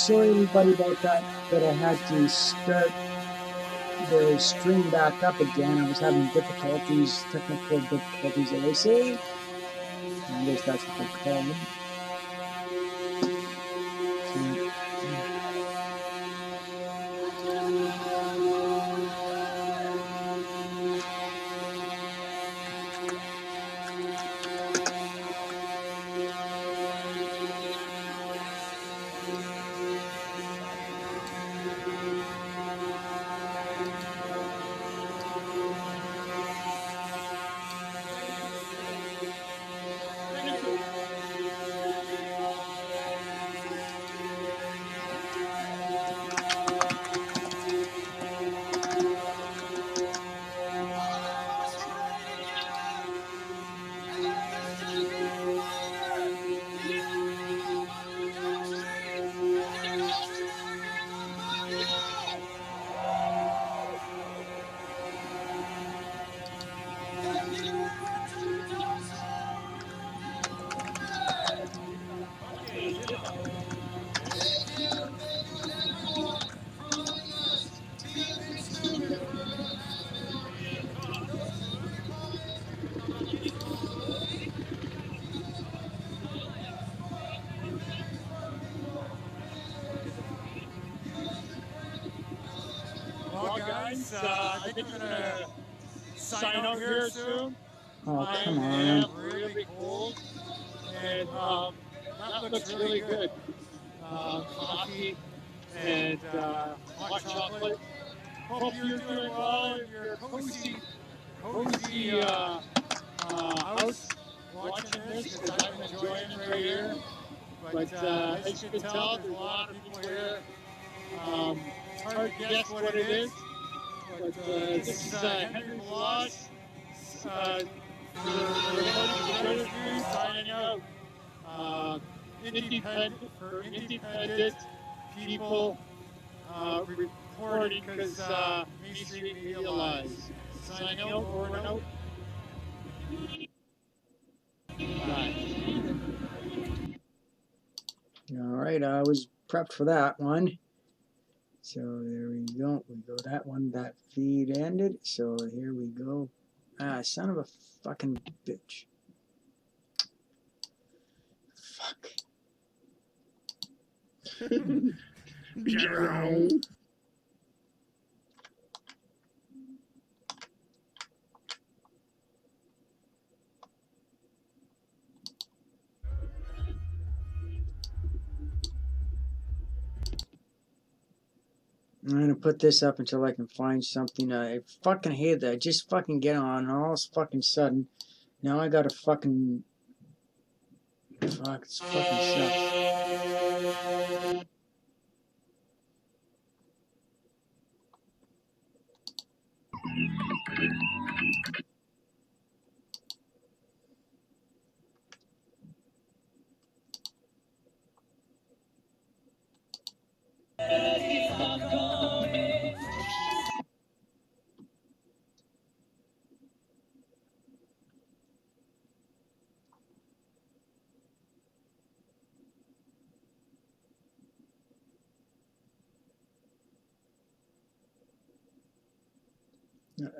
sorry everybody about that, but I had to start the stream back up again. I was having difficulties, technical difficulties, as I say. I guess that's what they call them. Well, guys, I think I'm gonna sign out here soon. Oh, come I on. am really cold, and that looks really good. Coffee and hot chocolate. Hope you're doing well in your cozy house watching this, because I'm enjoying it right here. But as you can tell, there's a lot of people here. It's hard to guess what it is. But this is Henry Blas for the News signing out. Independent people reporting because mainstream media lies. Signing out, over and out. All right, I was prepped for that one. So there we go. We go that one. That feed ended. So here we go. Ah, son of a fucking bitch. Fuck. Zero. I'm gonna put this up until I can find something. I fucking hate that. I just fucking get on and all fucking sudden. Now I gotta fucking. Fuck, it's fucking sucks.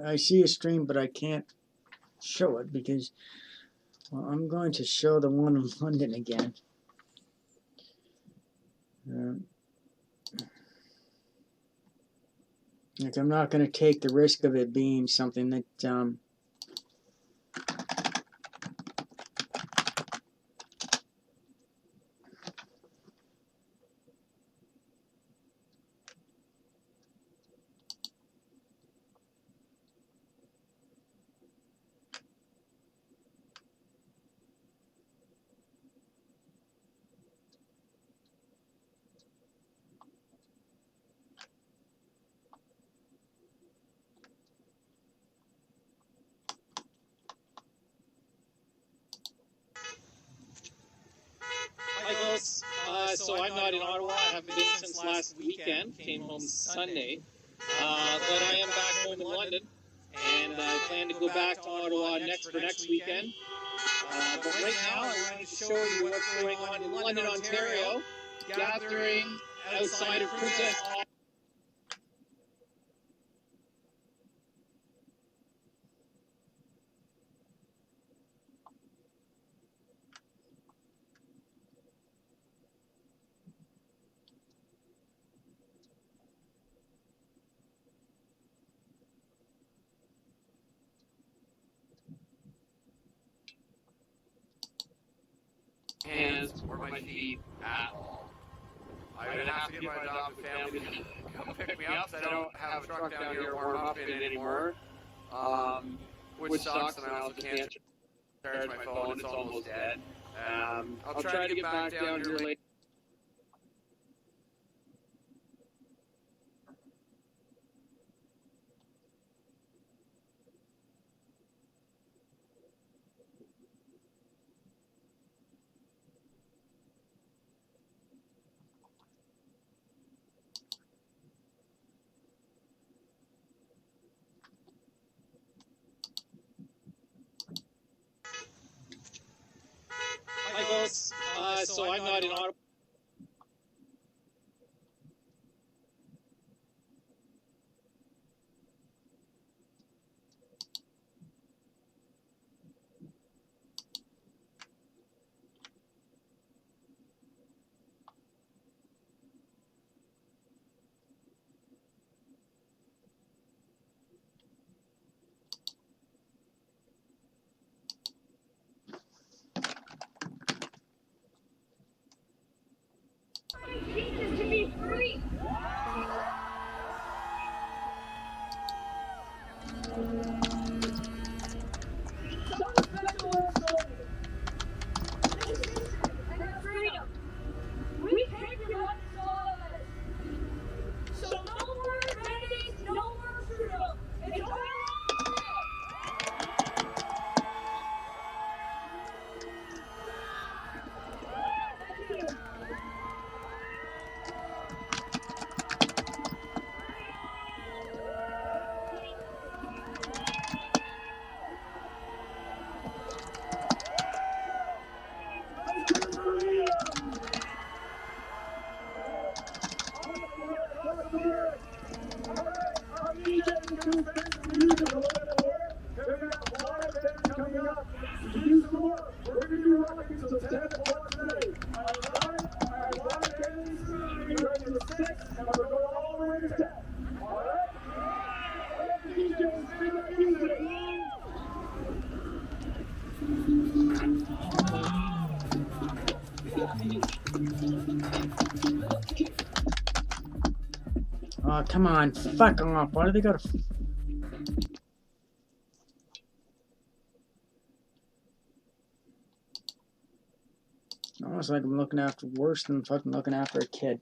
I see a stream, but I can't show it because well, I'm going to show the one in London again. Like I'm not going to take the risk of it being something that Hi folks, so I'm not in Ottawa. I haven't been since last weekend. Came home Sunday, but I am back home in London, and I plan to go back to Ottawa next weekend. But right now, I wanted to show you what's going on in London, Ontario, gathering outside of Princess. Hands or my feet at all. I'm gonna have to get my adopted family to come pick me up because I don't have a truck down here to warm up in anymore, which sucks, and I also can't charge my phone. It's almost dead. I'll try to get back down here later. Hi folks, so I'm not in Ottawa. Jesus to be free. So special and soldier. Citizenship and freedom. We came to what is all of us. So no more Benedict, no more Trudeau. It's all Thank you. Oh, come on. Fuck off. Why do they gotta... Almost like I'm looking after worse than fucking looking after a kid.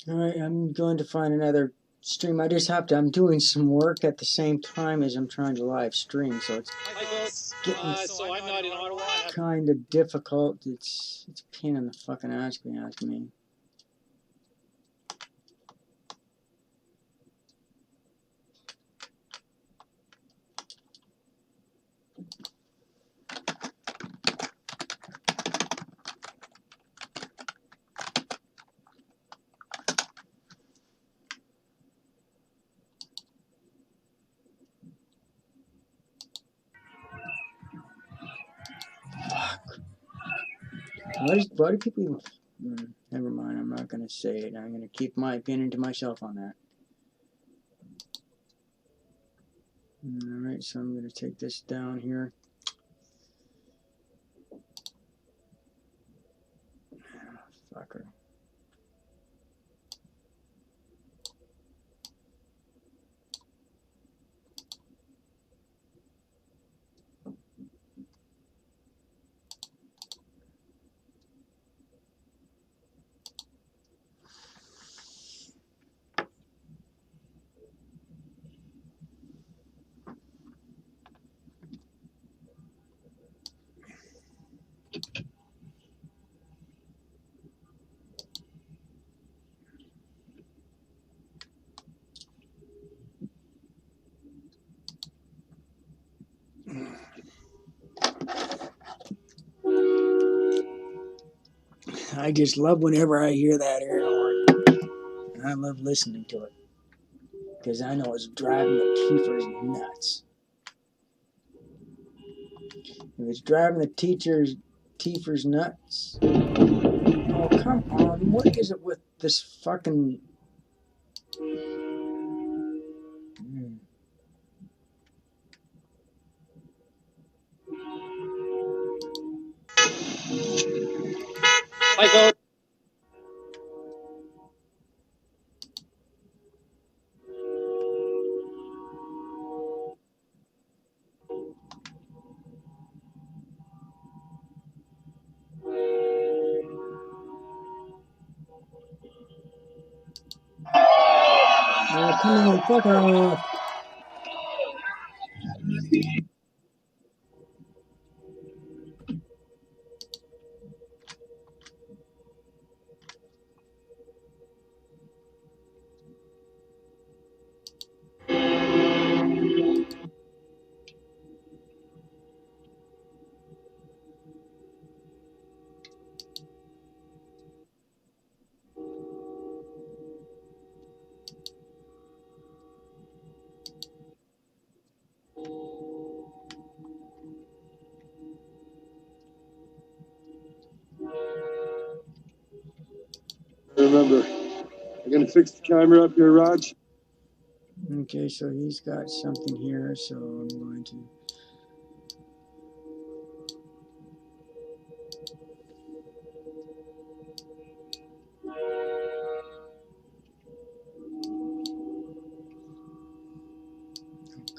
All right, I'm going to find another stream. I just have to. I'm doing some work at the same time as I'm trying to live stream, so it's Hi folks. getting So I'm not in Ottawa. I have kind of difficult. It's a pain in the fucking ass, to be honest with me. Why do people? Never mind. I'm not going to say it. I'm going to keep my opinion to myself on that. All right, so I'm going to take this down here. Fucker. I just love whenever I hear that air horn. And I love listening to it. Because I know it's driving the teachers nuts. If it's driving the teachers nuts. Oh, come on. What is it with this fucking... Hi folks. Oh, come on. Fuck off. Remember, I'm going to fix the camera up here, Raj. Okay, so he's got something here, so I'm going to...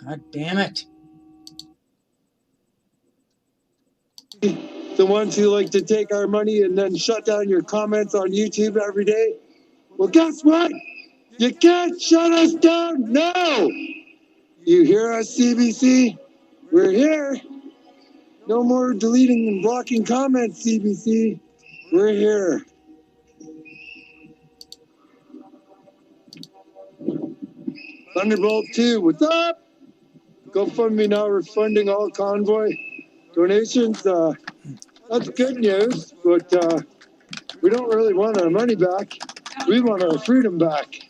God damn it. The ones who like to take our money and then shut down your comments on YouTube every day. Well, guess what? You can't shut us down now. You hear us, CBC? We're here. No more deleting and blocking comments, CBC. We're here. Thunderbolt 2, what's up? GoFundMe now refunding all Convoy donations. That's good news, but we don't really want our money back. We want our freedom back.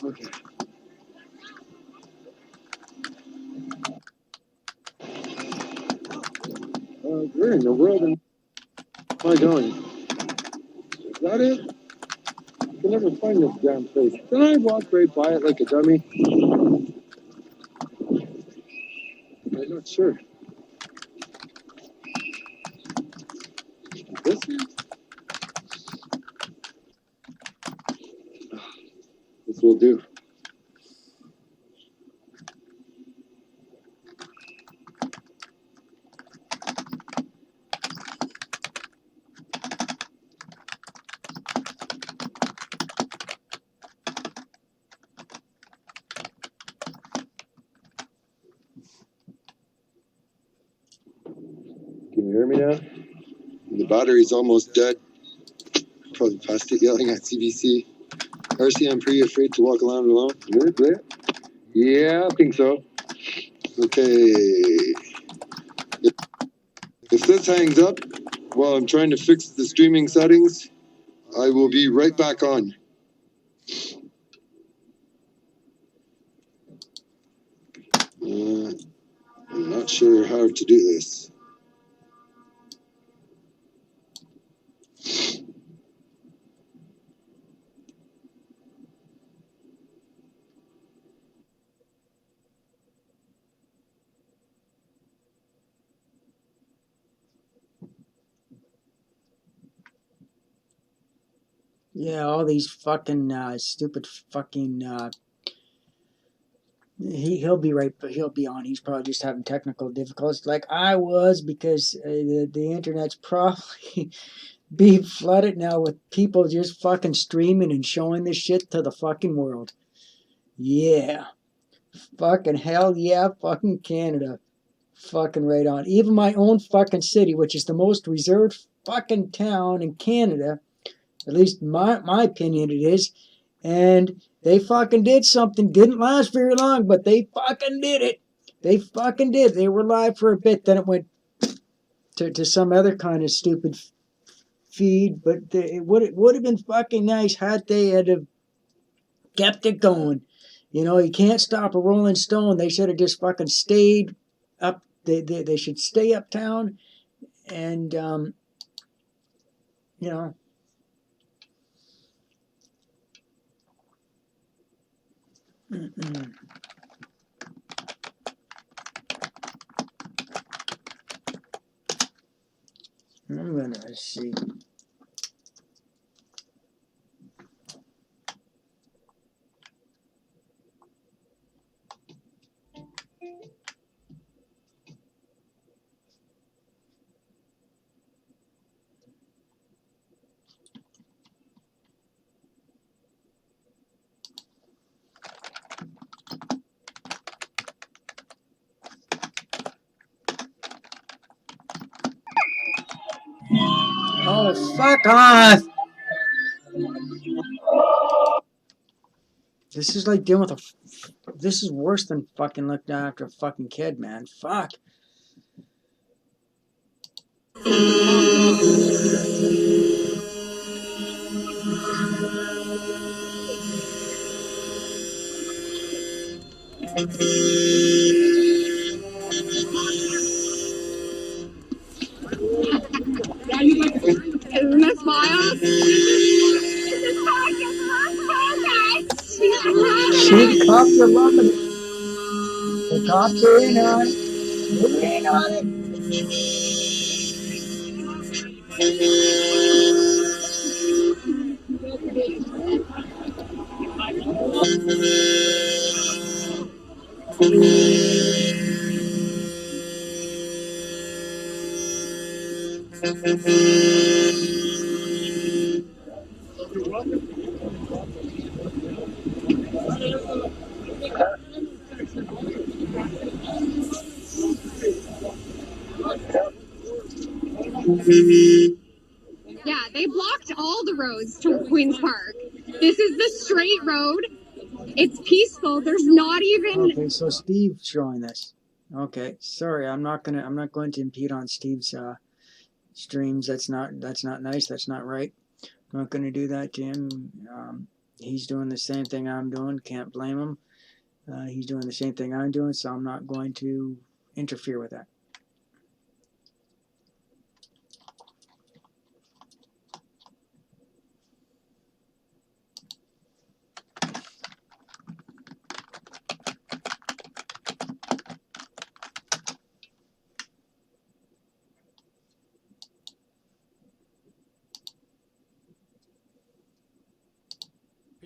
Okay. Where in the world am I going? Is that it? I can never find this damn place. Did I walk right by it like a dummy? I'm not sure. This is? This will do. you hear me now? The battery's almost dead. Probably past it yelling at CBC. RC, I'm pretty afraid to walk around alone. Really? Clear? Yeah, I think so. Okay. If this hangs up while I'm trying to fix the streaming settings, I will be right back on. I'm not sure how to do this. Yeah, all these fucking stupid fucking. He'll be right, but he'll be on. He's probably just having technical difficulties, like I was, because the internet's probably being flooded now with people just fucking streaming and showing this shit to the fucking world. Yeah, fucking hell yeah, fucking Canada, fucking right on. Even my own fucking city, which is the most reserved fucking town in Canada. At least my opinion it is. And they fucking did something. Didn't last very long, but they fucking did it. They fucking did. They were live for a bit. Then it went to some other kind of stupid feed. But it would have been fucking nice had they had have kept it going. You know, you can't stop a rolling stone. They should have just fucking stayed up. They should stay uptown. And, you know. I'm gonna see. Oh, fuck off! This is like dealing with a. This is worse than fucking looking after a fucking kid, man. Fuck. Isn't this wild? This is See, the cops are loving it. The cops are in on it. They're in on it. Yeah, they blocked all the roads to Queen's Park. This is the straight road. It's peaceful. There's not even. Okay, so Steve's showing this. Okay, sorry, I'm not going to impede on Steve's streams. That's not nice. That's not right. I'm not going to do that to him. He's doing the same thing I'm doing. Can't blame him. He's doing the same thing I'm doing, so I'm not going to interfere with that.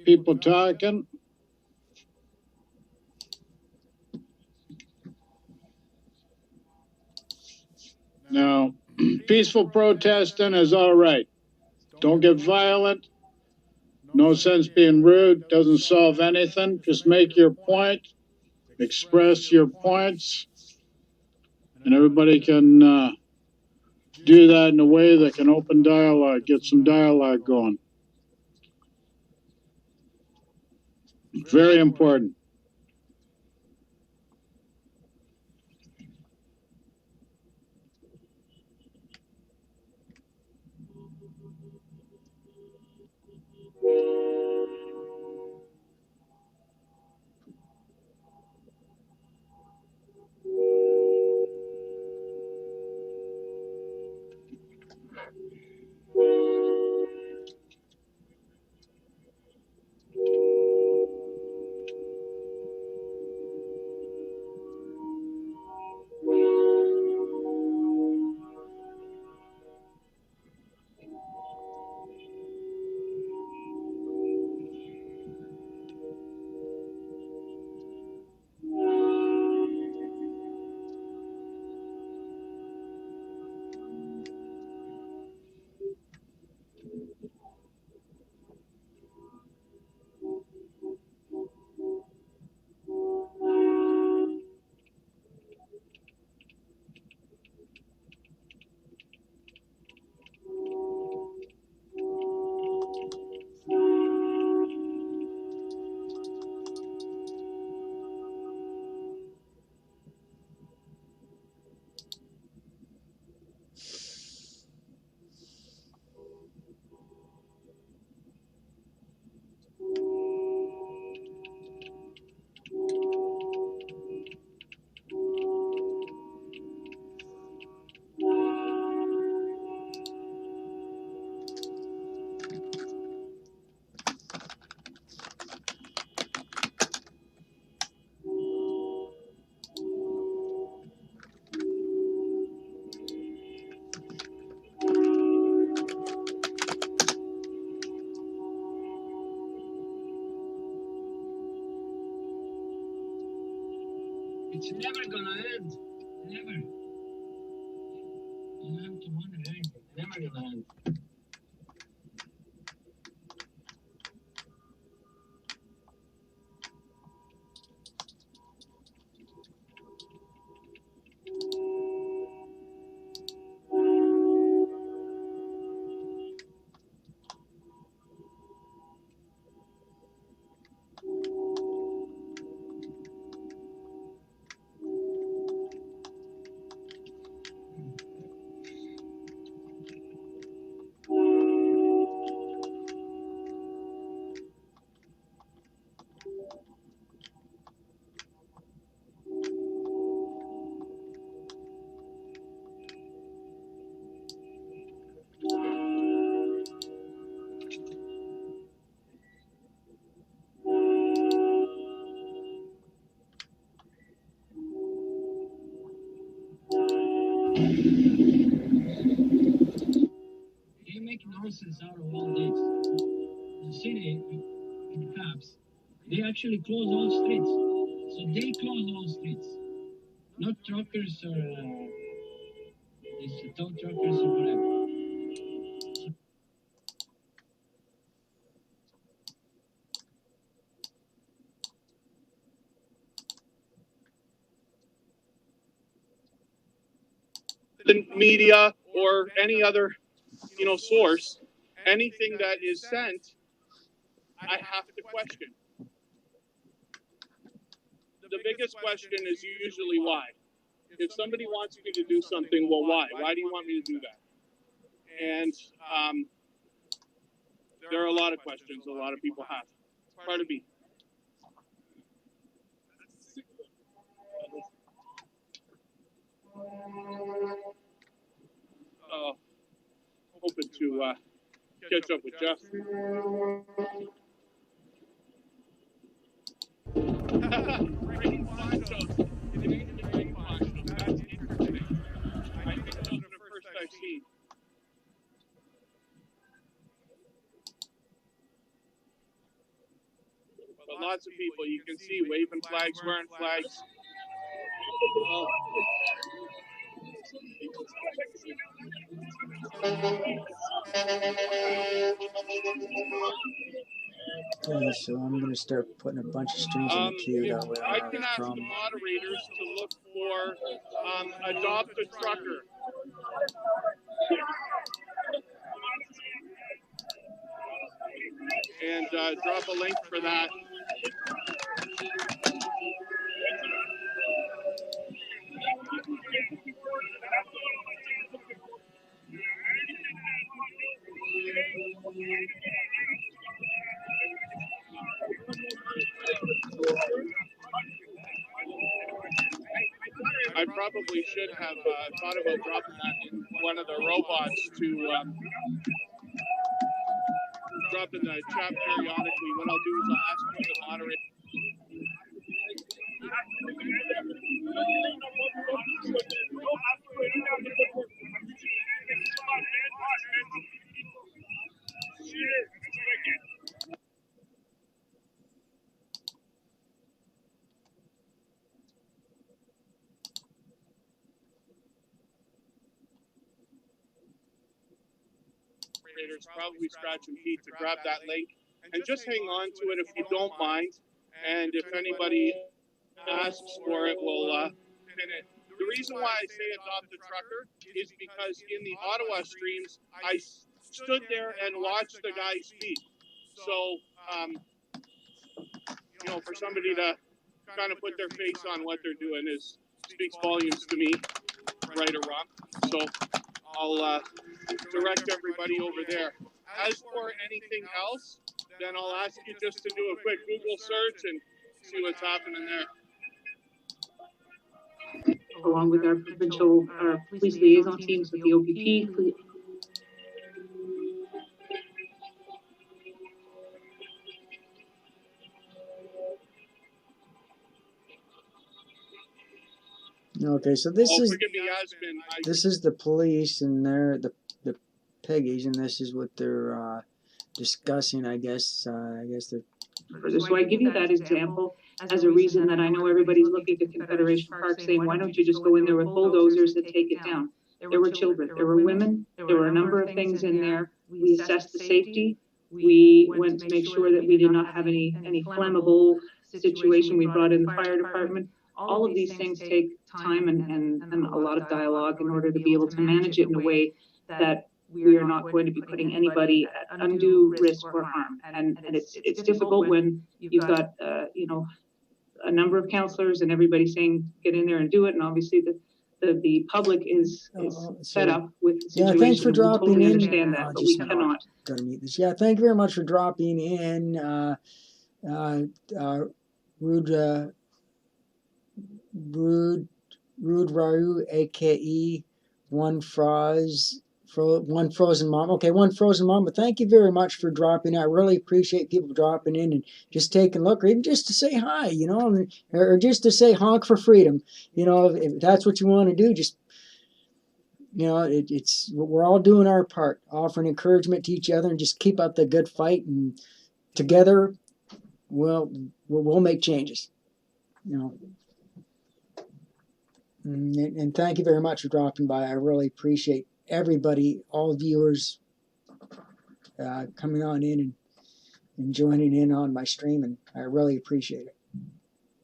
People talking. No, peaceful protesting is all right. Don't get violent. No sense being rude. Doesn't solve anything. Just make your point. Express your points. And everybody can do that in a way that can open dialogue, get some dialogue going. Very important. It's never gonna end. Never. You have to wonder anything. It's never gonna end. You're making nonsense out of all this. The city, the cops, they actually close all streets. So they close all streets. Not truckers or these tow truckers or whatever. The media or any other, source, anything that is sent, I have to question. The biggest question is usually why. If somebody wants me to do something, well, why? Why do you want me to do that? And there are a lot of questions a lot of people have. It's part of me. Hoping to catch up with Jeff. Breaking ponchos. Breaking ponchos. That's interesting. I think those are the first I've seen. But lots of people, you can see waving flags, wearing flags. Okay, so I'm gonna start putting a bunch of streams in the queue. That way I I don't can have a ask the problem. moderators to look for adopt a trucker. and drop a link for that. I probably should have thought about dropping that in one of the robots to drop in the chat periodically. What I'll do is I'll ask one of the moderators. Probably scratching feet to grab that link and just hang on to it if you don't mind. And if anybody asks for it, we'll pin it. The reason why I say adopt the trucker is because in the Ottawa streams, I stood there and watched the guy speak. So, you know, for somebody to kind of put their face on what they're doing speaks volumes to me, right or wrong. So I'll direct everybody over there. As for anything else, then I'll ask you just to do a quick Google search and see what's happening there. Along with our police liaison teams with the OPP. Okay, so this is forgive me, Yasmin. this is the police, and they're the Peggies, and this is what they're discussing. I guess they're. So I give you that example as a reason that I know everybody's looking to Confederation Park saying, why don't you just go in there with bulldozers and take it down? There were children, there were women, there were a number of things in there. We assessed the safety. We went to make sure that we did not have any flammable situation. We brought in the fire department. All of these things take time and a lot of dialogue in order to be able to manage it in a way that we are not going to be putting anybody at undue risk or harm. And it's difficult when you've got you know, a number of counselors and everybody saying get in there and do it, and obviously the public is set up with the situation. Yeah, thanks for dropping totally in. Understand that, but we cannot. Gotta meet this. Yeah, thank you very much for dropping in. Rude Raru, aka One Frozen Mom. Okay, One Frozen Mom, but thank you very much for dropping in. I really appreciate people dropping in and just taking a look, or even just to say hi, you know, or just to say honk for freedom. You know, if that's what you want to do, just, you know, it's we're all doing our part, offering encouragement to each other, and just keep up the good fight, and together we'll make changes, you know. And thank you very much for dropping by. I really appreciate everybody, all viewers, coming on in and joining in on my stream, and I really appreciate it.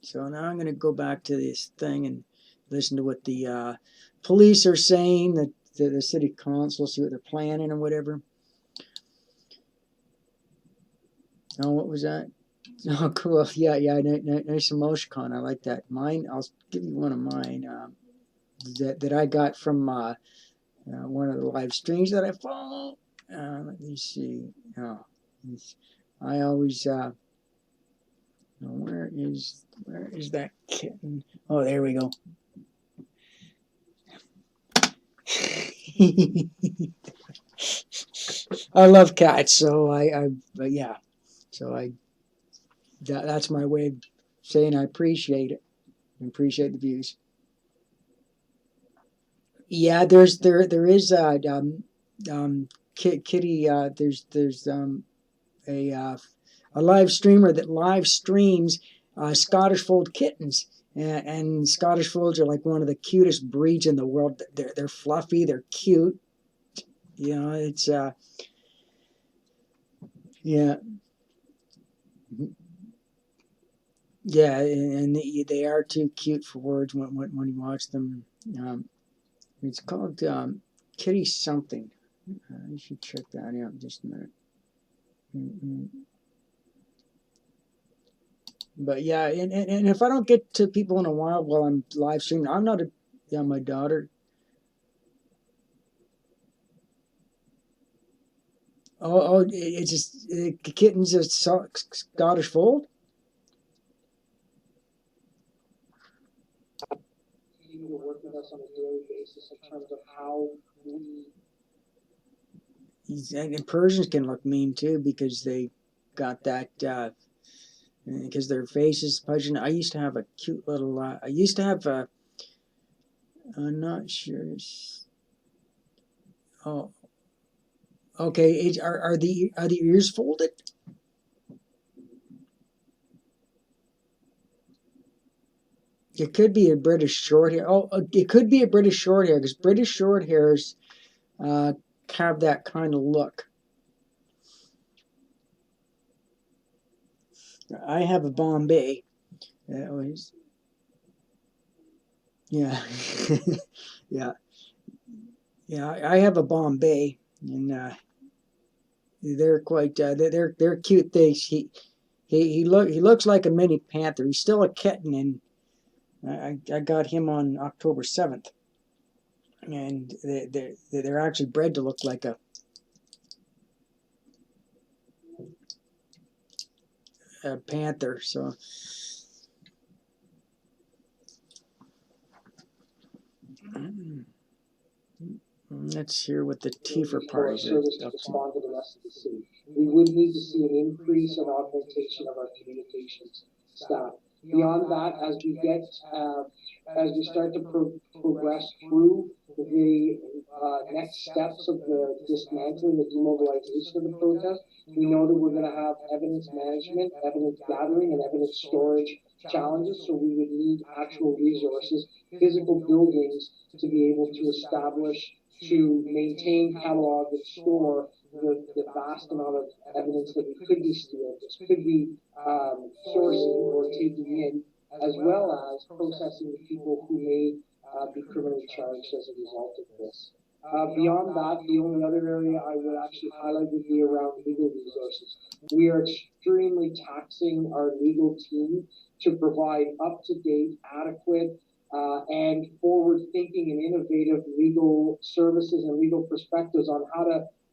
So now I'm going to go back to this thing and listen to what the police are saying, that the city council, see what they're planning or whatever. Oh, what was that? Oh, cool. Yeah, nice emoticon. I like that. Mine, I'll give you one of mine that I got from one of the live streams that I follow. Let me see. Oh, I always where is that kitten? Oh, there we go. I love cats, so but yeah, so that's my way of saying I appreciate it and appreciate the views. Yeah, there is Kitty. There's a live streamer that live streams Scottish Fold kittens, and Scottish Folds are like one of the cutest breeds in the world. They're fluffy, they're cute. You know, it's yeah. Yeah, and they are too cute for words when you watch them. It's called Kitty something. I should check that out just a minute. But yeah, and if I don't get to people in a while I'm live streaming, I'm not a, yeah, my daughter. Oh, it's just kitten's a Scottish fold. You will work with us on a daily basis in terms of how we. And Persians can look mean too because they got that. Because their face is pudgy. I used to have a cute little. I used to have a. I'm not sure. Oh, okay. Are the ears folded? It could be a British short hair. Oh, it could be a British short hair because British short hairs have that kind of look. I have a Bombay. That was, yeah, yeah, yeah. I have a Bombay, and they're quite they're cute things. He looks like a mini panther. He's still a kitten, and I got him on October 7th, and they're actually bred to look like a panther. So. Let's hear what the Tifa parties are up to. Respond to the rest of the city. We would need to see an increase in augmentation of our communications staff. Beyond that, as we start to progress through the next steps of the dismantling, the demobilization of the protest, we know that we're going to have evidence management, evidence gathering, and evidence storage challenges. So we would need actual resources, physical buildings to be able to establish, to maintain, catalog, and store the vast amount of evidence that we could be stealing, could be sourcing or taking in, as well as processing the people who may be criminally charged as a result of this. Beyond that, the only other area I would actually highlight would be around legal resources. We are extremely taxing our legal team to provide up-to-date, adequate, and forward-thinking and innovative legal services and legal perspectives on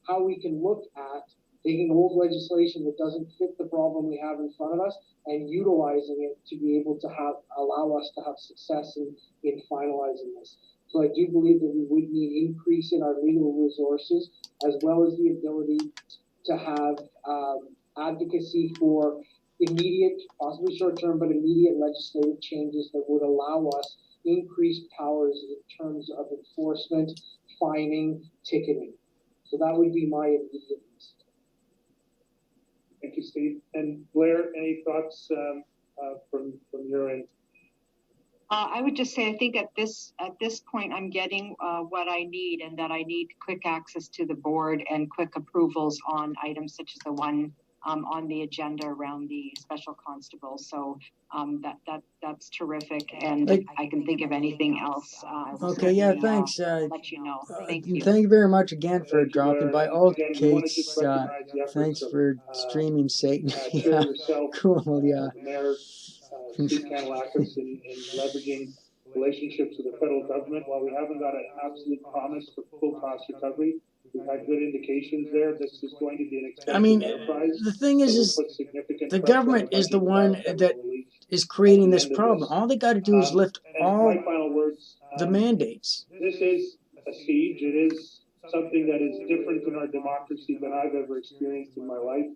how we can look at taking old legislation that doesn't fit the problem we have in front of us and utilizing it to be able to allow us to have success in finalizing this. So I do believe that we would need increase in our legal resources, as well as the ability to have advocacy for immediate, possibly short-term, but immediate legislative changes that would allow us increased powers in terms of enforcement, fining, ticketing. So that would be my immediate list. Thank you, Steve. And Blair, any thoughts from your end? I would just say I think at this point I'm getting what I need, and that I need quick access to the board and quick approvals on items such as the one on the agenda around the special constable. So that's terrific, and I can think of anything else. Okay, yeah, thanks. Let you know. Thank you. Thank you very much again for dropping by. Oh, Again, Kate's, thanks for streaming Satan. Yeah, cool, yeah. Mayor Steve Kanellakis in leveraging relationships with the federal government. While we haven't got an absolute promise for full cost recovery, we've had good indications there. This is going to be an expensive enterprise. The thing is the government is the one that is creating this problem. All they got to do is lift all the mandates. This is a siege. It is something that is different in our democracy than I've ever experienced in my life.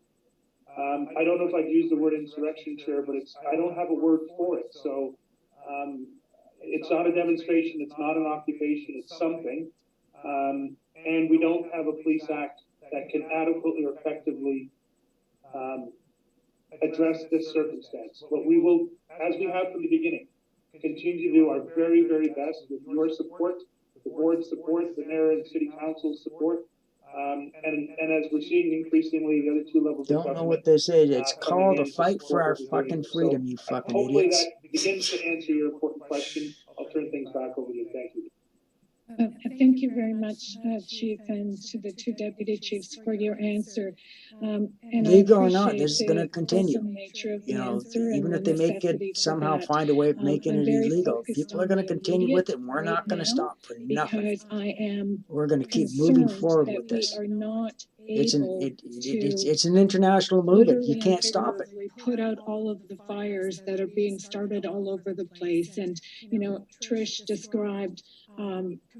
I don't know if I'd use the word insurrection, Chair, but I don't have a word for it. So it's not a demonstration. It's not an occupation. It's something. And we don't have a police act that can adequately or effectively address this circumstance. But we will, as we have from the beginning, continue to do our very, very best with your support, the board's support, the mayor and city council's support. And as we're seeing increasingly the other two levels of government. Don't know what this is. It's called a fight for our fucking freedom, you fucking idiots. Hopefully that begins to answer your important question. I'll turn things back over to you. Thank you. Thank you very much, Chief, and to the two deputy chiefs for your answer. And Legal or not, this is going to continue. Nature of the You know, answer even if they make it somehow find a way of making it illegal, people are going to continue with it, and we're not going to stop for nothing. Because I am we're going to keep moving forward with this. We are not It's an international to movement. You can't stop it. put out all of the fires that are being started all over the place. And, you know, Trish described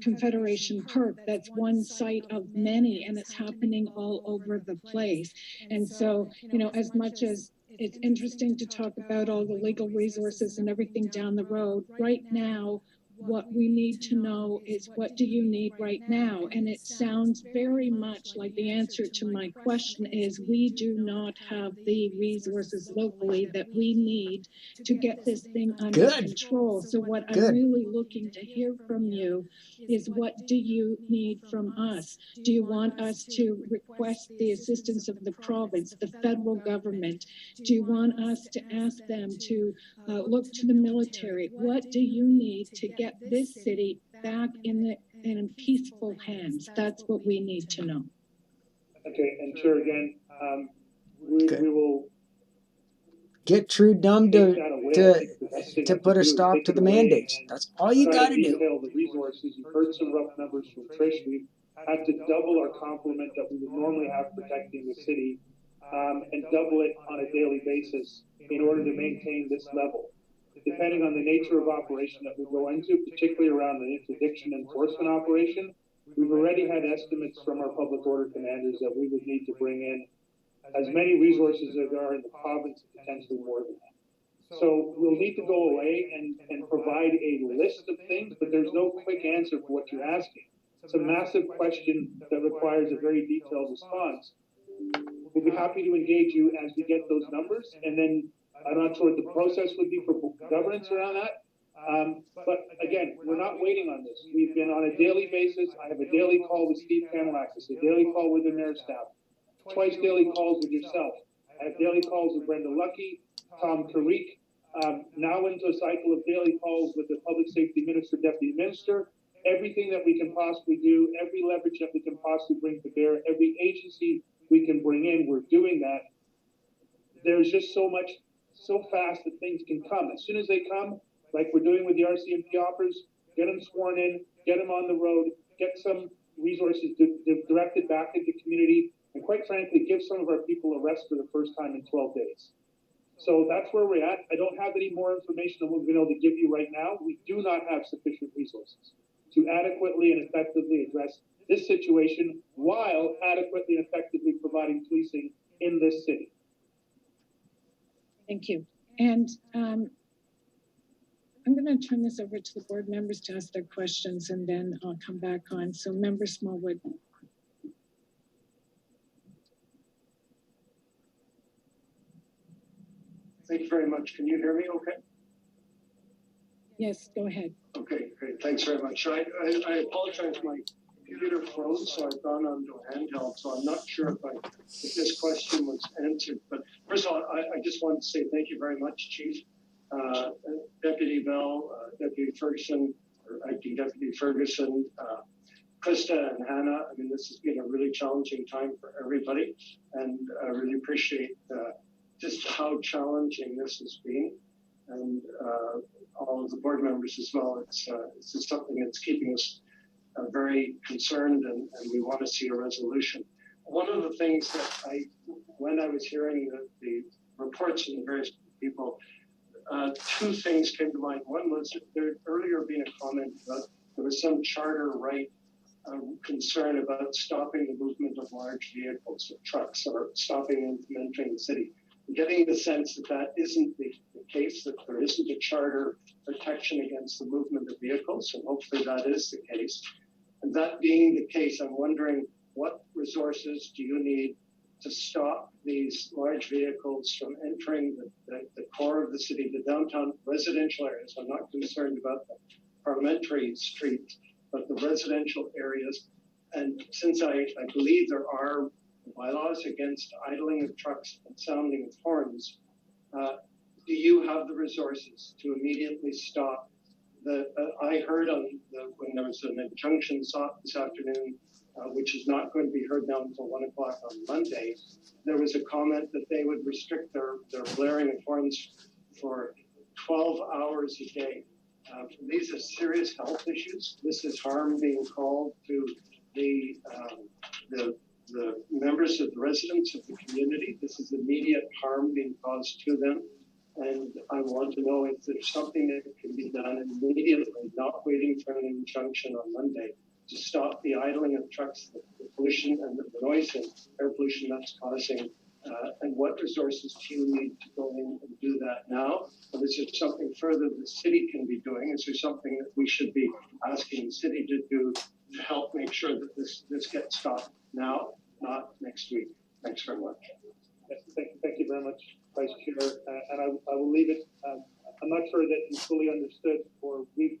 Confederation Park. That's one site of many, and it's happening all over the place. And so, you know, as much as it's interesting to talk about all the legal resources and everything down the road, right now, what we need to know is, what do you need right now? And it sounds very much like the answer to my question is, we do not have the resources locally that we need to get this thing under control. So what I'm really looking to hear from you is, what do you need from us? Do you want us to request the assistance of the province, the federal government? Do you want us to ask them to look to the military? What do you need to get this city back in peaceful hands? That's what we need to know. Okay, and Chair, again, we will get Trudum to put a stop to the mandates. That's all you got to do. The resources. You've heard some rough numbers from Trish. We've had to double our complement that we would normally have protecting the city, and double it on a daily basis in order to maintain this level. Depending on the nature of operation that we go into, particularly around the interdiction enforcement operation, we've already had estimates from our public order commanders that we would need to bring in as many resources as there are in the province, potentially more than that. So we'll need to go away and provide a list of things, but there's no quick answer for what you're asking. It's a massive question that requires a very detailed response. We'll be happy to engage you as we get those numbers, and then I'm not sure what the process would be for governance around that. But again, we're not waiting on this. We've been on a daily basis. I have a daily call with Steve Canalakis, a daily call with the mayor's staff, twice daily calls with yourself. I have daily calls with Brenda Lucky, Tom Carrick, now into a cycle of daily calls with the Public Safety Minister, Deputy Minister. Everything that we can possibly do, every leverage that we can possibly bring to bear, every agency we can bring in, we're doing that. There's just so fast that things can come. As soon as they come, like we're doing with the RCMP offers, get them sworn in, get them on the road, get some resources directed back into community, and quite frankly, give some of our people a rest for the first time in 12 days. So that's where we're at. I don't have any more information than we've been able to give you right now. We do not have sufficient resources to adequately and effectively address this situation while adequately and effectively providing policing in this city. Thank you. And I'm going to turn this over to the board members to ask their questions, and then I'll come back on. So Member Smallwood. Thank you very much. Can you hear me okay? Yes, go ahead. Okay, great. Thanks very much. I apologize. My computer froze, so I've gone onto a handheld, so I'm not sure if this question was answered. But first of all, I just want to say thank you very much, Chief, Deputy Bell, Deputy Ferguson, or Acting Deputy Ferguson, Krista and Hannah. I mean, this has been a really challenging time for everybody, and I really appreciate just how challenging this has been, and all of the board members as well. It's just something that's keeping us very concerned, and we want to see a resolution. One of the things that when I was hearing the reports from the various people, two things came to mind. One was there had earlier been a comment about there was some charter right concern about stopping the movement of large vehicles, or trucks, or stopping them from entering the city. Getting the sense that that isn't the case, that there isn't a charter protection against the movement of vehicles, and hopefully that is the case. And that being the case, I'm wondering, what resources do you need to stop these large vehicles from entering the core of the city, the downtown residential areas? I'm not concerned about the parliamentary streets, but the residential areas. And since I believe there are bylaws against idling of trucks and sounding of horns, do you have the resources to immediately stop I heard when there was an injunction sought this afternoon, which is not going to be heard now until 1 o'clock on Monday, there was a comment that they would restrict their blaring of horns for 12 hours a day. These are serious health issues. This is harm being called to the members of the residents of the community. This is immediate harm being caused to them. And I want to know if there's something that can be done immediately, not waiting for an injunction on Monday, to stop the idling of trucks, the pollution and the noise and air pollution that's causing. And what resources do you need to go in and do that now? Or is there something further the city can be doing? Is there something that we should be asking the city to do to help make sure that this gets stopped now, not next week? Thanks very much. Yes, thank you very much, Vice Chair. And I will leave it. I'm not sure that you fully understood or we've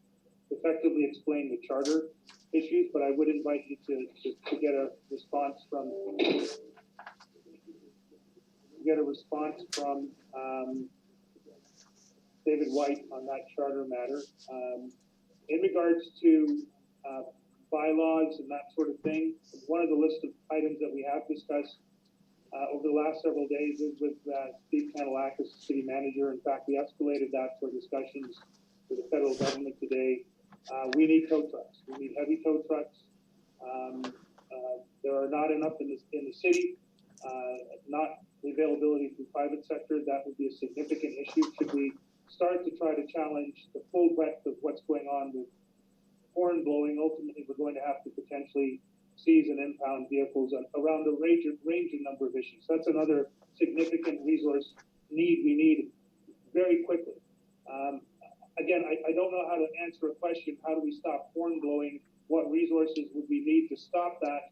effectively explained the charter issues, but I would invite you to get a response from David White on that charter matter. In regards to bylaws and that sort of thing, one of the list of items that we have discussed over the last several days is with Steve Cantalakis, city manager. In fact, we escalated that for discussions with the federal government today. We need tow trucks. We need heavy tow trucks. There are not enough in the city. Not the availability from private sector. That would be a significant issue. Should we start to try to challenge the full breadth of what's going on with horn blowing, ultimately we're going to have to potentially seize and impound vehicles around a range of number of issues. That's another significant resource we need very quickly. Again, I don't know how to answer a question. How do we stop horn blowing? What resources would we need to stop that?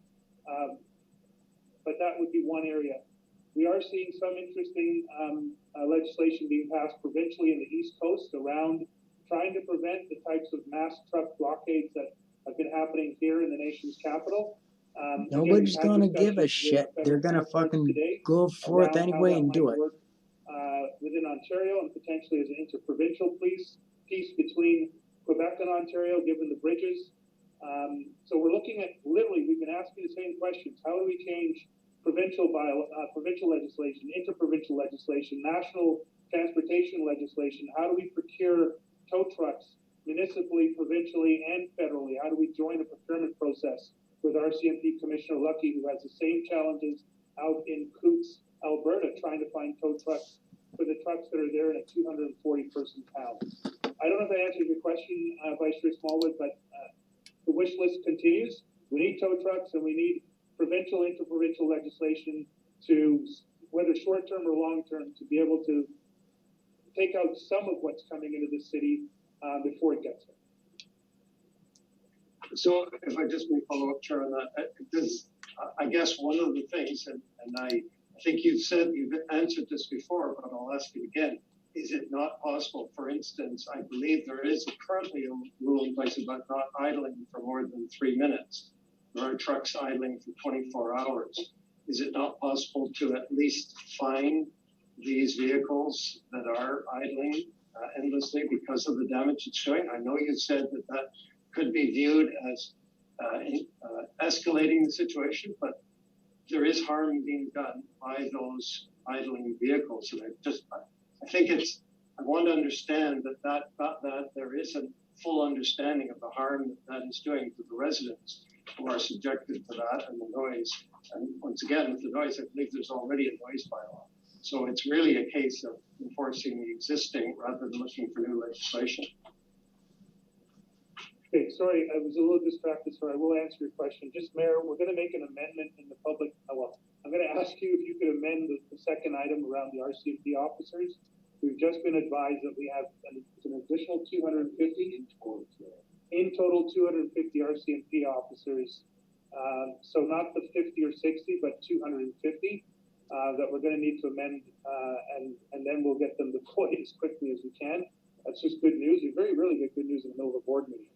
But that would be one area. We are seeing some interesting legislation being passed provincially in the East Coast around trying to prevent the types of mass truck blockades that have been happening here in the nation's capital. Nobody's gonna give a shit. They're gonna fucking go forth anyway and do it. Within Ontario and potentially as an interprovincial peace between Quebec and Ontario, given the bridges. So we're looking at, literally, we've been asking the same questions. How do we change provincial legislation, interprovincial legislation, national transportation legislation? How do we procure tow trucks municipally, provincially, and federally? How do we join a procurement process with RCMP Commissioner Lucky, who has the same challenges out in Coutts, Alberta, trying to find tow trucks for the trucks that are there in a 240-person town? I don't know if I answered your question, Vice Chair Smallwood, but the wish list continues. We need tow trucks and we need provincial, interprovincial legislation to, whether short-term or long-term, to be able to take out some of what's coming into the city before it gets there. So if I just may follow up, Chair, on that, because I guess one of the things, and I think you've answered this before, but I'll ask it again. Is it not possible, for instance, I believe there is currently a rule in place about not idling for more than 3 minutes. There are trucks idling for 24 hours. Is it not possible to at least fine these vehicles that are idling endlessly because of the damage it's doing? I know you said that could be viewed as escalating the situation, but there is harm being done by those idling vehicles. And I want to understand that there is a full understanding of the harm that is doing to the residents who are subjected to that and the noise. And once again, with the noise, I believe there's already a noise bylaw. So it's really a case of enforcing the existing rather than looking for new legislation. Okay, sorry, I was a little distracted, so I will answer your question. Just, Mayor, we're going to make an amendment in the public. I'm going to ask you if you could amend the second item around the RCMP officers. We've just been advised that we have an additional 250 in total 250 RCMP officers. So not the 50 or 60, but 250 that we're going to need to amend, and then we'll get them deployed as quickly as we can. That's just good news. Really good news in the middle of a board meeting.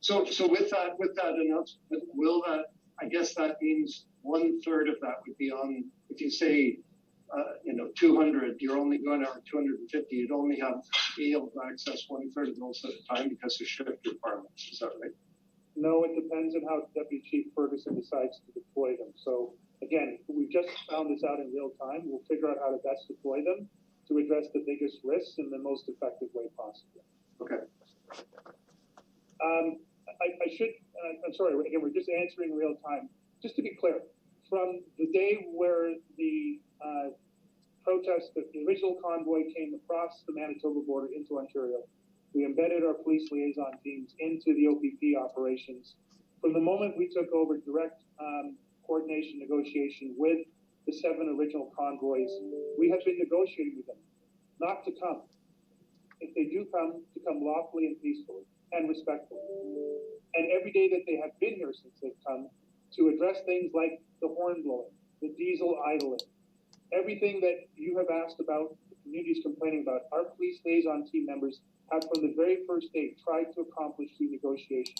So with that announcement, will that, I guess that means 1/3 of that would be on, if you say 200, you're only going to, or 250, you'd only be able to access 1/3 of those at a time because of shift requirements. Is that right? No, it depends on how Deputy Chief Ferguson decides to deploy them. So again, we just found this out in real time. We'll figure out how to best deploy them to address the biggest risks in the most effective way possible. Okay. I'm sorry, again, we're just answering real time. Just to be clear, from the day where the protest, the original convoy came across the Manitoba border into Ontario, we embedded our police liaison teams into the OPP operations. From the moment we took over direct coordination negotiation with the 7 original convoys, we have been negotiating with them not to come. If they do come, to come lawfully and peacefully and respectfully. And every day that they have been here since they've come, to address things like the horn blowing, the diesel idling, everything that you have asked about, the community's complaining about, our police liaison team members have from the very first day tried to accomplish through negotiation.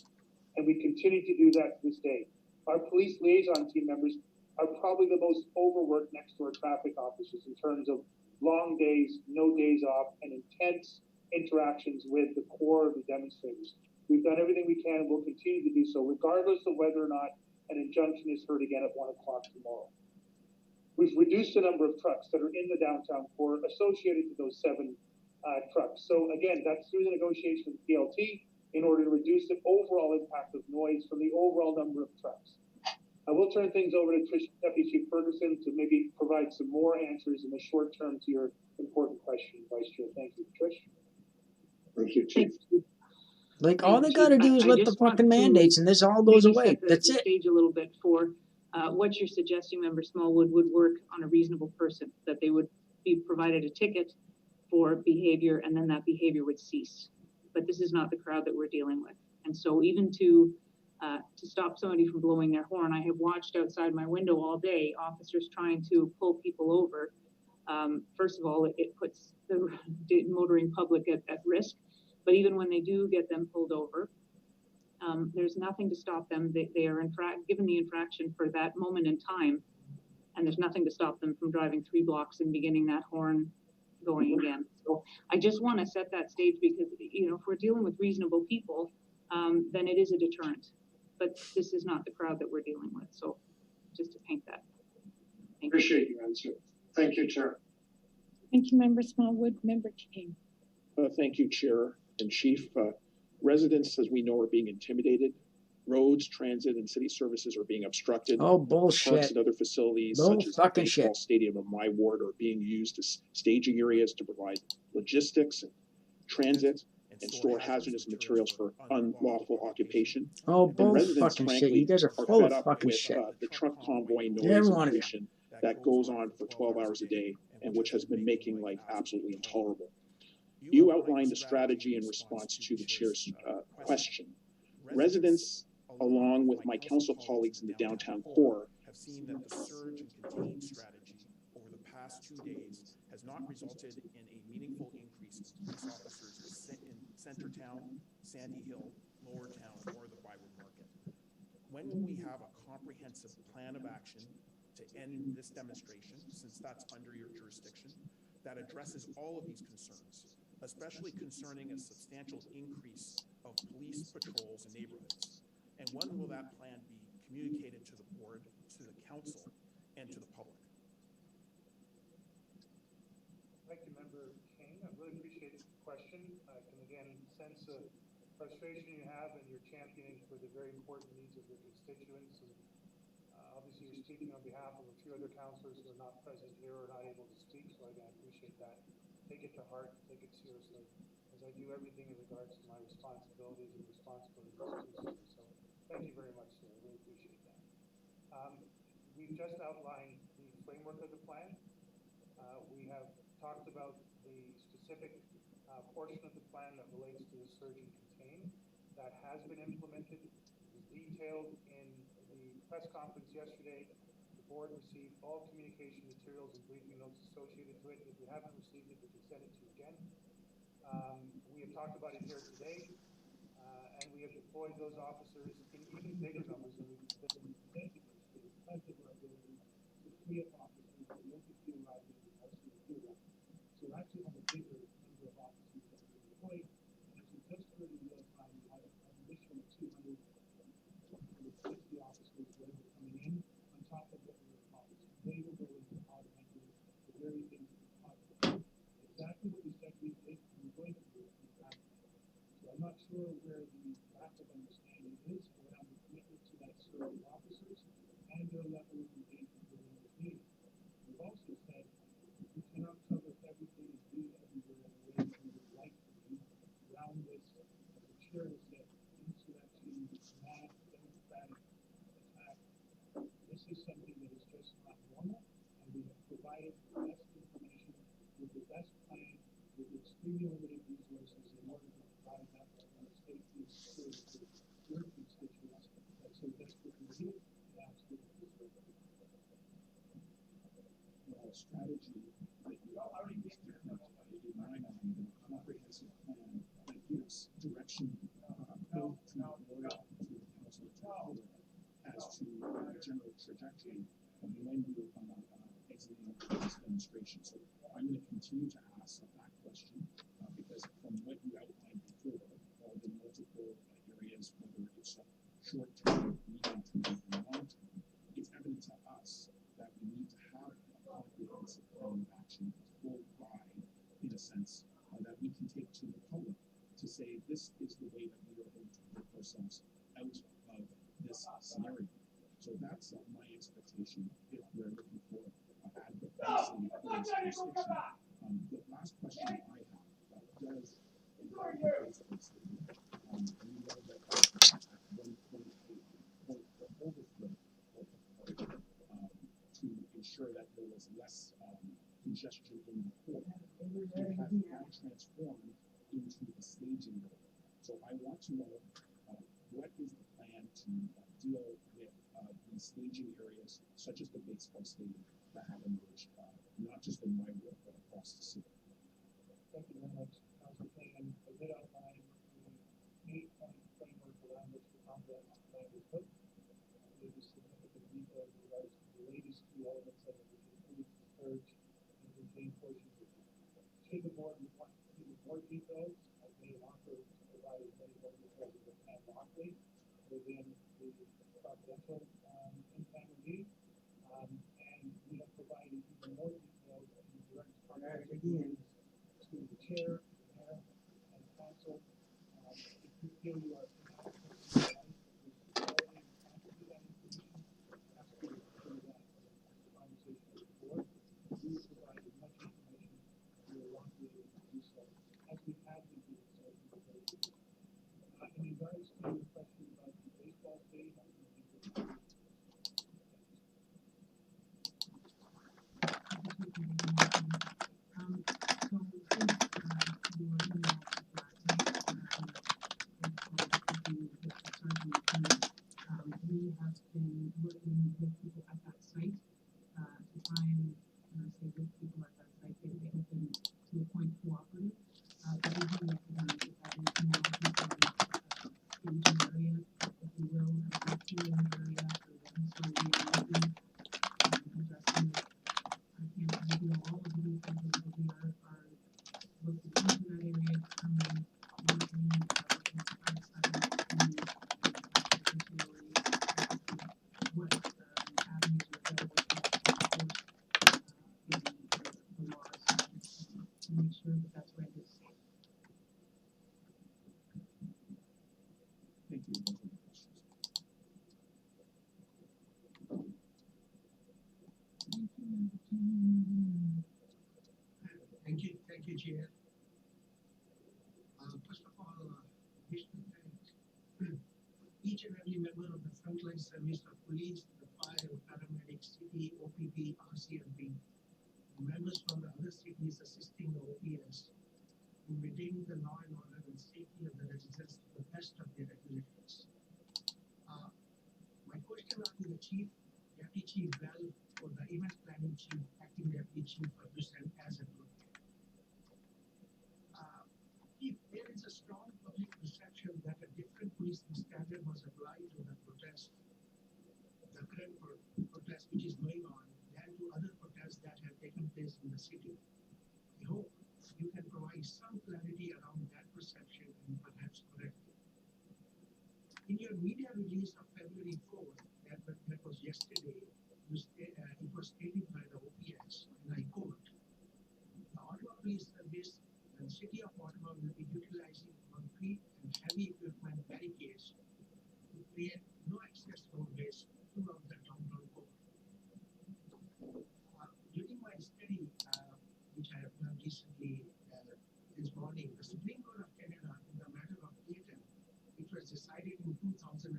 And we continue to do that to this day. Our police liaison team members are probably the most overworked next to our traffic officers in terms of long days, no days off, and intense interactions with the core of the demonstrators. We've done everything we can and will continue to do so, regardless of whether or not an injunction is heard again at 1 o'clock tomorrow. We've reduced the number of trucks that are in the downtown core associated to those 7 trucks. So again, that's through the negotiation with PLT in order to reduce the overall impact of noise from the overall number of trucks. I will turn things over to Deputy Chief Ferguson to maybe provide some more answers in the short term to your important question, Vice Chair. Thank you, Trish. Thank you, Chief. Like, all they gotta do is lift the fucking mandates and this all goes away. That's it. Stage a little bit for what you're suggesting, Member Smallwood, would work on a reasonable person, that they would be provided a ticket for behavior and then that behavior would cease. But this is not the crowd that we're dealing with. And so even to stop somebody from blowing their horn, I have watched outside my window all day, officers trying to pull people over. First of all, it puts the motoring public at risk. But even when they do get them pulled over, there's nothing to stop them. They are given the infraction for that moment in time, and there's nothing to stop them from driving 3 blocks and beginning that horn going again. So I just want to set that stage because, if we're dealing with reasonable people, then it is a deterrent. But this is not the crowd that we're dealing with. So just to paint that. Appreciate your answer. Thank you, Chair. Thank you, Member Smallwood. Member King. Thank you, Chair and Chief. Residents, as we know, are being intimidated. Roads, transit, and city services are being obstructed. Oh, bullshit. Parks and other facilities, such as the baseball stadium of my ward, are being used as staging areas to provide logistics and transit and store hazardous materials for unlawful occupation. Oh, bull fucking shit. You guys are full of fucking shit. The truck convoy noise pollution that goes on for 12 hours a day and which has been making life absolutely intolerable. You outlined a strategy in response to the Chair's question. Residents, along with my council colleagues in the downtown core, have seen that the surge and contain strategy over the past 2 days has not resulted in a meaningful increase in police officers in Centertown, Sandy Hill, Lower Town, or the Bywood Market. When will we have a comprehensive plan of action to end this demonstration, since that's under your jurisdiction, that addresses all of these concerns, especially concerning a substantial increase of police patrols in neighborhoods? And when will that plan be communicated to the board, to the council, and to the public? Thank you, Member King. I really appreciate the question. I can again sense the frustration you have and your championing for the very important needs of your constituents. And obviously you're speaking on behalf of a few other councillors who are not present here or not able to speak, so again, I appreciate that. Take it to heart, take it seriously, as I do everything in regards to my responsibilities and responsibilities as citizens. So thank you very much, sir. I really appreciate that. We've just outlined the framework of the plan. We have talked about the specific portion of the plan that relates to the surge and contain. That has been implemented. It was detailed in the press conference yesterday. The board received all communication materials and briefing notes associated to it. If you haven't received it, we can send it to you again. We have talked about it here today, and we have deployed those officers in even bigger numbers than we've been to free up officers and look at utilizing the best plan with extremely limited resources in order to provide that level of safety and security to your constituents that so desperately need it and absolutely deserve it. Strategy that you already is different in my mind than a comprehensive plan that gives direction both to the board, to the council, to the public as to the general trajectory of when we will come on exiting this demonstration. So I'm going to continue to ask that question because from what you outlined before, all the multiple areas, whether it's short term, medium term, and long term, it's evident to us that we need to have a comprehensive plan of action, a full guide, in a sense, that we can take to the public to say this is the way that we are going to work ourselves out of this scenario. So that's my expectation if we're looking for advocacy in this jurisdiction. The last question I have does we know that at one point the overflow to ensure that there was less congestion in the port. It has now transformed into a staging area. So I want to know what is the plan to deal with the staging areas, such as the baseball stadium, that have emerged, not just in my work, but across the city. Thank you very much, Councilor King. I did outline the 8-point framework around which the comprehensive plan was put. There is significant detail in regards to the latest key elements of it, which includes the surge and retained portions of it. Should the board want to see more details, I may offer to provide as many more details as I can lawfully within the confidential in-time review. And we have provided even more details in direct contact to the chair, the mayor, and the council. If you feel you are inadequate in your life, quality and quantity of that information, ask you to consider that as a conversation with the board. We will provide as much information as we want to be able to do so, as we have been doing so in the very beginning. In regards to your question about the baseball stadium, I think we're we have been working with people at that site to try and say with people at that site, they have been to a point cooperative. But we do recognize that that is now staging area, if you will, a cooling area for them. So we are looking addressing it. I can't reveal all of the details, but we are looking into that area, determining what we need what avenues are available to the laws to make sure that that's right is safe. Thank you. Those are the questions. Thank you, Chair. First of all, wish to thank each and every member of the frontline service of police, the fire, paramedics, city, OPP, RCMP, members from the other cities assisting the OPS in maintaining the law and order and safety of the residents to the best of their abilities. My question are to the Chief, Deputy Chief Bell, or the Event Planning Chief, Acting Deputy Chief Ferguson as a group. If there is a strong public perception that a different policing standard was applied to the protest, the current protest which is going on, than to other protests that have taken place in the city, I hope you can provide some clarity around that perception and perhaps correct it. In your media release of February 4th, that was yesterday, it was stated by the OPS, and I quote, the Ottawa Police Service and City of Ottawa will be utilizing concrete and heavy equipment barricades to create no access roadways throughout the downtown core. During my study, which I have done recently this morning, the Supreme Court of Canada, in the matter of Clayton, which was decided in 2007,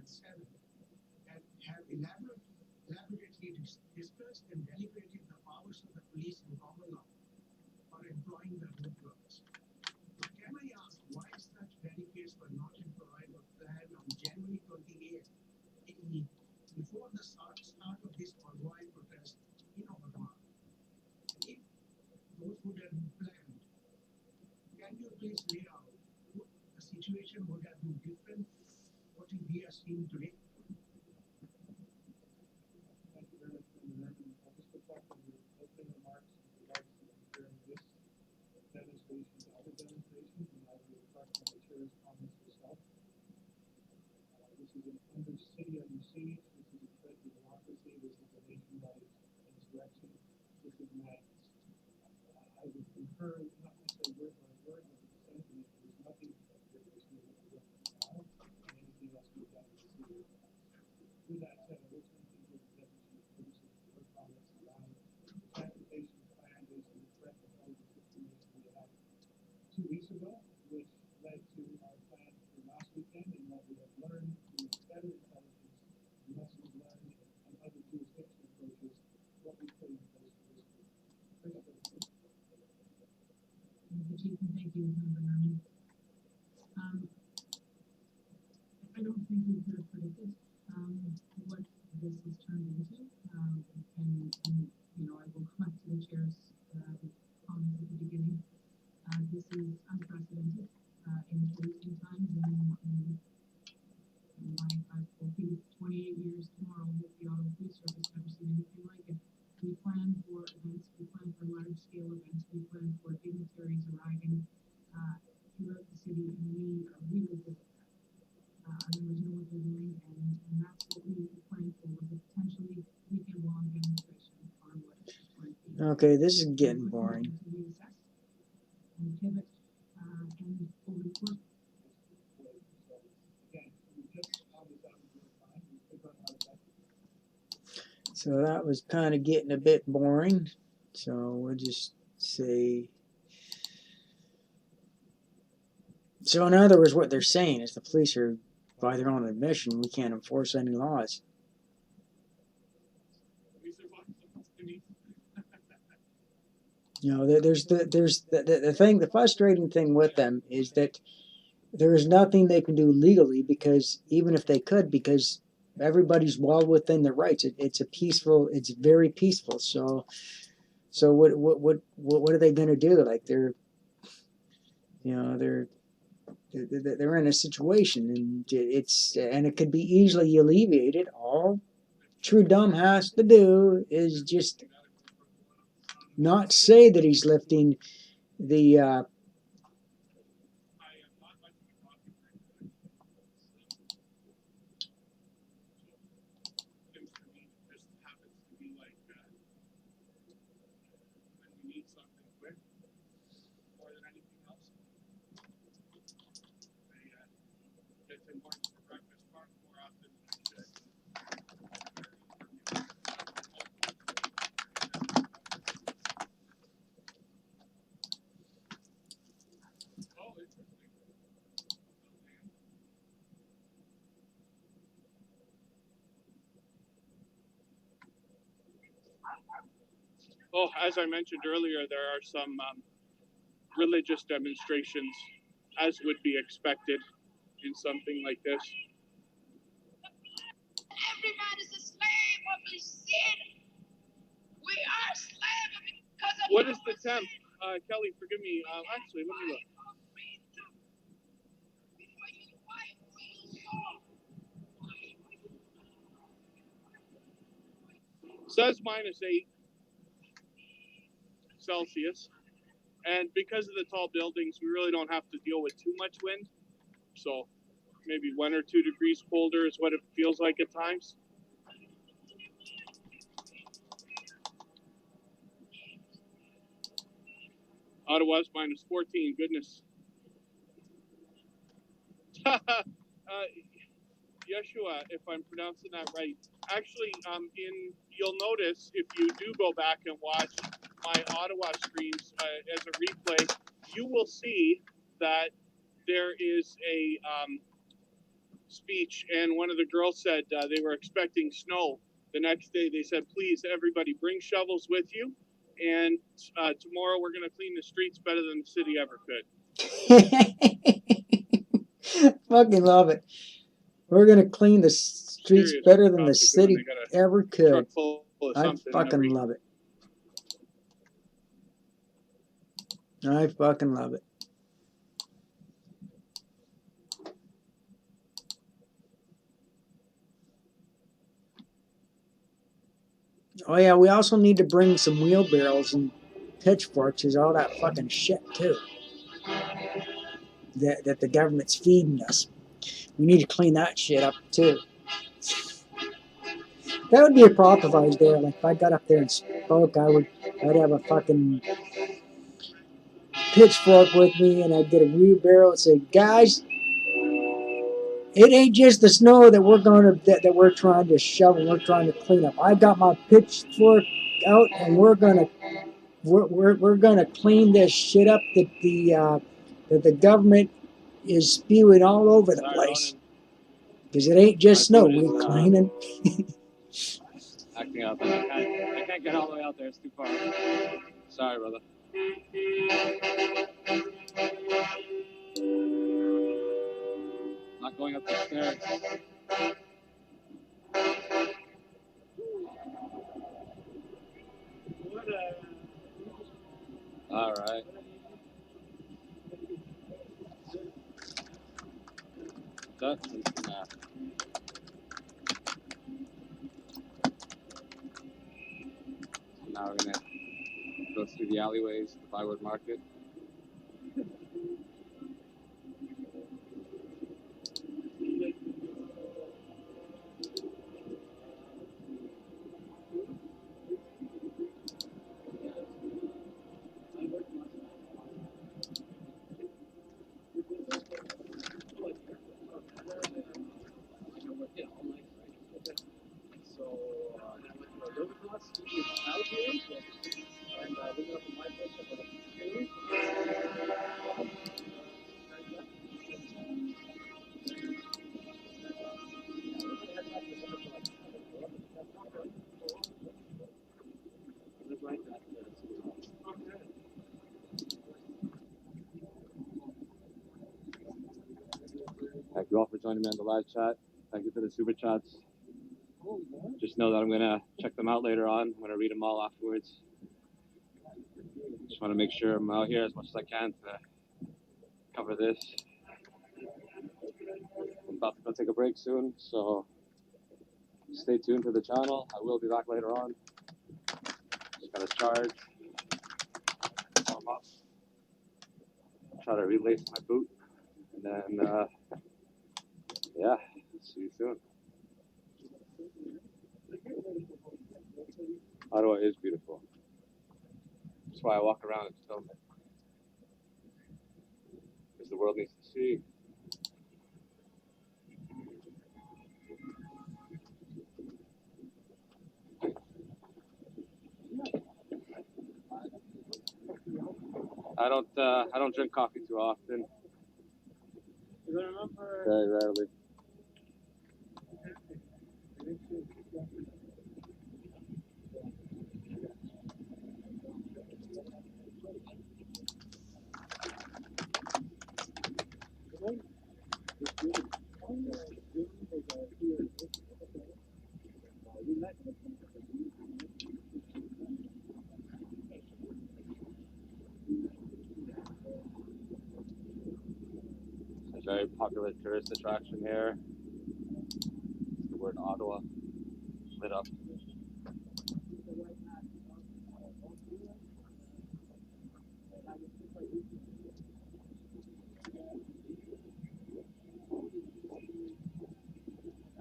and have elaborately discussed and deliberated the powers of the police in common law for employing the roadblocks. Can I ask why such barricades were not employed or planned on January 28th, before the start of this convoy protest in Ottawa? If those would have been planned, can you please lay out what the situation would have been different, what we are seeing today? Thank you very much, Mr. Chairman. I'll just reflect on your opening remarks with regards to comparing this demonstration to other demonstrations, and I will reflect on the chair's comments herself. This is an under city under siege. This is a threat to democracy. This is a nationwide insurrection. This is madness. I would concur, not necessarily word by word, with the sentiment. There's nothing that there is no work now, and anything else we've done in the city. With that said, I will turn things over to Deputy Chief Services for her comments around the transportation plan based on the threat intelligence information we had 2 weeks ago, which led to our plan for last weekend, and what we have learned through better intelligence, lessons learned, and other jurisdiction approaches, what we put in place for this week. Thank you, Chief, and thank you, Member Norman. I don't think we could have predicted what this has turned into, and you know, I will come back to the chair's comments at the beginning. This is unprecedented in policing times, and I'll be 28 years tomorrow with the Ottawa Police Service. Never seen anything like it. We plan for events, we plan for large-scale events, we plan for dignitaries arriving throughout the city, and we are really good at that. Our members know what they're doing, and that's what we plan for, with a potentially weekend-long demonstration on what. Okay, this is getting boring. And pivot, and over the course. So that was kind of getting a bit boring. So we'll just say. So in other words, what they're saying is the police are, by their own admission, we can't enforce any laws. You know, there's the thing. The frustrating thing with them is that there is nothing they can do legally, because even if they could, because everybody's well within their rights. It's a peaceful. It's very peaceful. So what are they going to do? Like they're in a situation, and it could be easily alleviated. All Trudeau has to do is just not say that he's lifting the Oh, as I mentioned earlier, there are some religious demonstrations, as would be expected in something like this. Everybody's a slave of the sin. We are slaves because of. What is the temp? Kelly, forgive me. Actually, let me look. Says -8 Celsius, and because of the tall buildings, we really don't have to deal with too much wind. So maybe 1 or 2 degrees colder is what it feels like at times. Ottawa's -14. Goodness. Yeshua, if I'm pronouncing that right. Actually, you'll notice if you do go back and watch my Ottawa streams as a replay, you will see that there is a speech, and one of the girls said they were expecting snow. The next day they said, please, everybody, bring shovels with you, and tomorrow we're going to clean the streets better than the city ever could. Fucking love it. We're gonna clean the streets Serious better than job the to do, and city they got a ever truck could. full of I something fucking every love it. I fucking love it. Oh yeah, we also need to bring some wheelbarrows and pitchforks and all that fucking shit too. That the government's feeding us. We need to clean that shit up too. That would be a problem if I was there. Like if I got up there and spoke, I'd have a fucking pitchfork with me, and I'd get a wheelbarrow and say, guys, it ain't just the snow that we're trying to shovel, we're trying to clean up. I got my pitchfork out, and we're gonna clean this shit up that the government is spewing all over the place. Because it ain't just snow, we're cleaning. Acting up. I can't get all the way out there. It's too far. Sorry, brother. Not going up the stairs. All right. That's enough. So now we're gonna go through the alleyways to the Byward Market. Thank you all for joining me on the live chat. Thank you for the super chats. Just know that I'm gonna check them out later on. I'm gonna read them all afterwards. Just want to make sure I'm out here as much as I can to cover this. I'm about to go take a break soon, so stay tuned to the channel. I will be back later on. Just gotta charge. Warm up. Try to relace my boot, and then yeah, see you soon. Ottawa is beautiful. That's why I walk around and film it, because the world needs to see. I don't drink coffee too often. Very rarely. It's a very popular tourist attraction here. It's the word Ottawa lit up.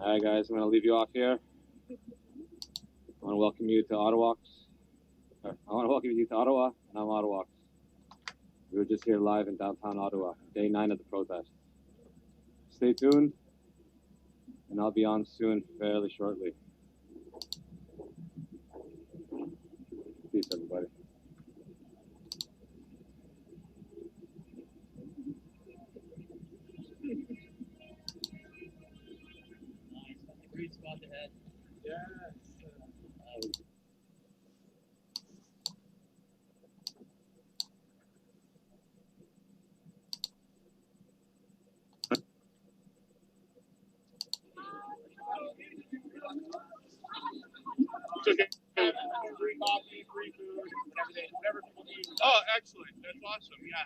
Alright guys, I'm gonna leave you off here. I wanna welcome you to Ottawa. I wanna welcome you to Ottawa, and I'm Ottawa. We were just here live in downtown Ottawa, day 9 of the protest. Stay tuned, and I'll be on soon, fairly shortly. Peace, everybody. Great spot to head. Yes. awesome. Yeah.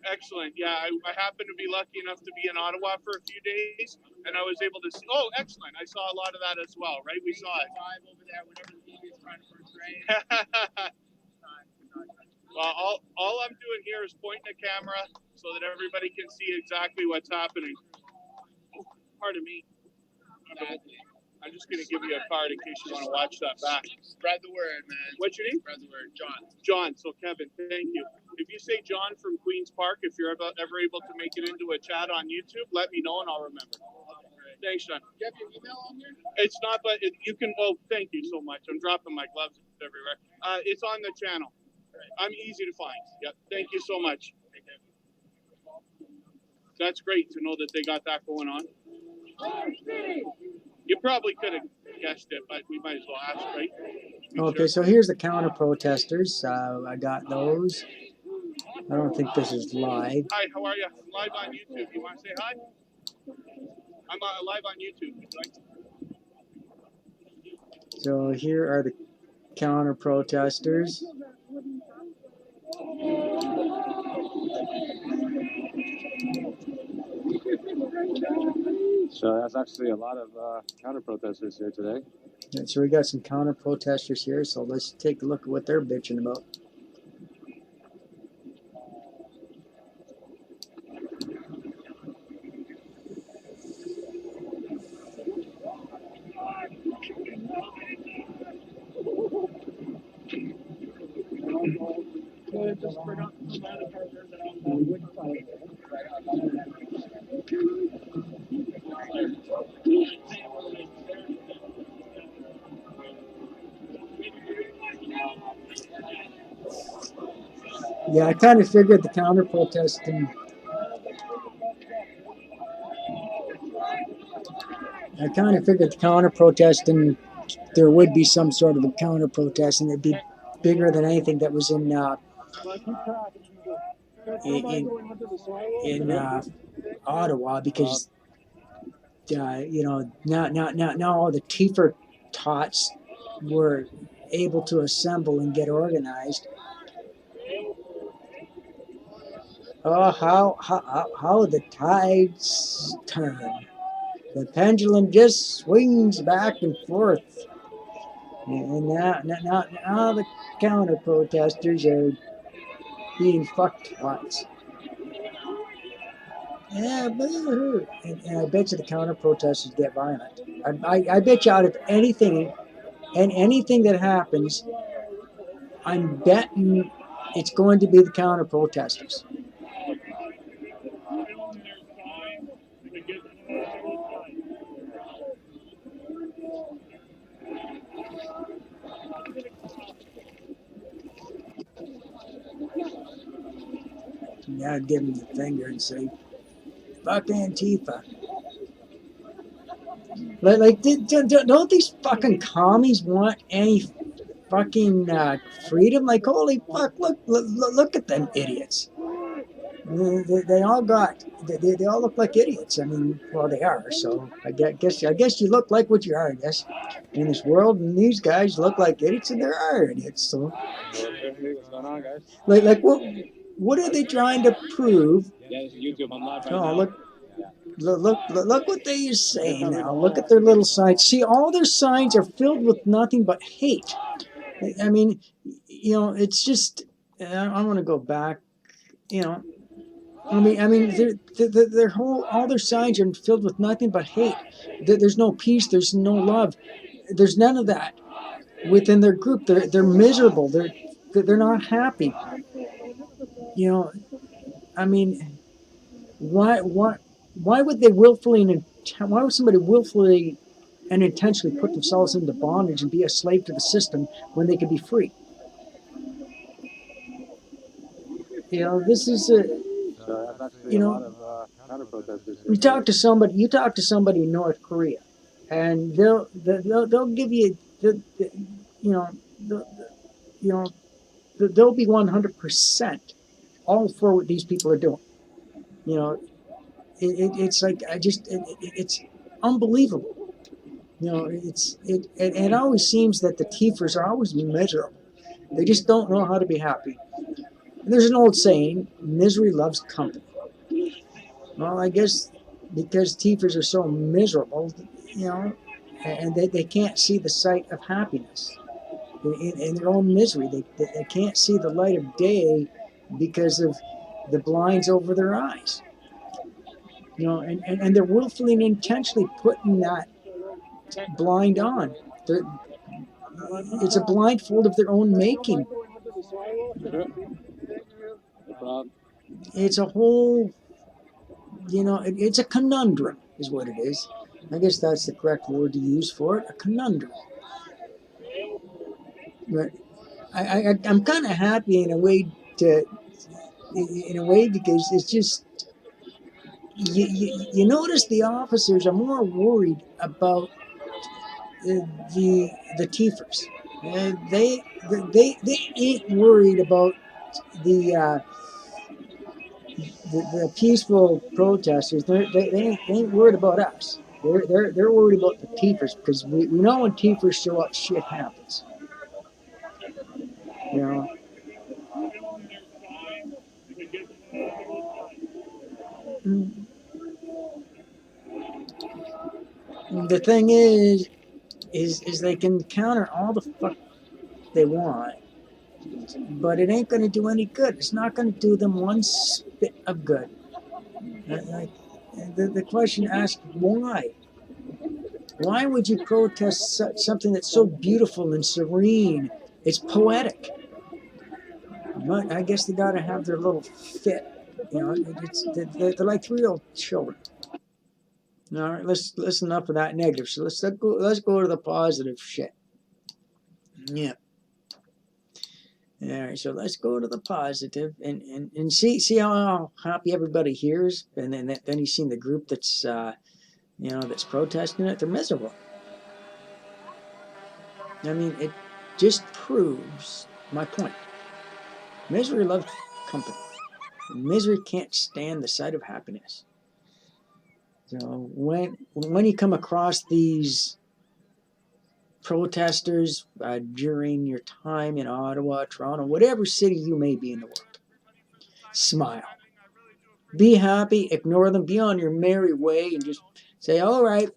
Excellent. Yeah, I happened to be lucky enough to be in Ottawa for a few days, and I was able to see. Oh, excellent! I saw a lot of that as well. Right, we saw it. Over there, whatever the media is trying to portray. Well, all I'm doing here is pointing the camera so that everybody can see exactly what's happening. Pardon me. I'm just going to give you a card in case you want to watch that back. Spread the word, man. What's your name? Spread the word. John. John. So, Kevin, thank you. If you say John from Queen's Park, if you're ever able to make it into a chat on YouTube, let me know and I'll remember. Thanks, John. Do you have your email on there? It's not, but you can. Oh, thank you so much. I'm dropping my gloves everywhere. It's on the channel. I'm easy to find. Yep. Thank you so much. That's great to know that they got that going on. You probably could have guessed it, but we might as well ask, right? Okay, so here's the counter protesters. I got those. I don't think this is live. Hi, how are you? I'm live on YouTube. You want to say hi? I'm live on YouTube. So here are the counter protesters. So that's actually a lot of counter protesters here today. Yeah, so we got some counter protesters here. So let's take a look at what they're bitching about. Yeah, I kind of figured the counter protesting. I kind of figured the counter protesting. There would be some sort of a counter protest, and it'd be bigger than anything that was in Ottawa, because you know, now all the Tifer tots were able to assemble and get organized. Oh, how the tides turn. The pendulum just swings back and forth. And now the counter protesters are being fucked twats. Yeah, boo-hoo. And I bet you the counter protesters get violent. I bet you out of anything, and anything that happens, I'm betting it's going to be the counter protesters. Yeah, I'd give him the finger and say, fuck Antifa. Like, don't these fucking commies want any fucking freedom? Like, holy fuck, look at them idiots. They all got, they all look like idiots. I mean, well, they are, so I guess you look like what you are, I guess, in this world, and these guys look like idiots, and there are idiots, so. What's going on, guys? Like what are they trying to prove? Yeah, this is YouTube. I'm live right Oh, now. look what they are saying now. Look at their little signs. See, all their signs are filled with nothing but hate. I mean, you know, it's just, I want to go back, you know. I mean, their all their signs are filled with nothing but hate. There's no peace. There's no love. There's none of that within their group. They're miserable. They're not happy. You know, I mean, why would they why would somebody willfully and intentionally put themselves into bondage and be a slave to the system when they could be free? You know, this is That's actually you a know, lot of counter protesters here. you talk to somebody in North Korea, and they'll give you they'll be 100% all for what these people are doing. You know, it's like it's unbelievable. You know, it always seems that the Tiefers are always miserable. They just don't know how to be happy. And there's an old saying, misery loves company. Well, I guess because teachers are so miserable, and they can't see the sight of happiness in their own misery. They can't see the light of day because of the blinds over their eyes. And they're willfully and intentionally putting that blind on. It's a blindfold of their own making. It's a whole, it's a conundrum is what it is. I guess that's the correct word to use for it, a conundrum. But I'm kind of happy in a way because it's just, you notice the officers are more worried about the teethers. They ain't worried about the peaceful protesters. They ain't worried about us. They're worried about the teethers because we know when teethers show up, shit happens. You know. The thing is they can counter all the fuck they want, but it ain't going to do any good. It's not going to do them one spit of good. The question asked, why? Why would you protest something that's so beautiful and serene? It's poetic. But I guess they got to have their little fit. They're like 3-year-old children. All right, let's enough of that negative. So let's go to the positive shit. Yeah. All right, so let's go to the positive and see how happy everybody hears, and then you see the group that's that's protesting it. They're miserable. I mean, it just proves my point. Misery loves company. Misery can't stand the sight of happiness. So when you come across these protesters during your time in Ottawa, Toronto, whatever city you may be in the world, smile. Be happy, ignore them, be on your merry way, and just say, all right,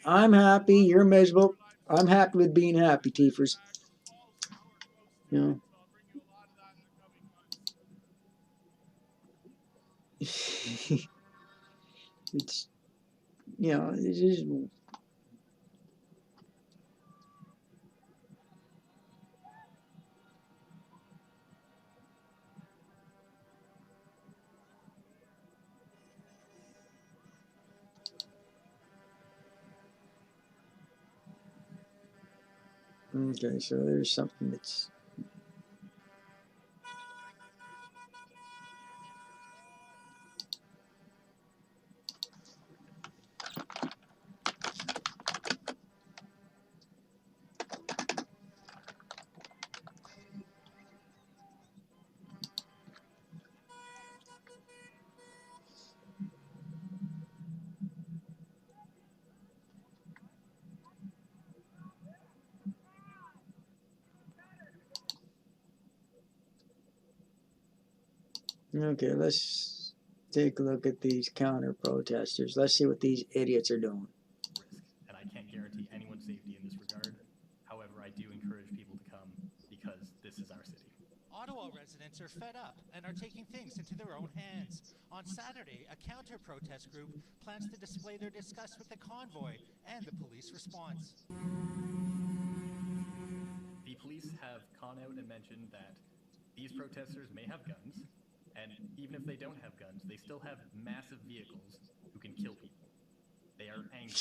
I'm happy, you're miserable, I'm happy with being happy, Teefers. It's, it's just... Okay, so there's something that's... Okay, let's take a look at these counter-protesters. Let's see what these idiots are doing. And I can't guarantee anyone's safety in this regard. However, I do encourage people to come because this is our city. Ottawa residents are fed up and are taking things into their own hands. On Saturday, a counter-protest group plans to display their disgust with the convoy and the police response. The police have gone out and mentioned that these protesters may have guns, and even if they don't have guns, they still have massive vehicles who can kill people. They are angry.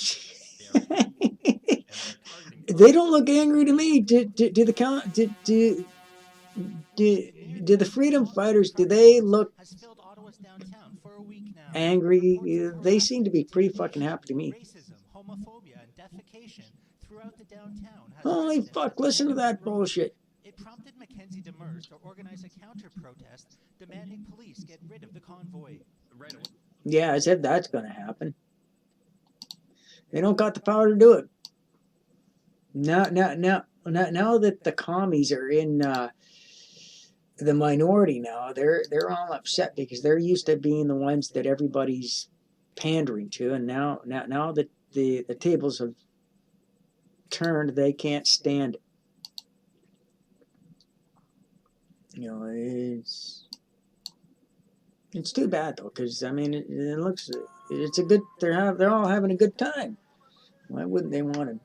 They are angry. And they are targeting. They don't look angry to me. Do the freedom fighters? Do they look angry? They seem to be pretty fucking happy to me. Racism, homophobia, and defecation throughout the downtown has Holy fuck! Listen to that bullshit. It prompted Mackenzie Demers to organize a counter-protest demanding police get rid of the convoy. Right away. Yeah, I said that's going to happen. They don't got the power to do it. Now that the commies are in the minority now, they're all upset because they're used to being the ones that everybody's pandering to, and now that the tables have turned, they can't stand it. It's too bad though, because I mean, it looks it's a good. They're all having a good time. Why wouldn't they want to?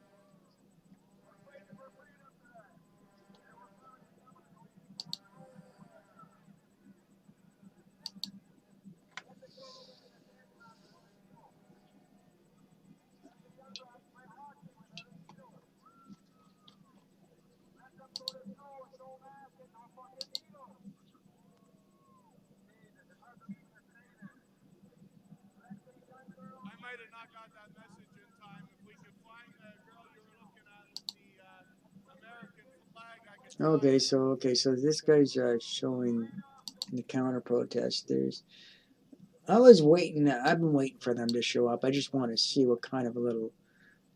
Okay, so this guy's showing the counter protesters. I've been waiting for them to show up. I just want to see what kind of a little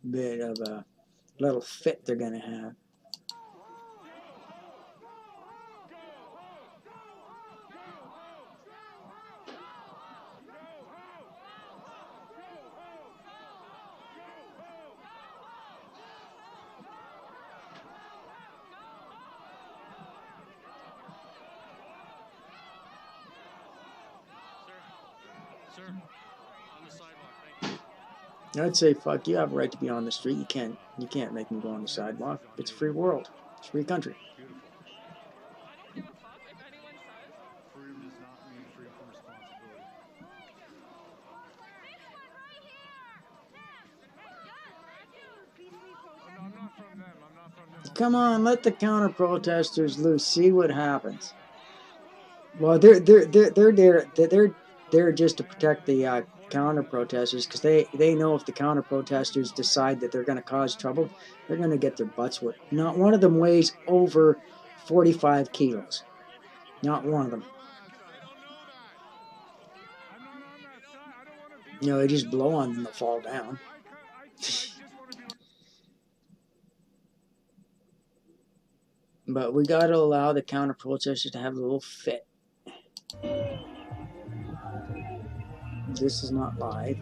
bit of a little fit they're gonna have. Sir, on the sidewalk, thank you. I'd say, fuck, you have a right to be on the street. You can't make me go on the sidewalk. It's a free world. It's a free country. Beautiful. I don't give a fuck if anyone says. Freedom does not mean freedom from responsibility. I'm not from them. I'm not from them. Come on, let the counter protesters loose. See what happens. Well, they're just to protect the counter protesters, because they know if the counter protesters decide that they're going to cause trouble, they're going to get their butts whipped. Not one of them weighs over 45 kilos. Not one of them. They just blow on them, they'll fall down. But we got to allow the counter protesters to have a little fit. This is not live.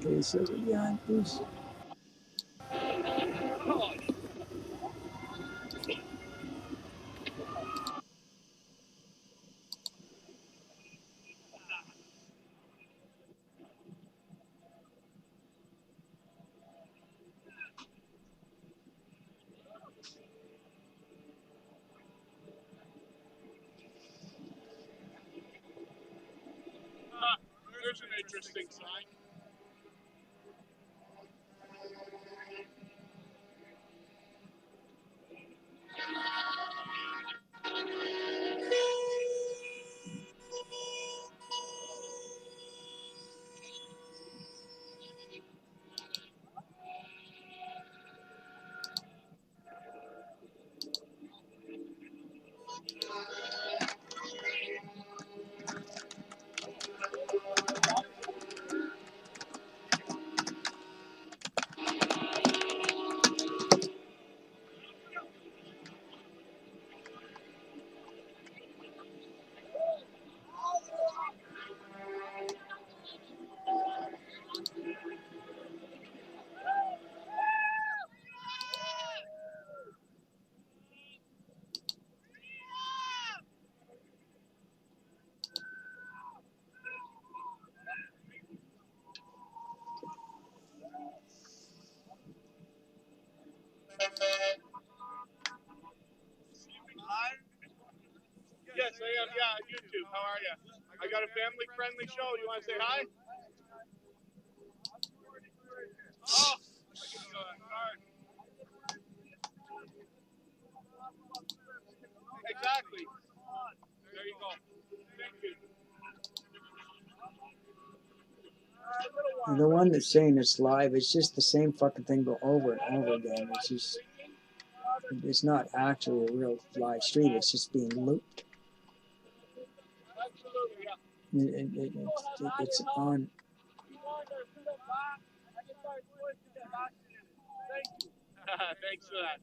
Okay, so yeah, please. There's an interesting sign. Yes, I am. Yeah, YouTube. How are you? I got a family-friendly show. You want to say hi? Oh, I can feel that card. Exactly. There you go. Thank you. And the one that's saying it's live, it's just the same fucking thing go over and over again. It's just, it's not actually a real live stream. It's just being looped. Absolutely, yeah. It's on. Thanks for that.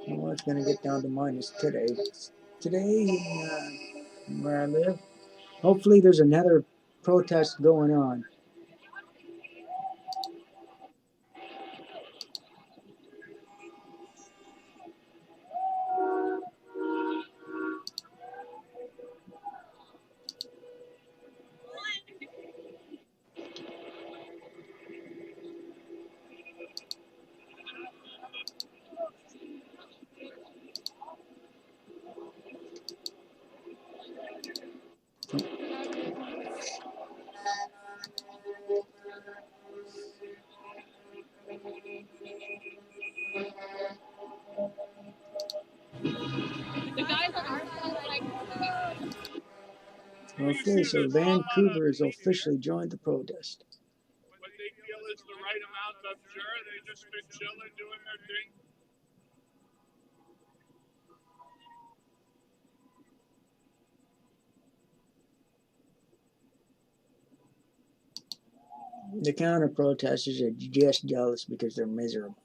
Well, it's going to get down to minus today. Today, where I live, hopefully there's another protest going on. The guys on our side are like, Okay, so Vancouver has officially joined the protest. What they feel is the right amount, I'm sure. They just been chilling, doing their thing. The counter protesters are just jealous because they're miserable.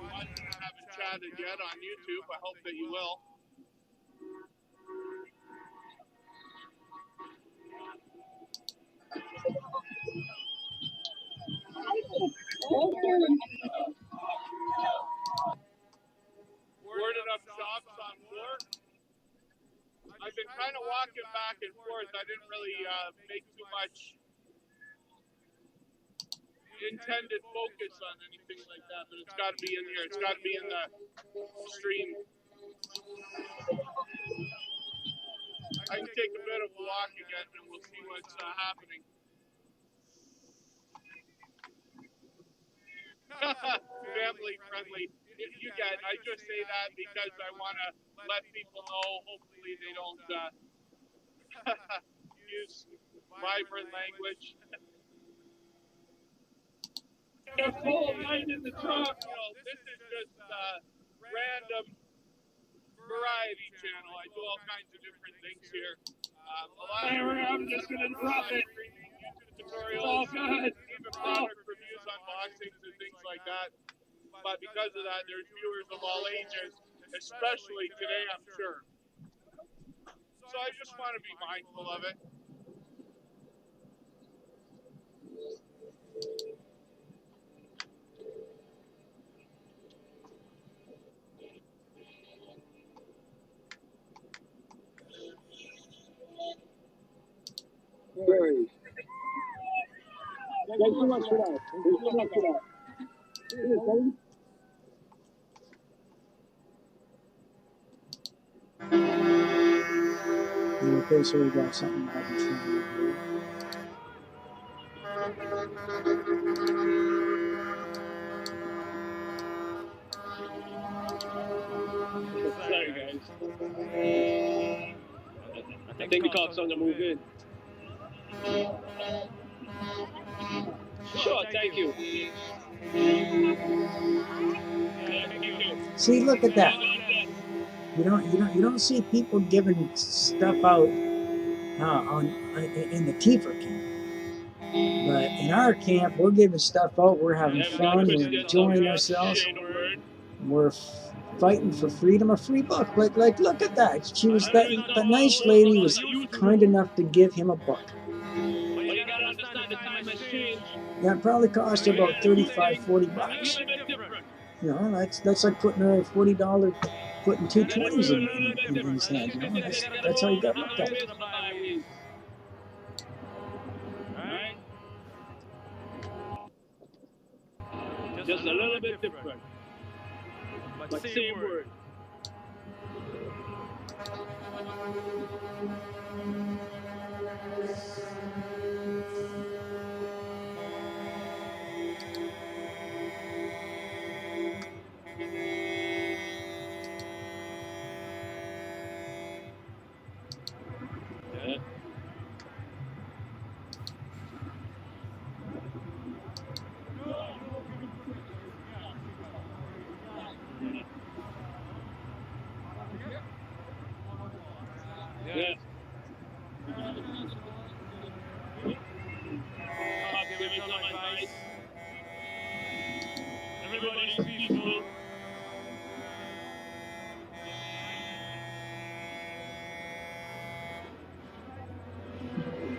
Watching and haven't chatted yet on YouTube, I hope that you will. Boarded up shops on floor. I've been kind of walking back and forth. I didn't really make too much intended focus on anything like that, but it's got to be in here. It's got to be in the stream. I can take a bit of a walk again and we'll see what's happening. Family friendly. You get, I just say that because I want to let people know, hopefully they don't use vibrant language. Got cold night in the truck. You know, this is just random variety channel. I do all kinds of different things here. I'm just gonna drop it. YouTube tutorials, oh, God. Even product reviews, unboxings, and things like that. But because of that, there's viewers of all ages, especially today, I'm sure. So I just want to be mindful of it. Very. Thanks so much for that. Thanks so much for that. Okay, so we got something I haven't shown you here. Sorry, guys. I think the cops on the move in. Sure, thank you. Yeah, thank you. See, look at that. You don't see people giving stuff out in the Tifa camp. But in our camp, we're giving stuff out. We're having fun. We're enjoying ourselves. We're fighting for freedom. A free book. Like, look at that. She was that nice lady was kind enough to give him a book. But you gotta understand the time has changed. Yeah, it probably cost her about $35, $40. A little bit different. You know, that's like putting a $40, putting two 20s in his hand. You know, that's how you got to look at it. Right? Just a little bit different. But same word. Yeah. Yes. Give me some advice. Everybody's peaceful.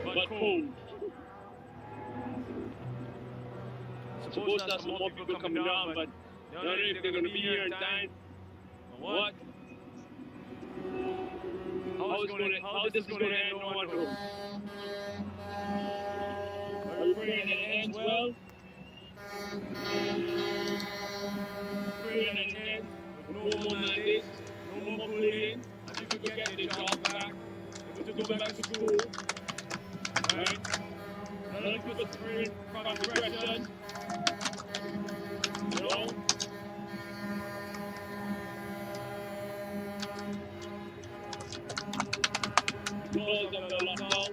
But cold. Supposed to have some more people coming down, but I don't know if they're going to be here in time or what. How this is going to end, no one knows. Are we praying that it ends well? Praying that it ends with no more mandates, no more bullying, and people get their jobs back, able to go back to school, right? None of people suffering from depression, you know? Because of the lockdown.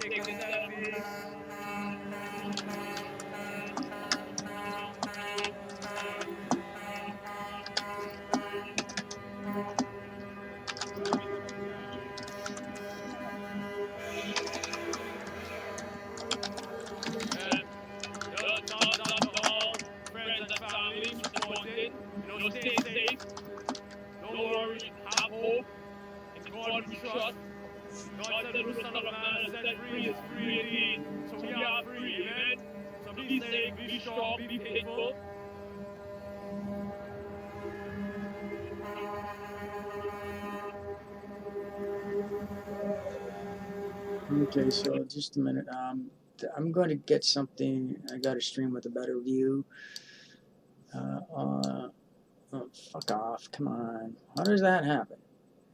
Taking selfies. Thumbs up to all friends and family who supported. You know, stay safe. Don't worry, have hope. In God we trust. God said, who the Son of Man has set free is free indeed. So we are free, amen? So be safe, be strong, be faithful. Okay, so just a minute. I'm going to get something. I got to stream with a better view. Oh, fuck off. Come on. How does that happen?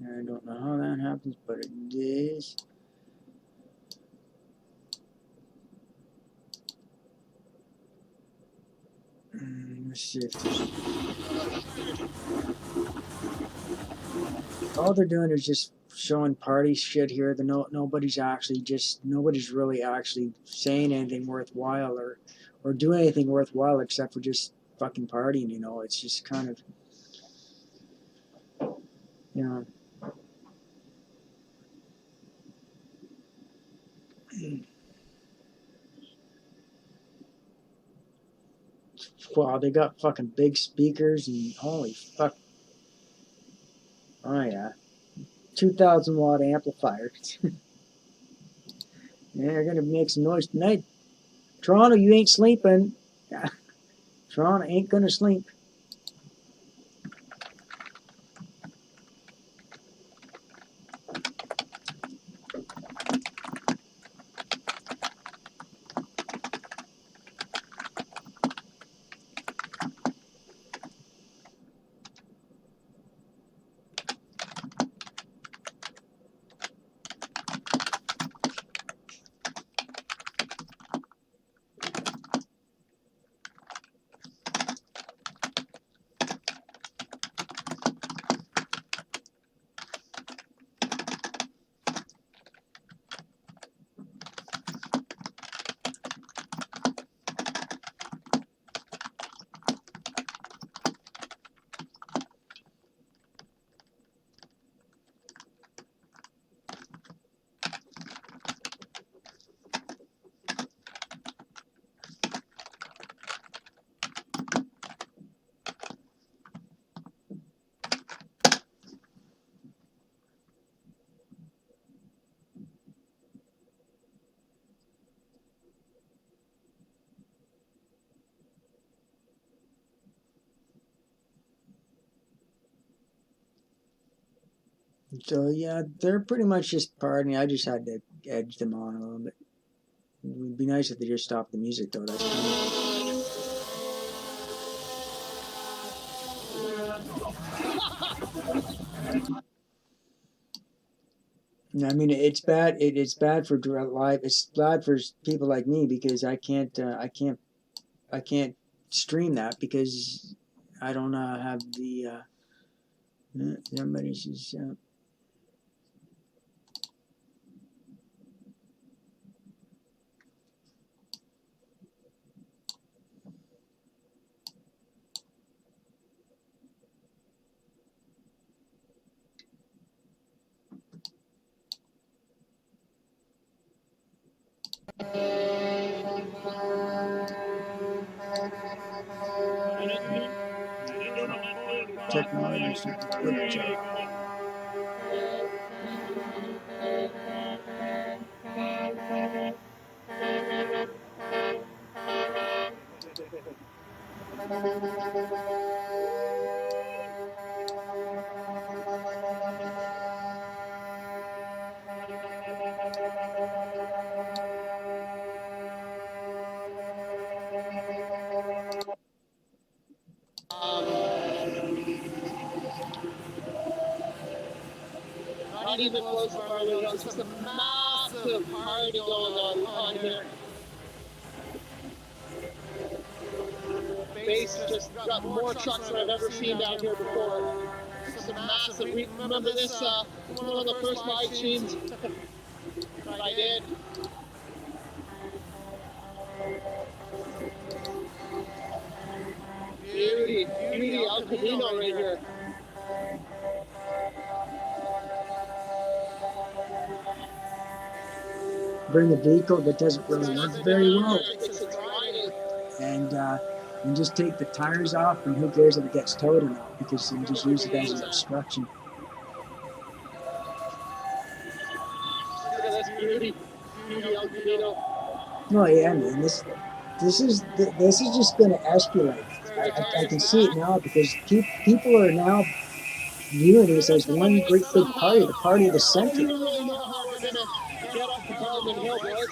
I don't know how that happens, but it is. Let's see if there's... All they're doing is just showing party shit here. Nobody's really actually saying anything worthwhile or doing anything worthwhile except for just fucking partying, you know. It's just kind of, you know. Wow, they got fucking big speakers and holy fuck. Oh yeah. 2,000 watt amplifiers. Yeah, they're gonna make some noise tonight. Toronto, you ain't sleeping. Toronto ain't gonna sleep. So yeah, they're pretty much just partying. I just had to edge them on a little bit. It would be nice if they just stopped the music though. That's kind of. I mean, it's bad. It's bad for live. It's bad for people like me because I can't stream that because I don't have the. Somebody's just. Technology's doing a good job. Not even close to Parliament Hill, just a massive party going on here. Base just got more trucks than I've ever seen down here before. Some massive. Remember this? One of the first live streams that I did. Beauty, El Camino right here. Bring a vehicle that doesn't really work very well, and just take the tires off, and who cares if it gets towed or not, because you just use it as an obstruction. Look at this beauty El Camino. No, yeah, man, this is just going to escalate. I can see it now because people are now viewing this as one great big party, the party of the century. I don't really know how we're gonna get up to Parliament Hill, boys.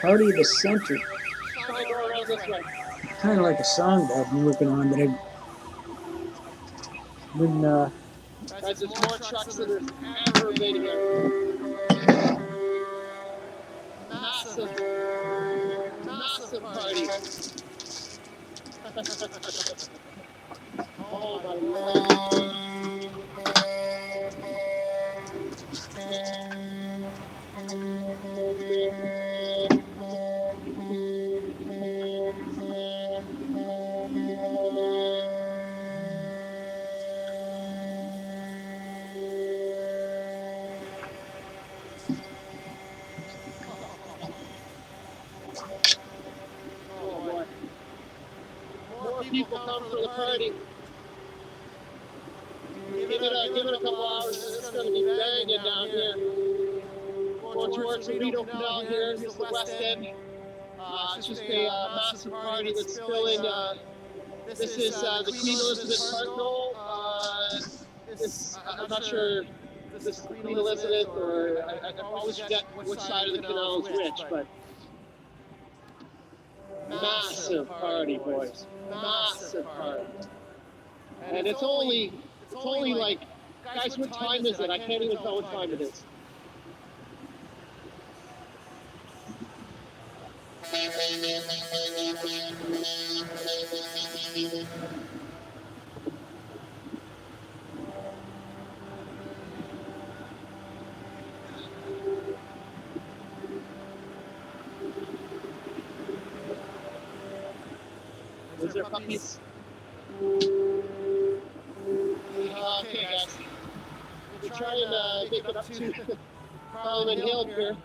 Party of the century. Try to go around this way. Kind of like a song that I've been working on that I've been. Guys, there's more trucks than there's ever been here. Massive party. Oh my Lord. Oh boy. More people come for the party. Give it a couple hours, it's going to be banging down here. Going towards the Rideau Canal here, here's the west end. It's just a massive party that's filling. This is the Queen Elizabeth Park Knoll. I'm not sure if this is the Queen Elizabeth or I always forget which side of the canal is which, but massive party, boys. Massive party. And it's only like, guys, what time is it? I can't even tell what time it is. Is there puppies? Okay, guys. We're trying to make it up to Parliament Hill here.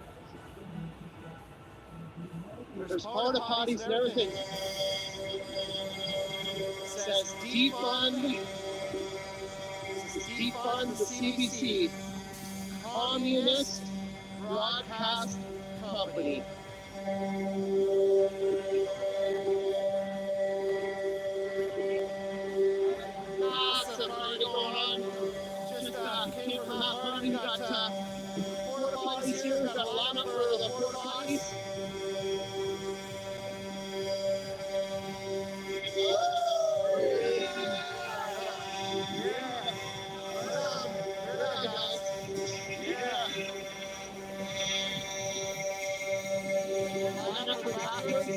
There's porta potties and everything. It says defund the CBC, Communist Broadcast Company. Massive party going on. Just came from that party we've got porta potties here. We've got a lineup for the porta potties. Line up for the bathrooms.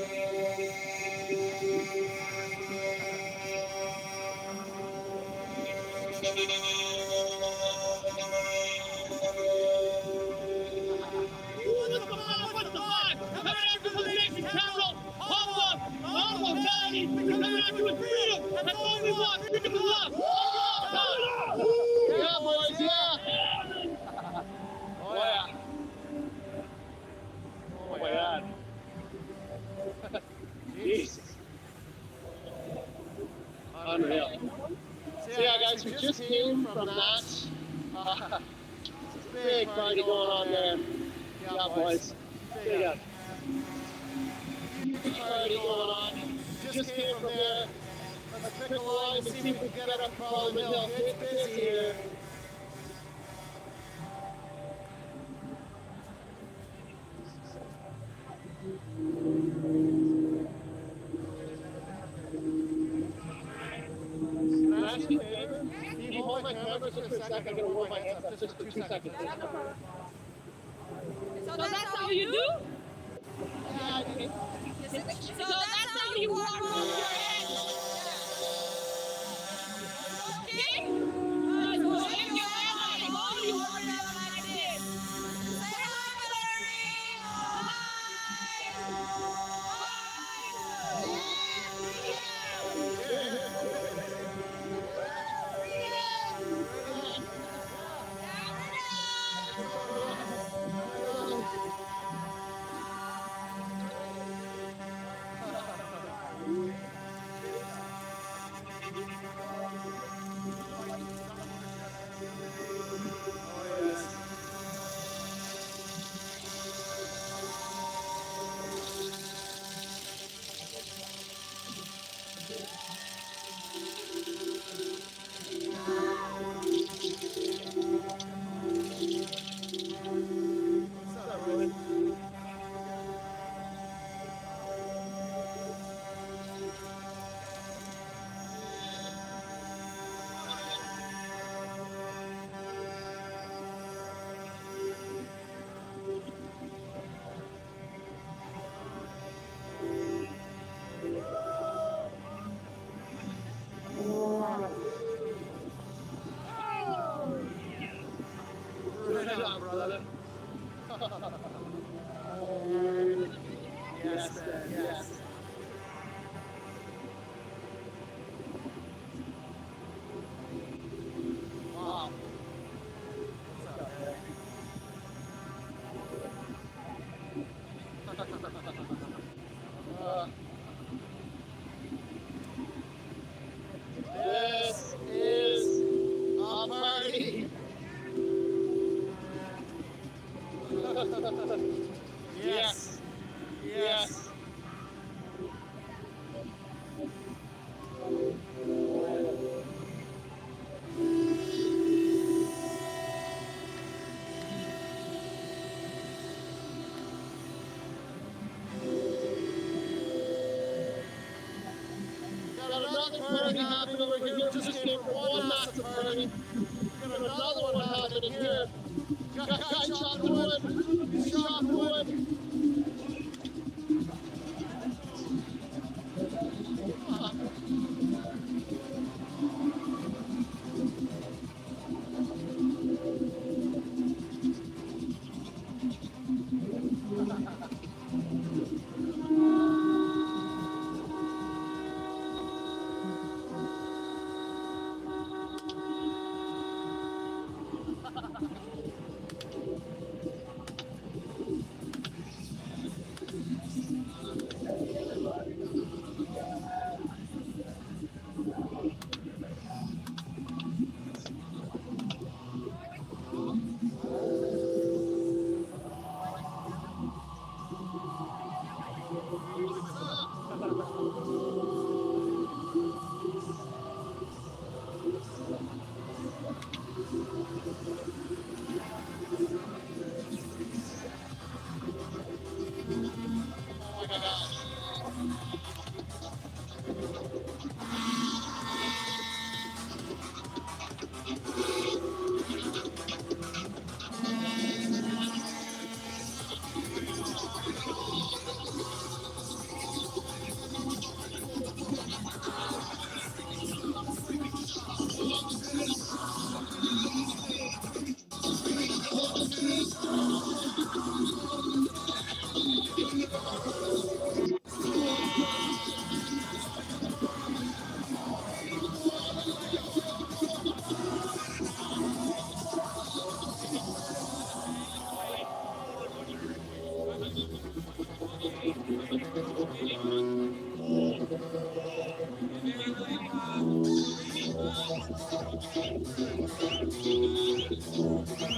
What's the fun? Coming after the nation's capital, Ottawa, Ottawa Valley. We're coming after with freedom. That's all we want. Freedom and love. Yeah, boys. Yeah. Oh yeah. Oh my God. Jesus. Unreal. So yeah, guys, we just came from that. Big party going on there. Yeah, boys. Big up. Big party going on. Just came from there. Let's pick a line and see if we can get up Parliament Hill. It's busy here. Can I ask you a favor? Can you hold my camera just for a second? I'm going to warm my hands up just for 2 seconds. So that's how you do? Yeah, So that's how you warm up your head. Okay? So if your head like all you warm it up like this. Say hi, Right on, brother. Yes, man, yes. Wow. What's up, man? This is a party. Yes. Yes. Got another party happening over here. We just came from one massive party. Got another one happening here. Guy chopping wood. He's chopping wood. Yeah,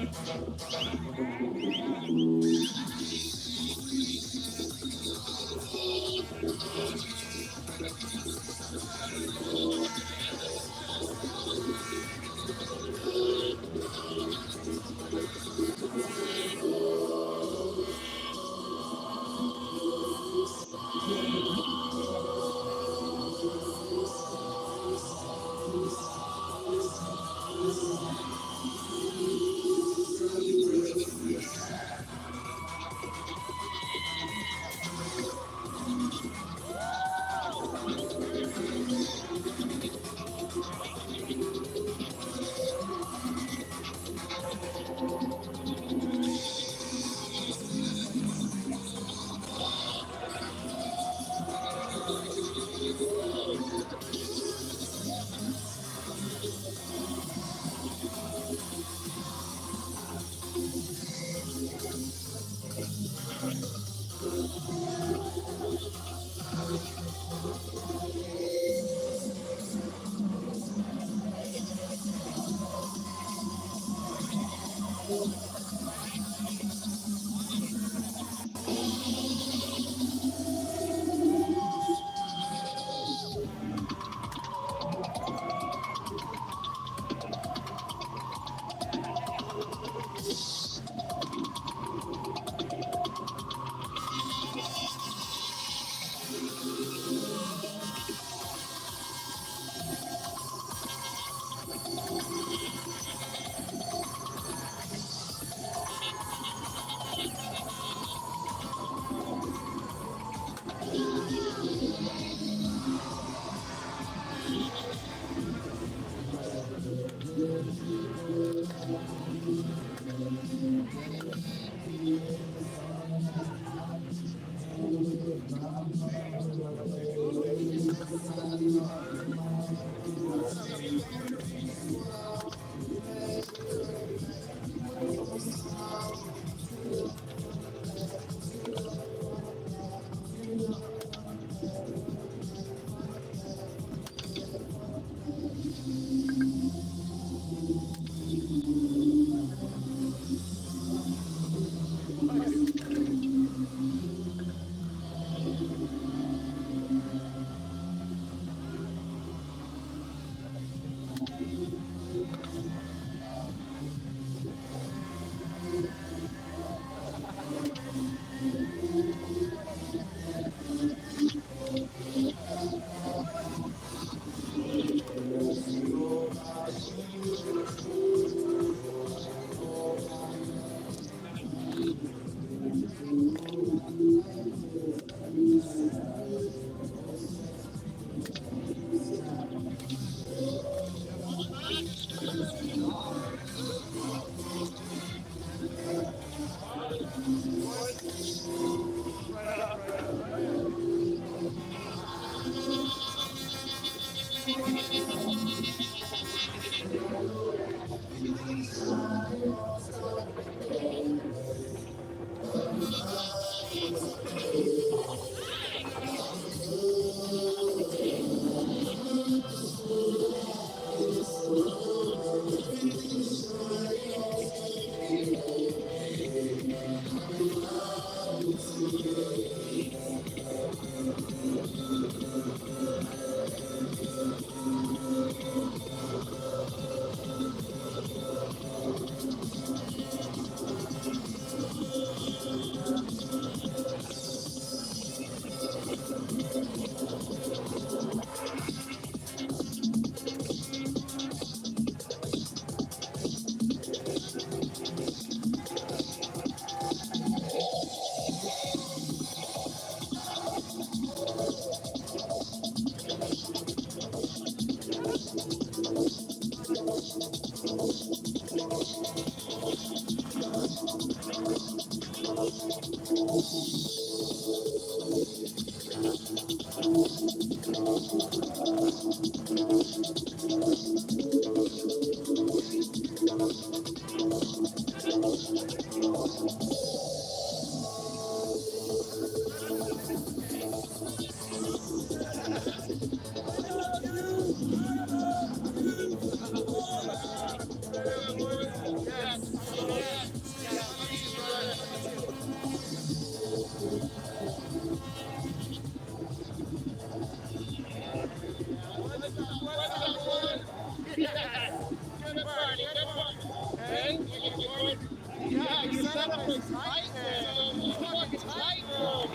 tight, man. It's fucking tight, bro.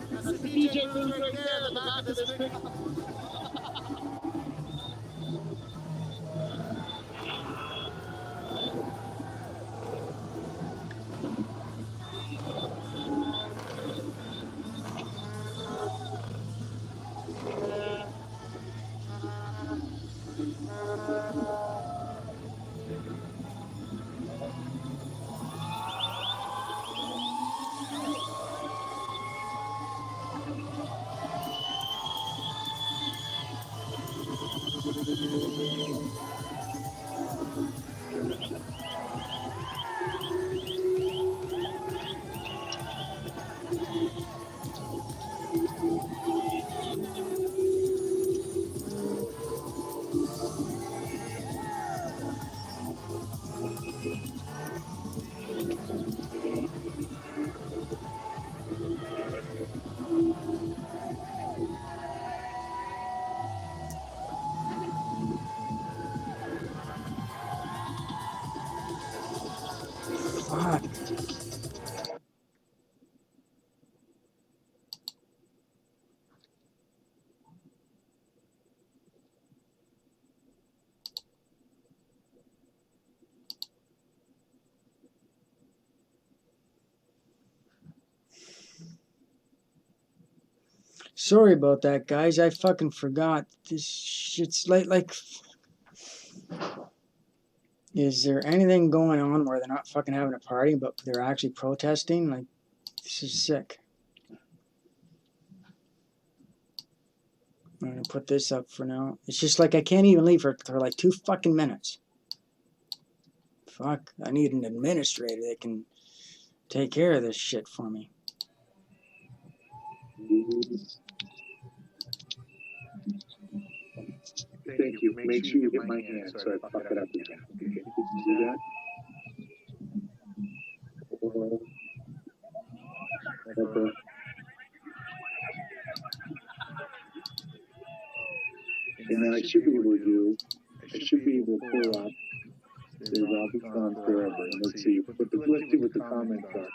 That's the DJ booth right there in the back of this pickup. Fuck. Sorry about that, guys. I fucking forgot. This shit's like. Is there anything going on where they're not fucking having a party, but they're actually protesting? Like, this is sick. I'm gonna put this up for now. It's just like I can't even leave for like 2 fucking minutes. Fuck, I need an administrator that can take care of this shit for me. Thank you. Make sure you get my hand so I fuck it up again. Okay? Can you do that? Okay. And then I should be able to do, I should be able to pull up the Robert's Gone Forever. And let's see what the comments are.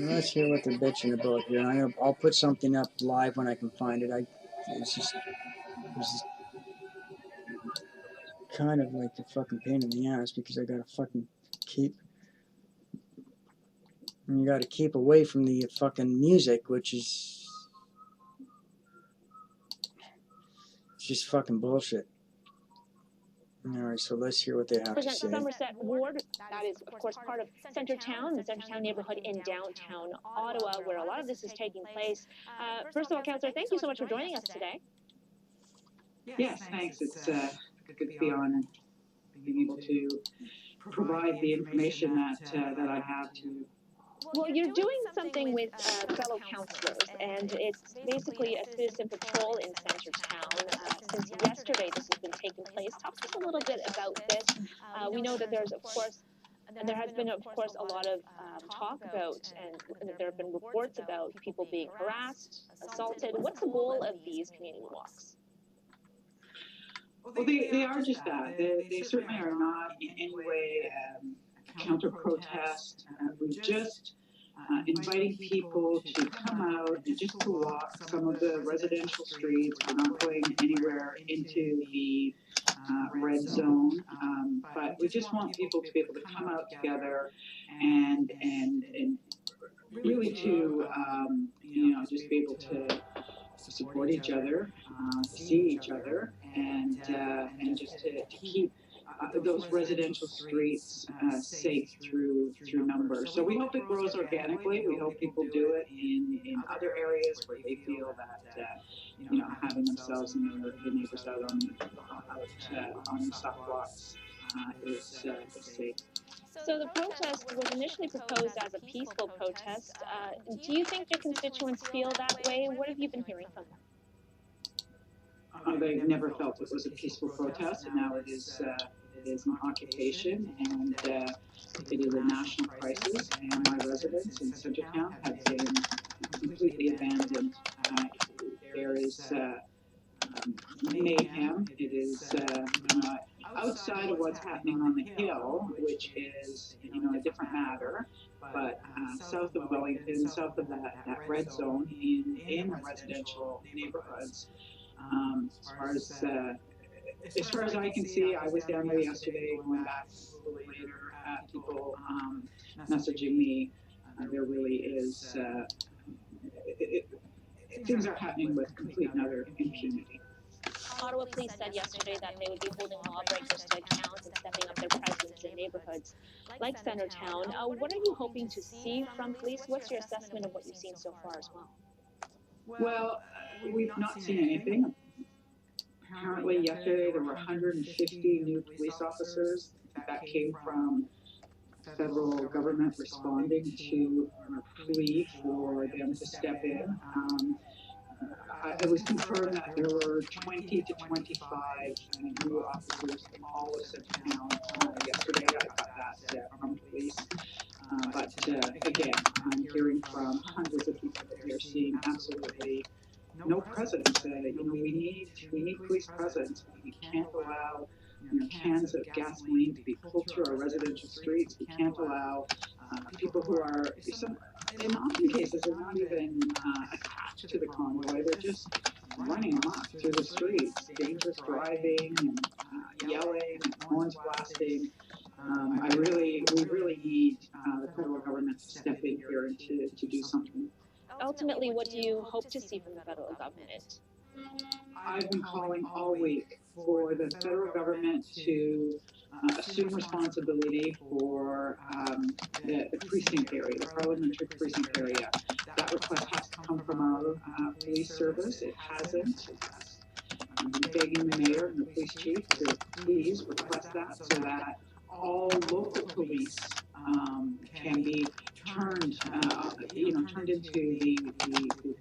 Let's hear what they're bitching about here. I'll put something up live when I can find it. It's just kind of like a fucking pain in the ass because I gotta fucking keep. And you gotta keep away from the fucking music, which is just fucking bullshit. Alright, so let's hear what they have to say. Somerset Ward, that is, of course, part of Centertown, the Centertown neighborhood in downtown Ottawa, where a lot of this is taking place. First of all, Councillor, thank you so much for joining us today. Yes, thanks. It's good to be on and being able to provide the information that I have to. Well, you're doing something with fellow councillors, and it's basically a citizen patrol in Centertown. Since yesterday, this has been taking place. Talk to us a little bit about this. We know that there's, of course, and there has been, of course, a lot of talk about, and there have been reports about people being harassed, assaulted. What's the goal of these community walks? Well, they are just that. They certainly are not in any way counter-protest. We're just inviting people to come out and just to walk some of the residential streets. We're not going anywhere into the red zone, but we just want people to be able to come out together and really to just be able to support each other, see each other, and just to keep those residential streets safe through numbers. So we hope it grows organically. We hope people do it in other areas where they feel that having themselves and their neighbors out on the sidewalks is safe. So the protest was initially proposed as a peaceful protest. Do you think your constituents feel that way? What have you been hearing from them? They've never felt it was a peaceful protest, and now it is an occupation, and it is a national crisis, and my residents in Centretown have been completely abandoned. There is mayhem. It is outside of what's happening on the Hill, which is a different matter, but south of Wellington, south of that red zone in the residential neighborhoods. As far as I can see, I was down there yesterday, going back a little later, people messaging me. There really is, things are happening with complete and utter impunity. Ottawa police said yesterday that they would be holding lawbreakers to account and stepping up their presence in neighborhoods like Centretown. What are you hoping to see from police? What's your assessment of what you've seen so far as well? Well, we've not seen anything. Apparently yesterday there were 150 new police officers that came from federal government responding to our plea for them to step in. It was confirmed that there were 20 to 25 new officers in all of Centretown. Yesterday I got that from police. But again, I'm hearing from hundreds of people that they're seeing absolutely no presence. We need police presence. We can't allow cans of gasoline to be pulled through our residential streets. We can't allow people who are, in often cases, they're not even attached to the convoy. They're just running amok through the streets, dangerous driving, and yelling, and horns blasting. We really need the federal government to step in here and to do something. Ultimately, what do you hope to see from the federal government? I've been calling all week for the federal government to assume responsibility for the precinct area, the parliamentary precinct area. That request has to come from our police service. It hasn't. I'm begging the mayor and the police chief to please request that so that all local police can be turned into the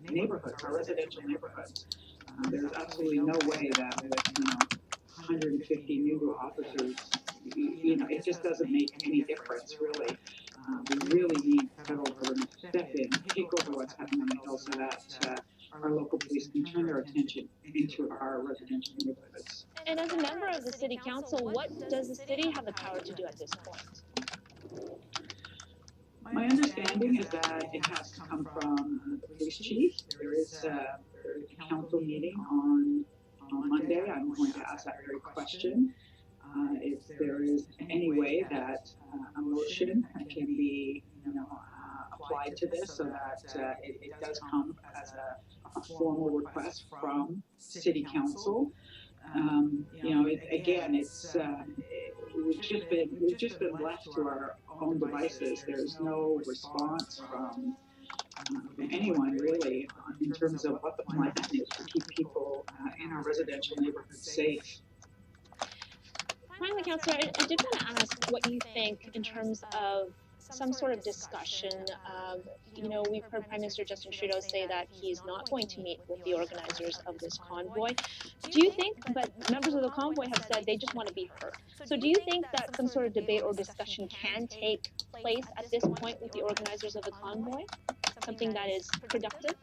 neighborhoods, our residential neighborhoods. There's absolutely no way that with 150 new officers, it just doesn't make any difference really. We really need federal government to step in, take over what's happening on the Hill so that our local police can turn their attention into our residential neighborhoods. And as a member of the city council, what does the city have the power to do at this point? My understanding is that it has to come from the police chief. There is a council meeting on Monday. I'm going to ask that very question. If there is any way that a motion can be applied to this so that it does come as a formal request from city council. We've just been left to our own devices. There's no response from anyone really in terms of what the plan is to keep people in our residential neighborhoods safe. Finally, Councillor, I did want to ask what you think in terms of some sort of discussion. We've heard Prime Minister Justin Trudeau say that he's not going to meet with the organizers of this convoy. Do you think, but members of the convoy have said they just want to be heard. So do you think that some sort of debate or discussion can take place at this point with the organizers of the convoy? Something that is productive?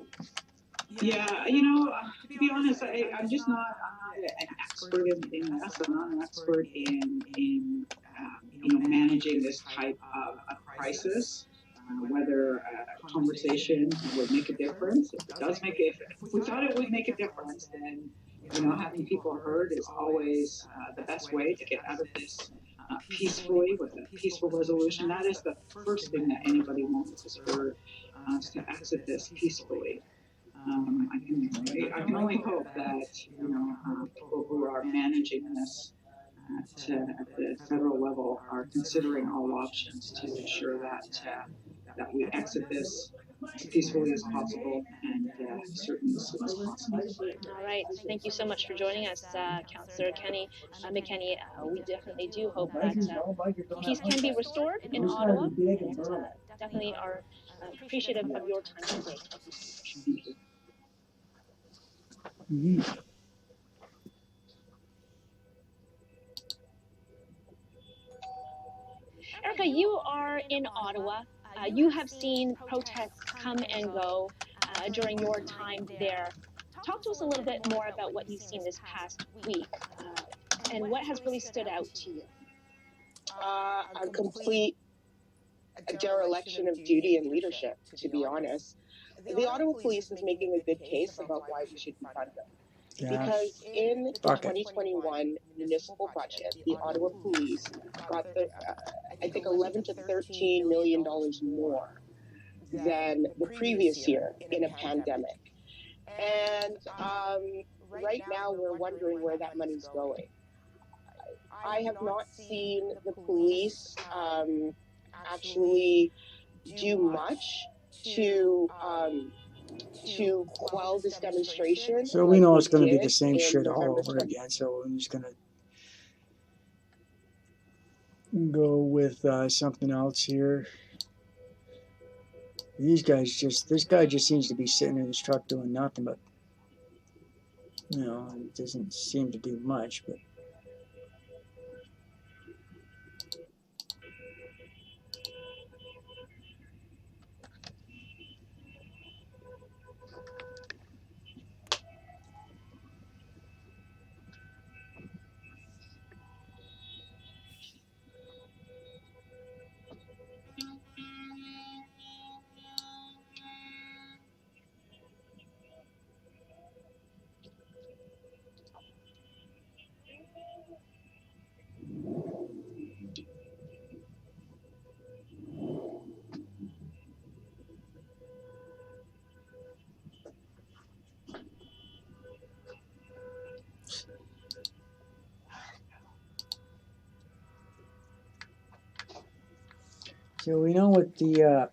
Yeah, to be honest, I'm just not an expert in this. I'm not an expert in managing this type of crisis. Whether a conversation would make a difference. If it does if we thought it would make a difference, then having people heard is always the best way to get out of this peacefully with a peaceful resolution. That is the first thing that anybody wants, is for us to exit this peacefully. I can only hope that, people who are managing this at the federal level are considering all options to ensure that we exit this as peacefully as possible and certainly as soon as possible. All right. Thank you so much for joining us, Councillor Kenny McKenney. We definitely do hope that peace can be restored in Ottawa, and definitely are appreciative of your time today. Thank you so much. Thank you. Erica, you are in Ottawa. You have seen protests come and go during your time there. Talk to us a little bit more about what you've seen this past week and what has really stood out to you. A complete dereliction of duty and leadership, to be honest. The Ottawa Police is making a good case about why we should defund them. Yeah. Because in the 2021 municipal budget, the Ottawa Police got I think 11 to 13 million dollars more than the previous year in a pandemic. And right now we're wondering where that money's going. I have not seen the police actually do much to quell this demonstration. So we know it's going to be the same shit all over again. So I'm just going to go with something else here. This guy just seems to be sitting in his truck doing nothing, but it doesn't seem to do much. But so we know what the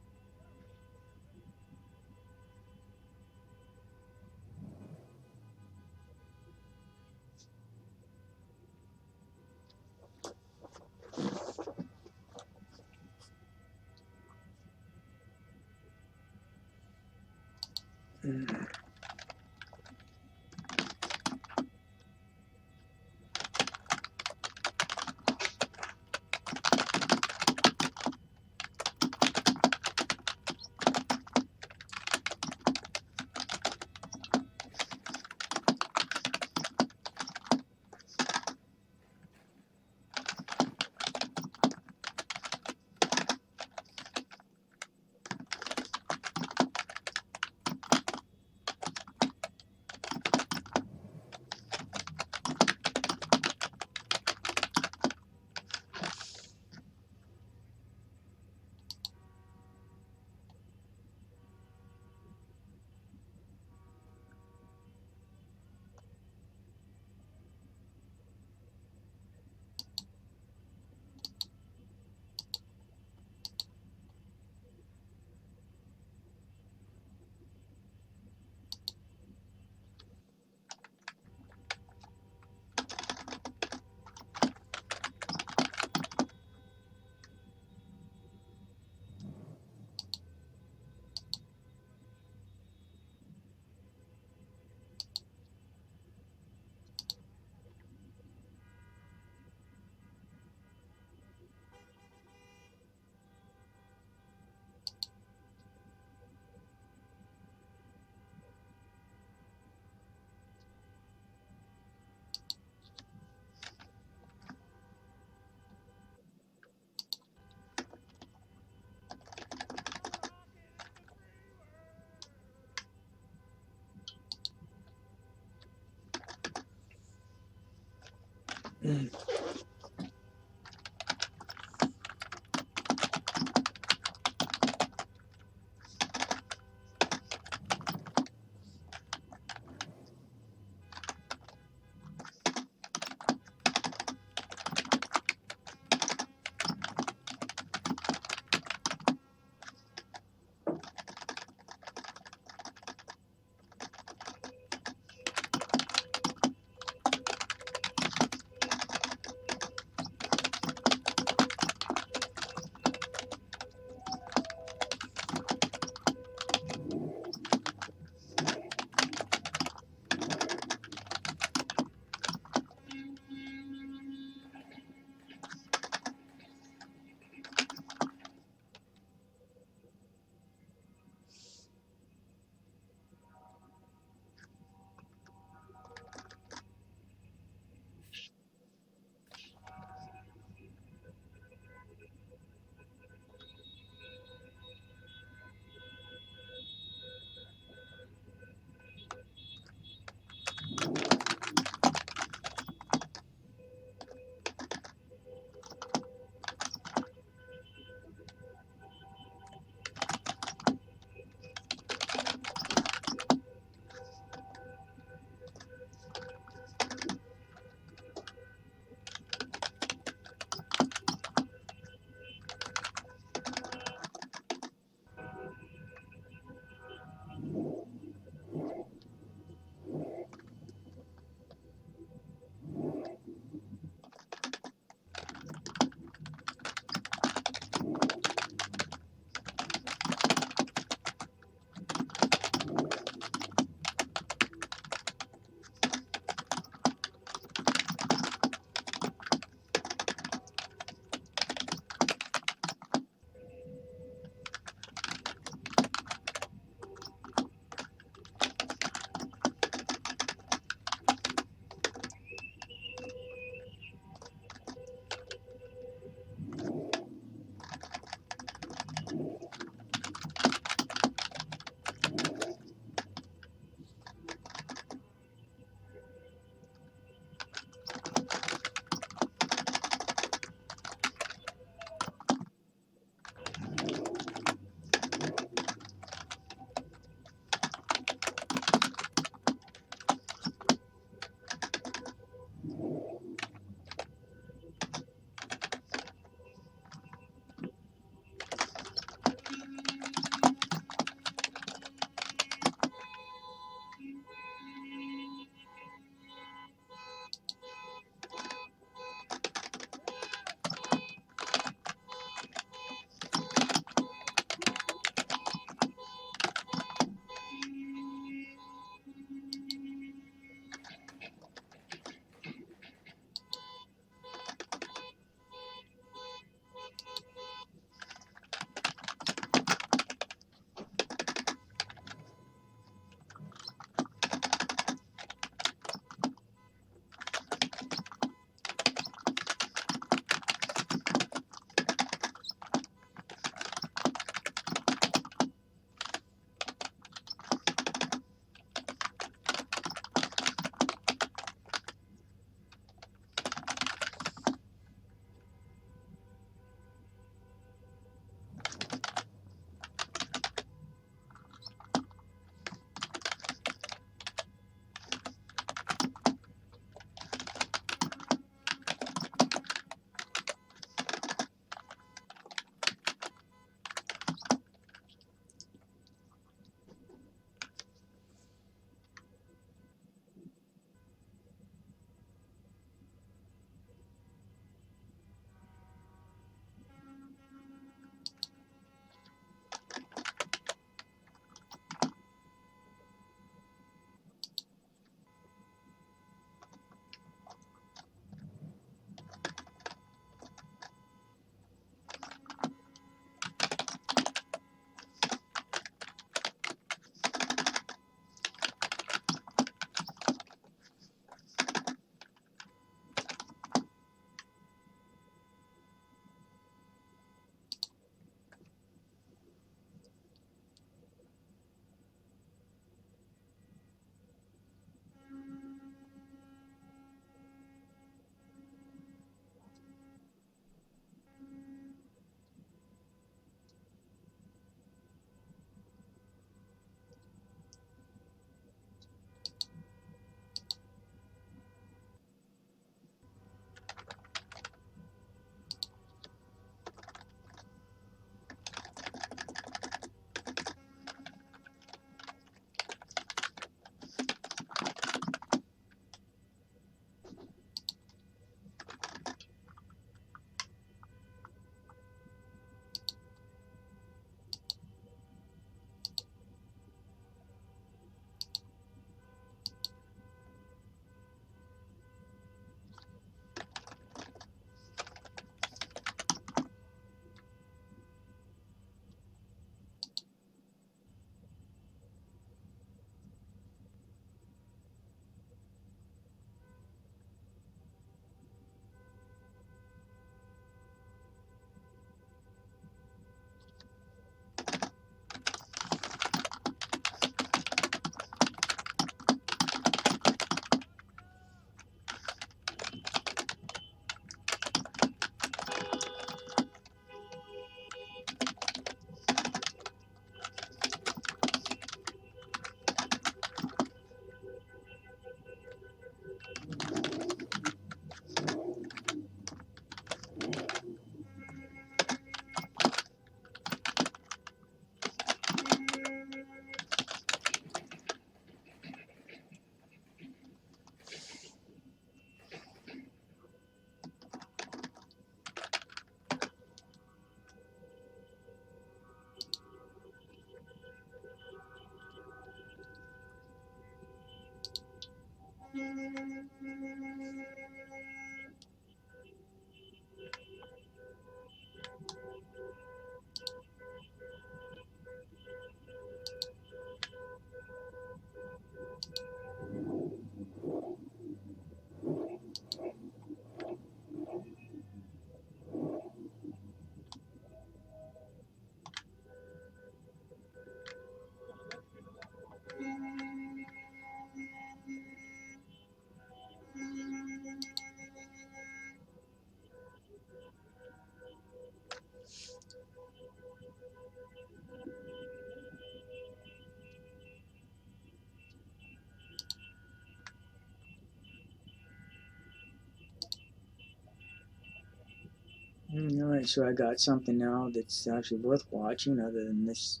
All right, so I got something now that's actually worth watching other than this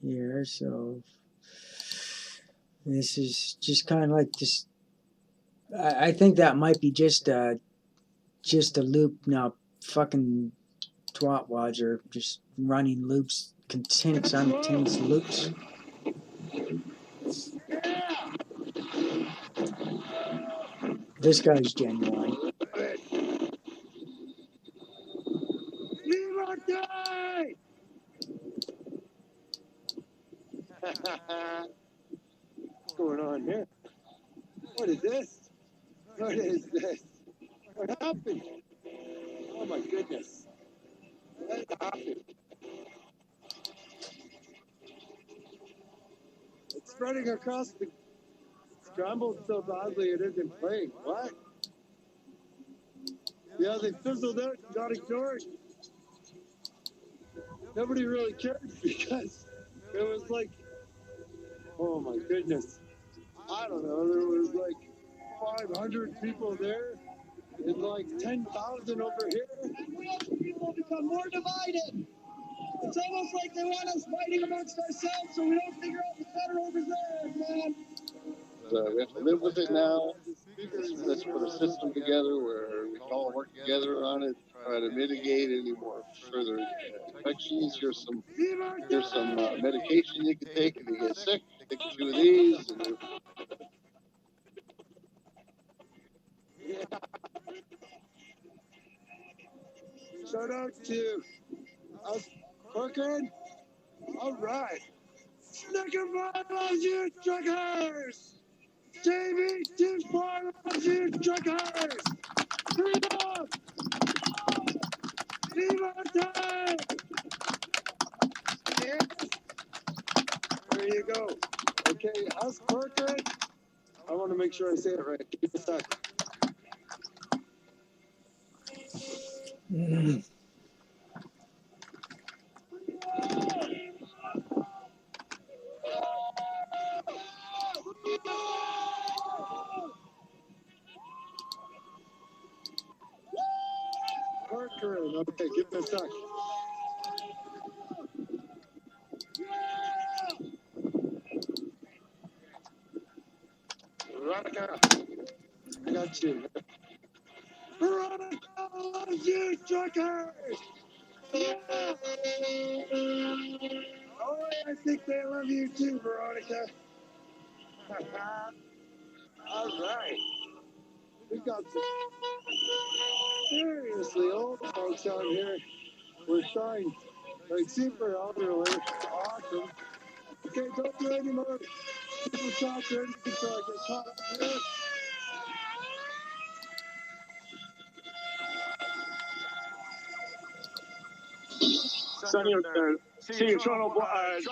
here. So this is just kind of like this. I think that might be just a loop now. Fucking twat wads are just running loops, simultaneous loops. This guy's genuine. What's going on here? What is this? What is this? What happened? Oh my goodness. What happened? It's spreading across the scrambled so badly it isn't playing. What? Yeah, they fizzled out and got ignored. Nobody really cared because it was like, oh my goodness. I don't know, there was like 500 people there and like 10,000 over here. And we as people become more divided. It's almost like they want us fighting amongst ourselves so we don't figure out what's better over there, man. We have to live with it now. Let's put a system together where we can all work together on it, try to mitigate any more further infections. Here's some medication you can take if you get sick. Take a few of these. And Shout out to us Corcoran. All right. Snickerford loves you, truckers! JB24 loves you, truckers! Freedom! Liberty! Yes. There you go. Okay, us Corcoran. I want to make sure I say it right. Give me a sec. Corcoran. Okay, give me a sec. Veronica, I got you. Veronica loves you, truckers! Yeah. Oh, I think they love you too, Veronica. All right. We got some seriously old folks out here. We're starting like super elderly. Awesome. Okay, don't do any more people talk or anything until I get caught up here. Sunny up there. See your Toronto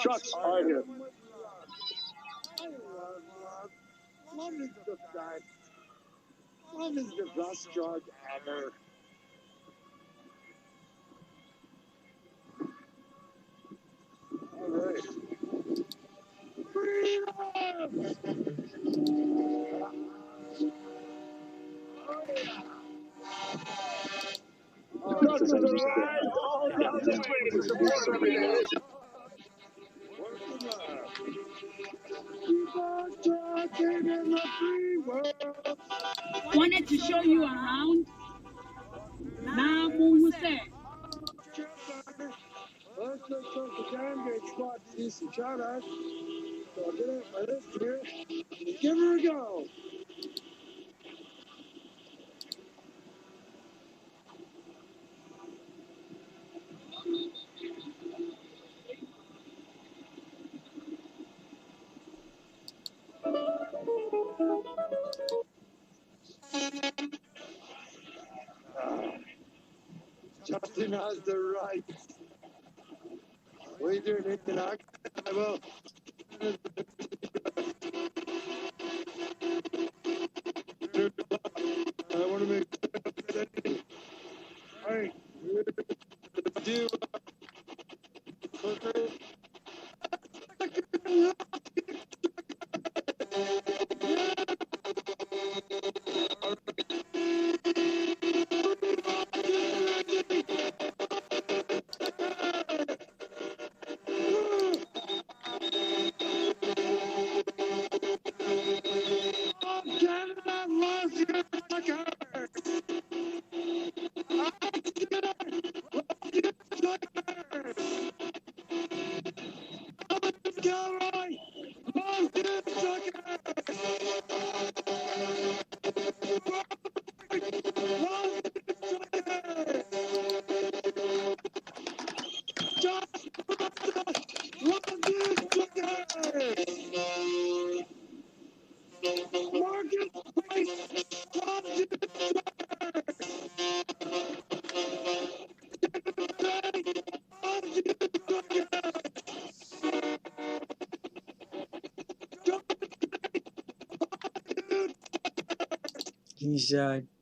trucks are here. I love is the best. Love is the best drug ever. All right. Freedom! Truckers are right all across this way to support every day. Working love. Keep on trucking in the free world. Wanted to show you around. Now, Munguse. Let's look for the damn good spot to see some shout outs. So I'll get it by this here. Give her a go. Justin has the right. What are you doing, Nathan? I will. I want to make. Hey, do.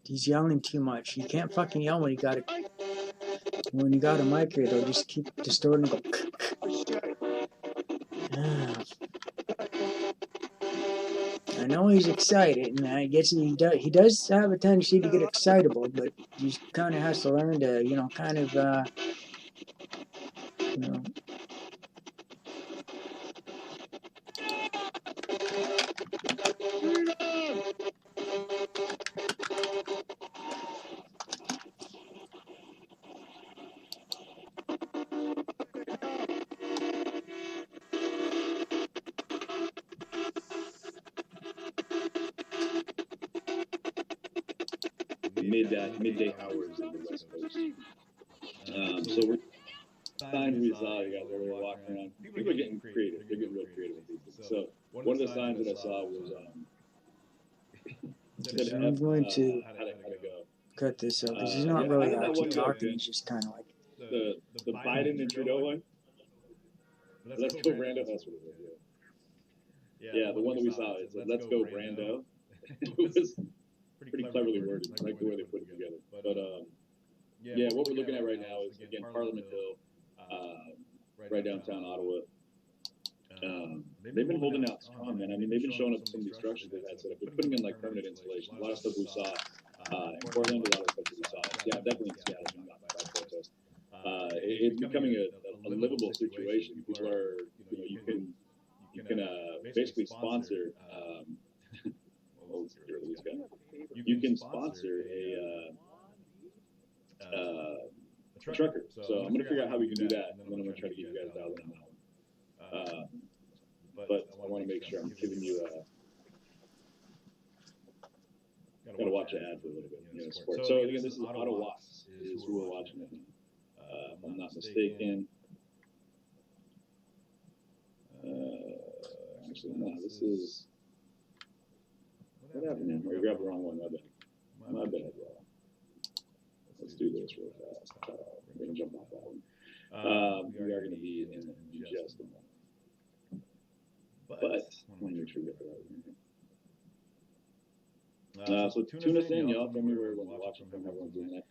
He's yelling too much. You can't fucking yell when you got a mic here. They'll just keep distorting and go. I know he's excited, and I guess he does have a tendency to get excitable, but he kind of has to learn to, kind of, you know. Midday hours of the West Coast. So we're signs we saw, you guys, where we were walking around. People are getting creative. They're getting real creative with these things. So one of the signs that I saw was I'm going to how to go. cut this out because he's not really actually talking. He's just kind of like the Biden and Trudeau one. Let's go Brando. That's what it was. Yeah, the one that we saw. It said, "Let's go Brando." It was pretty cleverly worded. I like the way they put it together. But yeah, what we're looking at right now is again Parliament Hill, right downtown Ottawa. They've been holding out strong, man. I mean, they've been showing up some of these structures they've had set up. They're putting in like permanent installation. A lot of stuff we saw in Portland, a lot of stuff that we saw. Yeah, definitely in Seattle, by protest. It's becoming a livable situation. People are, you can basically sponsor. Well, let's get rid of this guy. You can sponsor a trucker. So I'm gonna figure out how we can do that, and then I'm gonna try to get you guys dialed in on that one. But I want to make sure I'm giving you gotta watch an ad for a little bit, support. So again, this is Ottawa is who we're watching it. If I'm not mistaken. Actually, no, this is. What happened, man? I grabbed the wrong one. My bad, bro. Let's do this real fast. We're gonna jump off that one. We are gonna be in just a moment. But I want to make sure we get the right one. So tune us in, y'all. Tell me where everyone's watching, from everyone's doing that.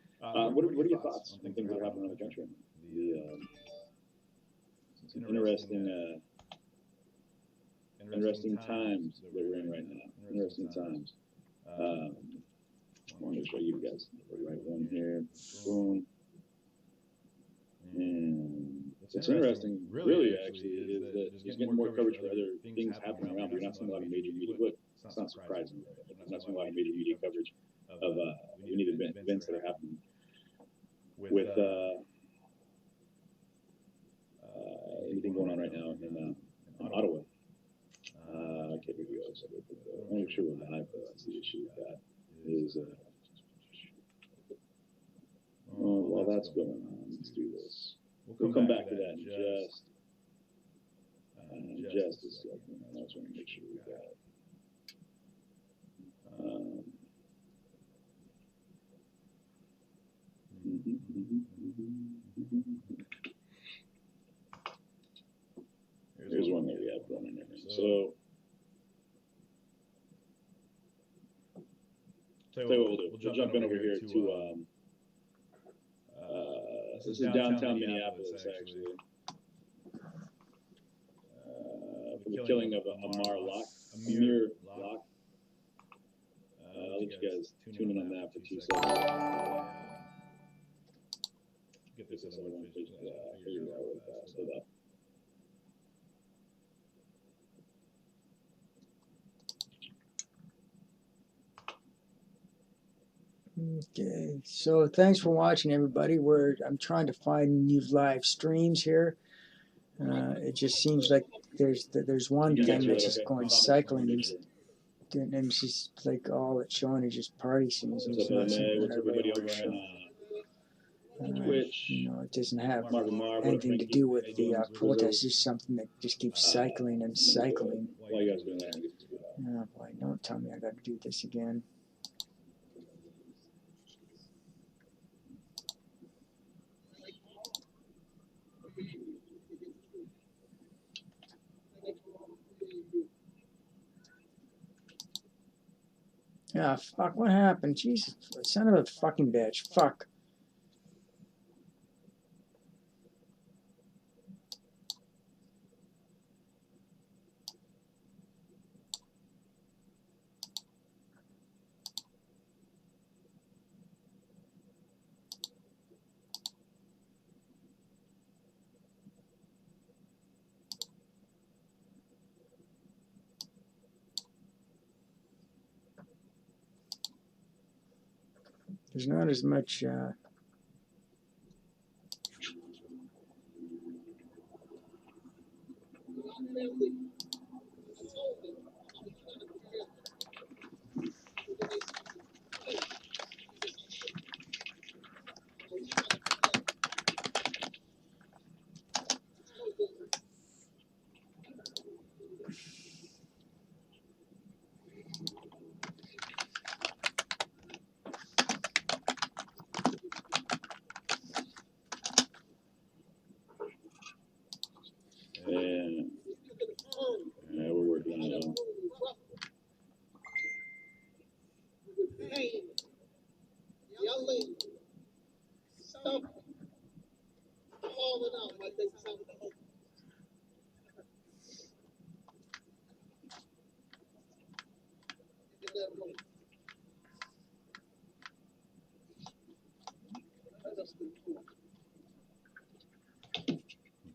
What are your thoughts on things that are happening around the country? Some interesting times that we're in right now. Interesting times. I want to show you guys the right one here. Boom. And what's interesting, really, actually, is that there's getting more coverage for other things happening around, but you're not seeing a lot of major media. Look, it's not surprising. I'm not seeing a lot of major media coverage of any events that are happening with anything going on right now in Ottawa. Okay, here we go. So want to make sure we're live, though. That's the issue with that. Is while that's going on, let's do this. We'll come back to that in just a second. I just want to make sure we got it. Here's one that we have running here. So, tell you what we'll do. We'll jump in over here to this is downtown Minneapolis, actually. For the killing of Amir Locke. I'll let you guys tune in on that for 2 seconds. Get this other one figured out really fast. Hold up. Okay, so thanks for watching, everybody. I'm trying to find new live streams here. It just seems like there's one thing that's just going cycling, and it's just like all it's showing is just party scenes. It's not something that I really want to show. It doesn't have anything to do with the protest. It's just something that just keeps cycling and cycling. Why you guys doing that? Oh boy, don't tell me I got to do this again. Yeah, fuck, what happened? Jesus, son of a fucking bitch. Fuck. There's not as much Yeah, we're working on it. Hey, yelling, stop calling out like they sound the whole.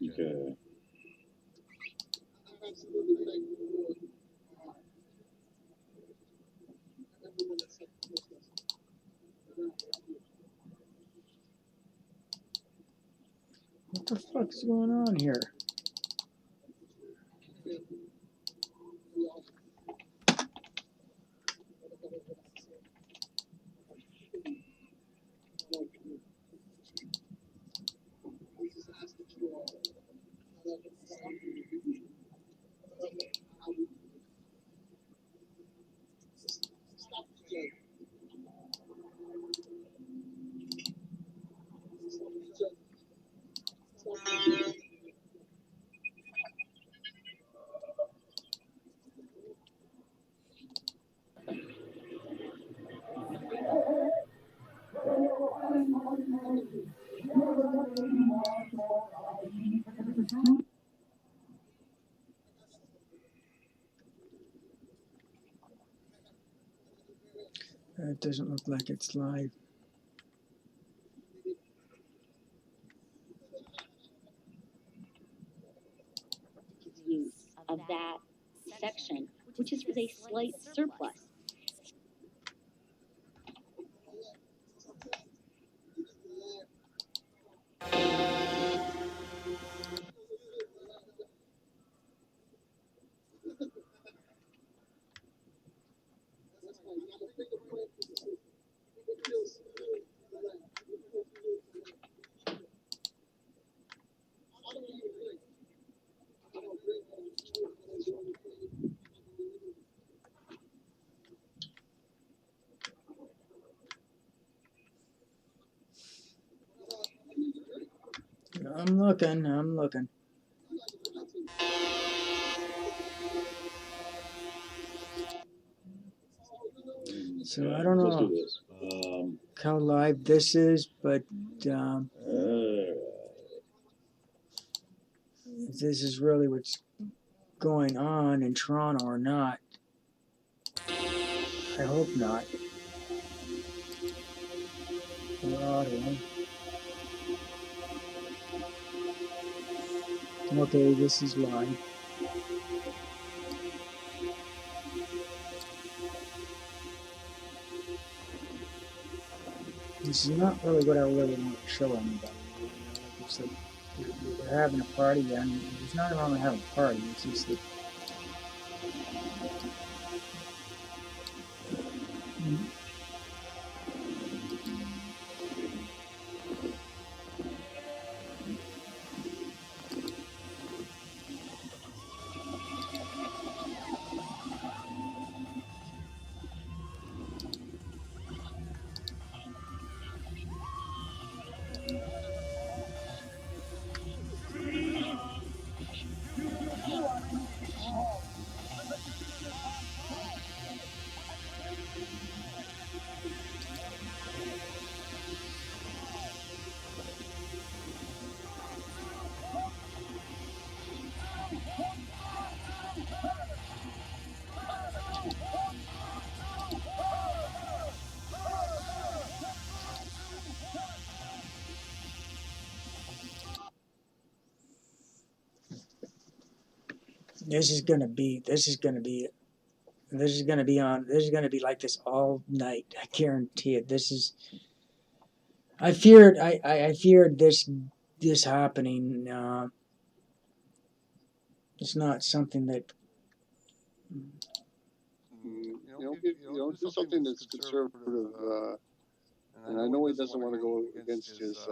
Okay. what the fuck's going on here? It doesn't look like it's live. Use of that section, which is a slight surplus. I'm looking. I'm looking. So I don't Let's know do this. how live this is, but if this is really what's going on in Toronto or not. I hope not. Or Ottawa. Okay, this is live. This is not really what I really want to show anybody. Like it's like they're having a party, and there's nothing wrong with having a party. It's just that this is gonna be like this all night. I guarantee it. I feared this happening. It's not something that do something that's conservative. And I know he doesn't want to go against his.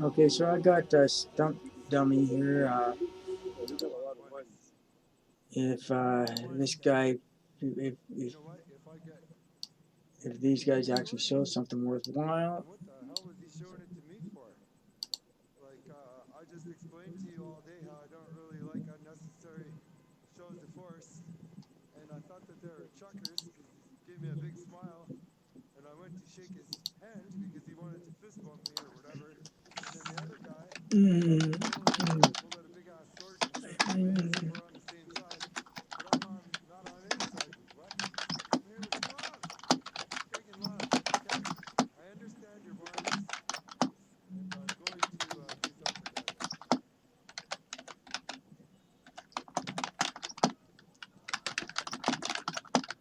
Okay, so I got a stump dummy here. If this guy, if these guys actually show something worthwhile. What the hell was he showing it to me for? Like, I just explained to you all day how I don't really like unnecessary shows of force. And I thought that they were chuckers because he gave me a big smile. And I went to shake his hand because he wanted to fist bump me or whatever. And then the other guy, pulled out a big ass sword and started coming in as if we're on the same side. But I'm on, not on his side. What? Come here, what's going on? Friggin' left. Okay. I understand your violence. And I'm going to do something about it. I just want to see what they're doing. I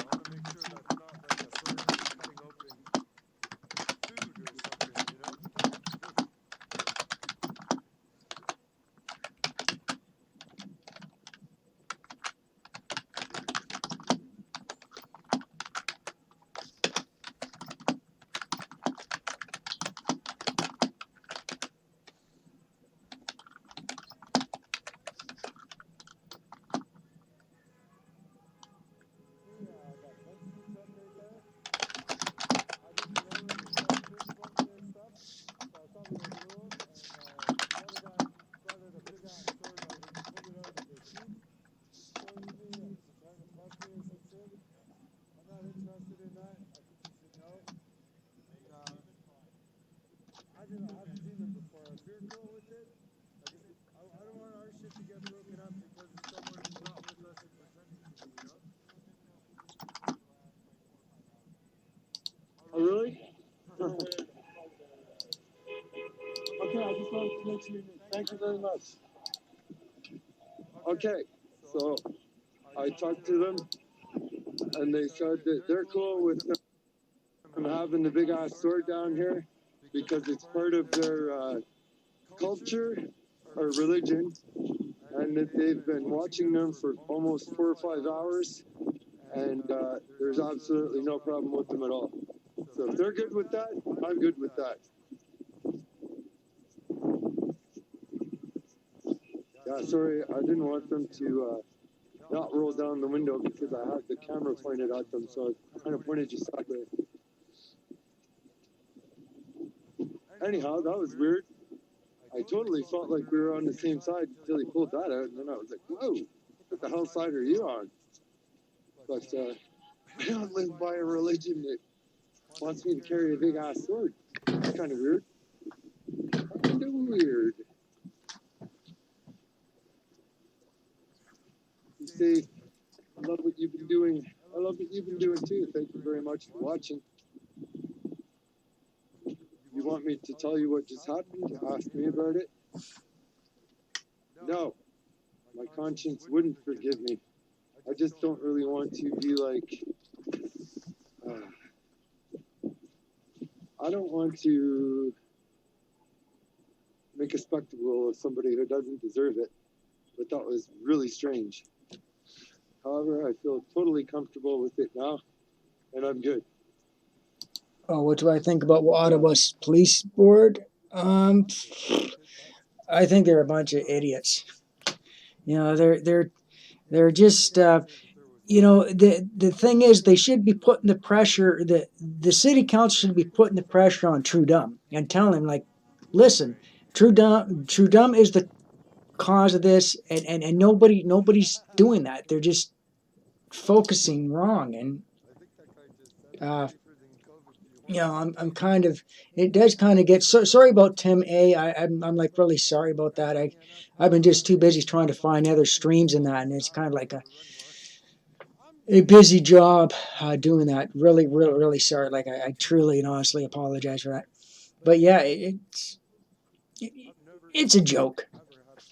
want to make sure that's not like a sword that's cutting open food or something, you know? That fence suits up right there. I didn't know it was called fist bumping and stuff, so I thought there was rules. And the other guy brought out a big ass sword. I think he pulled it out of his sheath, showed it to me, like he's trying to bust me or some shit. I'm not interested in that. I think you should know. And I don't know. I haven't seen them before. If you're cool with it, I don't want our shit to get broken up because of someone who's not with us and presenting to me, you know? Oh, really? Okay, I just wanted to mention your name. Thank you very much. Okay, so I talked to them, and they said that they're cool with them having the big ass sword down here because it's part of their culture or religion, and that they've been watching them for almost 4 or 5 hours, and there's absolutely no problem with them at all. So if they're good with that, I'm good with that. Yeah, sorry, I didn't want them to not roll down the window because I had the camera pointed at them, so I kind of pointed just that way. Anyhow, that was weird. I totally felt like we were on the same side until he pulled that out, and then I was like, whoa, what the hell side are you on? But I don't live by a religion that wants me to carry a big ass sword. That's kind of weird. Kind of weird. You say, I love what you've been doing. I love what you've been doing too. Thank you very much for watching. You want me to tell you what just happened? Ask me about it? No. My conscience wouldn't forgive me. I just don't really want to be like... I don't want to make a spectacle of somebody who doesn't deserve it, but that was really strange. However, I feel totally comfortable with it now, and I'm good. Oh, what do I think about Ottawa's police board? I think they're a bunch of idiots. You know, they're just you know, the thing is, they should be putting the pressure. The city council should be putting the pressure on Trudum and telling him, like, listen, Trudum is the cause of this, and nobody's doing that. They're just focusing wrong, and you know, I'm kind of, it does kind of get, sorry about Tim A. I'm like really sorry about that. I've been just too busy trying to find other streams in that, and it's kind of like a busy job doing that. Really sorry. Like I truly and honestly apologize for that. But yeah, it's a joke.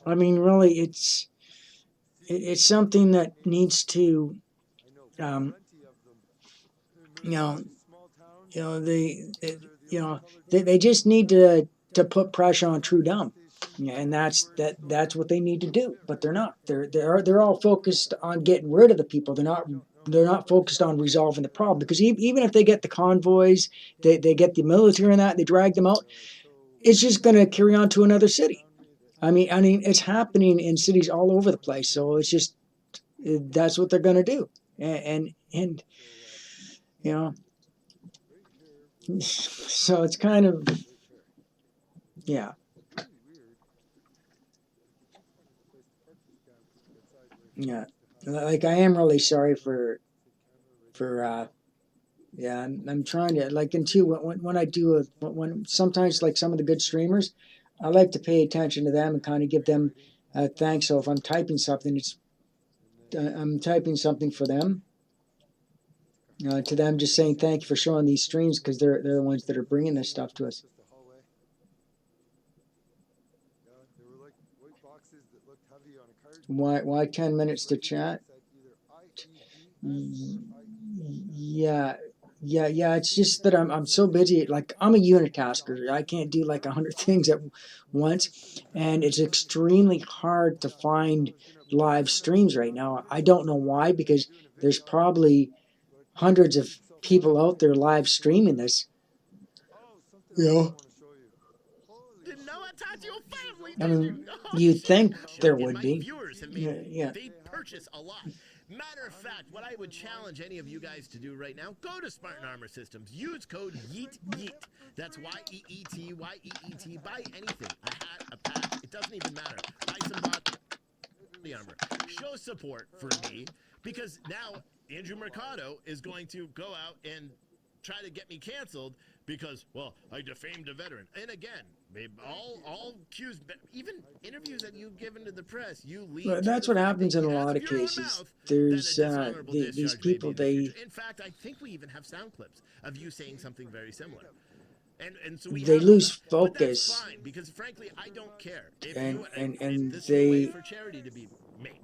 I mean, really, it's something that needs to, you know, they just need to put pressure on Trudeau, and that's what they need to do. But they're not. They're all focused on getting rid of the people. They're not focused on resolving the problem, because even if they get the convoys, they get the military and that, they drag them out, it's just going to carry on to another city. I mean, it's happening in cities all over the place. So it's just that's what they're going to do, and you know, so it's kind of yeah. Yeah, like I am really sorry for yeah. I'm trying to like, and too when I do when sometimes like some of the good streamers, I like to pay attention to them and kind of give them thanks. So if I'm typing something, I'm typing something for them. To them, just saying thank you for showing these streams, because they're the ones that are bringing this stuff to us. Why 10 minutes to chat? Yeah, yeah. It's just that I'm so busy. Like, I'm a unitasker. I can't do like 100 things at once, and it's extremely hard to find live streams right now. I don't know why, because there's probably hundreds of people out there live streaming this. I mean, you'd think there would be. Yeah. They purchase a lot. Matter of fact, what I would challenge any of you guys to do right now, go to Spartan Armor Systems. Use code YEET. That's YEET, YEET. Buy anything. A hat, a pack. It doesn't even matter. Buy some body armor. Show support for me, because now Andrew Mercado is going to go out and try to get me canceled because, well, I defamed a veteran. And again, all cues, even interviews that you've given to the press, you lead. Well, that's what happens in a lot of cases. There's these people. In fact, I think we even have sound clips of you saying something very similar. And so they lose focus. But that's fine, because frankly, I don't care. If and this they, way for charity to be made,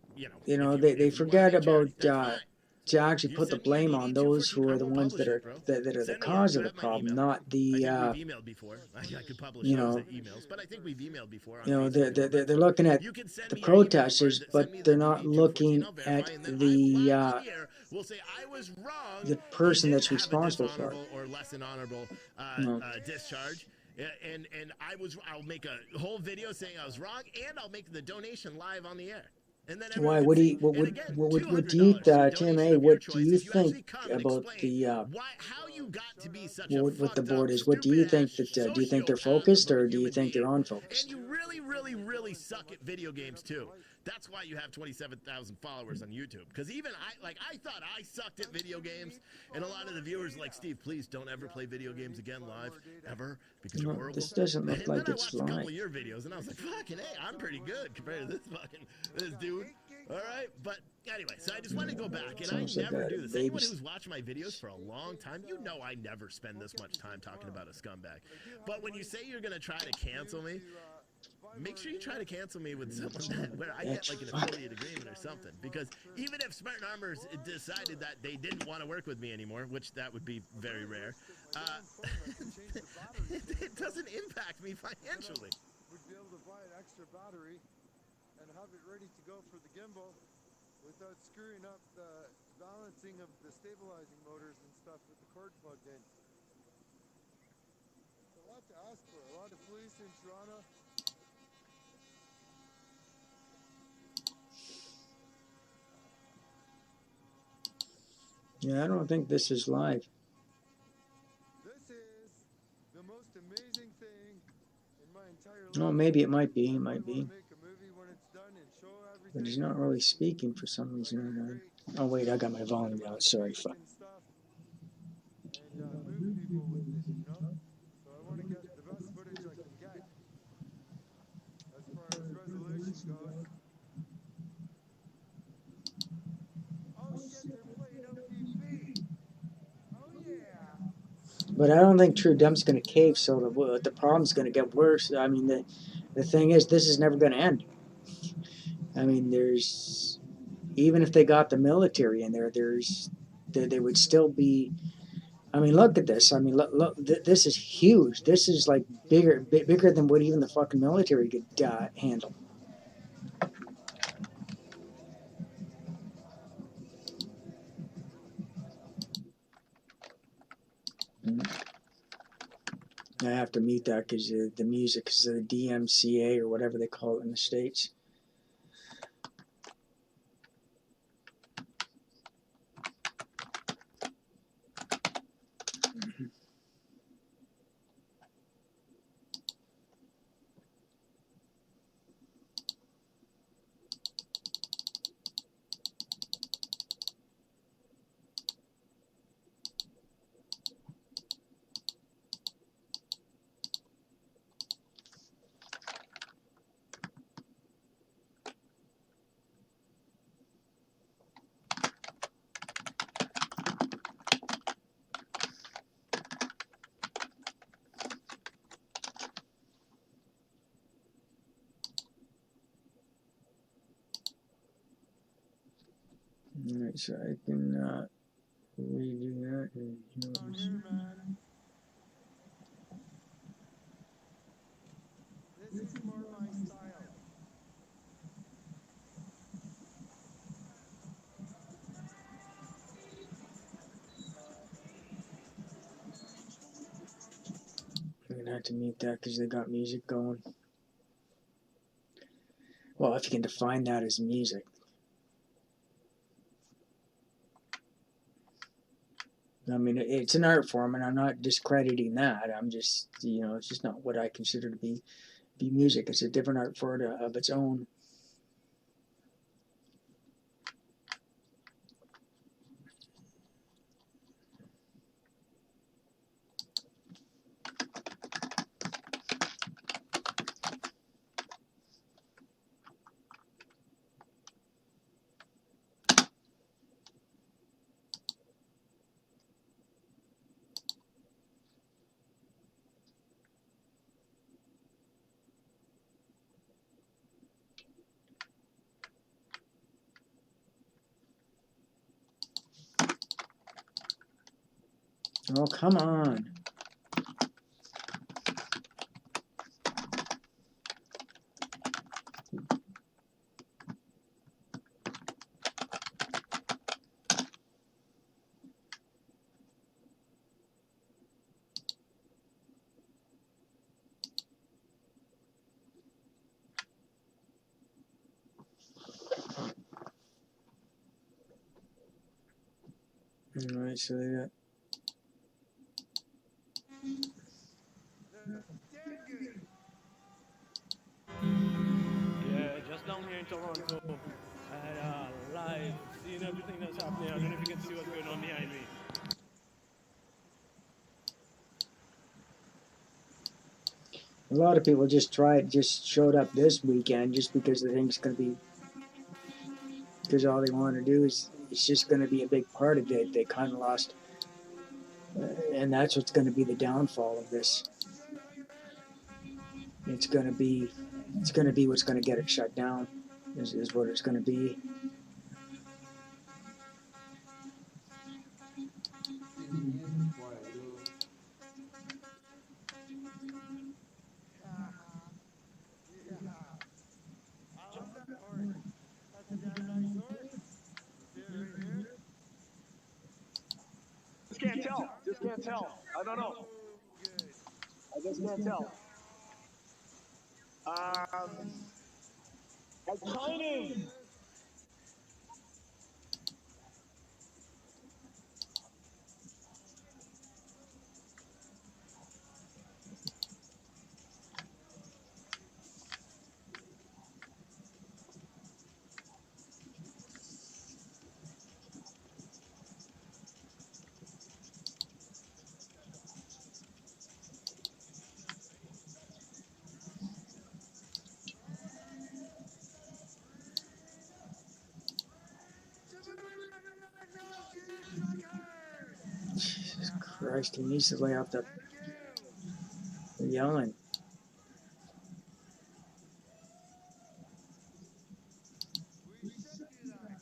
they forget about to actually put the blame on those who are the ones that are the cause of the problem, not the emailed before. I could publish those emails, but I think we've emailed before. They're looking at the protesters, but they're not looking at the person that's responsible for it. Or less than honorable discharge. And I'll make a whole video saying I was wrong, and I'll make the donation live on the air. And then why? What do you TMA? What do you think about the how you got to be such a what the board is? What do you think that? Do you think they're focused, or do you think they're unfocused? And you really suck at video games too. That's why you have 27,000 followers on YouTube. Because even I thought I sucked at video games, and a lot of the viewers like, Steve, please don't ever play video games again live, ever, because you're horrible. This doesn't look like it's live. I watched a couple of your videos, and I was like, fucking hey, I'm pretty good compared to this dude. All right, but anyway, so I just want to go back, and I never do this. Anyone who's watched my videos for a long time, you know I never spend this much time talking about a scumbag. But when you say you're going to try to cancel me, make sure you try to cancel me with someone where I get like an affiliate agreement or something. Because even if Spartan Armors decided that they didn't want to work with me anymore, which that would be very rare, it doesn't impact me financially. Would be able to buy an extra battery and have it ready to go for the gimbal without screwing up the balancing of the stabilizing motors and stuff with the cord plugged in. It's a lot to ask for. A lot of police in Toronto. Yeah, I don't think this is live. This is the most amazing thing in my entire life. Oh, maybe it might be. It might be. But he's not really speaking for some reason. Oh, wait, I got my volume down. Sorry. Fuck. But I don't think Trudeau's going to cave, so the problem's going to get worse. I mean, the thing is, this is never going to end. I mean, there's even if they got the military in there, they would still be. I mean, look at this. I mean, look, this is huge. This is like bigger than what even the fucking military could handle. I have to mute that because the music is the DMCA or whatever they call it in the States. Alright, so I can redo that. I'm here, man. This is more my style. I'm gonna have to mute that because they got music going. Well, if you can define that as music. I mean, it's an art form, and I'm not discrediting that. I'm just, it's just not what I consider to be music. It's a different art form of its own. Oh, come on. Alright, so they got. Yeah, just down here in Toronto. And live, seeing everything that's happening. I don't know if you can see what's going on behind me. A lot of people just showed up this weekend just because they think it's going to be, because all they want to do is, it's just going to be a big part of it. They kind of lost, and that's what's going to be the downfall of this. It's going to be what's going to get it shut down, is what it's going to be. I love that horse. That's a damn nice horse. You see it right here? Just can't tell. Just can't tell. I don't know. Good. I just can't tell. I kind of. Jesus Christ, he needs to lay off the yelling. We should do that.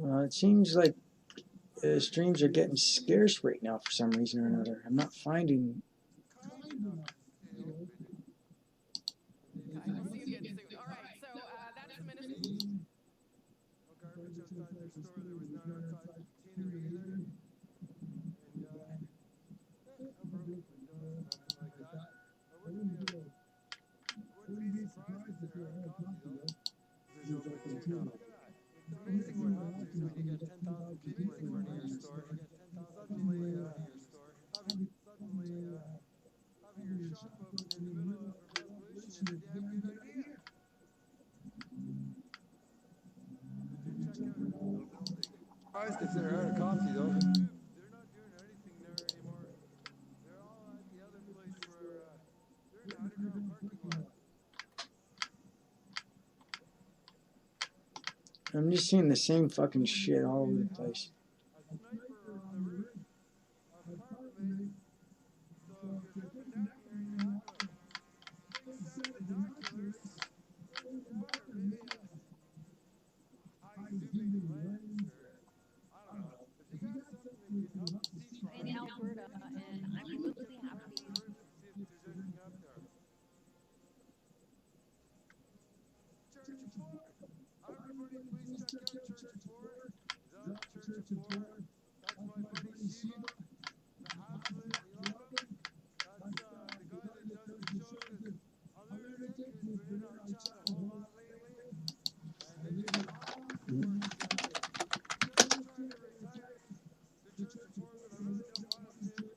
Well, it seems like streams are getting scarce right now for some reason or another. I'm not finding. Surprised if they're out of coffee though. They're not doing anything there anymore. They're all at the other place where they're in the underground parking lot. I'm just seeing the same fucking shit all over the place. A sniper on the roof apartment. So if you're coming down here, you have to take down binoculars, look down, or maybe a high zooming lens, or I don't know. If you got something that can help you see far, In Alberta, and I'm look really at the rest happy. of the roof and see if there's anything up there. Church of Four. Everybody, please check out Church of Four. Is that Church of Four? That's my buddy Shiva, the Absolute 11. That's the guy that does the show because a lunatic has been in our chat a whole lot lately, and they do awesome work together. Shiva's trying to retire to Church of Four, but I really don't want him to.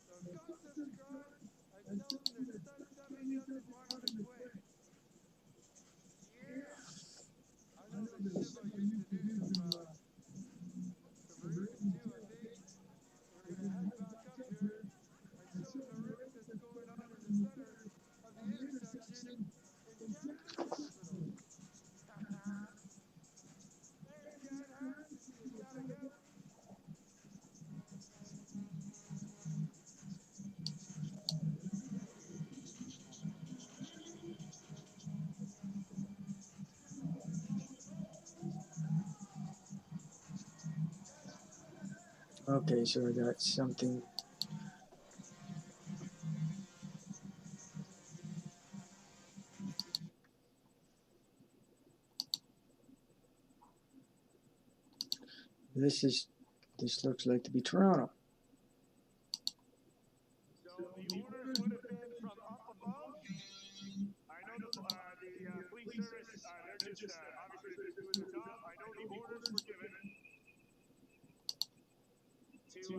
So go subscribe and tell him that Stun7 doesn't want him to quit. Yeah. I know that Shiva used to do some roofing too, I think. We're gonna head back up here and show him the roof that's going on in the center of the intersection in Cannabis Capital. Hey, Cat Heart, you gotta go. Okay, so I got something. This looks like to be Toronto. So the orders would have been from up above. I know the police service, they're just obviously they're just doing their job. I know the orders were given to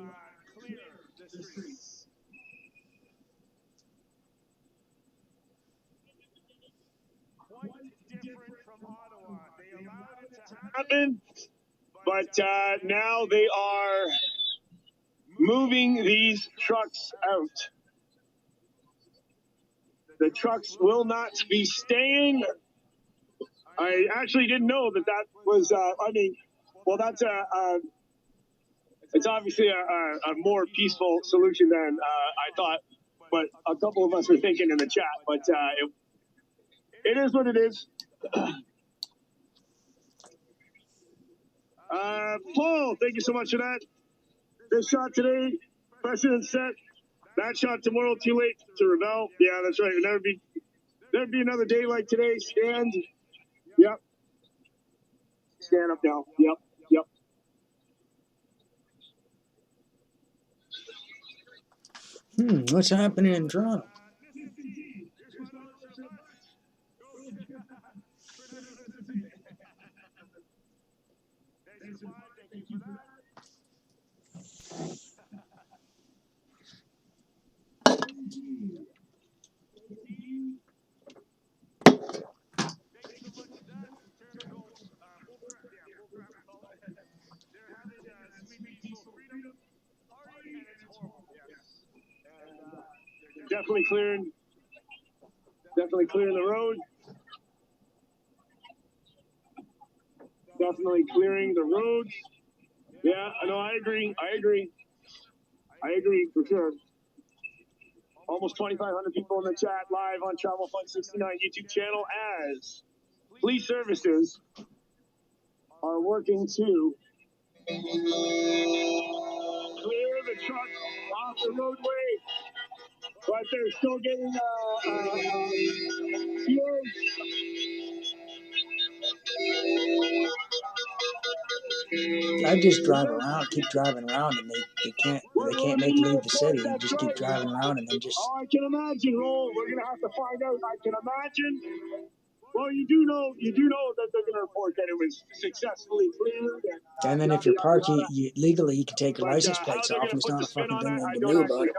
clear the streets. Quite different from Ottawa. They allowed it to happen, but now they are moving these trucks out. The trucks will not be staying. I actually didn't know that was, that's it's obviously a more peaceful solution than I thought, but a couple of us were thinking in the chat, but it is what it is. Paul, thank you so much for that. This shot today, precedent set. That shot tomorrow, too late to rebel. Yeah, that's right. There'd be another day like today. Stand. Yep. Stand up now. Yep. What's happening in Toronto? They're having a sweet peaceful freedom party, and it's horrible. Yes. definitely clearing the road. Definitely clearing the roads. Yeah, no, I agree for sure. Almost 2,500 people in the chat live on Travel Fun 69 YouTube channel as police services are working to clear the truck off the roadway, but they're still getting fuel. I just drive around, keep driving around, and they can't make leave the city. You just keep driving around, and then just. Oh, I can imagine, Roll. We're gonna have to find out. I can imagine. Well, you do know that they're gonna report that it was successfully cleared. And then if you're parked, you legally you can take your license plates off, and it's not a fucking thing they can do about it.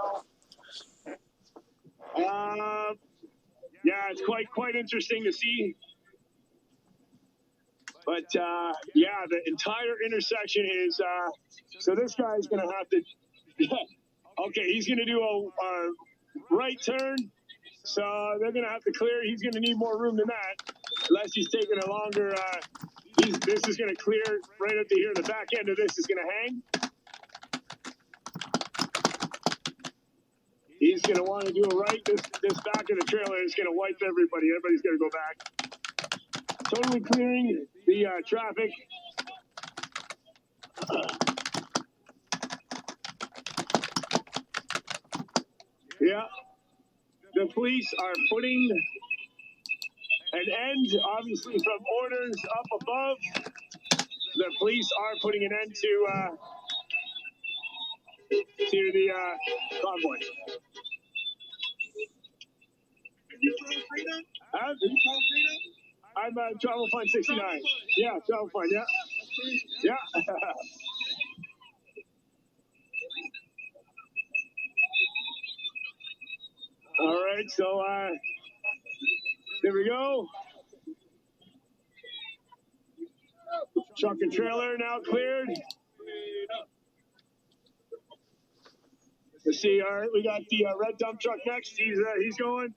Yeah, it's quite interesting to see. But yeah, the entire intersection is. So this guy's gonna have to. Okay, he's gonna do a right turn. So they're gonna have to clear. He's gonna need more room than that, unless he's taking a longer. This is gonna clear right up to here. The back end of this is gonna hang. He's gonna want to do a right. This back of the trailer is gonna wipe everybody. Everybody's gonna go back. Totally clearing the traffic. Yeah, the police are putting an end, obviously, from orders up above. The police are putting an end to the convoy. I'm Travel Fun 69. Yeah, Travel Fun, yeah. Yeah. All right, so there we go. Truck and trailer now cleared. Let's see. All right, we got the red dump truck next. He's going.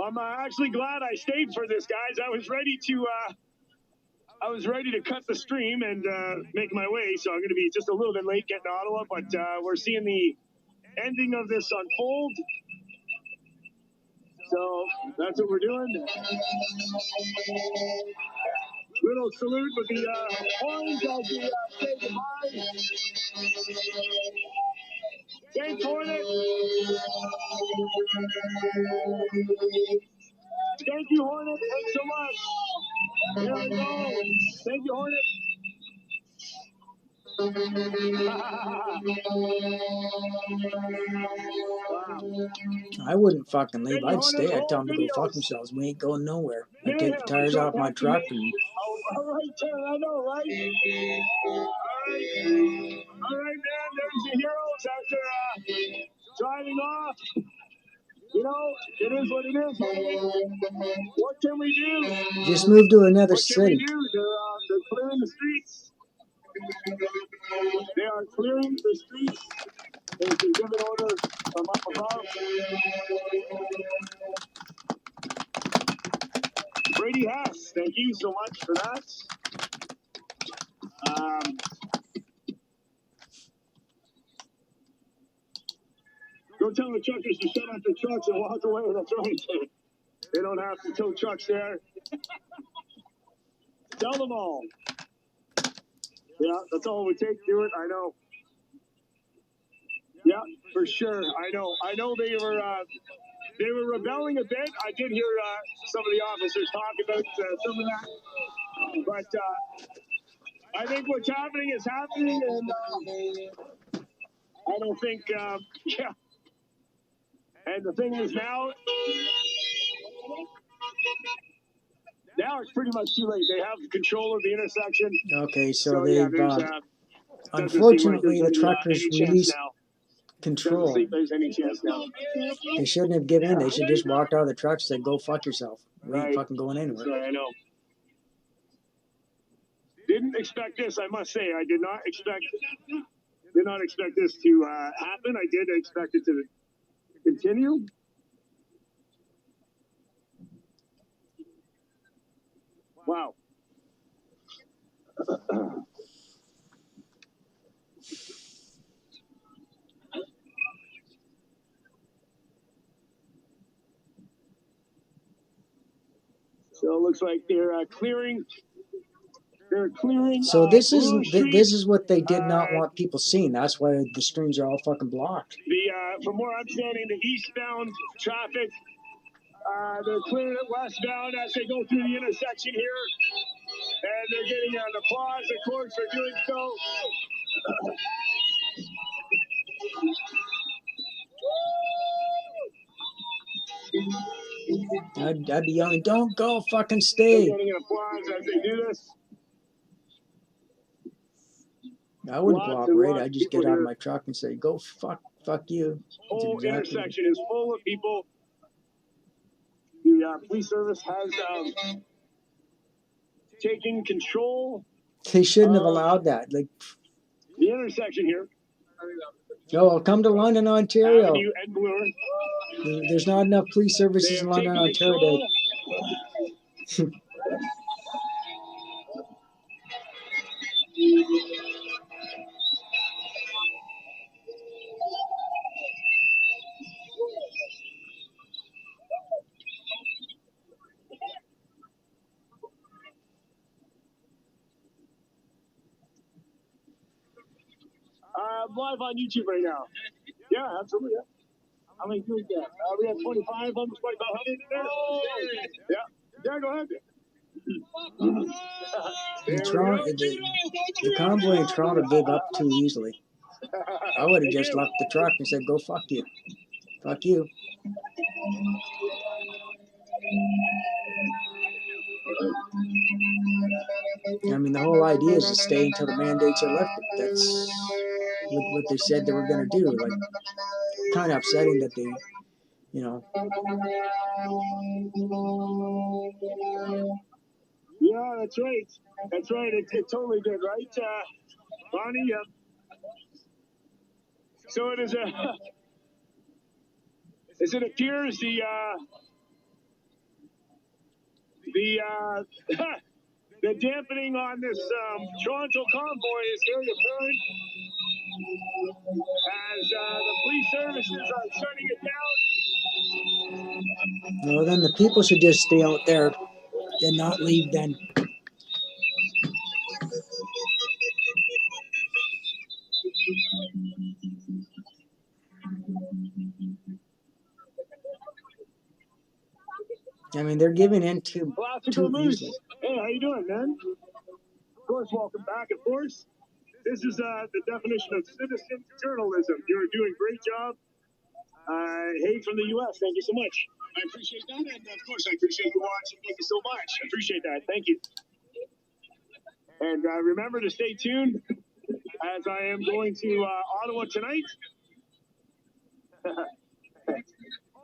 I'm actually glad I stayed for this, guys. I was ready to cut the stream and make my way. So I'm going to be just a little bit late getting to Ottawa, but we're seeing the ending of this unfold. So that's what we're doing. Little salute with the horns as we say goodbye. Thanks, Hornet. Thank you, Hornet. Thanks so much. Here we go. Thank you, Hornet. I wouldn't fucking leave. I'd stay. I'd tell them to go fuck themselves. We ain't going nowhere. I'd take the tires off my truck and. All right, I know, right? All right, man. There's the heroes after driving off. You know, it is what it is. What can we do? Just move to another city. What can we do? They're clearing the streets. They are clearing the streets. They've been given orders from up above. Brady Hess, thank you so much for that. Go tell the truckers to shut off their trucks and walk away. That's right. They don't have to tow trucks there. Tell them all. Yeah, that's all it would take to do it. I know. Yeah, for sure. I know they were rebelling a bit. I did hear some of the officers talk about some of that. But I think what's happening is happening, and I don't think, yeah. And the thing is now it's pretty much too late. They have control of the intersection. Okay, so yeah, they've. Unfortunately, the truckers released control. They shouldn't have given in. They should just walked out of the trucks and said, "Go fuck yourself. We ain't fucking going anywhere." I know. Didn't expect this, I must say. I did not expect this to happen. I did expect it to Continue. Wow. So it looks like they're clearing. They're clearing. So this is Brewer Street. this is what they did not want people seeing. That's why the streams are all fucking blocked. From where I'm standing, the eastbound traffic, they're clearing it westbound as they go through the intersection here, and they're getting an applause, of course, for doing so. I'd be yelling, "Don't go, fucking They're stay!" getting an applause as they do this. I wouldn't Lots and cooperate. lots I'd of just people get out of here. my truck and say, "Go fuck you." The whole That's exactly. intersection is full of people. The police service has taken control. They shouldn't have allowed that. Like, The intersection here. oh, I'll come to London, Ontario. Avenue and Bloor. There's not enough police They services have in London, taken Ontario. control. I'm live on YouTube right now. Yeah, absolutely. Yeah. How many do we get? We have 25, almost 2,500 in there. Oh, yeah. Yeah, go ahead. In Toronto, the convoy in Toronto gave up too easily. I would have just left the truck and said, "Go fuck you, fuck you." I mean, the whole idea is to stay until the mandates are lifted. That's what they said they were going to do. Like, kind of upsetting that they, you know. Yeah, that's right. That's right. It totally did, right, Bonnie? So it is as it appears, the the dampening on this Toronto convoy is very apparent as the police services are shutting it down. Well, then the people should just stay out there and not leave then. I mean, they're giving in too easily. Hey, how you doing, man? Of course, welcome back, of course. This is the definition of citizen journalism. You're doing a great job. Hey, from the U.S., thank you so much. I appreciate that, and of course, I appreciate you watching. Thank you so much. I appreciate that. Thank you. And remember to stay tuned as I am going to Ottawa tonight.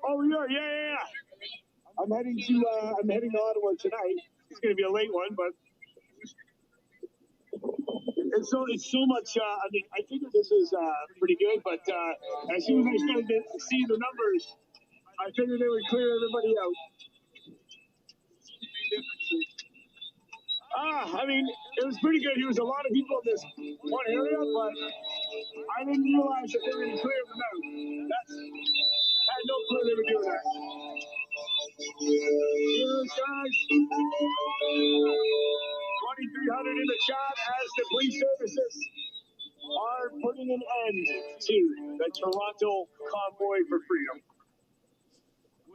Oh, yeah. I'm heading to Ottawa tonight. It's going to be a late one, but it's so much. I mean, I figured this is pretty good, but as soon as I started to see the numbers, I figured they would clear everybody out. I mean, it was pretty good. There was a lot of people in this one area, but I didn't realize that they were going to clear them out. I had no clue they were doing that. Cheers, guys. 2,300 in the chat as the police services are putting an end to the Toronto Convoy for Freedom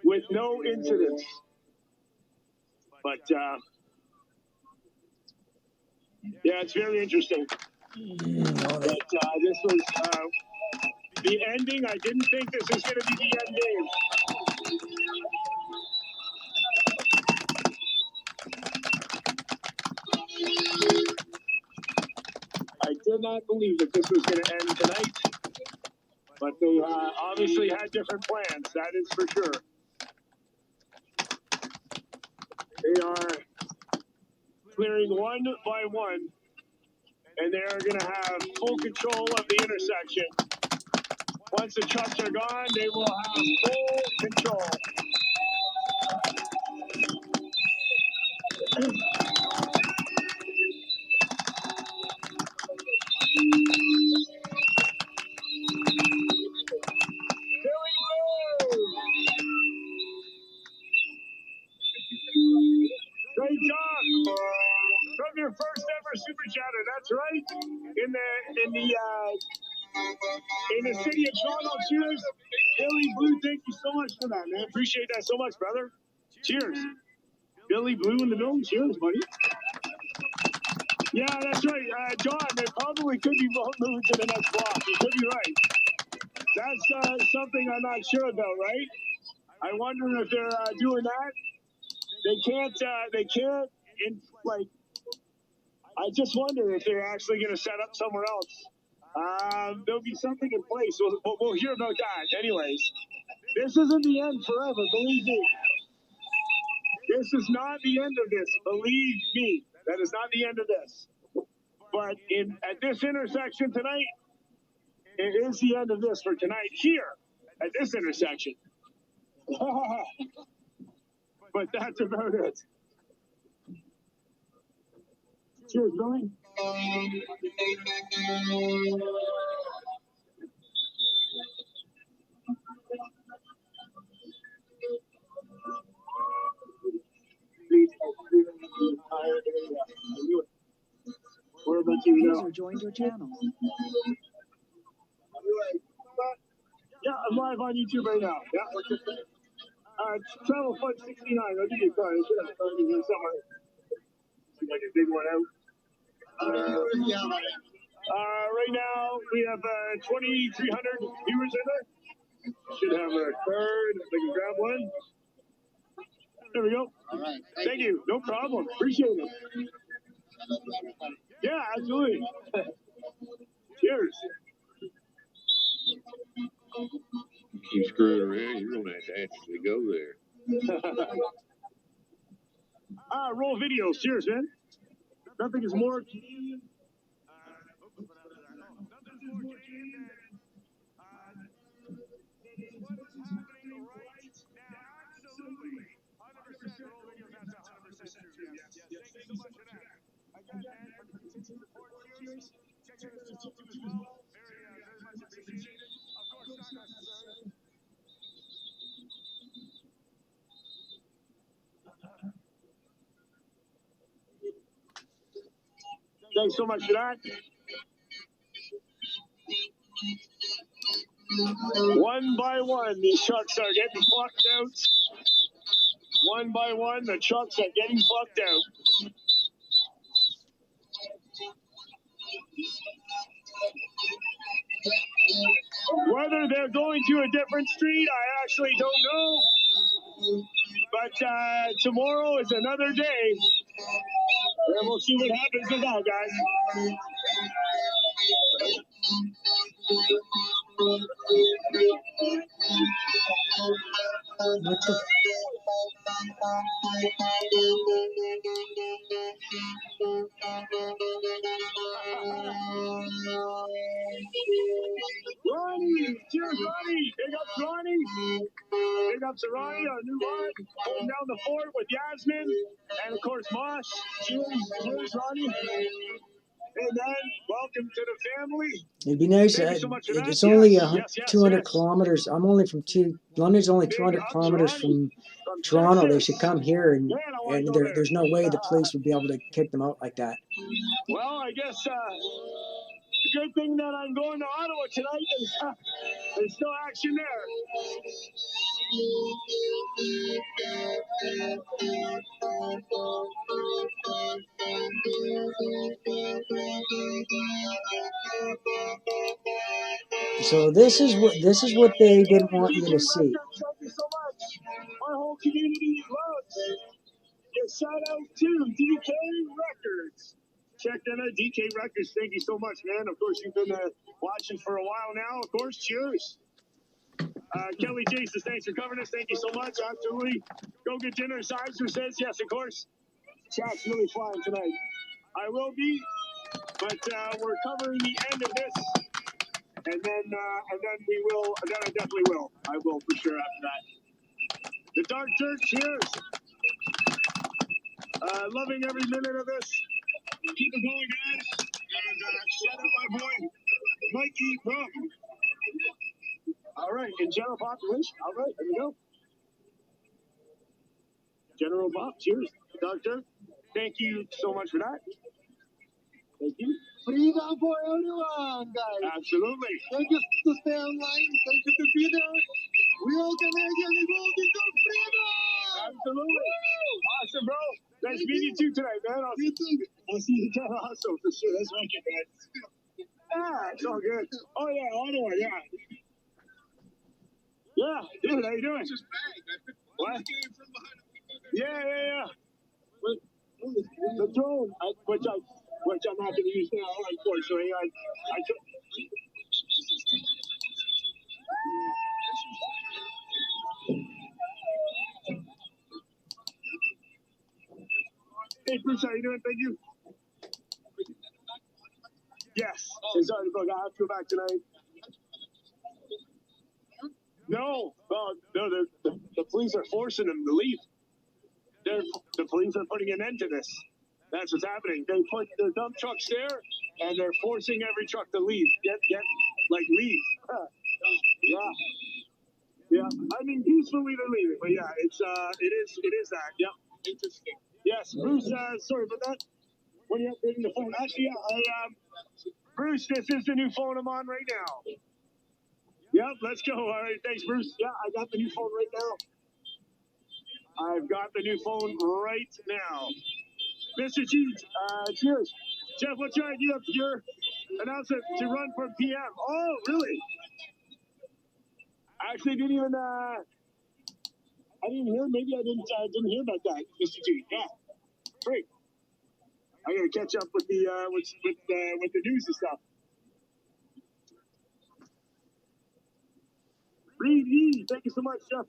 with no incidents. But yeah, it's very interesting. But this was the ending. I didn't think this was going to be the end game. I did not believe that this was going to end tonight, but they obviously had different plans, that is for sure. They are clearing one by one, and they are going to have full control of the intersection Once the trucks are gone, they will have full control. Great job from your first ever super chatter. That's right. In the city of Toronto. Cheers, Billy Blue. Thank you so much for that, man. Appreciate that so much, brother. Cheers, Billy Blue in the building. Cheers, buddy. Yeah, that's right, John. They probably could be moving to the next block. You could be right. That's something I'm not sure about, right? I wonder if they're doing that. They can't, I just wonder if they're actually going to set up somewhere else. There'll be something in place. We'll hear about that. Anyways, this isn't the end forever, believe me. This is not the end of this, believe me. That is not the end of this. But at this intersection tonight, it is the end of this for tonight here at this intersection. But that's about it. Cheers, Billy. Where about you now? User joined your channel. Yeah, I'm live on YouTube right now. Yeah. Travel Flight 69. I'll give you a card. I should have a card in here somewhere. See if I can dig one out. Right now, we have 2,300 viewers in there. Should have a card. If I can grab one. There we go. All right. Thank you. No problem. Appreciate it. Yeah, absolutely. Cheers. Keep screwing around, you're gonna have to actually go there. Roll videos. Cheers, man. Nothing is more Canadian. Thanks so much for that. One by one, these trucks are getting plucked out. One by one, the trucks are getting plucked out. Whether they're going to a different street, I actually don't know. But tomorrow is another day. And we'll see what happens with that, guys. What the? Ronnie! Cheers, Ronnie! Big up, Ronnie! Big up to Ronnie, our new rod, holding down the fort with Yasmin, and of course, Mosh. Cheers, Ronnie. And then, welcome to the family. It'd be nice. It's only 200 kilometers. I'm only from London's only 200 kilometers from Toronto. They should come here, and there's no way the police would be able to kick them out like that. Well, I guess the good thing that I'm going to Ottawa tonight is there's no action there. So this is what they didn't want you to see. Thank you so much. Our whole community loves. Give shout out to DK Records. Check that out, DK Records. Thank you so much, man. Of course, you've been watching for a while now. Of course, cheers. Kelly J says, thanks for covering us. Thank you so much. Absolutely. Go get dinner. Sizer says, yes, of course. Chat's really flying tonight. I will be, but we're covering the end of this and then we will. Then I definitely will. I will for sure after that. The Dark Dirt, cheers! Loving every minute of this. Keep it going, guys. And shout out my boy, Mikey Brook. All right, in general population. All right, there we go. General Pop, cheers. Dark Dirt, thank you so much for that. Thank you. Freedom for everyone, guys. Absolutely. Thank you to stay online. Thank you to be there. We all Canadian evolving to freedom. Absolutely. Awesome, bro. Nice meeting you too tonight, man. I'll see you again also for sure. That's wicked, man. Ah, it's all good. Oh yeah, Ottawa, yeah. Yeah, dude, how you doing? What? Yeah. The drone, which I'm not going to use now, unfortunately. I took. Hey, Bruce, how you doing? Thank you. Yes. Hey, sorry, look, I have to go back tonight. No, the police are forcing them to leave. The police are putting an end to this. That's what's happening. They put their dump trucks there, and they're forcing every truck to leave. Leave. Yeah. I mean, peacefully they're leaving, but yeah, it is that. Yeah. Interesting. Yes, Bruce. Sorry about that. When you're updating the phone, actually, Bruce, this is the new phone I'm on right now. Yep, let's go. All right, thanks, Bruce. Yeah, I got the new phone right now. I've got the new phone right now. Mr. G, cheers. Jeff, what's your idea for your announcement to run for PM? Oh, really? I actually didn't even, I didn't hear, maybe I didn't hear about that, Mr. G. Yeah, great. I gotta catch up with the, with the news and stuff. Reed E, thank you so much, Jeff.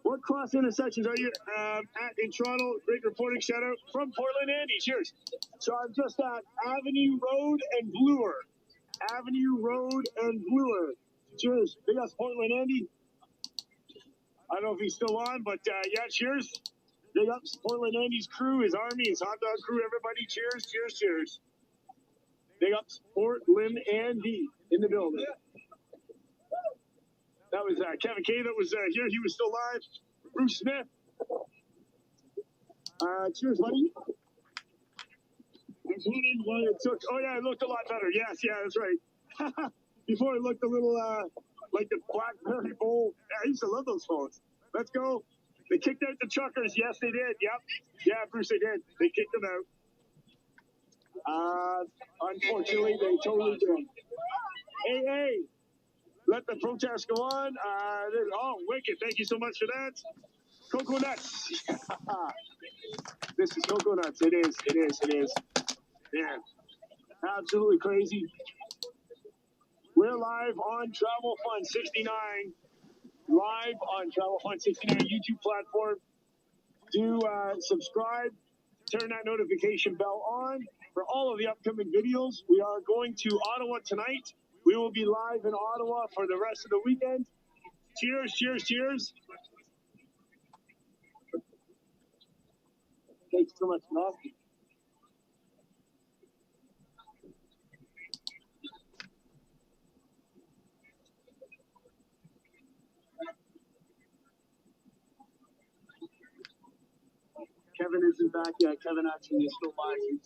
What cross intersections are you at in Toronto? Great reporting, shout out from Portland, Andy. Cheers. So I'm just at Avenue Road and Bloor. Avenue Road and Bloor. Cheers. Big us, Portland, Andy. I don't know if he's still on, but yeah, cheers. Big ups, Portland, Andy's crew, his army, his hot dog crew, everybody. Cheers, cheers, cheers. Big ups, Portland, Andy in the building. That was Kevin K that was here. He was still live. Bruce Smith. Cheers, buddy. Including why it took. Oh, yeah, it looked a lot better. Yes, yeah, that's right. Before it looked a little like the Blackberry Bowl. Yeah, I used to love those phones. Let's go. They kicked out the truckers. Yes, they did. Yep. Yeah, Bruce, they did. They kicked them out. Unfortunately, they totally did. Hey. Let the protest go on. Wicked. Thank you so much for that. Cocoa Nuts. This is Cocoa Nuts. It is. Man, absolutely crazy. We're live on Travel Fun 69. Live on Travel Fun 69 YouTube platform. Do subscribe. Turn that notification bell on for all of the upcoming videos. We are going to Ottawa tonight. We will be live in Ottawa for the rest of the weekend. Cheers, cheers, cheers. Thanks so much, Matt. Kevin isn't back yet. Kevin actually is still live.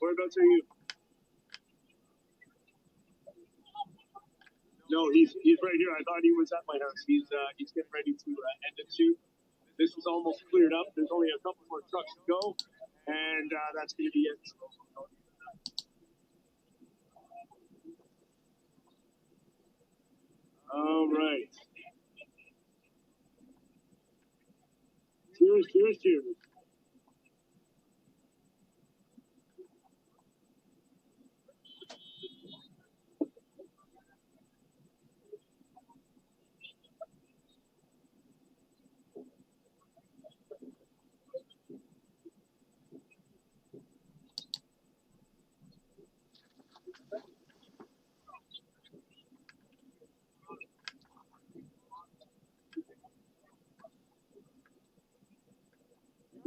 Whereabouts are you? No, he's right here. I thought he was at my house. He's getting ready to end it soon. This is almost cleared up. There's only a couple more trucks to go, and that's going to be it. All right. Cheers, cheers, cheers.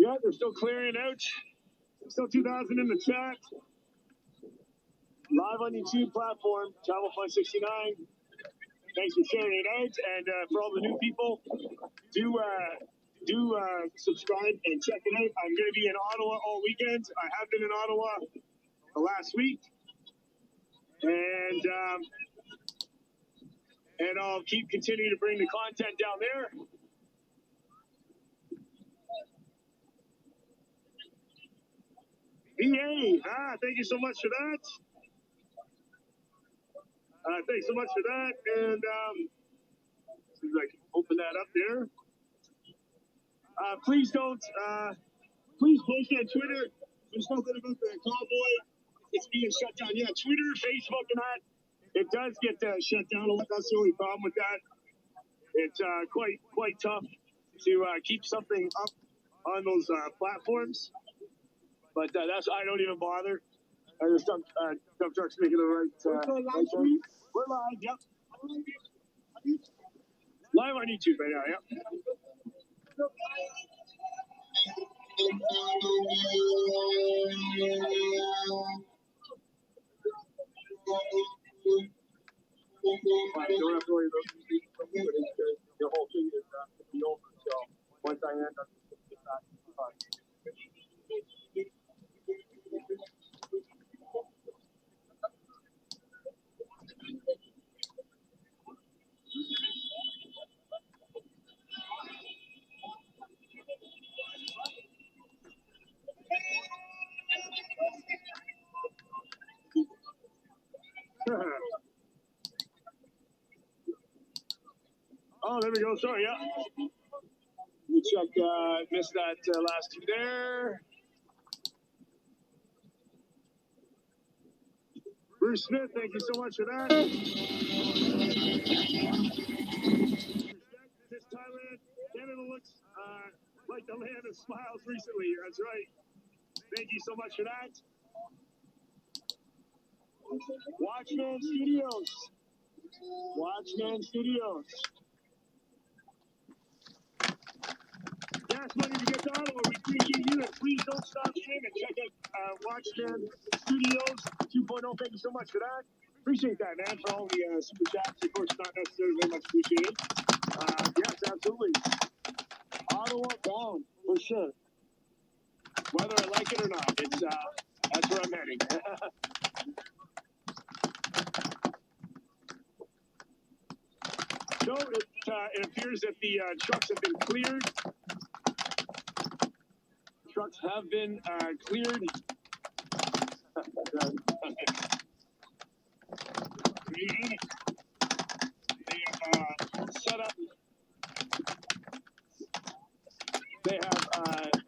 Yeah, they're still clearing out. Still 2,000 in the chat. Live on YouTube platform, Channel 569. Thanks for sharing it out. And for all the new people, do subscribe and check it out. I'm going to be in Ottawa all weekend. I have been in Ottawa the last week. And I'll keep continuing to bring the content down there. VA, thank you so much for that. Thanks so much for that. And see if I can open that up there. Please don't, please post on Twitter. There's something about the Convoy. It's being shut down. Yeah, Twitter, Facebook, and that. It does get shut down a lot. That's the only problem with that. It's quite tough to keep something up on those platforms. But that's, I don't even bother. The dump truck's making the right. Right turn. We're live, yep. Live on YouTube right now, yep. Don't have to worry about the whole thing is be over. So once I end, I'm just gonna get back to the fun. Oh, there we go. Sorry, yeah. You check, missed that last two there. Bruce Smith, thank you so much for that. This Thailand, Canada looks like the land of smiles recently. That's right. Thank you so much for that. Watchman Studios. Watchman Studios. Gas money to get to Ottawa. We appreciate you, and please don't stop streaming. Check out Watchman Studios 2.0. Thank you so much for that. Appreciate that, man, for all the super chats. Of course, not necessarily very much appreciated. Yes, absolutely. Ottawa bound, for sure. Whether I like it or not, it's that's where I'm heading. So it appears that the trucks have been cleared. Trucks have been cleared. They have set up. They have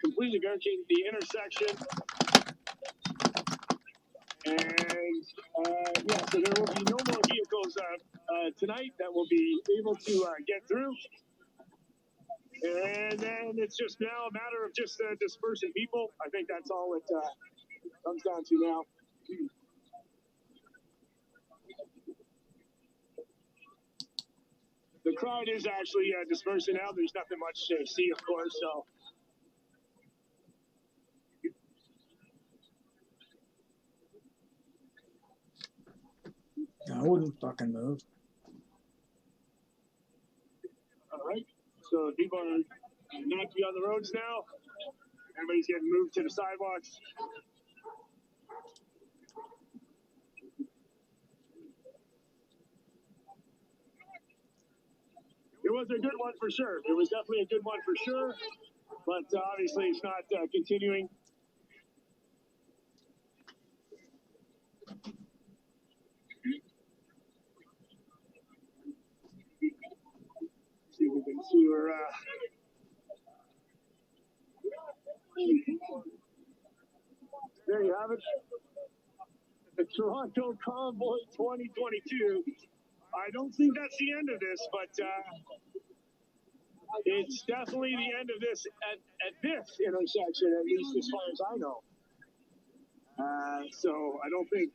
completely barricaded the intersection. And yeah, so there will be no more vehicles tonight that will be able to get through. And then it's just now a matter of just dispersing people. I think that's all it comes down to now. The crowd is actually dispersing now. There's nothing much to see, of course, so. I wouldn't fucking move. All right, so people are not to be on the roads now. Everybody's getting moved to the sidewalks. It was a good one for sure. It was definitely a good one for sure, but obviously it's not continuing. See if we can see where. There you have it. The Toronto Convoy 2022. I don't think that's the end of this, but it's definitely the end of this at this intersection, at least as far as I know. So I don't think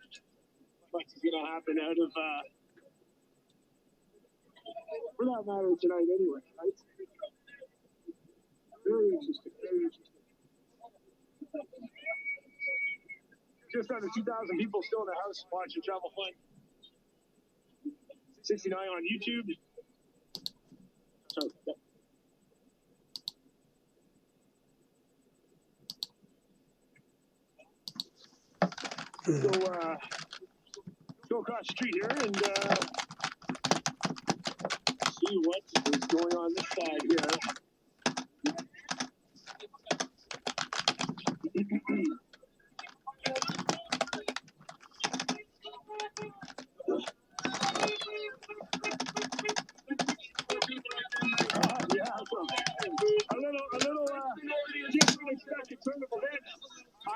much is going to happen out of, for that matter, tonight anyway, right? Very interesting, very interesting. Just under 2,000 people still in the house watching Travel Fun. 69 on YouTube. Sorry. Go across the street here and see what is going on this side here. Yeah, so a little just unexpected turn of events. I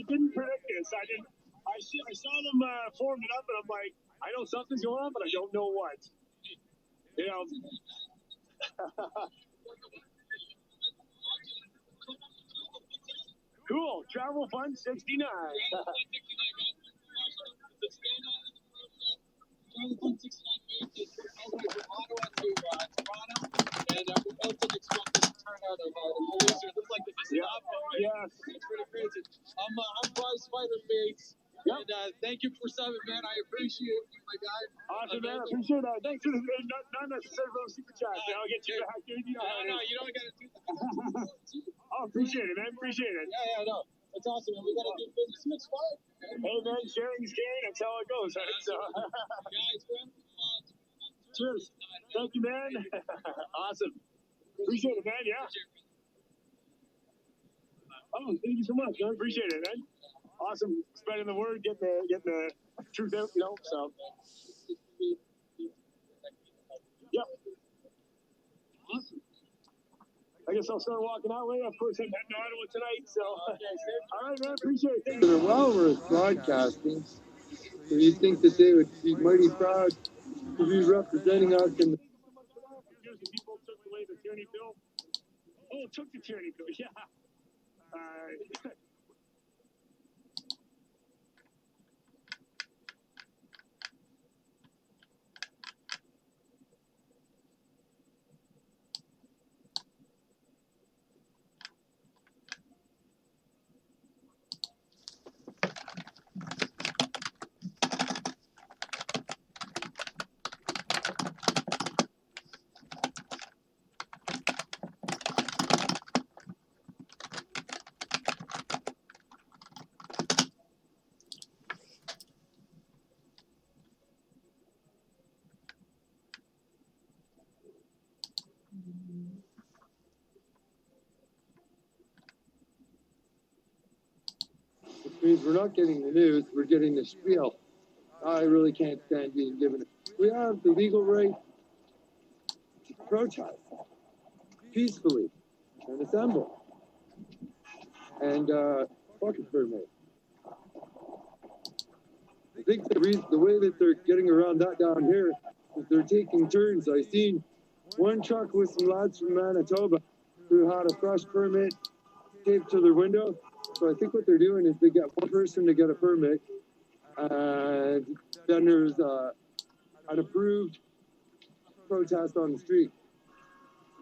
didn't predict this. I saw them form it up, and I'm like, I know something's going on, but I don't know what. You know. Cool. Travel Fun 69. Travel Fun 69 made the trip all the way from Ottawa to Toronto, and we both didn't expect this turnout of police. It looked like they just stopped. Yes. It's pretty crazy. I'm Prize Fighter Bates. Yep. And thank you for subbing, man. I appreciate you, my guy. Awesome, man. I appreciate that. Thanks for the not necessarily for the super chat. I'll get you back. No, you don't got to do that. Oh, appreciate it, man. Appreciate it. Yeah, no. That's awesome, man. We got to do business next fight. Hey, man, sharing is caring. That's how it goes, right? So, Guys, cheers. Thank you, man. Awesome. Appreciate it, man. Yeah. Oh, thank you so much, man. Appreciate it, man. Awesome. Spreading the word, getting the truth out, you know, so. Yep. Awesome. I guess I'll start walking that way. Of course, I'm heading to Ottawa tonight, so. All right, man. Appreciate it. They're well worth broadcasting. So you'd think that they would be mighty proud to be representing us in the Here's the people who took away the tyranny bill. Oh, took the tyranny bill, yeah. which means we're not getting the news, we're getting the spiel. I really can't stand being given it. We have the legal right to protest peacefully and assemble. And fucking permit. I think the way that they're getting around that down here is they're taking turns. I seen one truck with some lads from Manitoba who had a fresh permit taped to their window. So I think what they're doing is they get one person to get a permit, and then there's an approved protest on the street.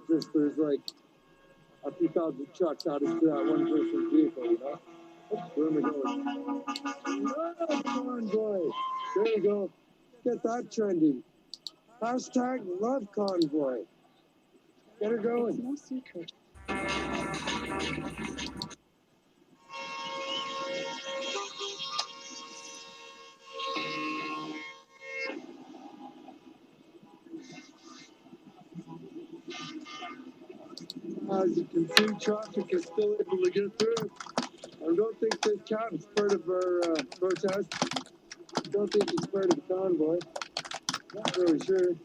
Just there's like a few thousand trucks added to that one person's vehicle, you know? Where am I going? Love Convoy. There you go. Get that trending. Hashtag love Convoy. Get her going. It's no secret. As you can see, traffic is still able to get through. I don't think this cab is part of our protest. I don't think it's part of the convoy. Not really sure.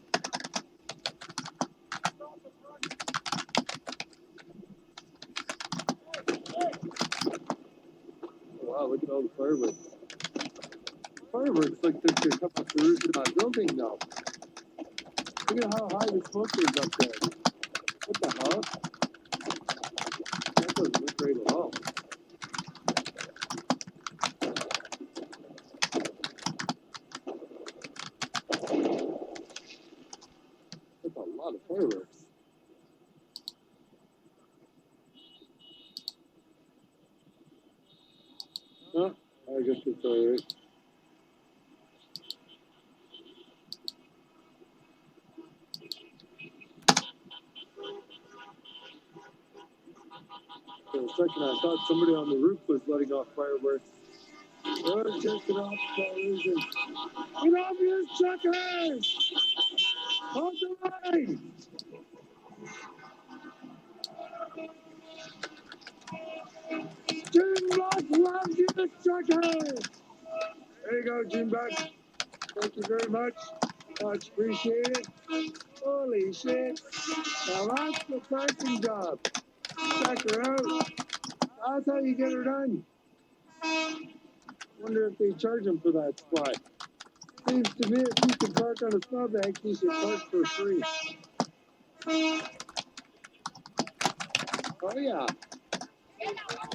Wow, look at all the fireworks. Fireworks look like they're coming through to that building now. Look at how high the smoke is up there. What the hell? That doesn't look great at all. That's a lot of fireworks. get this all right. For a second, I thought somebody on the roof was letting off fireworks. We're taking off explosion. Get off your suckers! Hold the line! Jim Buck loves you, suckers! There you go, Jim Buck. Thank you very much. Much appreciated. Holy shit. Now that's the parking job. Check her out. That's how you get her done. Wonder if they charge him for that spot. Seems to me if you can park on a snowbank, you should park for free. Oh yeah.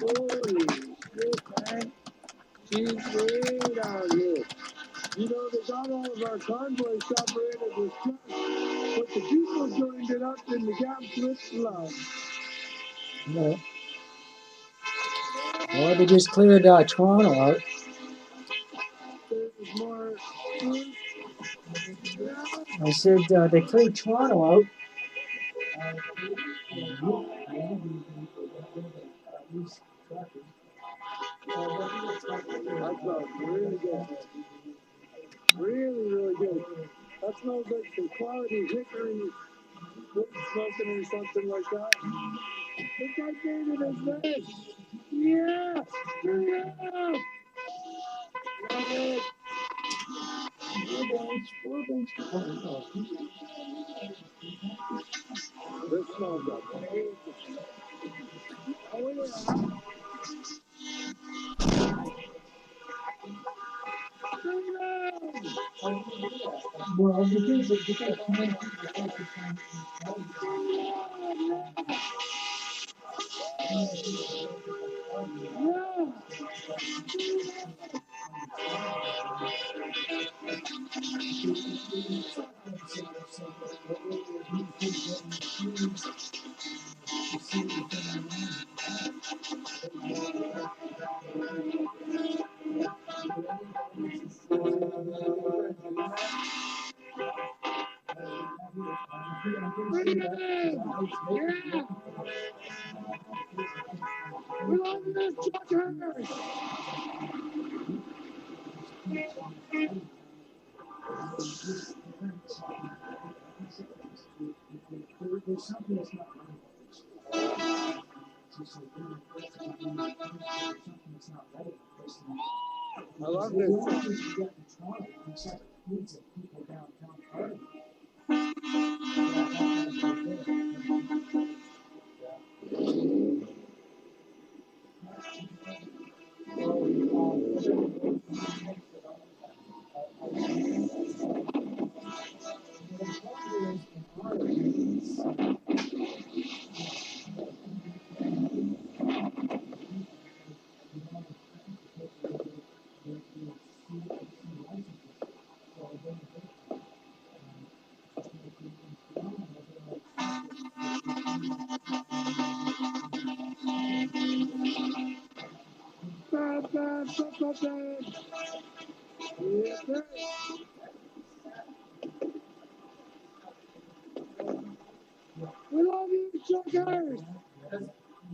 Holy shit, man. She's way down here. You know, they got all of our convoy separated with trucks, but the people joined it up in the gap with love. Yeah. Well, they just cleared Toronto out. There's more. I said they cleared Toronto out. That smells really good. Really, really good. That smells like some quality hickory wood smoking or something like that. This guy made it as red. Yeah! Yeah! Love it! This smells amazing. Oh yeah! Well, because Yeah! We love this trucker! there's something that's not right. I love this. Yes, sir. We love you, truckers!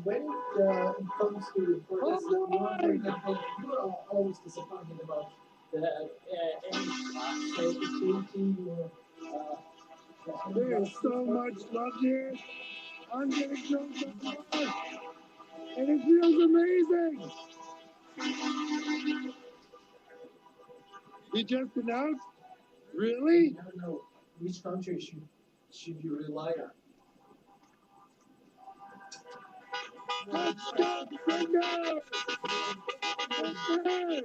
When it comes to people are always disappointed about the There is so much love here. I'm getting so much love, and it feels amazing. We just announced? Really? I don't know which country should you rely on. Let's go, Brenda! Yes, sir!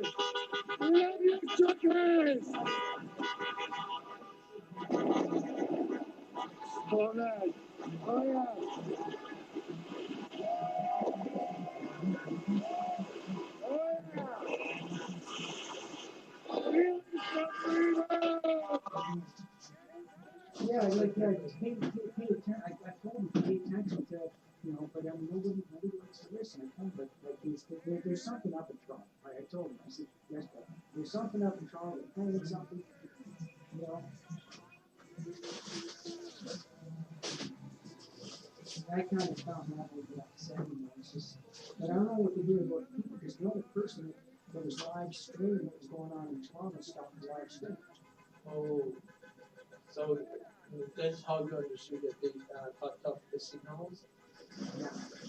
We love you, truckers! Oh, man. Oh, yeah. Oh, yeah. Feeling some freedom! Yeah, like pay attention. I told him to pay attention to, but nobody likes to listen. I told him, but like there's something up in Trump. I told him. I said, something up in Toronto, planning something, you know. I kind of found that would be upsetting. It's just, but I don't know what to do about people because the only person that was live streaming what was going on in Toronto stuff was live streaming. Oh, so that's how you understood that they cut off the signals?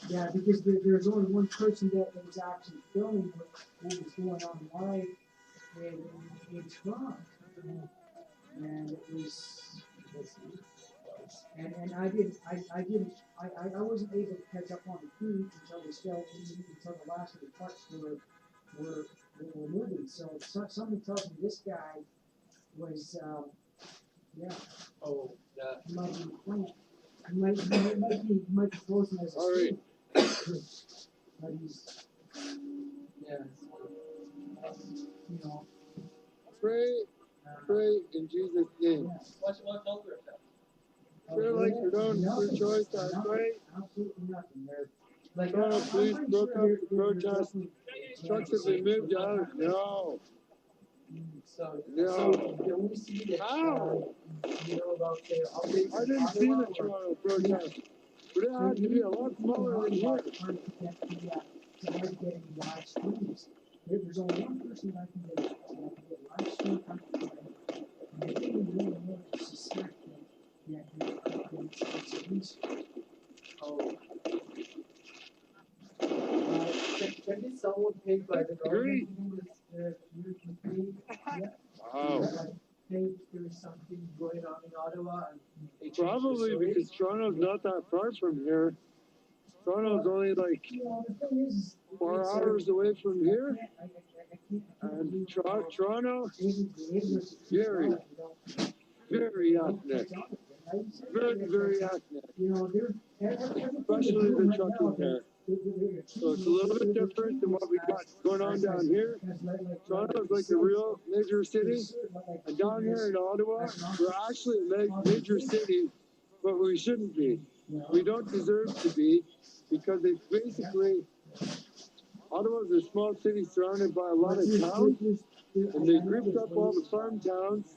Yeah, because there's only one person that was actually filming what was going on live in Toronto. And it was, and I wasn't able to catch up on the feed until the last of the parts were moving. So somebody tells me this guy was, yeah. Oh, yeah. He might be playing. He might be closing as a stream. But he's, yeah. You know. Pray in Jesus' name. What number is that? Pray like you don't your choice. I pray. Absolutely nothing. Like, Toronto police broke up the protest. Trucks have been moved out. No. No. How? You know about their updates? I didn't see the Toronto protest. But it had to be a lot smaller than here. Live streams. There's only one person I can get live stream from, and they didn't really know to suspect that it's a research. Oh. Can be someone paid by the government Wow. think there's something going on in Ottawa? And probably because Toronto's not that far from here. Toronto's only like 4 hours away from here. And Toronto, very, very ethnic. Very, very ethnic. Especially the trucking there. So it's a little bit different than what we got going on down here. Toronto's like a real major city. And down here in Ottawa, we're actually a major city, but we shouldn't be. We don't deserve to be, because it's basically, Ottawa's a small city surrounded by a lot of towns, and they grouped up all the farm towns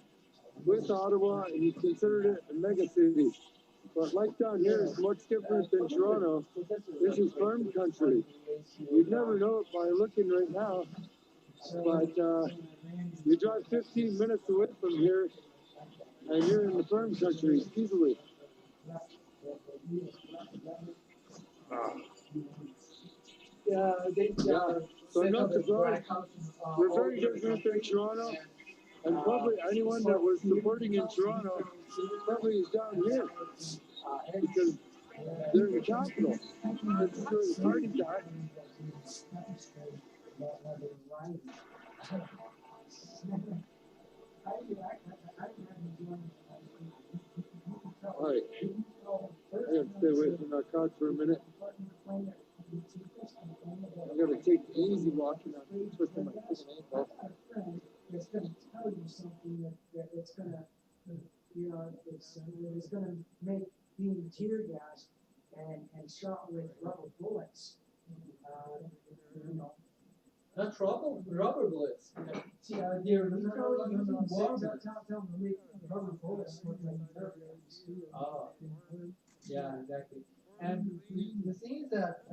with Ottawa, and you considered it a mega city. But like down here, it's much different than Toronto. This is farm country. You'd never know it by looking right now, but you drive 15 minutes away from here, and you're in the farm country easily. Yeah, so I'm not surprised. We're very different than Toronto, and probably anyone that was supporting in Toronto probably is down here, because they're in the capital. This is where the party's at. All right, I gotta stay away from narcotics for a minute. I gotta take the easy walking on twisting my foot and ankle. It's going to tell you something that it's going to, you know, it's going to make being tear gassed and shot with rubber bullets. You know. Not rubber bullets. They're using warm bullets. Tell them to make rubber bullets look like nerve. Oh, yeah, exactly. And the thing is that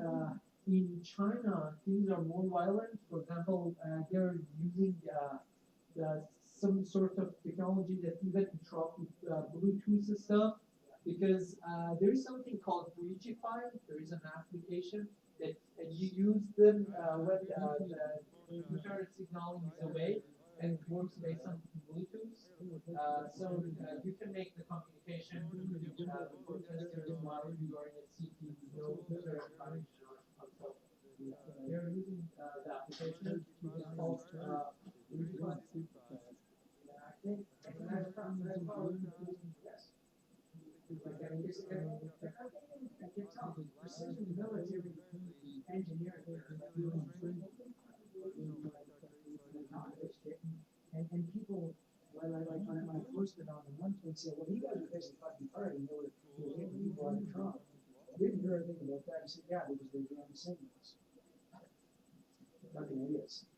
in China, things are more violent. For example, they're using some sort of technology that even interrupt Bluetooth and stuff, because there is something called Bridgify. There is an application that you use them when the internet signal is away, and it works based on Bluetooth. So you can make the communication with the protesters while you are in a city. They're using the application. It's called Bridgify. Precision military engineering and people, when I posted on the one tweet, said, well, you guys are basically fucking party, and they were hitting people on the Trump. I didn't hear anything about that. He said, yeah, because they're damn signals. Fucking idiots.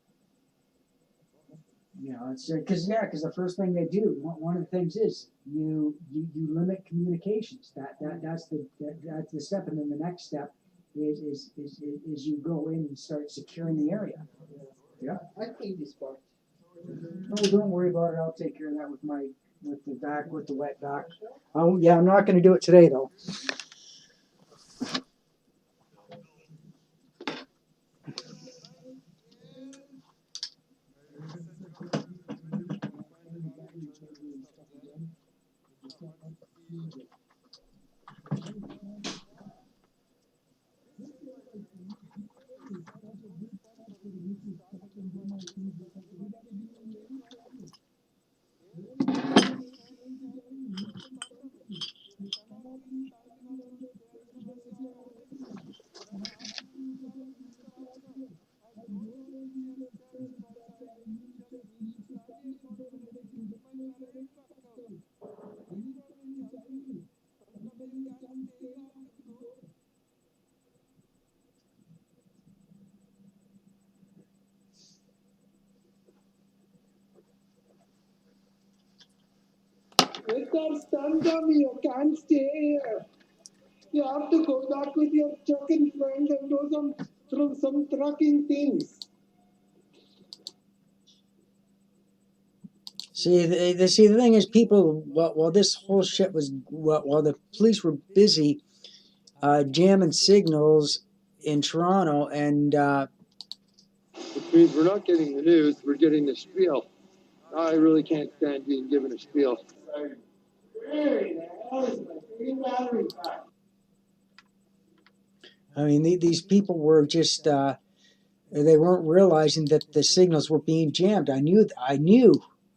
You know, it's because the first thing they do, one of the things is you limit communications. That's the step, and then the next step is you go in and start securing the area. Yeah. I think this part. No, don't worry about it. I'll take care of that with the wet back. Oh yeah, I'm not going to do it today though. Let us stand them, you can't stay here. You have to go back with your trucking friends and do some trucking things. See, the thing is, people. While this whole shit was, while the police were busy jamming signals in Toronto, and Which means we're not getting the news, we're getting the spiel. I really can't stand being given a spiel. I mean, these people were just they weren't realizing that the signals were being jammed. I knew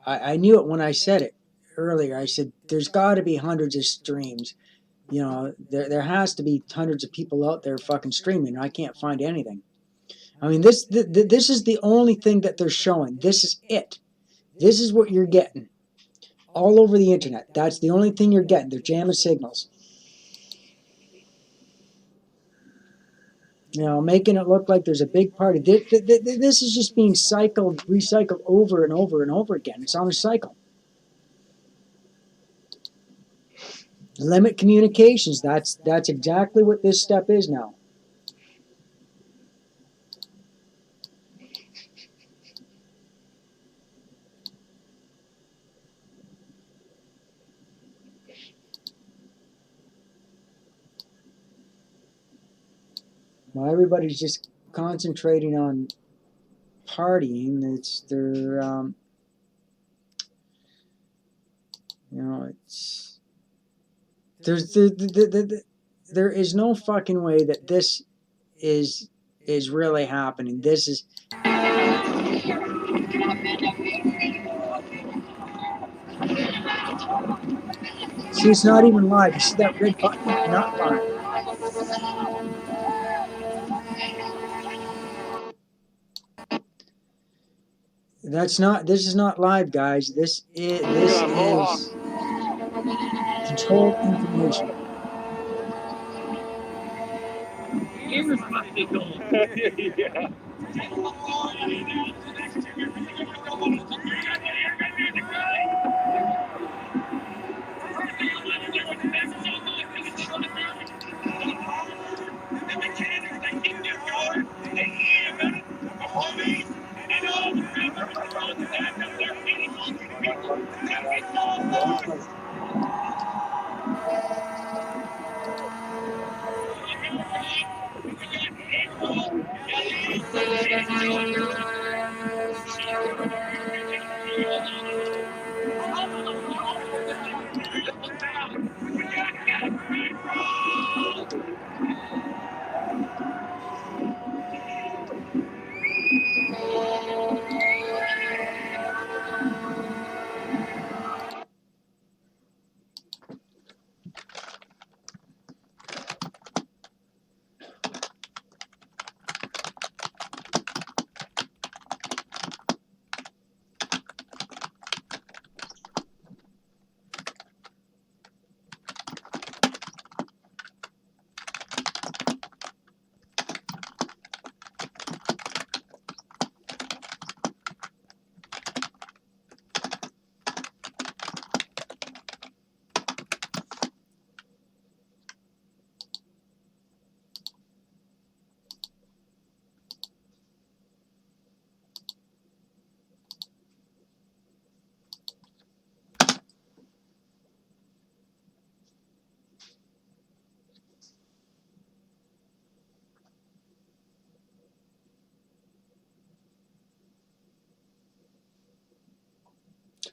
it when I said it earlier. I said, "There's got to be hundreds of streams. You know, there has to be hundreds of people out there fucking streaming. I can't find anything." I mean, this is the only thing that they're showing. This is it. This is what you're getting all over the internet. That's the only thing you're getting. They're jamming signals. You know, making it look like there's a big party. This is just being recycled over and over and over again. It's on a cycle. Limit communications. That's exactly what this step is now. Well, everybody's just concentrating on partying. It's their, you know, it's there is no fucking way that this is really happening. This is. See, it's not even live. You see that red button? Not live. This is not live, guys. This is controlled information. Yeah.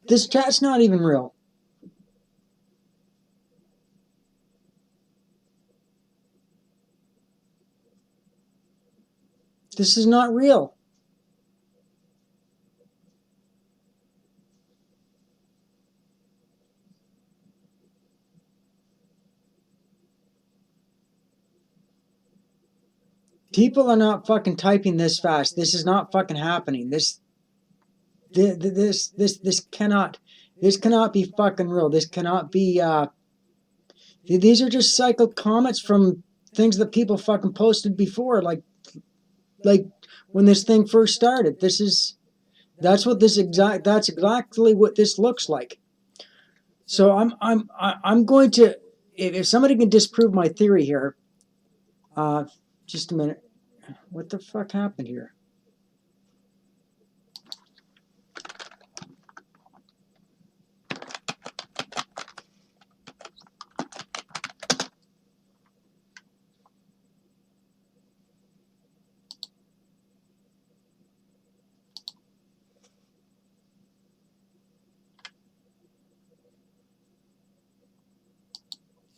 This chat's not even real. This is not real. People are not fucking typing this fast. This is not fucking happening. This cannot be fucking real. This cannot be. These are just cycled comments from things that people fucking posted before, like when this thing first started. That's exactly what this looks like. So I'm going to, if somebody can disprove my theory here, just a minute. What the fuck happened here?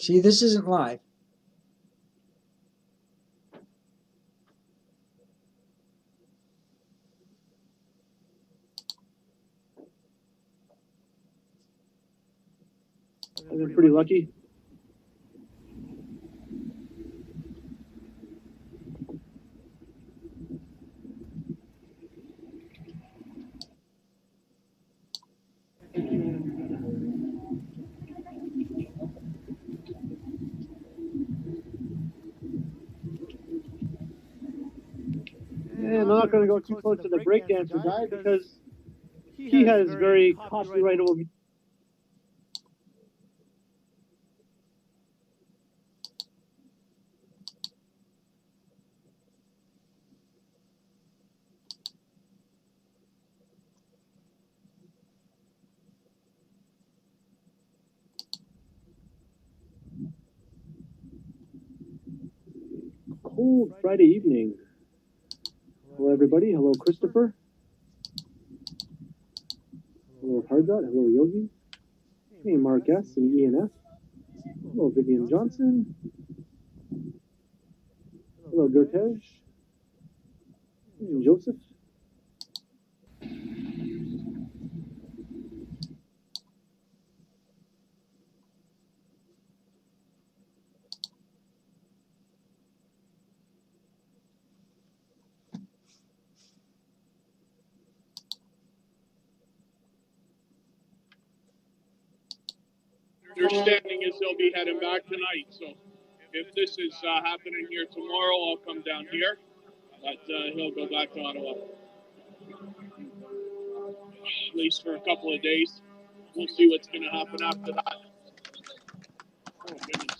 See, this isn't live. I've been pretty lucky. And I'm not going to go too close to the breakdancer guy because he has very copyrightable. Cold Friday evening. Hello, everybody. Hello, Christopher. Hello, Hardot. Hello, Yogi. Hey, Mark S. and ENF. Hello, Vivian Johnson. Hello, Gotej. And Joseph. Understanding is they'll be heading back tonight. So if this is happening here tomorrow, I'll come down here. But he'll go back to Ottawa. At least for a couple of days. We'll see what's going to happen after that. Oh, goodness.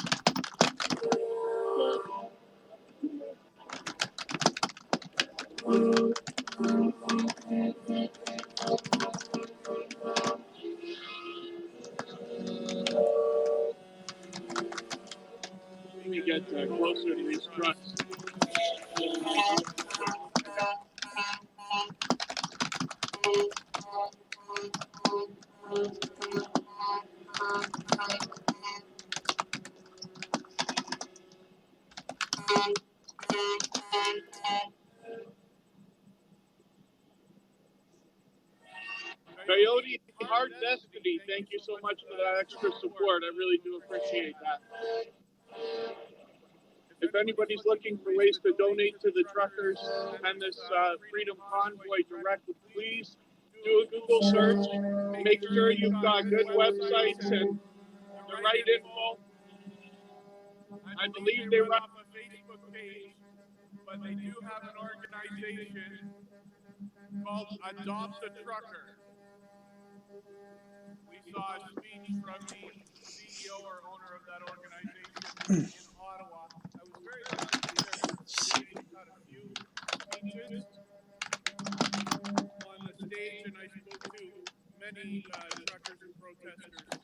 Let me get closer to these trucks. Coyote, Hard Destiny, thank you so much for that extra support. I really do appreciate that. If anybody's looking for ways to donate to the truckers and this Freedom Convoy directly, please do a Google search. Make sure you've got good websites and the right info. I believe they run a Facebook page, but they do have an organization called Adopt a Trucker. We saw a speech from the CEO or owner of that organization in Ottawa. I was very lucky to be there for 2 days. We had a few speeches on the stage, and I spoke to many truckers and protesters.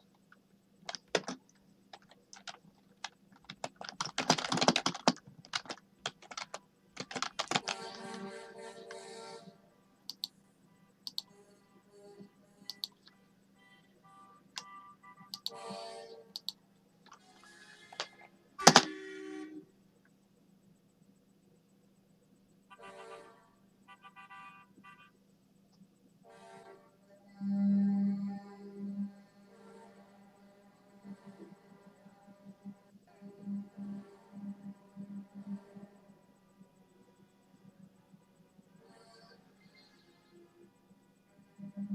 And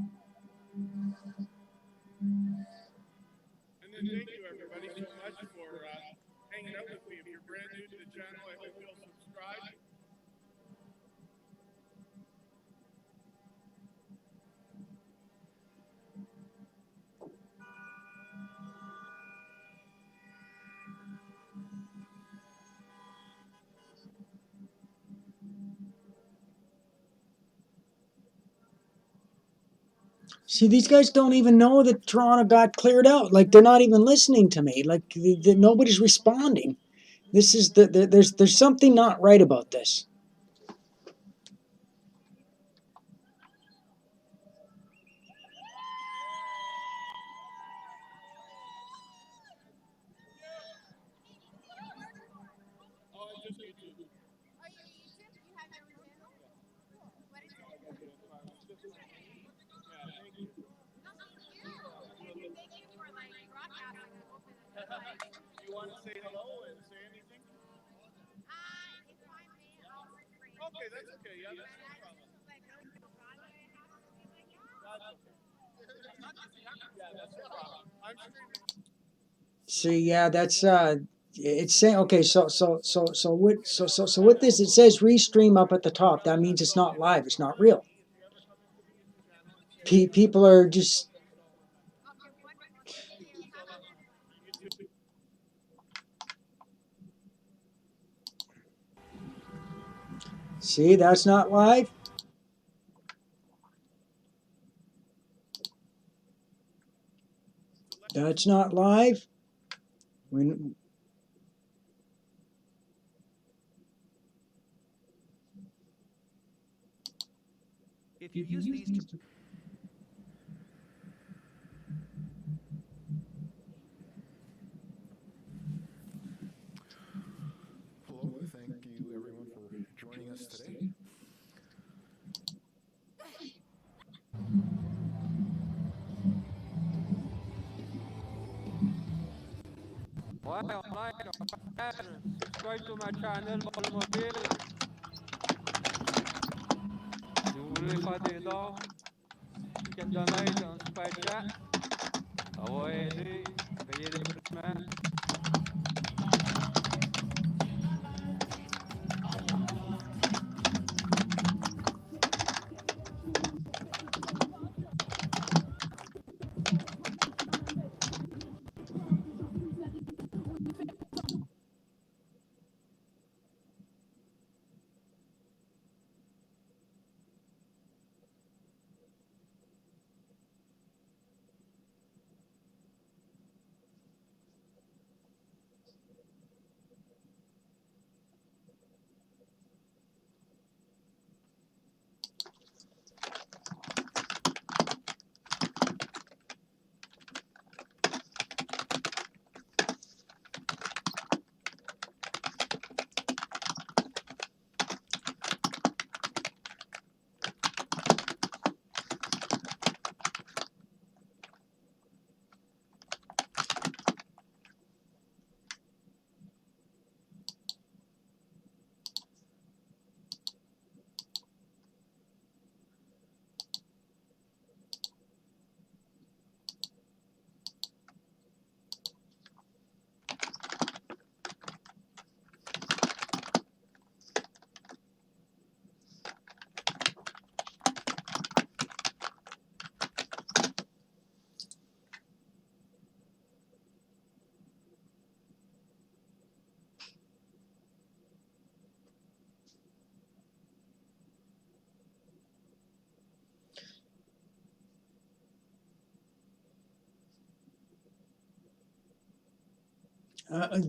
then thank you everybody so much for hanging out with me. If you're brand new to the channel, I hope you'll subscribe. See, these guys don't even know that Toronto got cleared out. Like, they're not even listening to me. Like, nobody's responding. This is there's something not right about this. Oh, it's just YouTube. Oh, you YouTube? You have your own channel? Cool. What is it? Yeah, thank you. No, thank you. Thank you for like broadcasting. You want to say hello and say anything? If I may, I'll refrain. Okay, that's okay. Yeah, that's no problem. That's okay. Yeah, that's no problem. I'm streaming. See, yeah, that's it's saying okay. So with this, it says restream up at the top. That means it's not live. It's not real. People are just. See, that's not live. That's not live. When if you use these to Hello, thank you everyone for joining us today. Ouais, on like, on partage, subscribe to my channel Volmobile. Si vous voulez faire des dons, you can donate on Super Chat. Ça va aider, payer l'hébergement.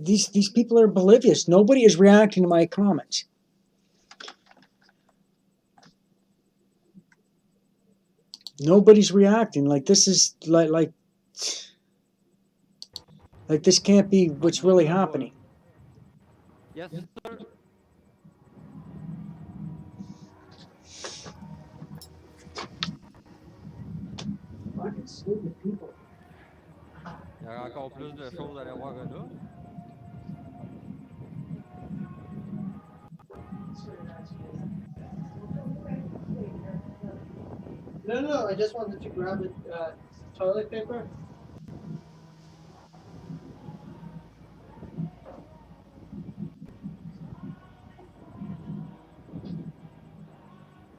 These people are oblivious. Nobody is reacting to my comments. Nobody's reacting. Like this is like this can't be what's really happening. Yes, sir. Fucking stupid people. Il y a encore plus de choses à aller voir là. No, I just wanted to grab it, toilet paper.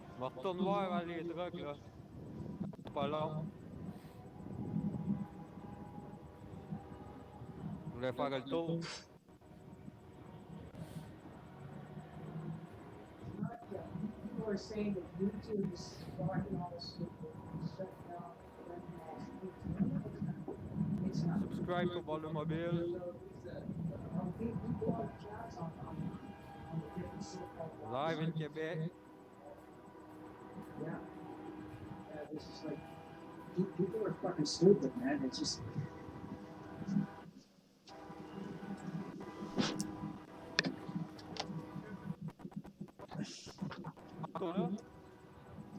Je me retourne voir hein, les trucs, là. C'est pas long. Je voulais faire le tour. People are saying that YouTube is blocking all this shit, shut down, it's not. Subscribe sur Balle Mobile. People have chats on the different so-called Live in Québec. Yeah. Yeah, this is like, people are fucking stupid, man. It's just.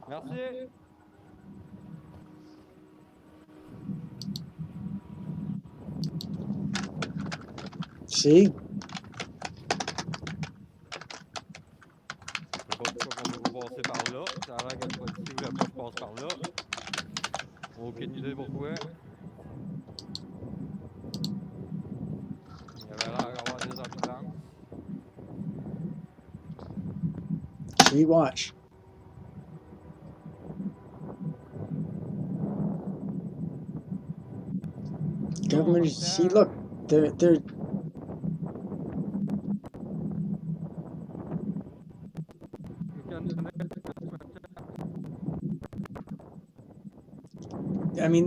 Merci. See? Je sais pas pourquoi on veut passer par là. Ça a l'air que le policier voulait pas que je passe par là. Aucune idée pourquoi. Il y avait l'air d'avoir des ambulances. See, watch. Government, see, look, they're. I mean,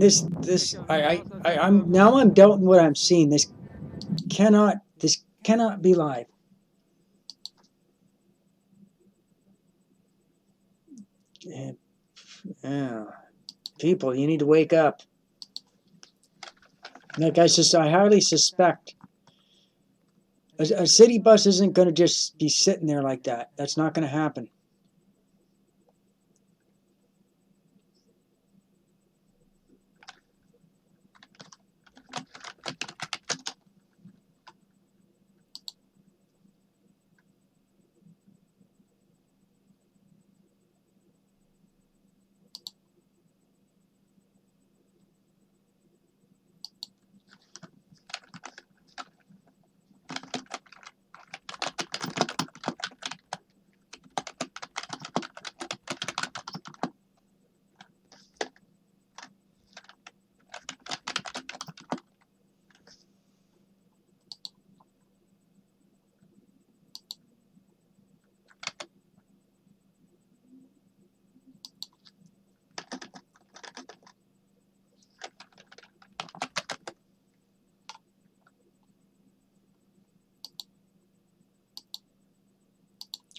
I'm now I'm doubting what I'm seeing. This cannot be live. Yeah. People, you need to wake up. Like I highly suspect a city bus isn't going to just be sitting there like that. That's not going to happen.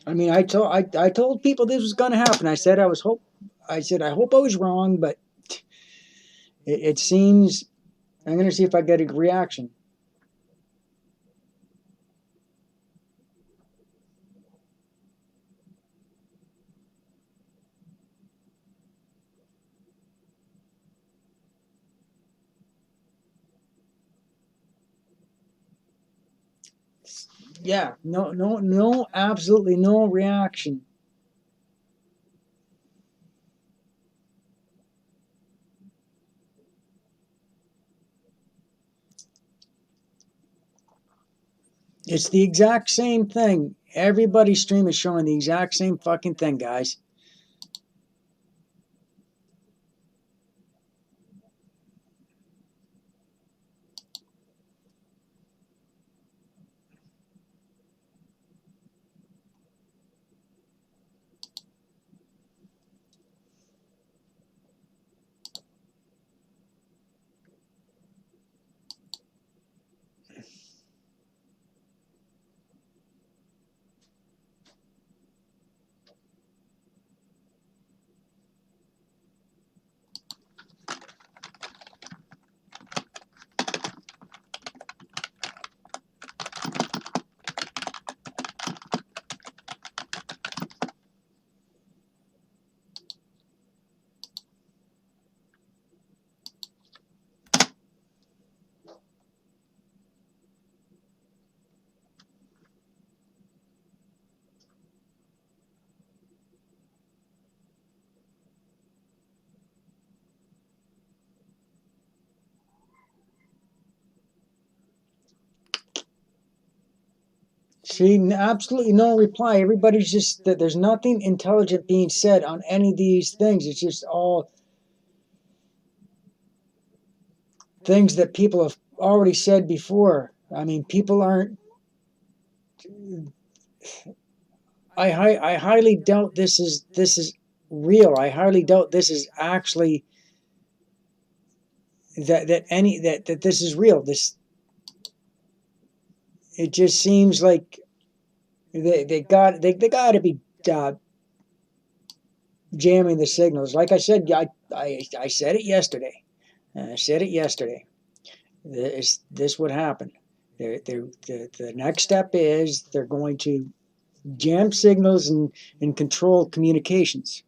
I mean, I told people this was going to happen. I said I hope I was wrong, but it seems I'm going to see if I get a reaction. Yeah, no, absolutely no reaction. It's the exact same thing. Everybody's stream is showing the exact same fucking thing, guys. See, absolutely no reply. Everybody's just that there's nothing intelligent being said on any of these things. It's just all things that people have already said before. I mean, people aren't. I highly doubt this is real. I highly doubt this is actually that this is real. It just seems like they got to be jamming the signals. Like I said, I said it yesterday. I said it yesterday. This would happen. The next step is they're going to jam signals and control communications.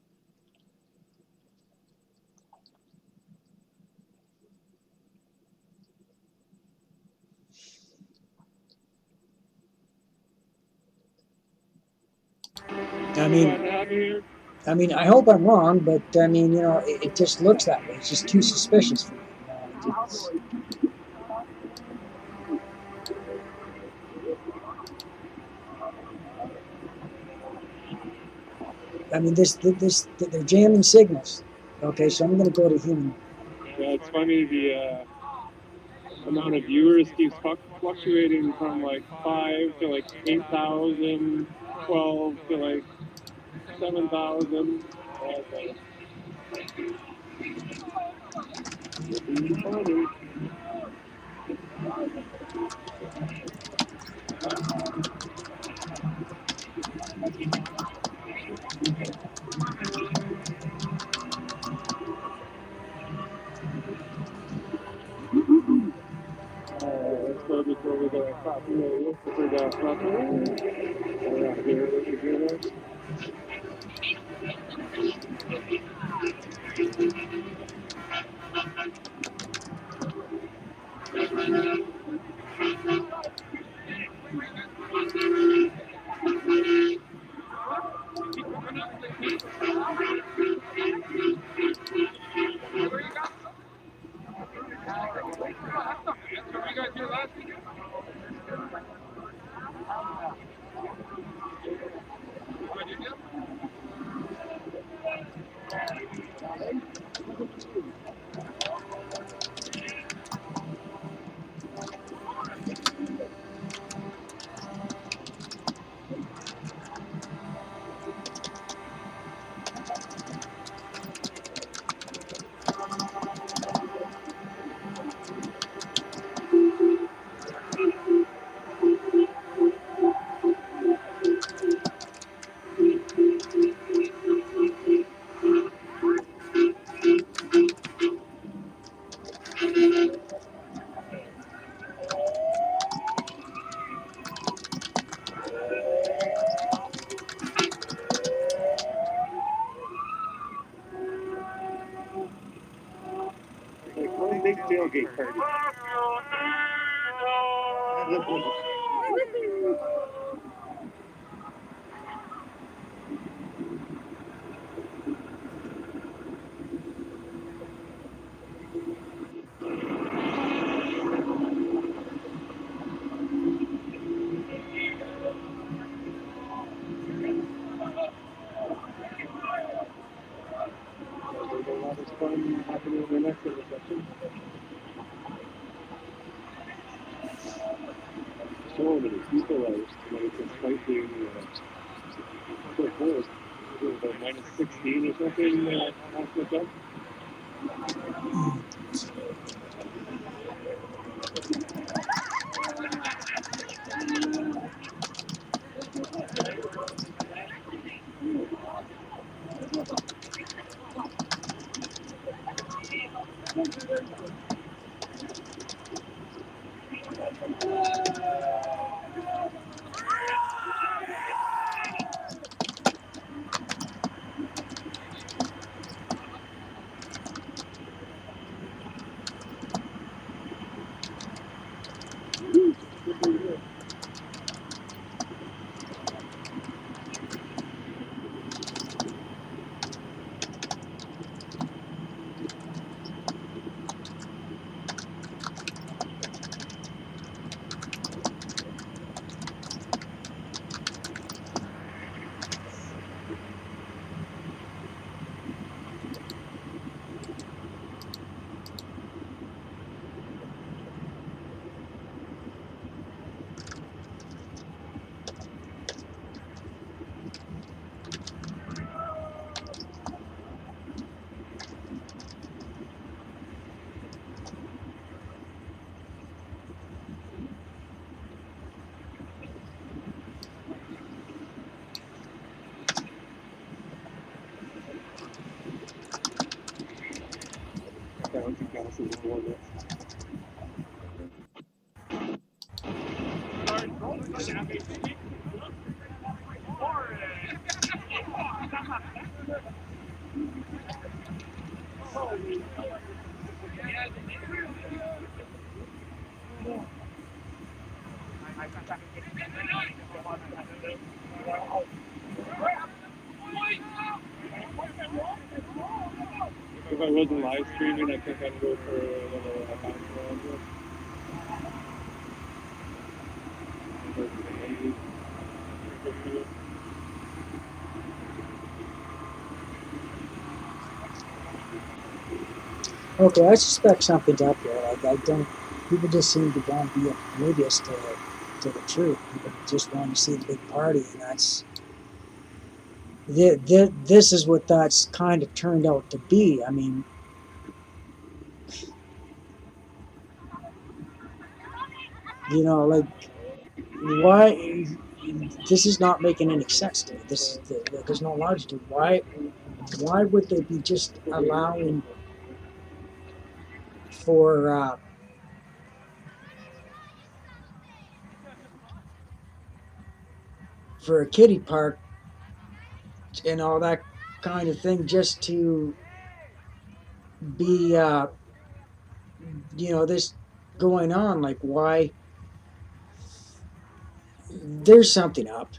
I mean, I hope I'm wrong, but I mean, it just looks that way. It's just too suspicious for me. I mean, they're jamming signals. Okay, so I'm going to go to human. Yeah, it's funny, the amount of viewers keeps fluctuating from like 5 to like 8,000, 12 to like 7,000. Funny. Let's go before we go copy for the around here. One big tailgate party. There's a lot of fun happening in the next intersection. So many people are like despite being so cold. About minus 16 or something off the jump. bunch of gases a little bit. If I wasn't live streaming, I think I'd go for a little bounce around here. Okay, I suspect something's up here. I don't. People just seem to want to be oblivious to the truth. People just want to see the big party, and that's. This is what that's kind of turned out to be. I mean, you know, like, why? This is not making any sense to me. There's no logic to it. Why would they be just allowing for a kiddie park and all that kind of thing just to be this going on? Like, why? There's something up.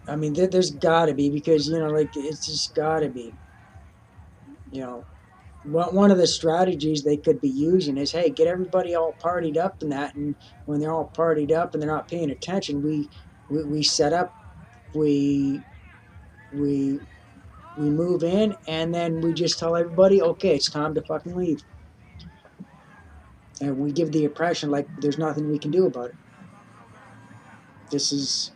I mean, there's got to be, because like, it's just got to be. you know One of the strategies they could be using is, hey, get everybody all partied up and that, and when they're all partied up and they're not paying attention, we set up, we we we move in, and then we just tell everybody, okay, it's time to fucking leave, and we give the impression like there's nothing we can do about it. This is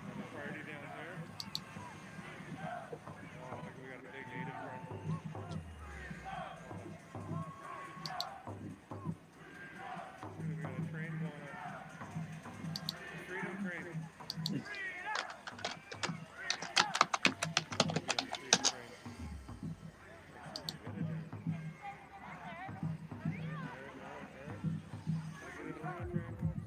Another party down here. Oh, look, we got a big native friend. Dude, we got a train going up. The Freedom Train. Oh, we got the Freedom Train. Let's see if we can get it here. Alright. Gotta get in the Luna train, folks.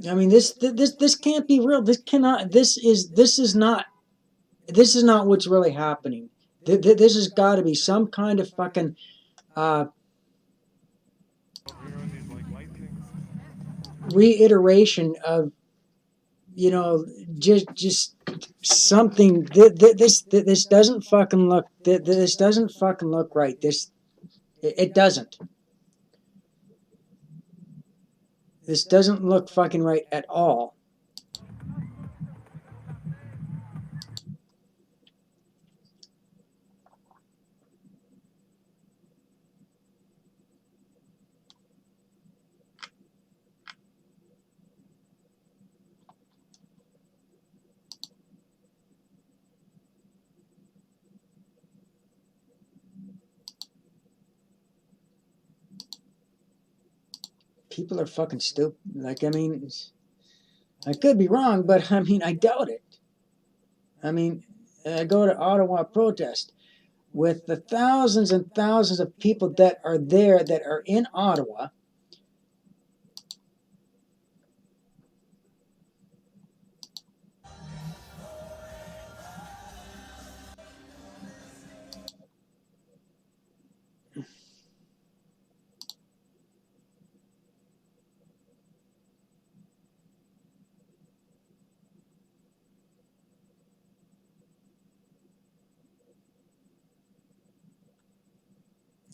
I mean, this can't be real. This cannot. This is not what's really happening. This has got to be some kind of fucking reiteration of, you know, just something. This doesn't fucking look. This doesn't fucking look right. It doesn't. This doesn't look fucking right at all. People are fucking stupid. Like, I mean, I could be wrong, but I mean, I doubt it. I mean, I go to Ottawa protest with the thousands and thousands of people that are there, that are in Ottawa.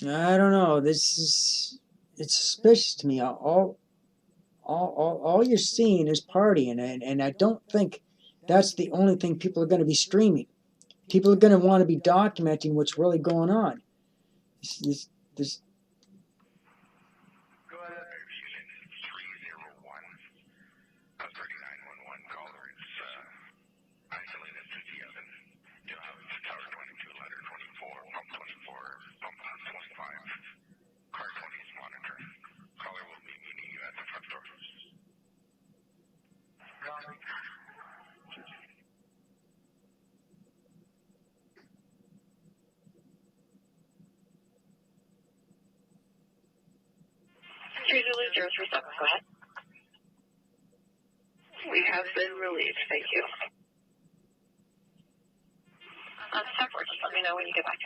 I don't know. It's suspicious to me. All you're seeing is partying, and I don't think that's the only thing people are going to be streaming. People are going to want to be documenting what's really going on. This Go ahead. We have been released. Thank you. Separate. Just let me know when you get back.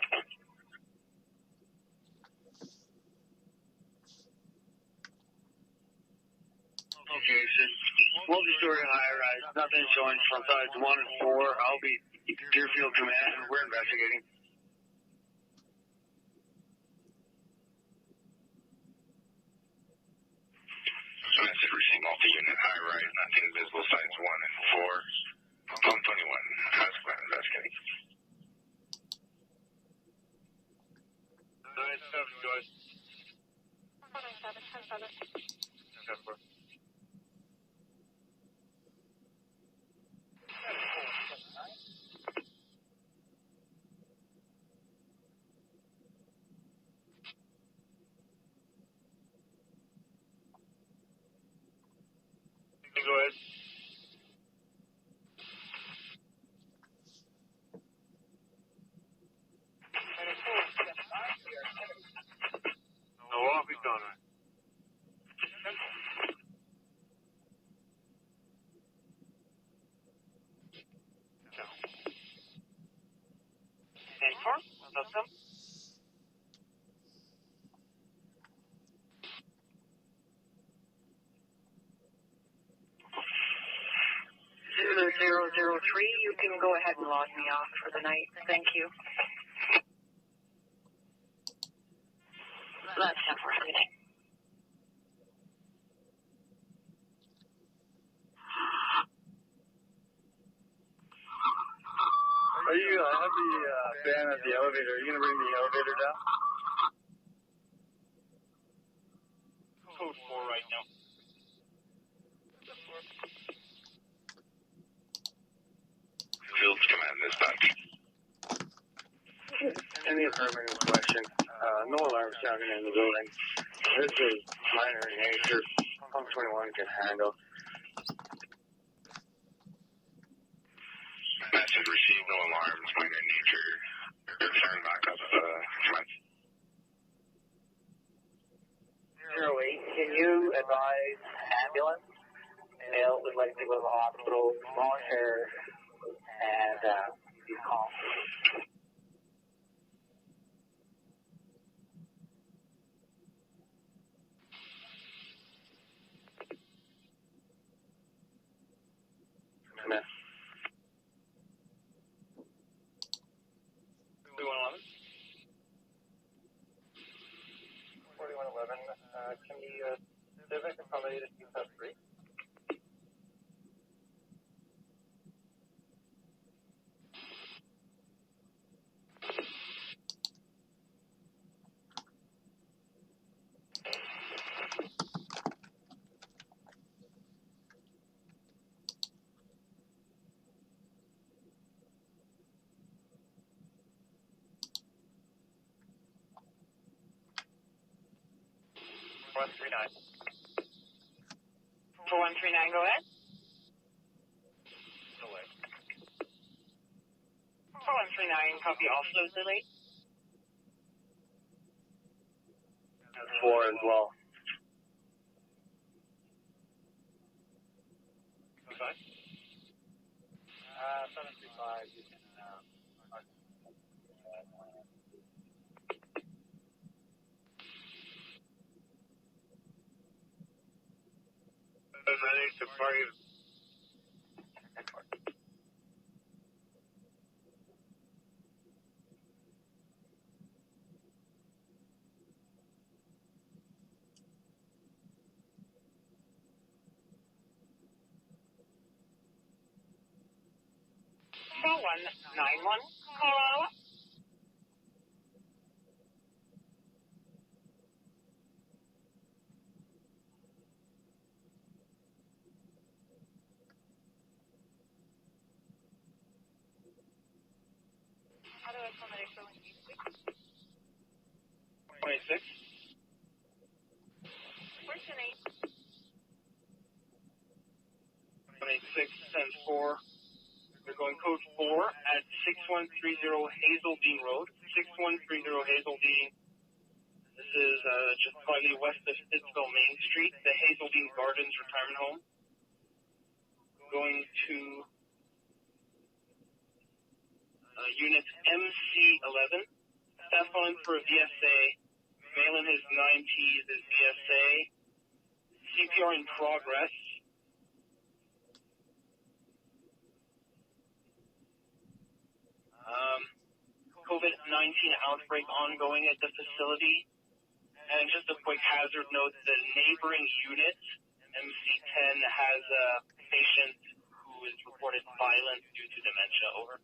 Location. Multi-story high-rise. Nothing showing from sides 1 and 4. I'll be Deerfield Command. We're investigating. Message received multi-unit high-rise. Nothing visible sides 1 and 4. Pump 21. Task plan investigating. 9-7, guys. 7. September. Go ahead. No, I'll be done. You can go ahead and log me off for the night. Thank you. That's it for everything. Are you, I have the van at the elevator. Are you going to bring the elevator down? Code 4 right now. Field command dispatch. Any affirmative question? No alarm sounding in the building. This is minor in nature. Pump 21 can handle. Message received, no alarms, minor in nature. Return back up, command. 08, can you advise ambulance. Male would like to go to the hospital, small hair, and he's calm. Smith. 4111. 4111. Can the Civic accommodate a C-3? One three nine. 4139, go ahead. Delay. 4139, copy all flows delayed. 4 as well. 735, you can, ready to party. Control 191, Colorado. How do I accommodate for 26. Where's your name? 26 10 4. They're going code 4 at 6130 Hazeldean Road. 6130 Hazeldean. This is just slightly west of Stittsville Main Street, the Hazeldean Gardens Retirement Home. Going to unit MC11. Staff calling for a VSA. Mail in his 9Ts is VSA. CPR in progress. COVID-19 outbreak ongoing at the facility. And just a quick hazard note, the neighboring unit, MC10, has a patient who is reported violent due to dementia. Over.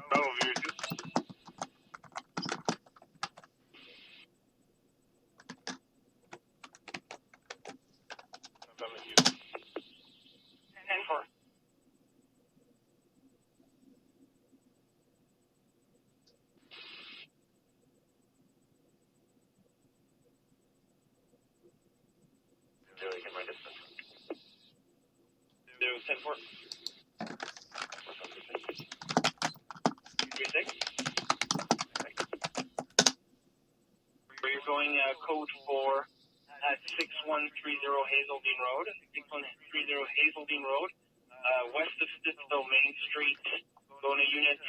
Bravo, View 2. Bravo, View 10-4. Can my distance. 10-4. 36. Where you're going code 4 at 6130 Hazeldean Road. 6130 Hazeldean Road, west of Stittsville Main Street. Going to unit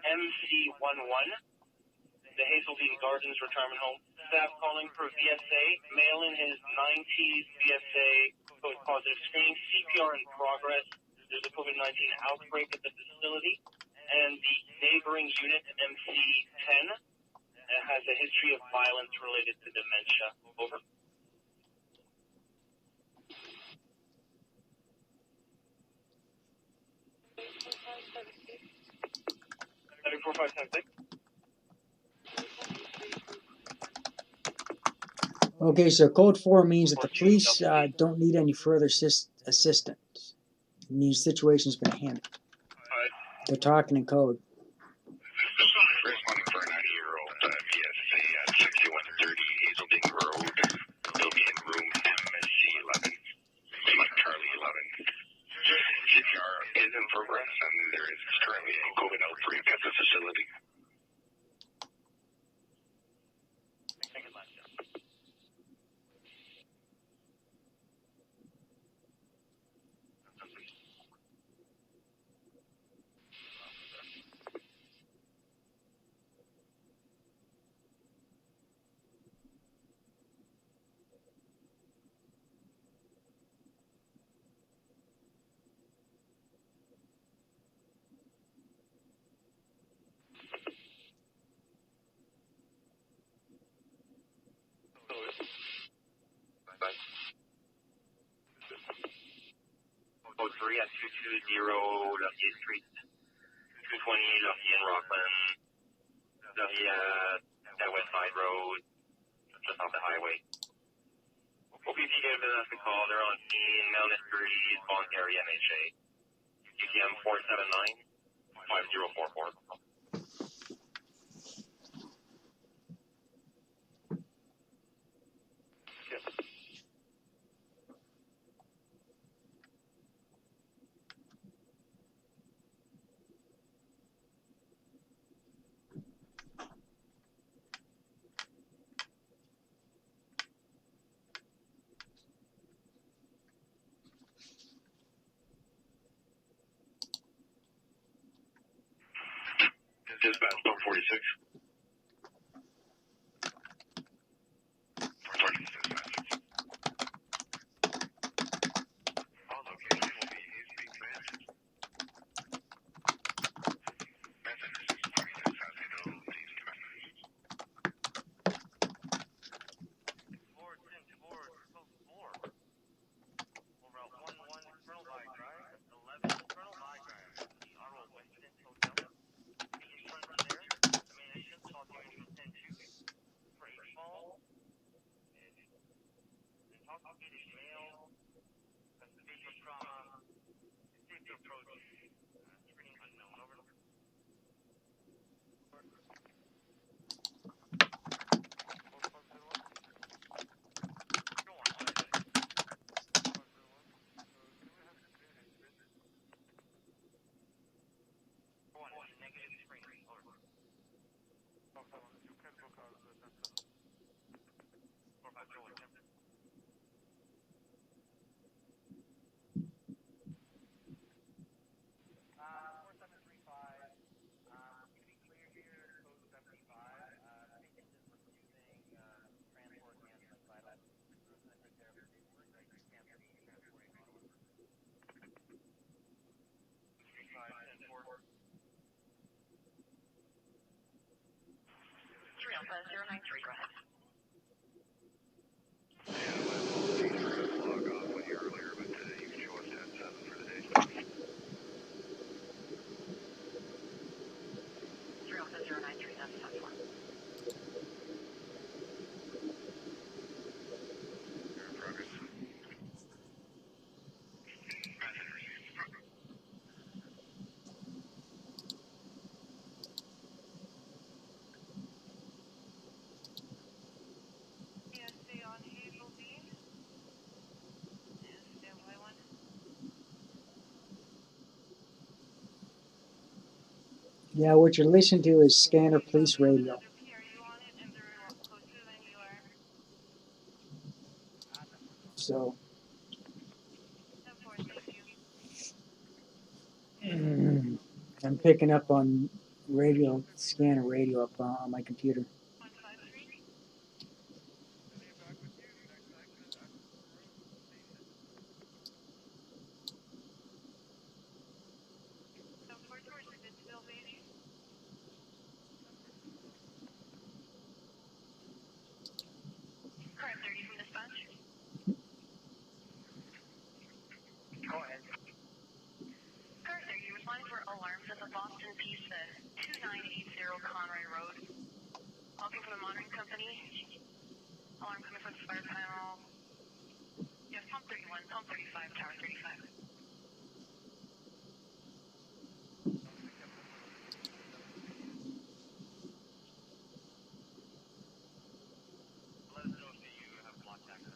MC11, the Hazeldean Gardens Retirement Home. Staff calling for VSA. Mail in his 9Ts VSA. Code positive screening. CPR in progress. There's a COVID-19 outbreak at the facility. And the neighboring unit, MC10, has a history of violence related to dementia. Over. 4576. Okay, so code 4 means that the police don't need any further assistance. It means the situation's been handled. They're talking in code. Responding for a 90-year-old VSA at 6130 Hazeldean Road. They'll be in room MC11. Mike Charlie 11. CPR is in progress, and there is currently a COVID outbreak at the facility. Code 3 at 220 Laurier Street, 220 Laurier in Rockland, Laurier at West Side Road, just off the highway. OPP gave us a call. They're on scene, Mount Esprit, voluntary MHA. UTM 479 5044. Dispatch 146. 446 message. All location will be Hazelby Transit. Messengers is 46 has to know these messages. Board 10 board, post 4. Over at 11 Colonel High Drive, the Ottawa West End Hotel. Alpha 093, go ahead. Log off with you earlier, but you can show us 10-7 for the day. 3 Alpha 093, that's 10-4. Progress. Message received. Progress. Yeah, what you're listening to is Scanner Police Radio. So, I'm picking up on radio, Scanner Radio up on my computer. Go ahead. Car 30, responding for alarms at the Boston Pizza, 2980 Conroy Road. Looking for the monitoring company. Alarm coming from the fire panel. Yes, pump 31, pump 35, tower 35. Let us know if you have blocked access.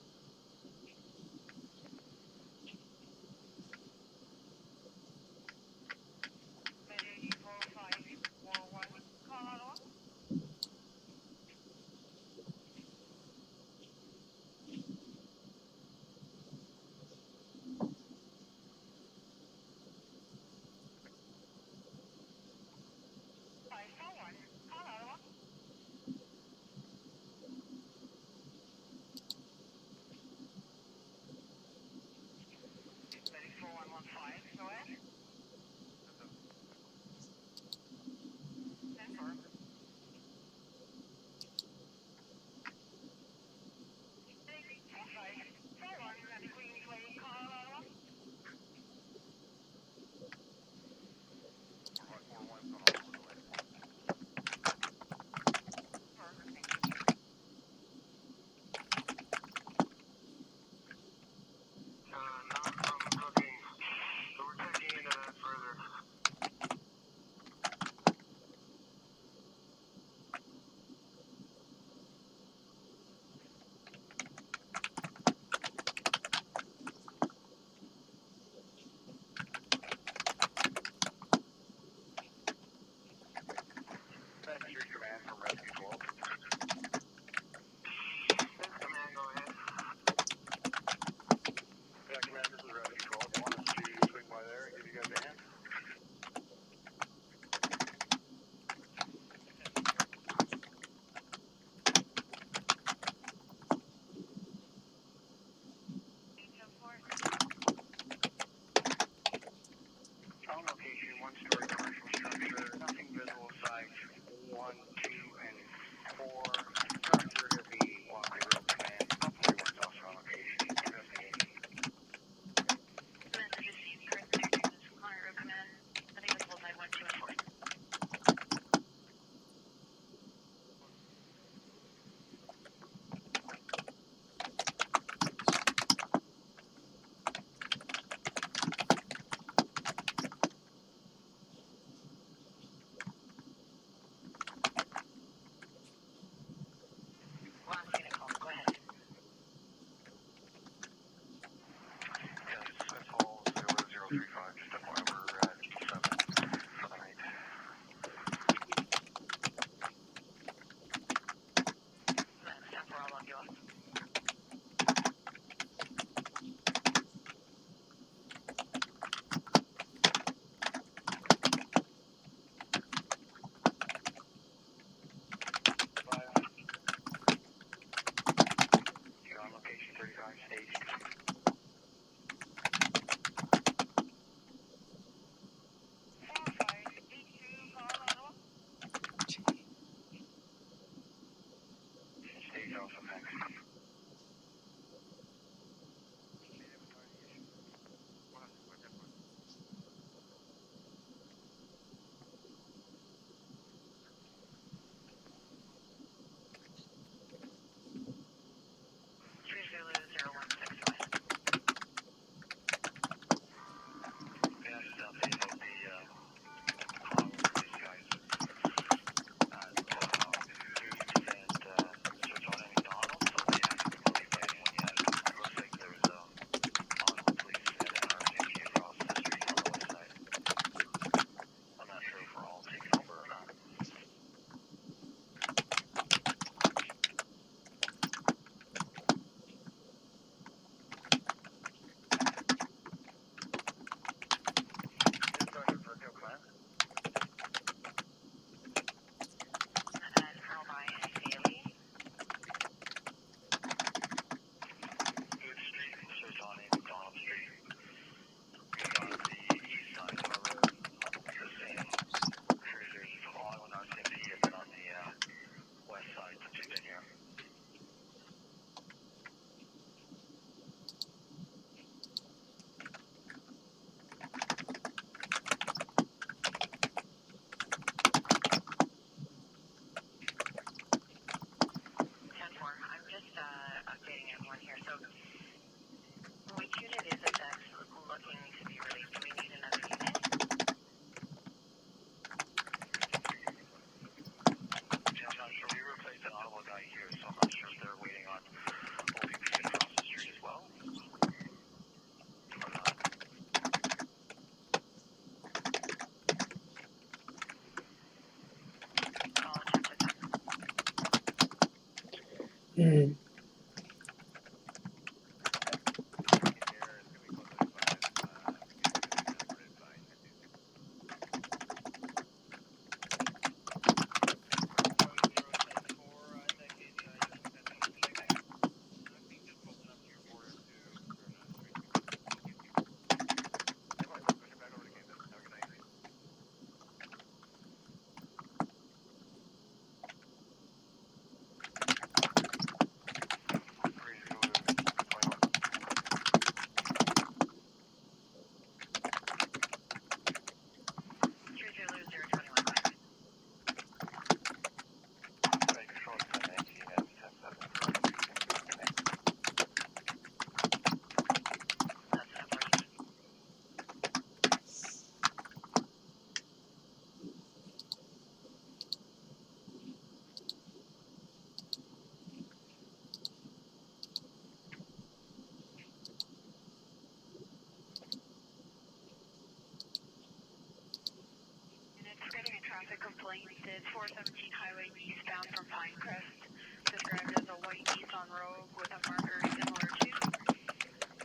Complaint is 417 Highway eastbound from Pinecrest, described as a white Nissan Rogue with a marker similar to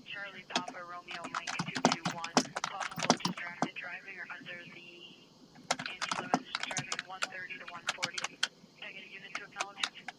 Charlie Papa Romeo Mike 221. Possible distracted driving or under the anti-limits, driving 130 to 140. Can I get a unit to acknowledge it?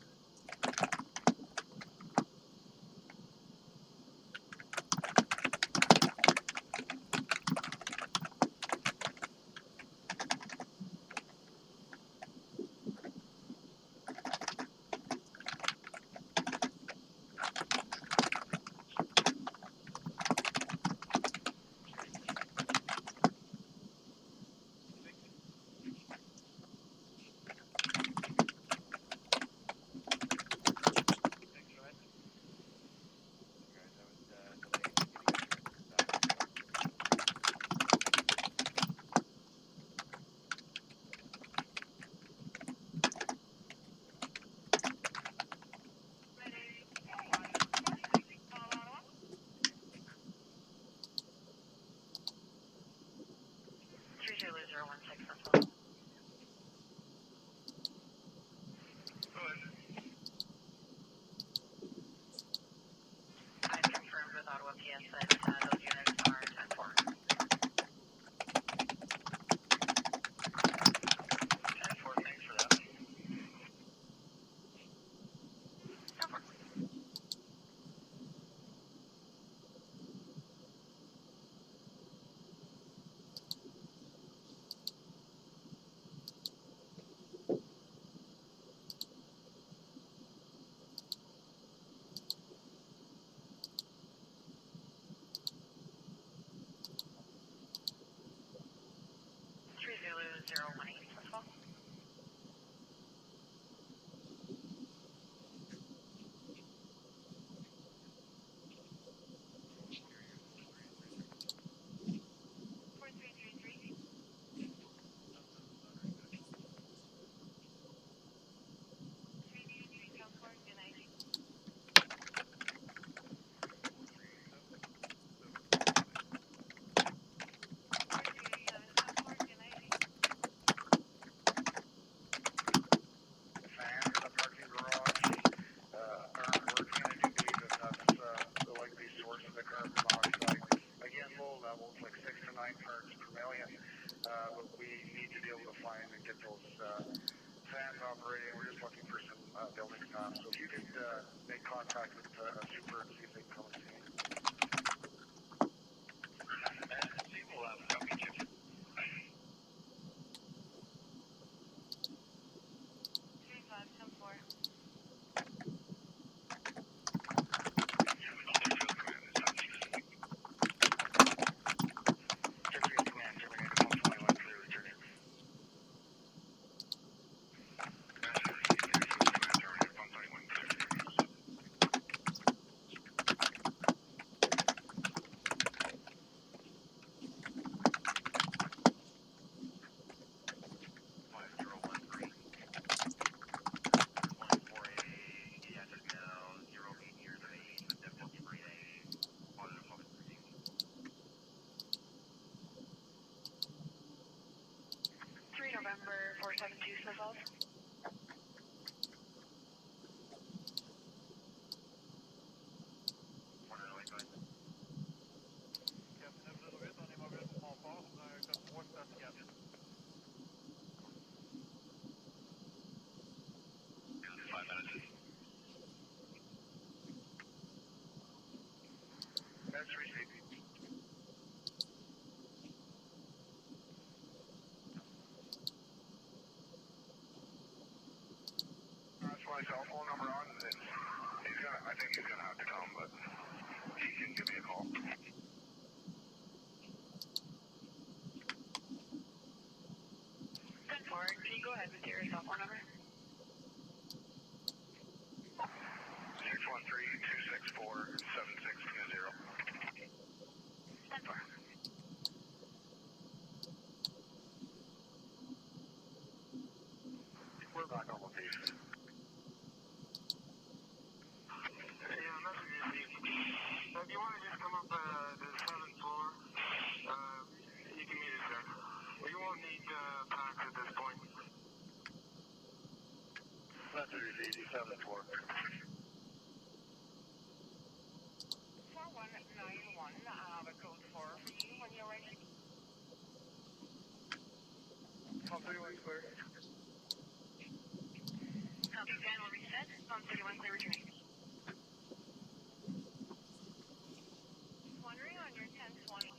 telephone number on? I think he's gonna have to come, but he can give me a call. 10-4, can you go ahead with your cell phone number? 613-264-7620. 10-4. We're back on location. Yeah, message is easy. So if you want to just come up to the 7th floor, you can meet us there. We won't need packs at this point. Message is easy, 7th floor. 4191, I have a code 4 for you when you're ready. 31 clear. Copy, panel reset. 31 clear returning. Wondering on your 1020.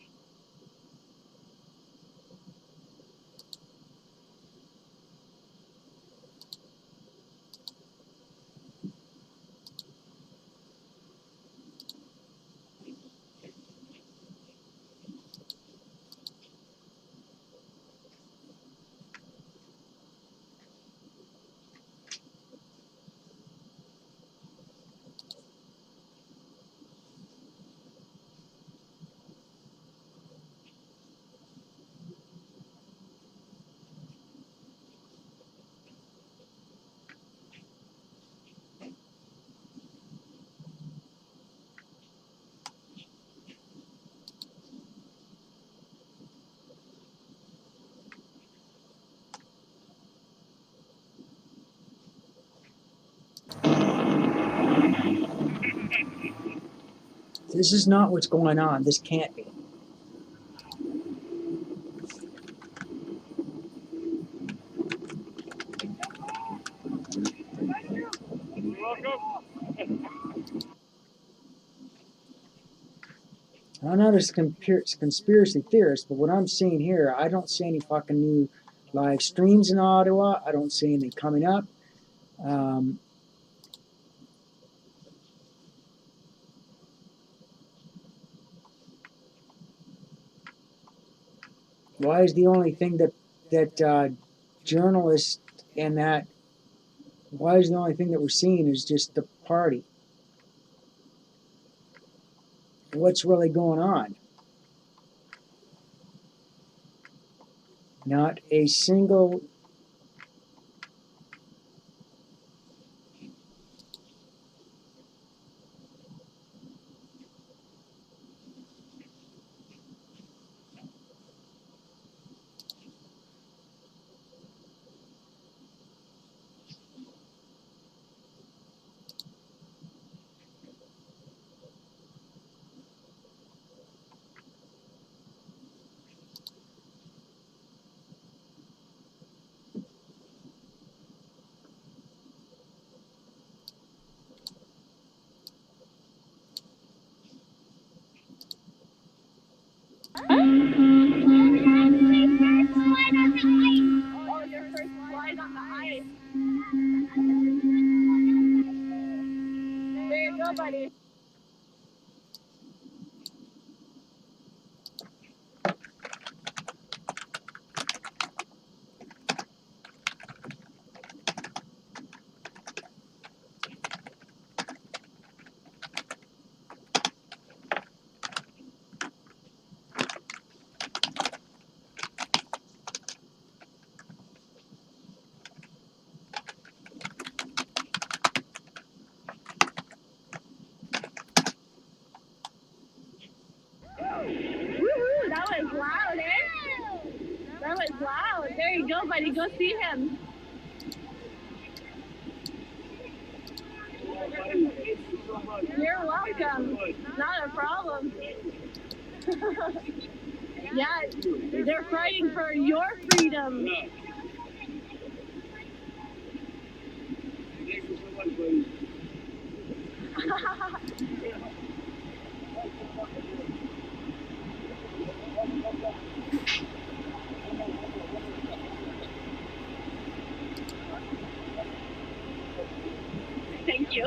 This is not what's going on. This can't be. I'm not a conspiracy theorist, but what I'm seeing here, I don't see any fucking new live streams in Ottawa. I don't see anything coming up. Why is the only thing that journalists and that, why is the only thing that we're seeing is just the party? What's really going on? Not a single Oh, your first slide on the ice. There you go, buddy. Woohoo! That was loud, eh? That was loud. There you go, buddy. Go see him. You're welcome. Not a problem. Yeah, they're fighting for your freedom. Thank you so much, buddy. Thank you.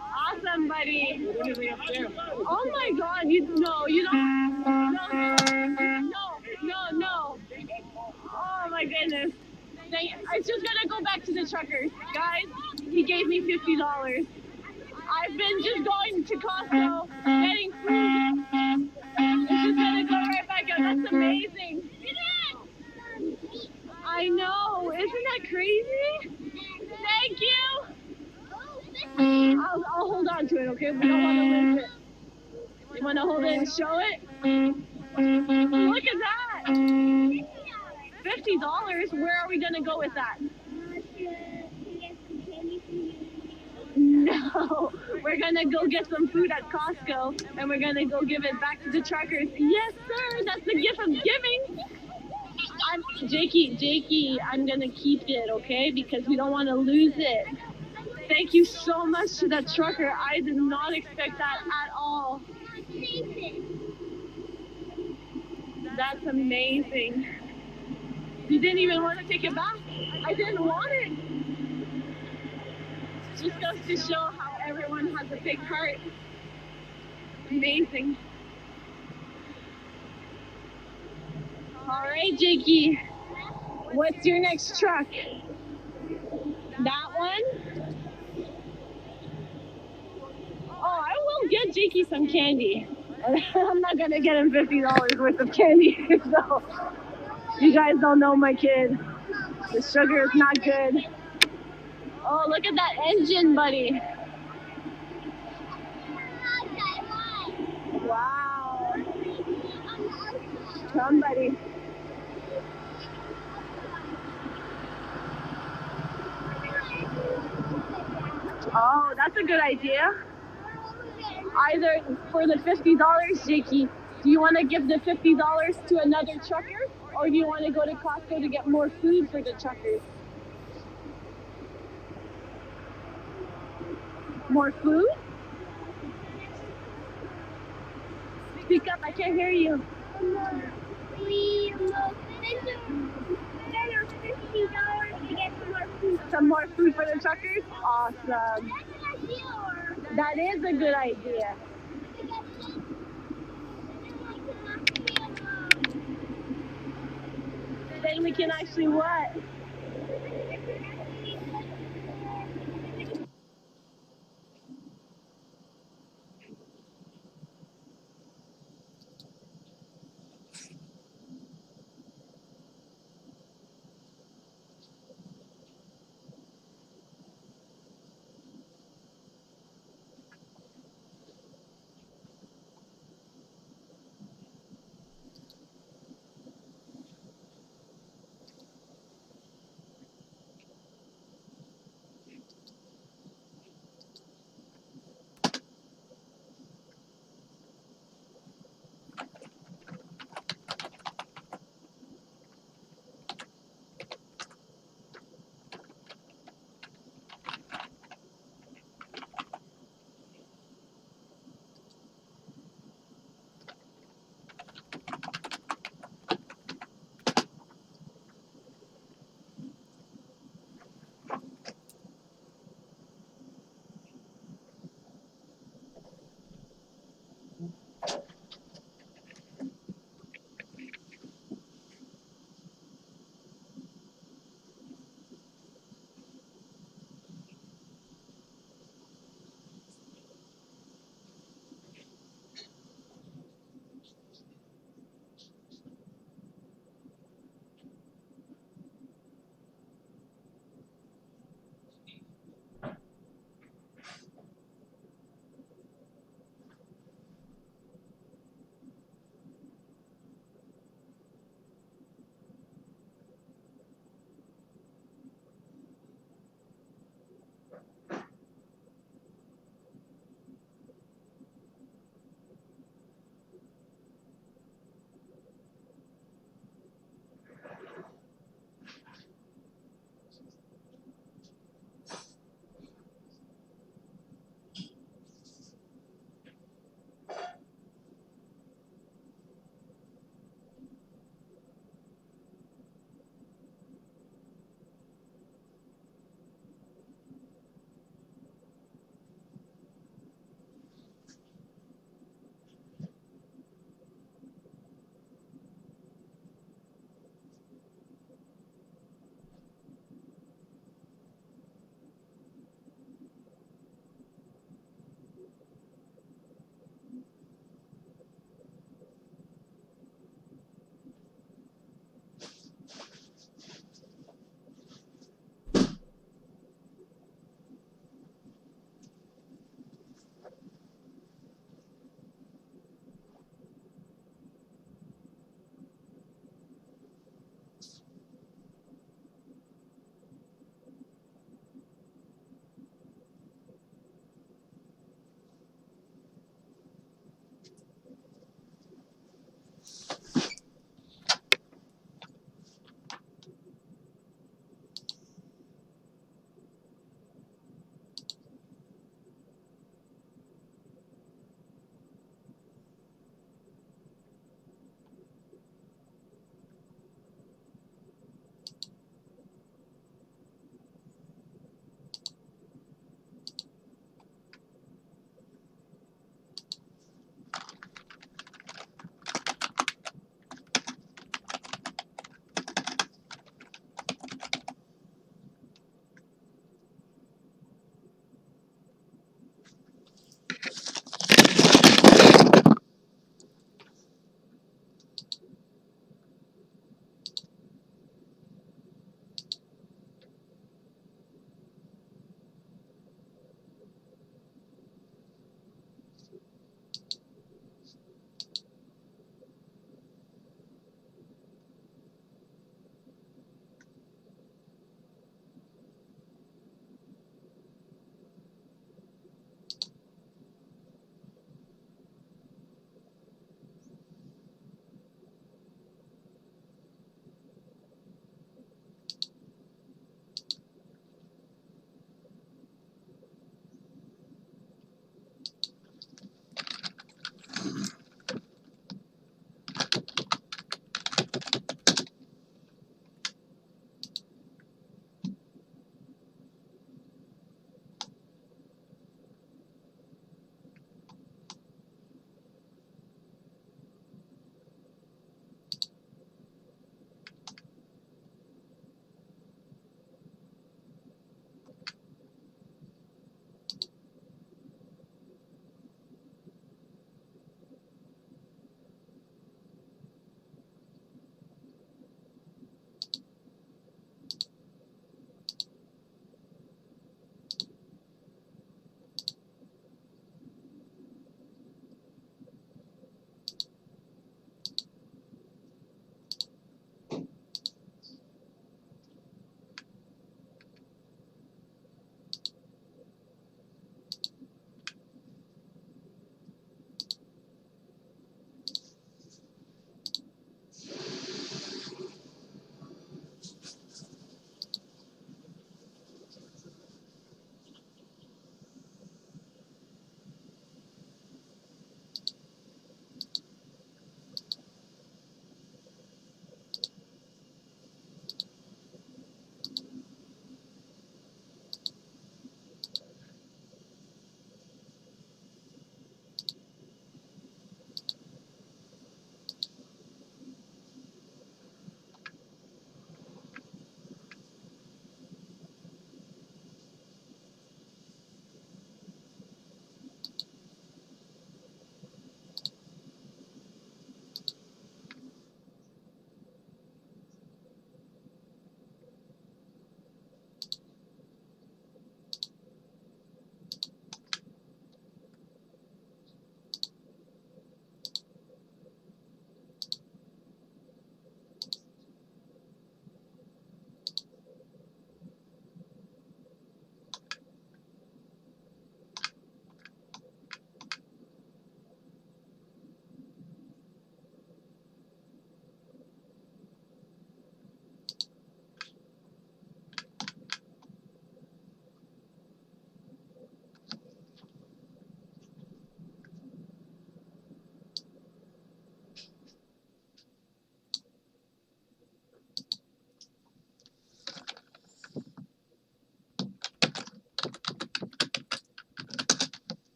Awesome, buddy. Oh my God! You don't. No. Oh my goodness. It's just gonna go back to the truckers, guys. He gave me $50. I've been just going to Costco, getting food. It's just gonna go right back out. That's amazing. I know. Isn't that crazy? Thank you. I'll hold on to it, okay? We don't want to lose it. You want to hold it and show it? Look at that. $50. Where are we gonna go with that? No, we're gonna go get some food at Costco and we're gonna go give it back to the truckers. Yes, sir. That's the gift of giving. Jakey, I'm gonna keep it, okay? Because we don't want to lose it. Thank you so much to that trucker. I did not expect that at all. That's amazing. You didn't even want to take it back? I didn't want it. Just goes to show how everyone has a big heart. Amazing. All right, Jakey. What's your next truck? That one? Oh, I will get Jakey some candy. I'm not gonna get him $50 worth of candy. So you guys don't know my kid. The sugar is not good. Oh, look at that engine, buddy. Wow. Come, buddy. Oh, that's a good idea. Either for the $50, Jakey, do you want to give the $50 to another trucker? Or do you want to go to Costco to get more food for the truckers? More food? Speak up, I can't hear you. Some more food for the truckers? Awesome. That is a good idea. Then we can actually what?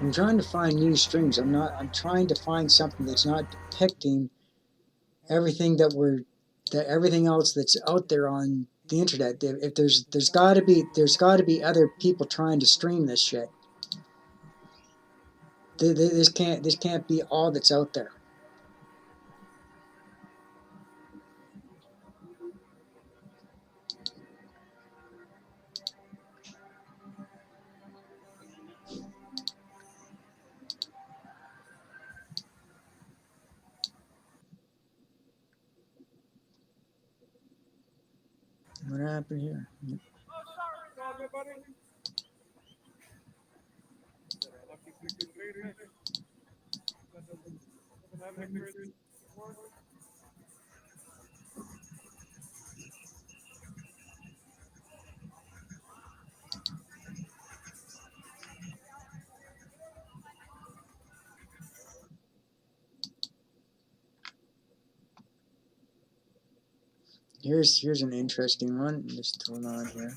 I'm trying to find new streams. I'm trying to find something that's not depicting everything everything else that's out there on the internet. If there's got to be other people trying to stream this shit. This can't be all that's out there. What happened here? Here's an interesting one. Just hold on here.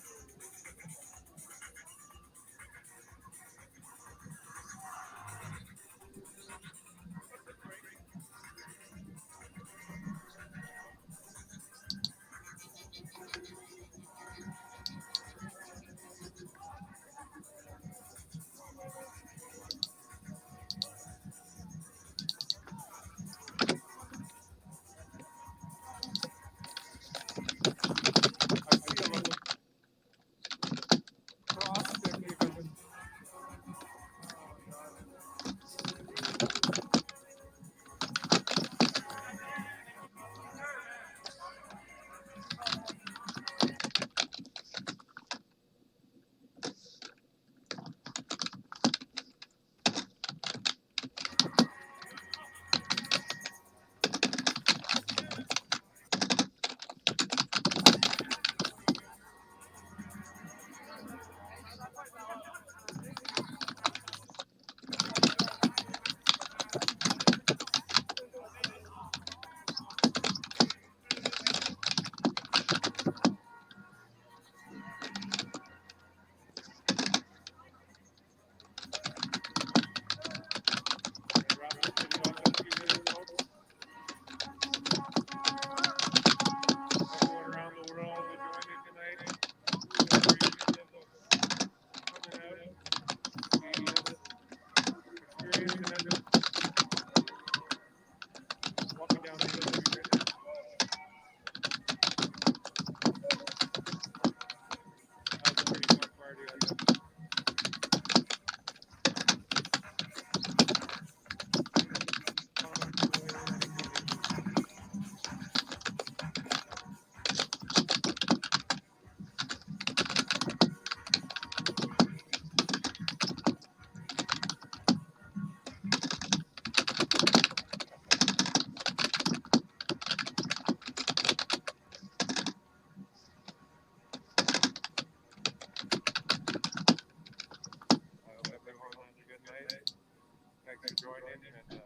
Thanks for joining, and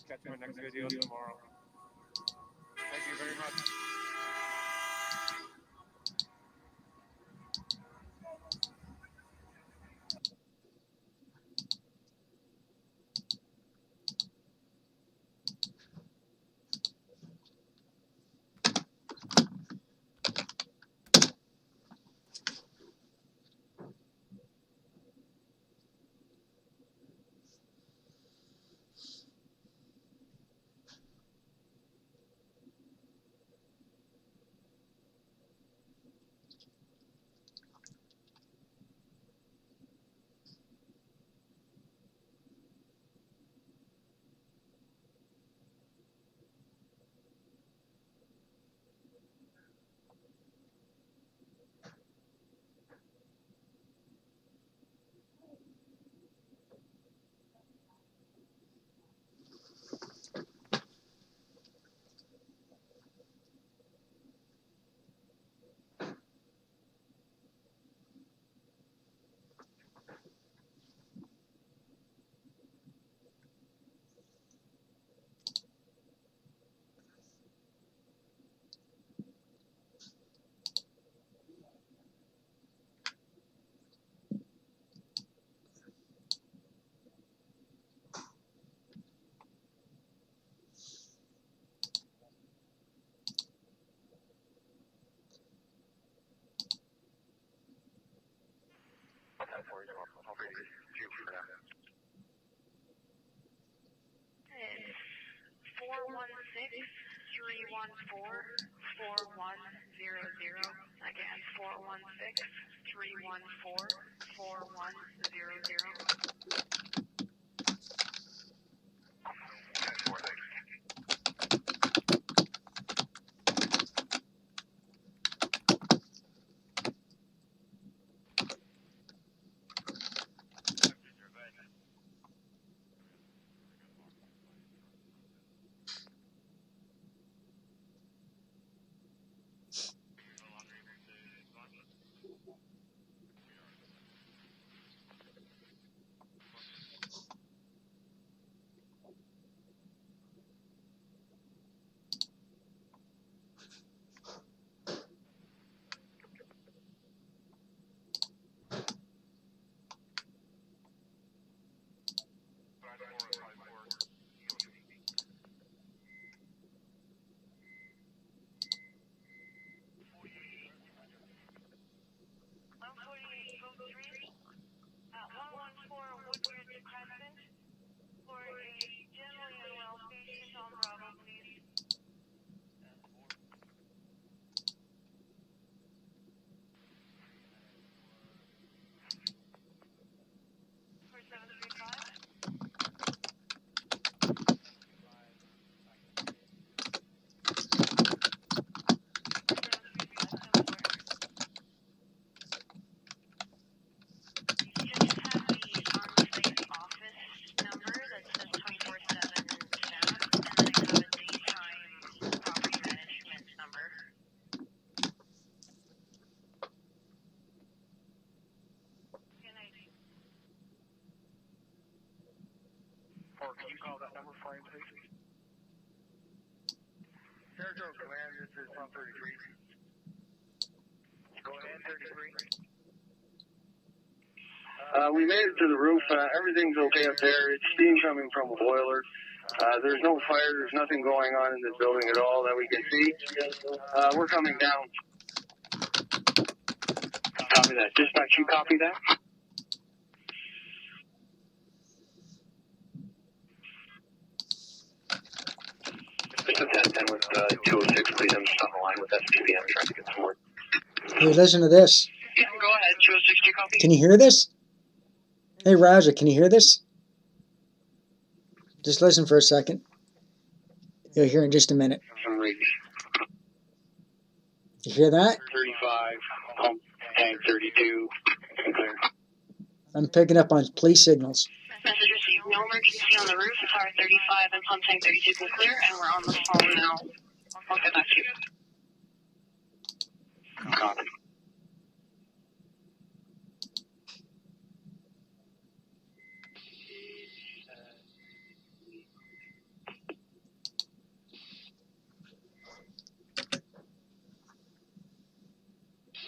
catch my next video tomorrow. Thank you very much. Again, 416-314-4100. Can you call that number for him, please? Territorial Command, this is Pump 33. Go ahead, 33. We made it to the roof. Everything's okay up there. It's steam coming from a boiler. There's no fire. There's nothing going on in this building at all that we can see. We're coming down. Copy that. Dispatch, you copy that? Just a 10-10 with 206, please. I'm just on the line with SPB. I'm trying to get some more. Hey, listen to this. Yeah, go ahead. 206, you copy? Can you hear this? Hey, Raja, can you hear this? Just listen for a second. You'll hear in just a minute. Some rigs. You hear that? 35, pump tank 32, clear. I'm picking up on police signals. Message received. No emergency on the roof. Tower 35 and pump tank 32 can clear, and we're on the phone now. I'll get back to you. Copy.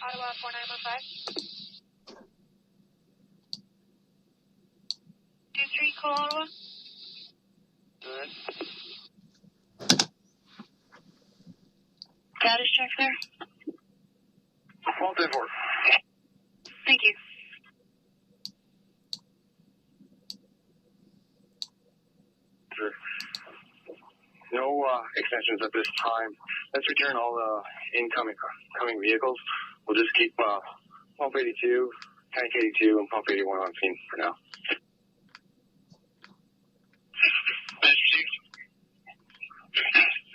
Ottawa 4915. 23, call Ottawa. Good. Status check there. All 10-4. Thank you. Sure. No extensions at this time. Let's return all the incoming vehicles. We'll just keep pump 82, tank 82, and pump 81 on scene for now.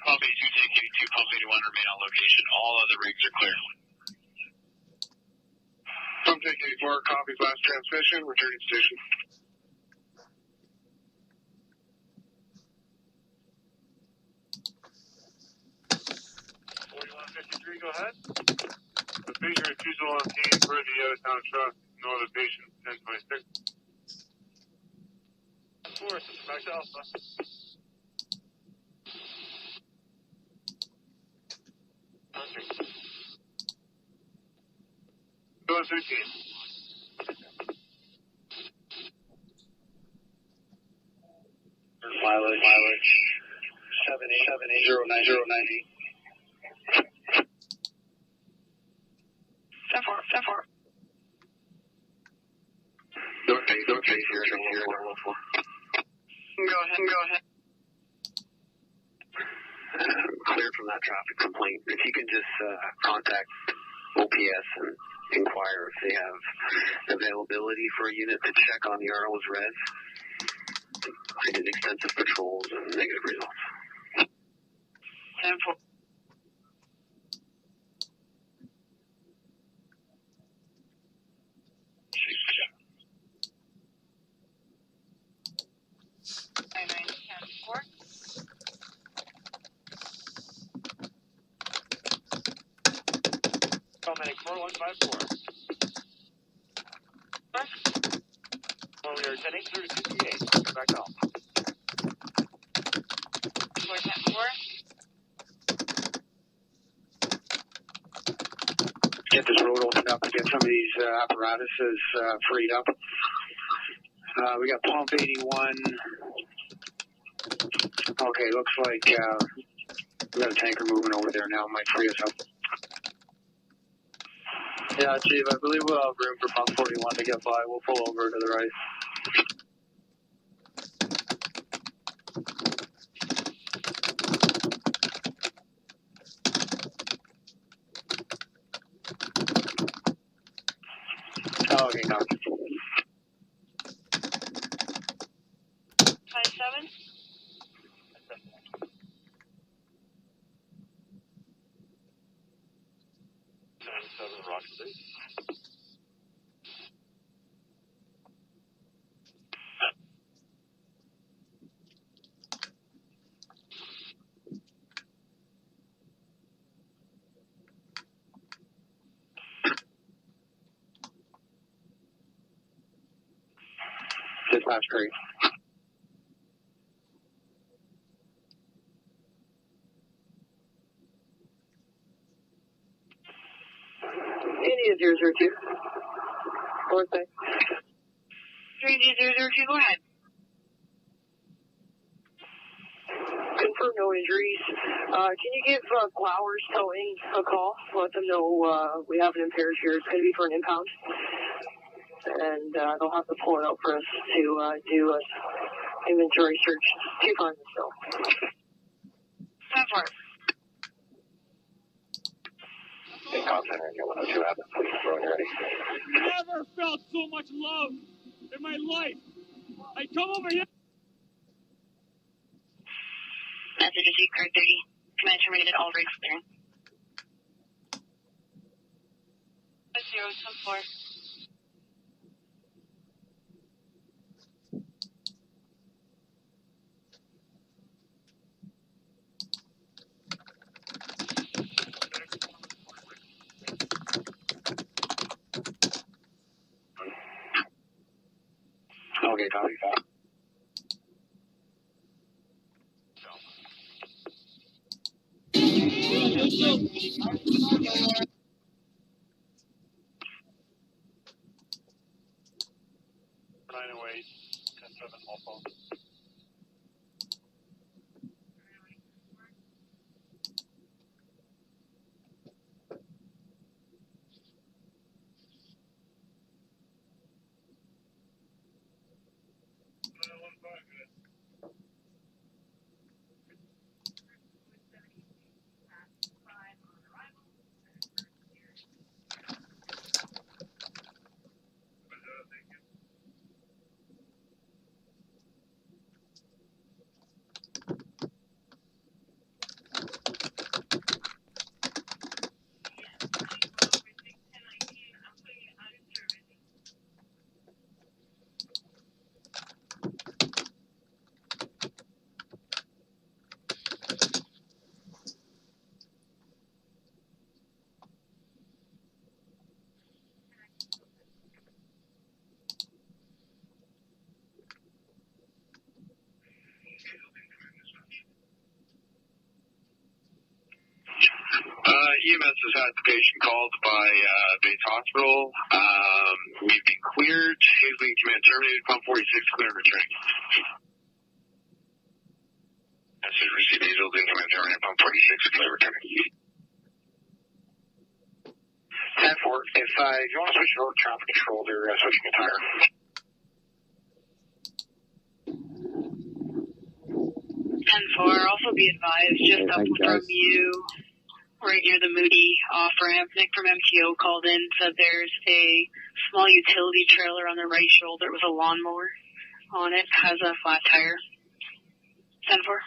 Pump 82, tank 82, pump 81 remain on location. All other rigs are clear. Pump tank 84, copy last transmission, returning station. Go ahead. The patient refusal on scene for the out-of-town truck. No other patient. 1026. Force, back to Alpha. Okay. Go on 13. Mileage 78090. 10-4. Don't take here. Go ahead. Clear from that traffic complaint. If you can just contact OPS and inquire if they have availability for a unit to check on the RO's res. I did extensive patrols and negative results. 10-4. Medic 4154. Well, we are heading through 58. Back home. 474. Get this road opened up and get some of these apparatuses freed up. We got pump 81. Okay, looks like we got a tanker moving over there now. Might free us up. Yeah, Chief, I believe we'll have room for pump 41 to get by. We'll pull over to the right. Oh, okay, copy. 57. 77 Rock City. Dispatch creek. India 002. Fourth day. 3D002, go ahead. Confirm no injuries. Can you give Glowers Towing a call? Let them know we have an impaired here. It's going to be for an impound. And they'll have to pull it out for us to do an inventory search to find the still. 10-4. In contact area 102 happens. Please throw it ready. Never felt so much love in my life. I come over here. Message is Card 30. Command terminated, all rigs clearing. 0-4. Okay, copy. EMS has had the patient called by Bates Hospital. We've been cleared. Hazeley command terminated. Pump 46 clear and returning. Message received. Hazeley command terminated. Pump 46 clear returning. 10-4. If you want to switch it over to traffic control, they're switching a tire. 10-4. I'll Also be advised, just up from you, right near the Moody off-ramp, Nick from MTO called in, said there's a small utility trailer on the right shoulder with a lawnmower on it, has a flat tire. 10-4.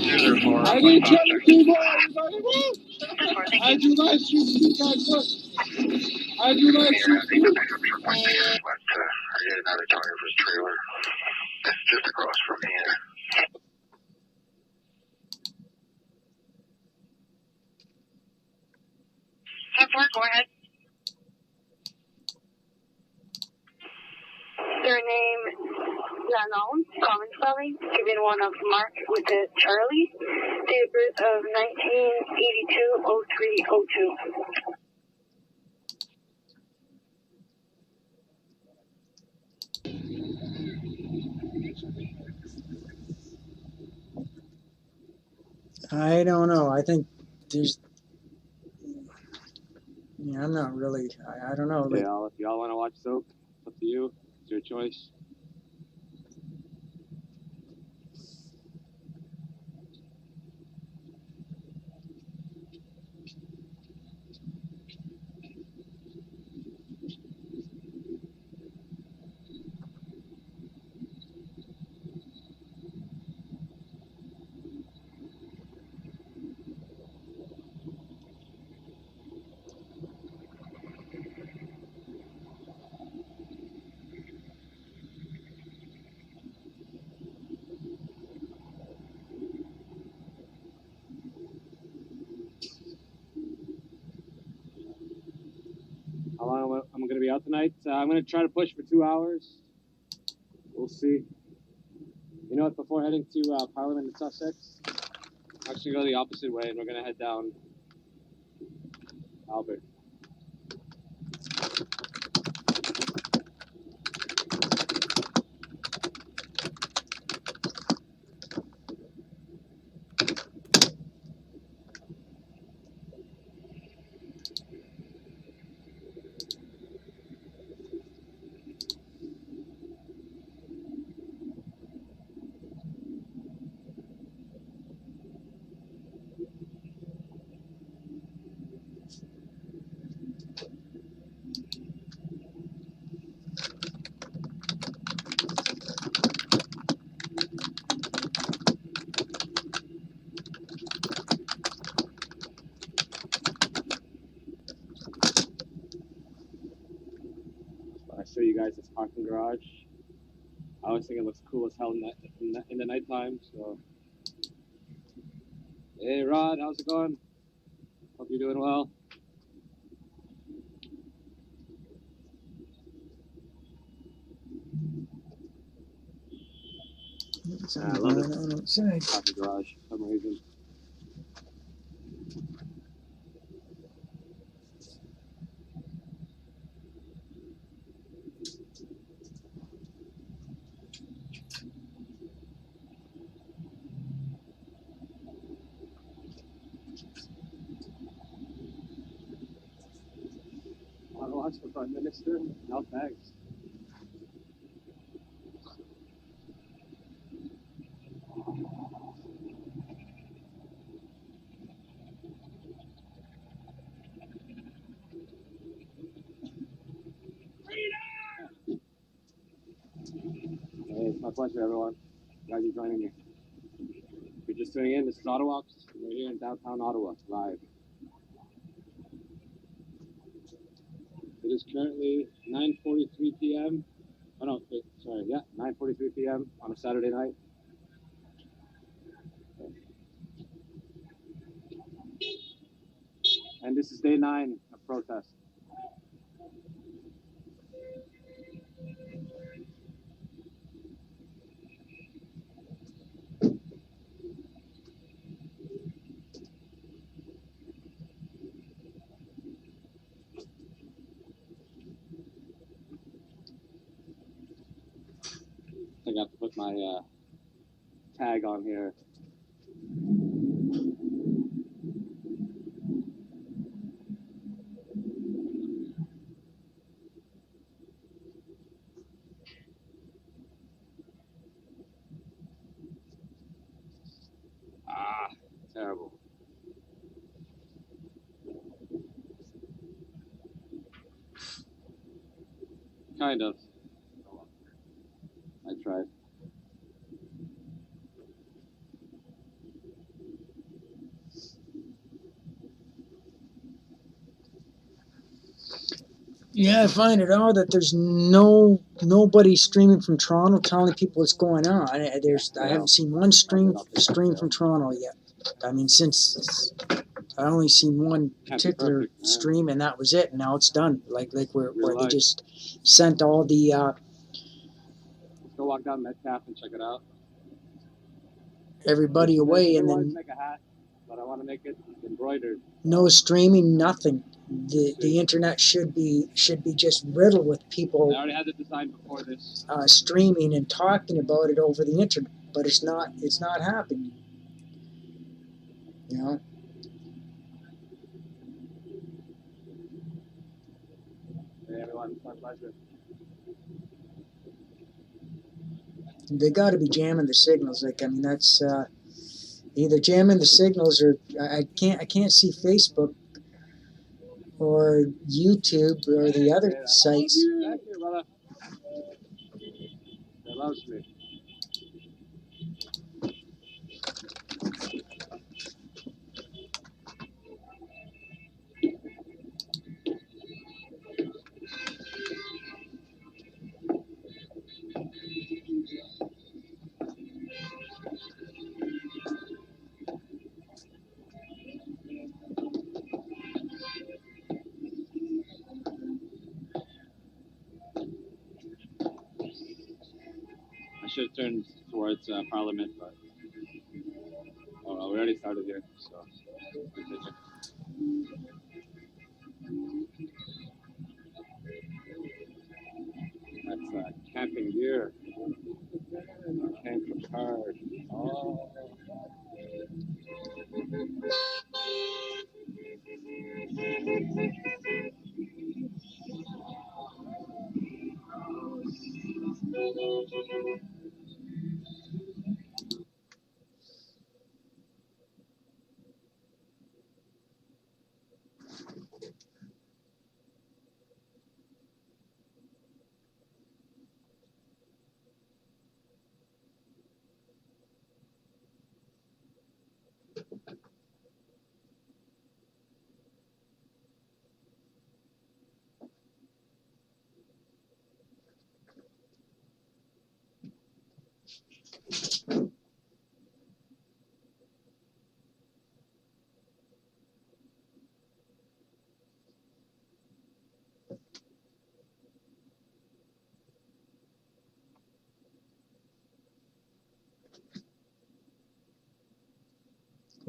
10-4. I need Jenny people, everybody move! I do live stream speak on foot. I do live stream speak. I get another tire for his trailer. It's just across from here. 10-4, go ahead. Their name, unknown, common spelling, given one of Mark with a Charlie, date of birth of 1982-03-02. I don't know. I think there's. Yeah, I'm not really. I don't know. Okay, if y'all want to watch soap, it's up to you. It's your choice. How long am I going to be out tonight? I'm going to try to push for 2 hours. We'll see. You know what? Before heading to Parliament in Sussex, I'm actually going to go the opposite way, and we're going to head down Albert. I show you guys this parking garage. I always think it looks cool as hell in the nighttime. So, hey Rod, how's it going? Hope you're doing well. I love it. Parking garage for some reason. Want to watch the Prime Minister? No thanks. Hey, it's my pleasure, everyone. Glad you're joining me. If you're just tuning in, this is Ottawa. We're here in downtown Ottawa, live. It is currently 9:43 p.m. Oh no, wait, sorry, yeah, 9:43 p.m. on a Saturday night. And this is day 9 of protest. I got to put my tag on here. Kind of. I tried. Yeah, I find it odd that there's nobody streaming from Toronto telling people what's going on. I haven't seen one stream from Toronto yet. I mean, since I only seen one particular stream, and that was it. And now it's done. Like where they just sent all the. Let's go walk down Metcalf and check it out. Everybody away, and I wanted then to make a hat, but I want to make it embroidered. no streaming, nothing. The internet should be just riddled with people. I already had the design before this. Streaming and talking about it over the internet, but it's not happening. You know. Hey everyone, it's my pleasure. They got to be jamming the signals. Like, I mean, that's either jamming the signals or I can't see Facebook or YouTube or the other sites. Thank you, brother. That loves me. I should have turned towards Parliament, but oh, well, we already started here, so continue. That's camping gear. Camping card. Oh.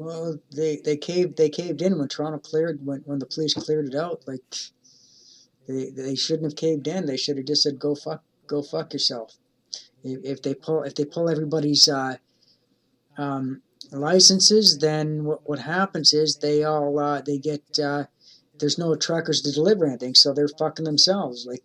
Well, they caved in when Toronto cleared when the police cleared it out. Like they shouldn't have caved in. They should have just said go fuck yourself. If they pull everybody's licenses, then what happens is they all they get there's no truckers to deliver anything, so they're fucking themselves. Like.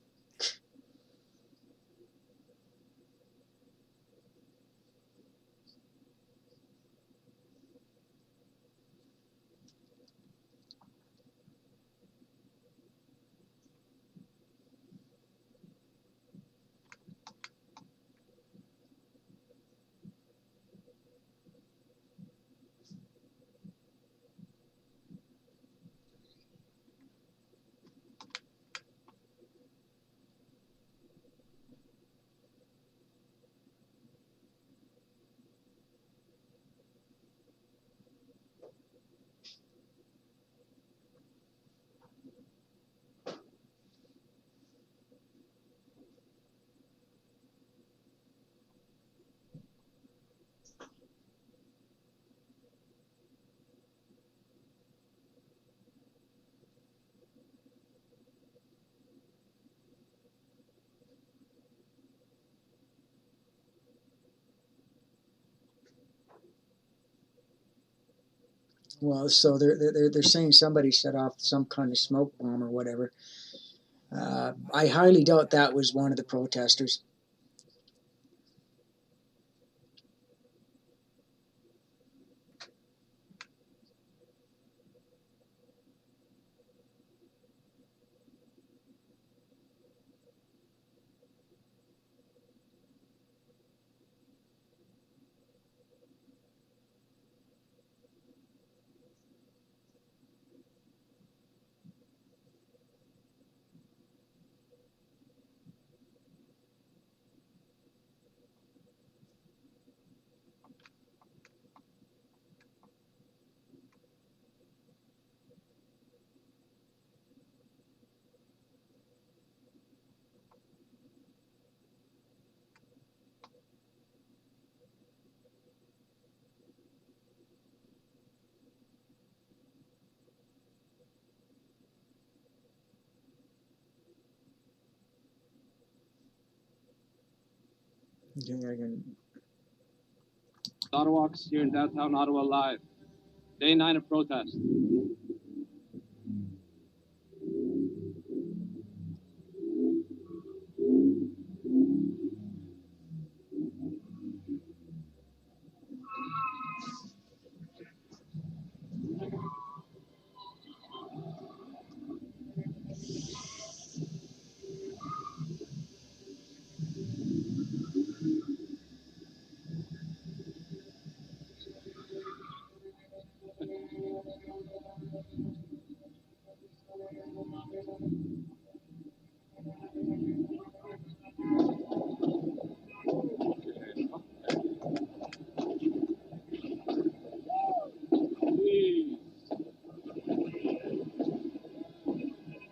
Well, so they're saying somebody set off some kind of smoke bomb or whatever. I highly doubt that was one of the protesters. Ottawaks here in downtown Ottawa live. Day 9 of protest.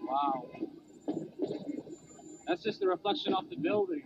Wow. That's just a reflection off the building.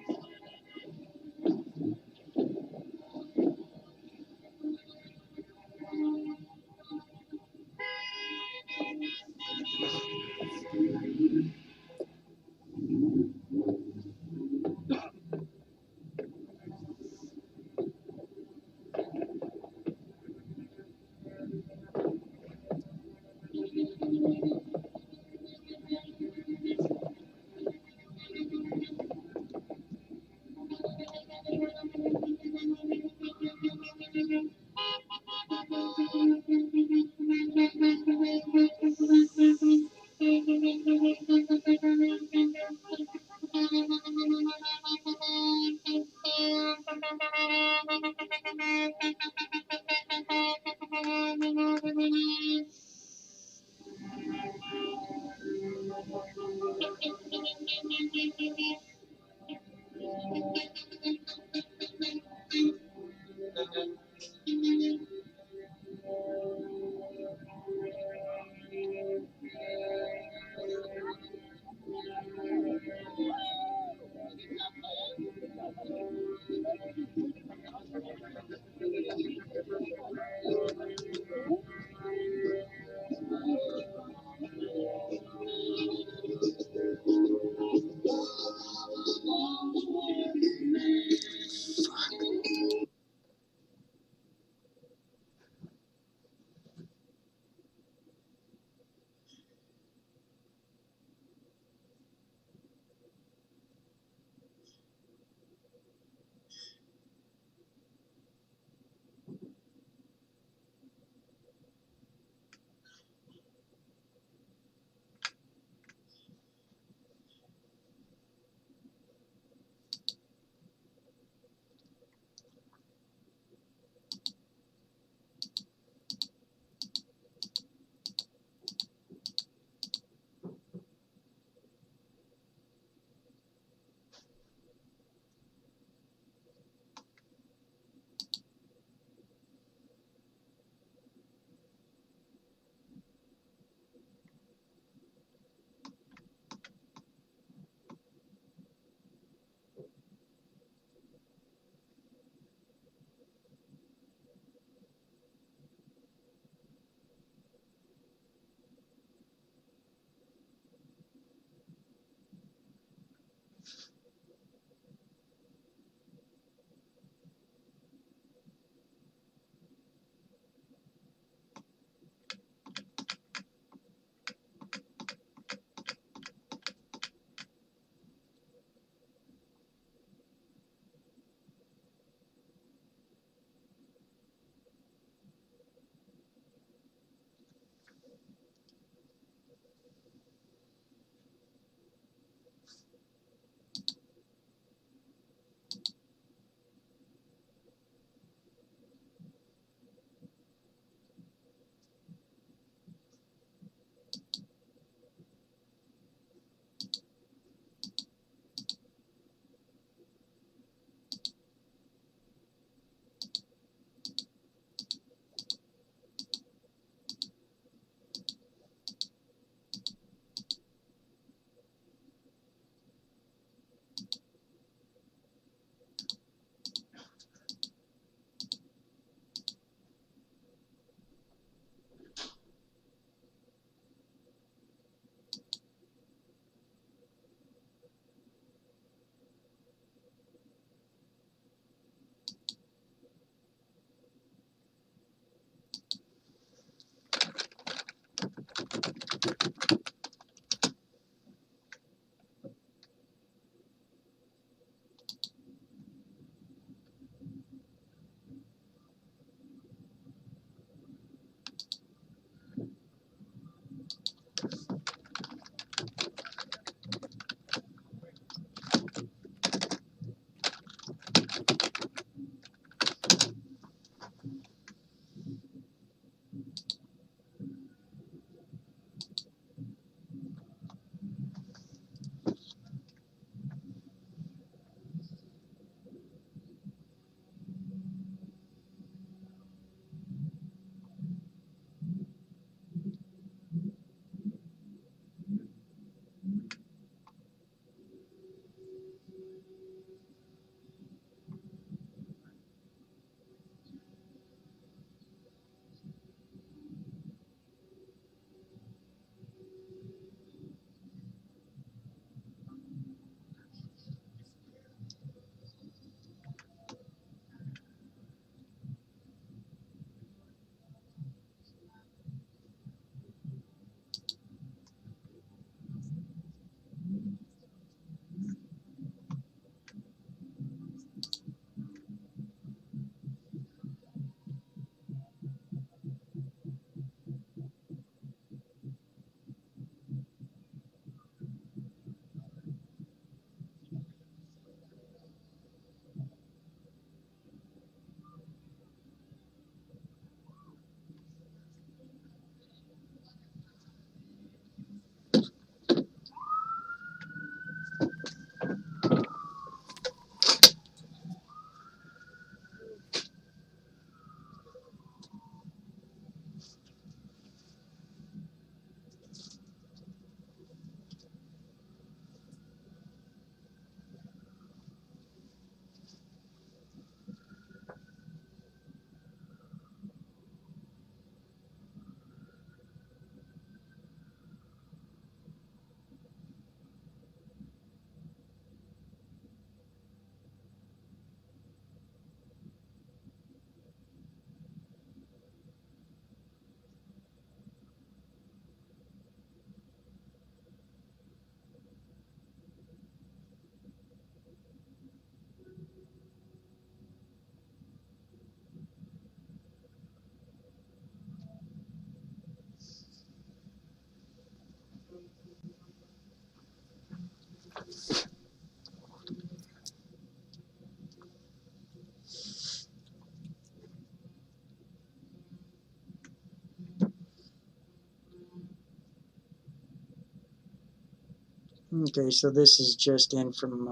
Okay, so this is just in from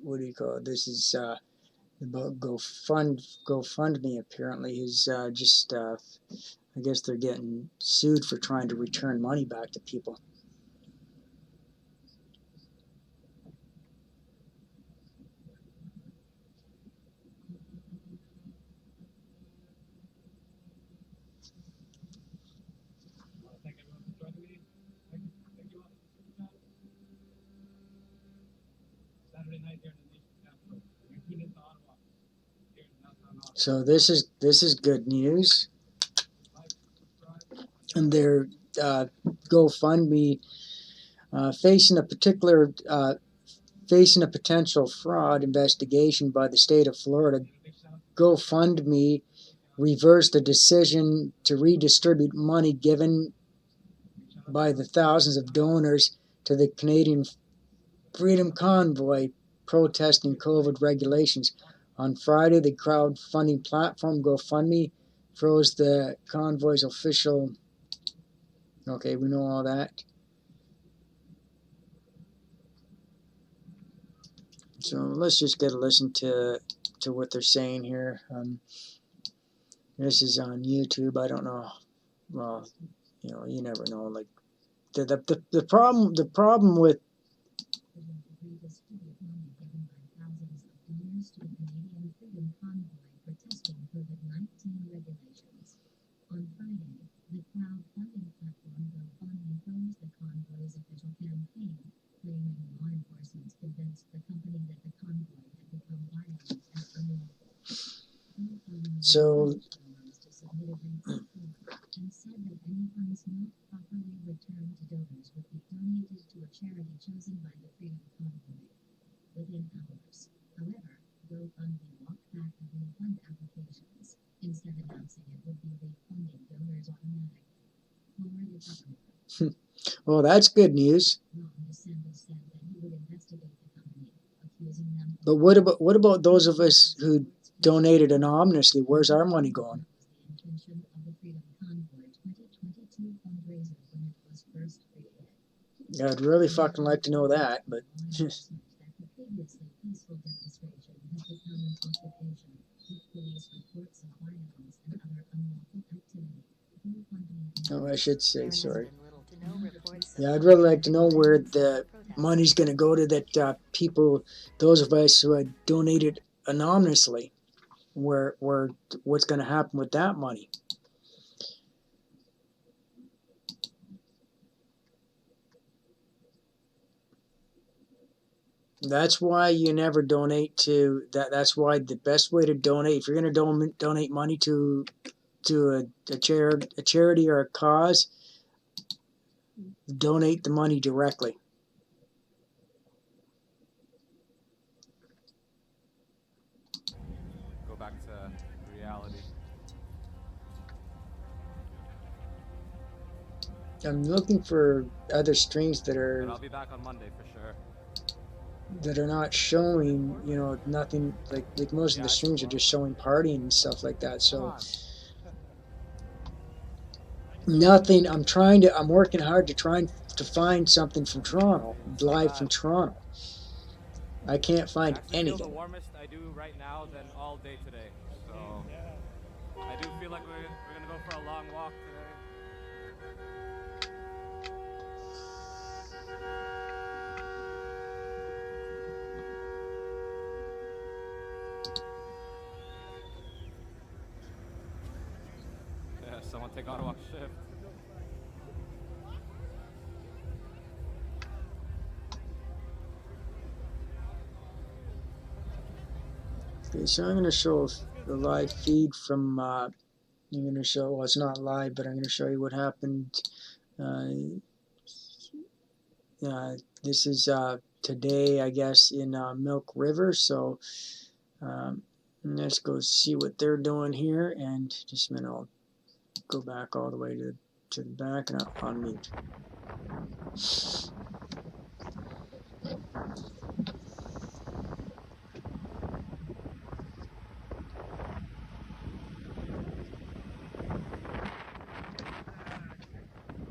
what do you call it? This is about GoFundMe. Apparently, is just I guess they're getting sued for trying to return money back to people. So this is good news, and their GoFundMe facing a potential fraud investigation by the state of Florida. GoFundMe reversed a decision to redistribute money given by the thousands of donors to the Canadian Freedom Convoy protesting COVID regulations. On Friday, the crowdfunding platform GoFundMe froze the convoy's official. Okay, we know all that. So let's just get a listen to what they're saying here. This is on YouTube. I don't know. Well, you never know. Like the problem with On Friday, the crowdfunding platform GoFundMe closed the convoy's official campaign, claiming law enforcement convinced the company that the convoy had become violent and unlawful. So to submit a brief report and said that any funds not properly returned to donors would be donated to a charity chosen by the Freedom Convoy within hours. However, GoFundMe walked back the refund applications, instead announcing it would be refunding donors automatically. Florida Governor well, that's good news. Ron DeSantis said that he would investigate the company, accusing them of But what about those of us who donated anonymously? Where's our money going? the intention of the Freedom Convoy 2022 fundraiser when it was first created. I'd really fucking like to know that, but That the previously peaceful demonstration has become an occupation, with police reports of violence and other unlawful activity. oh, I should say sorry. Yeah, I'd really like to know where the money's going to go to that people, those of us who had donated anonymously, where what's going to happen with that money. That's why you never donate to that. That's why the best way to donate, if you're going to donate money to a charity or a cause, donate the money directly. Go back to reality. I'm looking for other streams that And are I'll be back on Monday for sure. not showing, nothing like most of the streams are just showing partying and stuff like that. So nothing. I'm working hard to try to find something from Toronto, live from Toronto. I can't find I actually feel the anything. warmest I do right now than all day today. So I do feel like we're gonna go for a long walk today. Yeah, someone take Ottawa's shift. Okay, so I'm going to show the live feed from. I'm going to show. Well, it's not live, but I'm going to show you what happened. This is today, I guess, in Milk River. So let's go see what they're doing here. And just a minute, I'll go back all the way to the back and I'll unmute.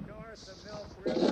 North of Milk River.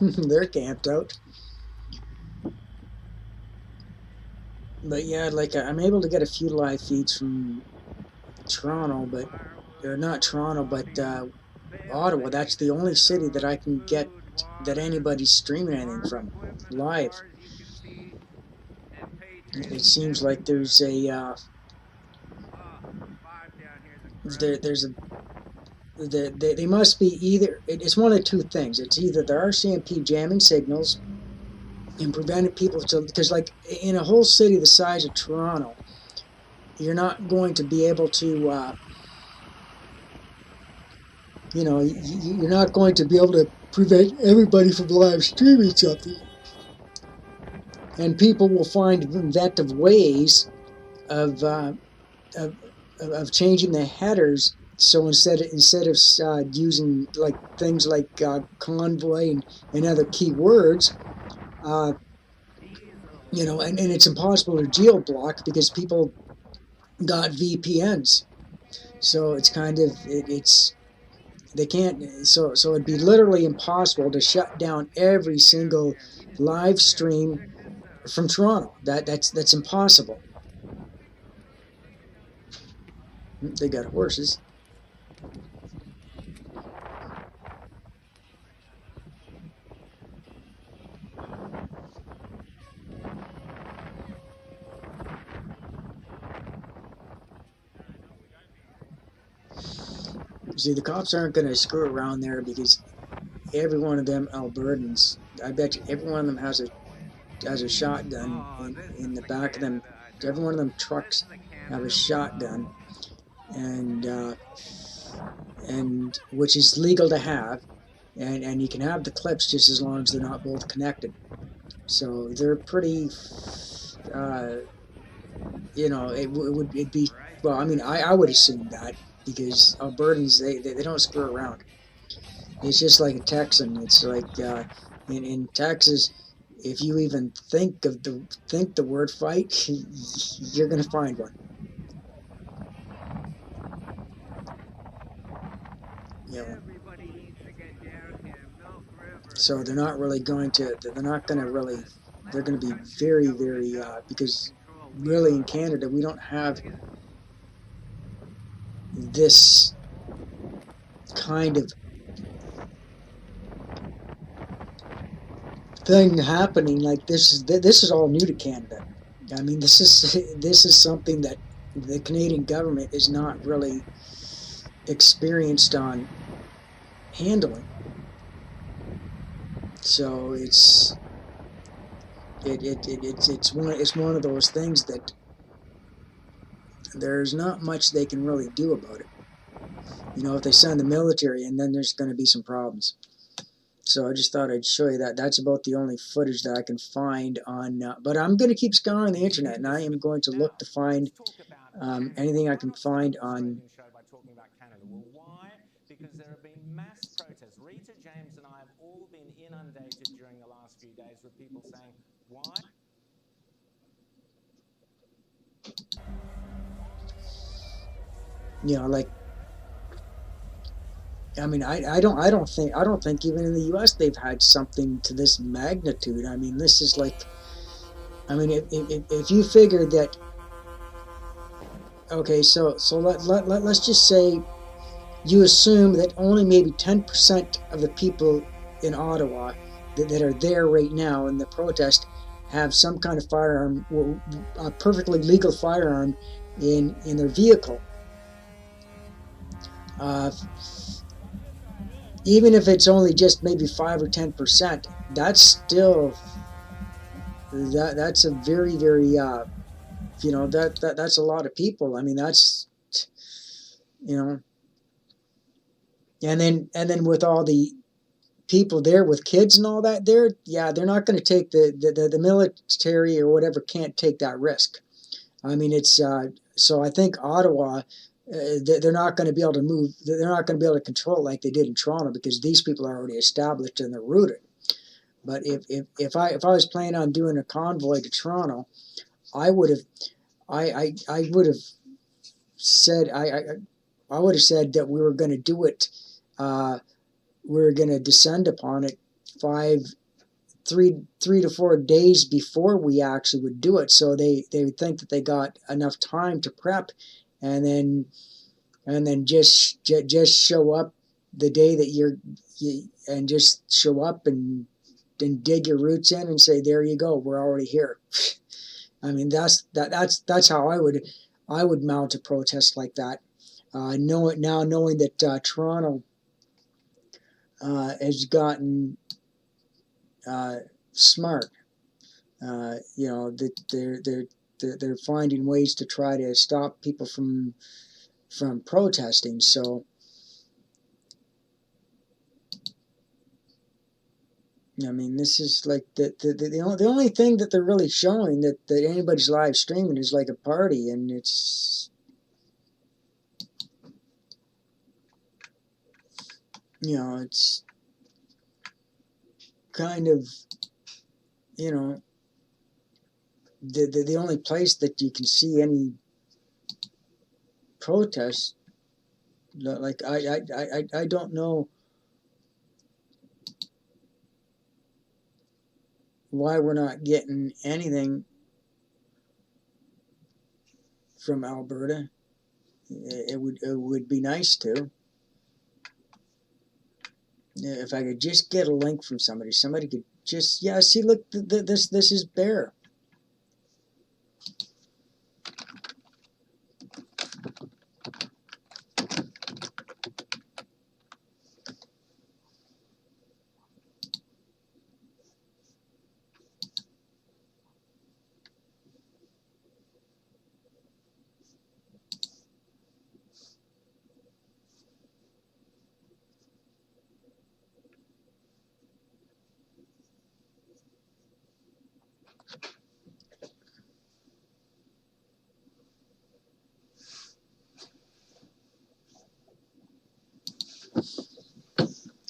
They're camped out. But yeah, like I'm able to get a few live feeds from Toronto, but or not Toronto, but Ottawa. That's the only city that I can get that anybody's streaming anything from live. It seems like there's a there's a they must be either it's one of two things. It's either the RCMP jamming signals and preventing people to because like in a whole city the size of Toronto, you're not going to be able to you're not going to be able to prevent everybody from live streaming something, and people will find inventive ways of of, of changing the headers. So instead of using like things like convoy and other keywords, uh, and it's impossible to geo-block because people got VPNs. So it's kind of it's they can't. So it'd be literally impossible to shut down every single live stream from Toronto. That's impossible. They got horses. See, the cops aren't going to screw around there because every one of them Albertans, I bet you every one of them has a shotgun in the back of them. Every one of them trucks have a shotgun, and which is legal to have, and you can have the clips just as long as they're not both connected. So they're pretty. It'd be well. I mean, I would assume that because Albertans they don't screw around. It's just like a Texan. It's like in Texas, if you even think the word fight, you're gonna find one. So they're not really going to. They're not going to really. They're going to be very, very because really in Canada we don't have this kind of thing happening. Like this is all new to Canada. I mean, this is something that the Canadian government is not really experienced on handling. So it's one of those things that there's not much they can really do about it. If they send the military and then there's going to be some problems. So I just thought I'd show you that. That's about the only footage that I can find on. But I'm going to keep scouring the internet, and I am going to look to find anything I can find on. Why? Because there have been mass protests. Rita, James, and I have all been inundated during the last few days with people saying, why? Like, I mean, I don't think even in the U.S. they've had something to this magnitude. I mean, this is like, I mean, if you figure that, okay, so let's just say you assume that only maybe 10% of the people in Ottawa that are there right now in the protest have some kind of firearm, a perfectly legal firearm in their vehicle. Even if it's only just maybe 5 or 10%, that's still that's a very, very that's a lot of people. I mean, that's and then with all the people there with kids and all that, they're not going to take the military or whatever can't take that risk. I mean, it's so I think Ottawa. They're not going to be able to move. They're not going to be able to control it like they did in Toronto because these people are already established and they're rooted. But if I was planning on doing a convoy to Toronto, I would have said that we were going to do it. We were going to descend upon it 3 to 4 days before we actually would do it. So they would think that they got enough time to prep, and then just show up the day that and just show up and dig your roots in and say, there you go, we're already here. I mean, that's how I would mount a protest like that. Knowing that Toronto has gotten smart. That they're finding ways to try to stop people from protesting. So, I mean, this is like the only thing that they're really showing that anybody's live streaming is like a party, and it's, it's kind of, the only place that you can see any protest, like I don't know why we're not getting anything from Alberta. It would be nice to. If I could just get a link from somebody could just, see, look, this is Bear.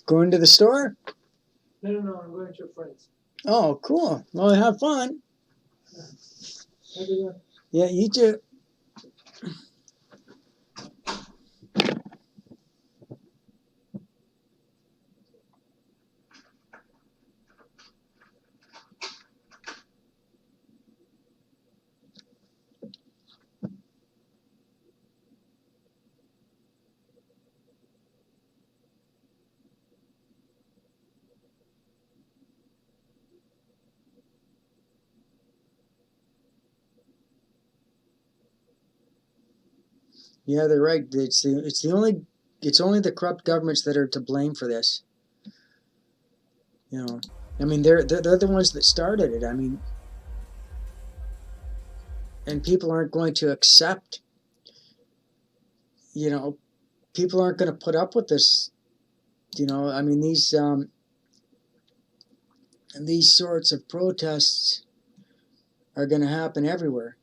Going to the store? No, I'm going to your friends. Oh, cool. Well, have fun. Yeah, you too. Yeah, they're right. It's only the corrupt governments that are to blame for this. I mean, they're the ones that started it. I mean, and people aren't going to accept. People aren't going to put up with this. I mean, these sorts of protests are going to happen everywhere.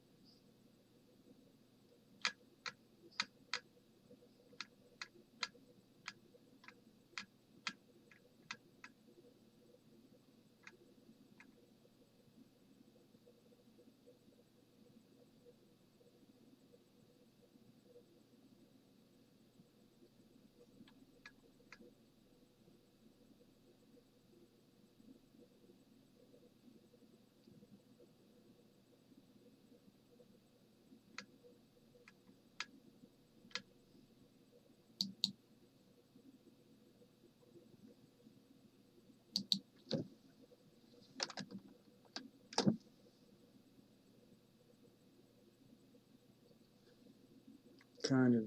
Kind of.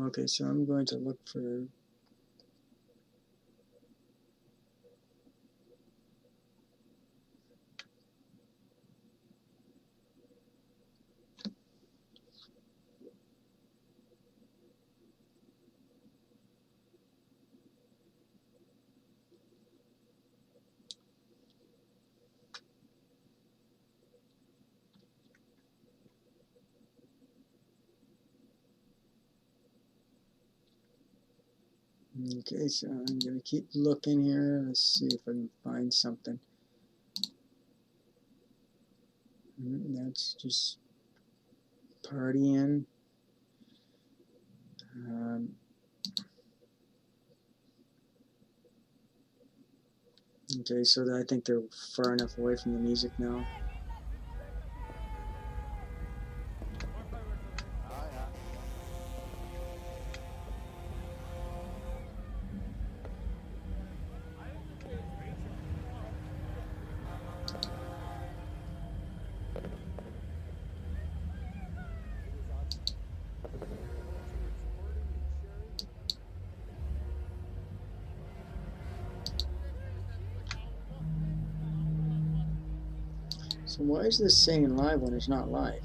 Okay, so I'm going to look for. Okay, so I'm going to keep looking here. Let's see if I can find something. That's just partying. Okay, so I think they're far enough away from the music now. So why is this saying live when it's not live?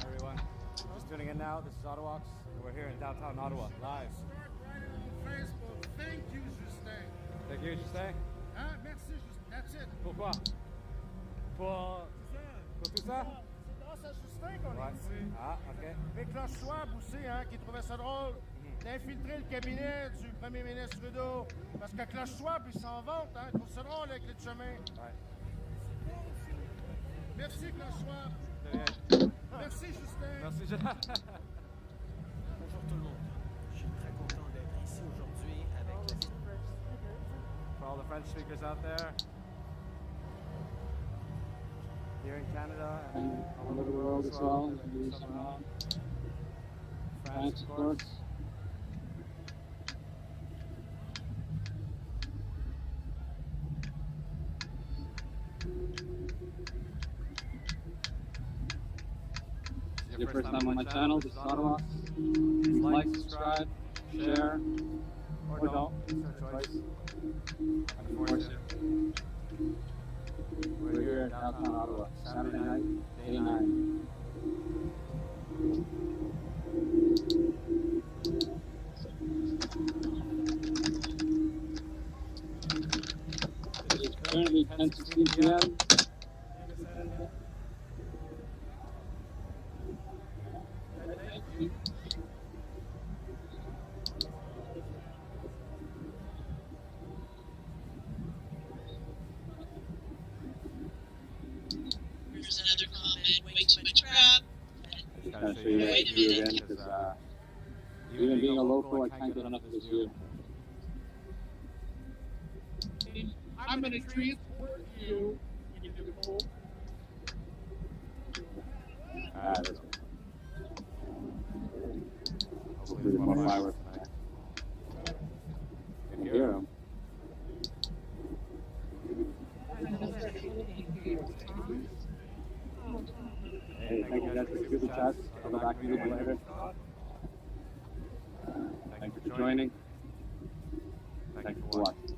Everyone, just tuning in now. This is Ottawa. We're here in downtown Ottawa, live. Facebook. Thank you, Justin. Thank you, Justin. Hein? Merci, Justin. That's it. Pourquoi? Pour tout ça? C'est grâce à Justin qu'on Ouais. est ici. Ah, ok. Mais Klaus Schwab aussi, hein, qui trouvait ça drôle d'infiltrer le cabinet du premier ministre Trudeau. Parce que Klaus Schwab, il s'en vante, hein, il trouve ça drôle avec les chemins. Ouais. Merci, Klaus Schwab. Merci, Justin. Merci, Justin. Bonjour tout le monde. Je suis très content d'être ici aujourd'hui avec For all the French speakers out there, here in Canada and all over the world as well, France, of course. Your first time on my channel, this is Ottawa. Please like, subscribe, share, or don't. It's your choice. And of course, we're here in downtown Ottawa, Saturday night, day 9. It's currently 10:16 p.m. There's another comment, way too much crap. Wait a minute. Even being a local, I can't get enough of this view. I'm going to transport you. That's hopefully there's more fireworks tonight. You can hear them. Hey, thank you guys for the super chats. I'll go back and read them later. Thank you for joining. Thank you for watching.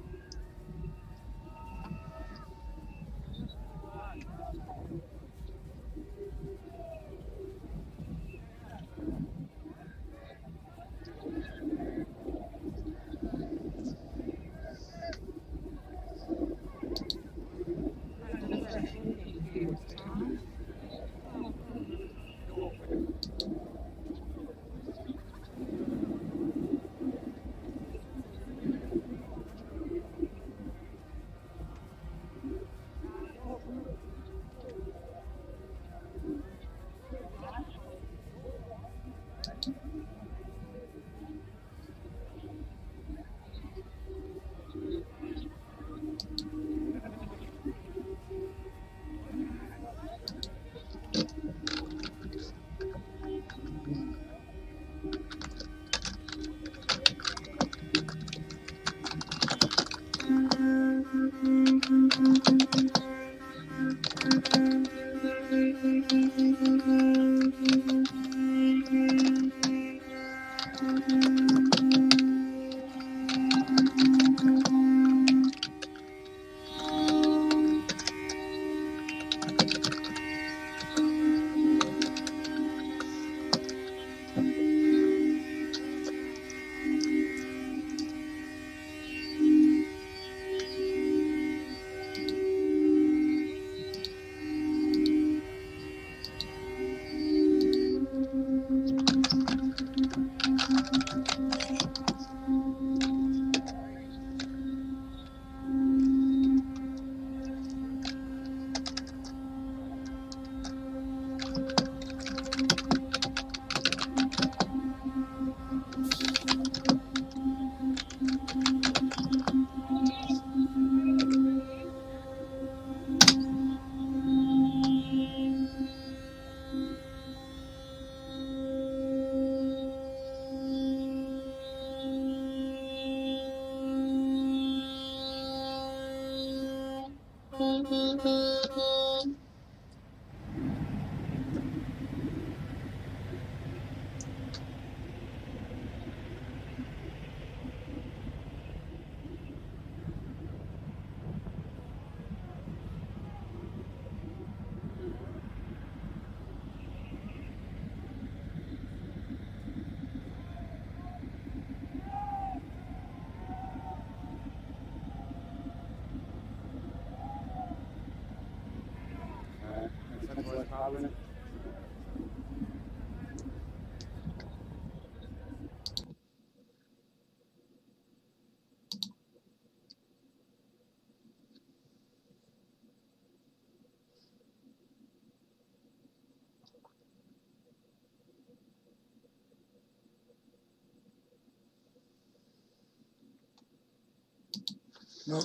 That's West Providence. No.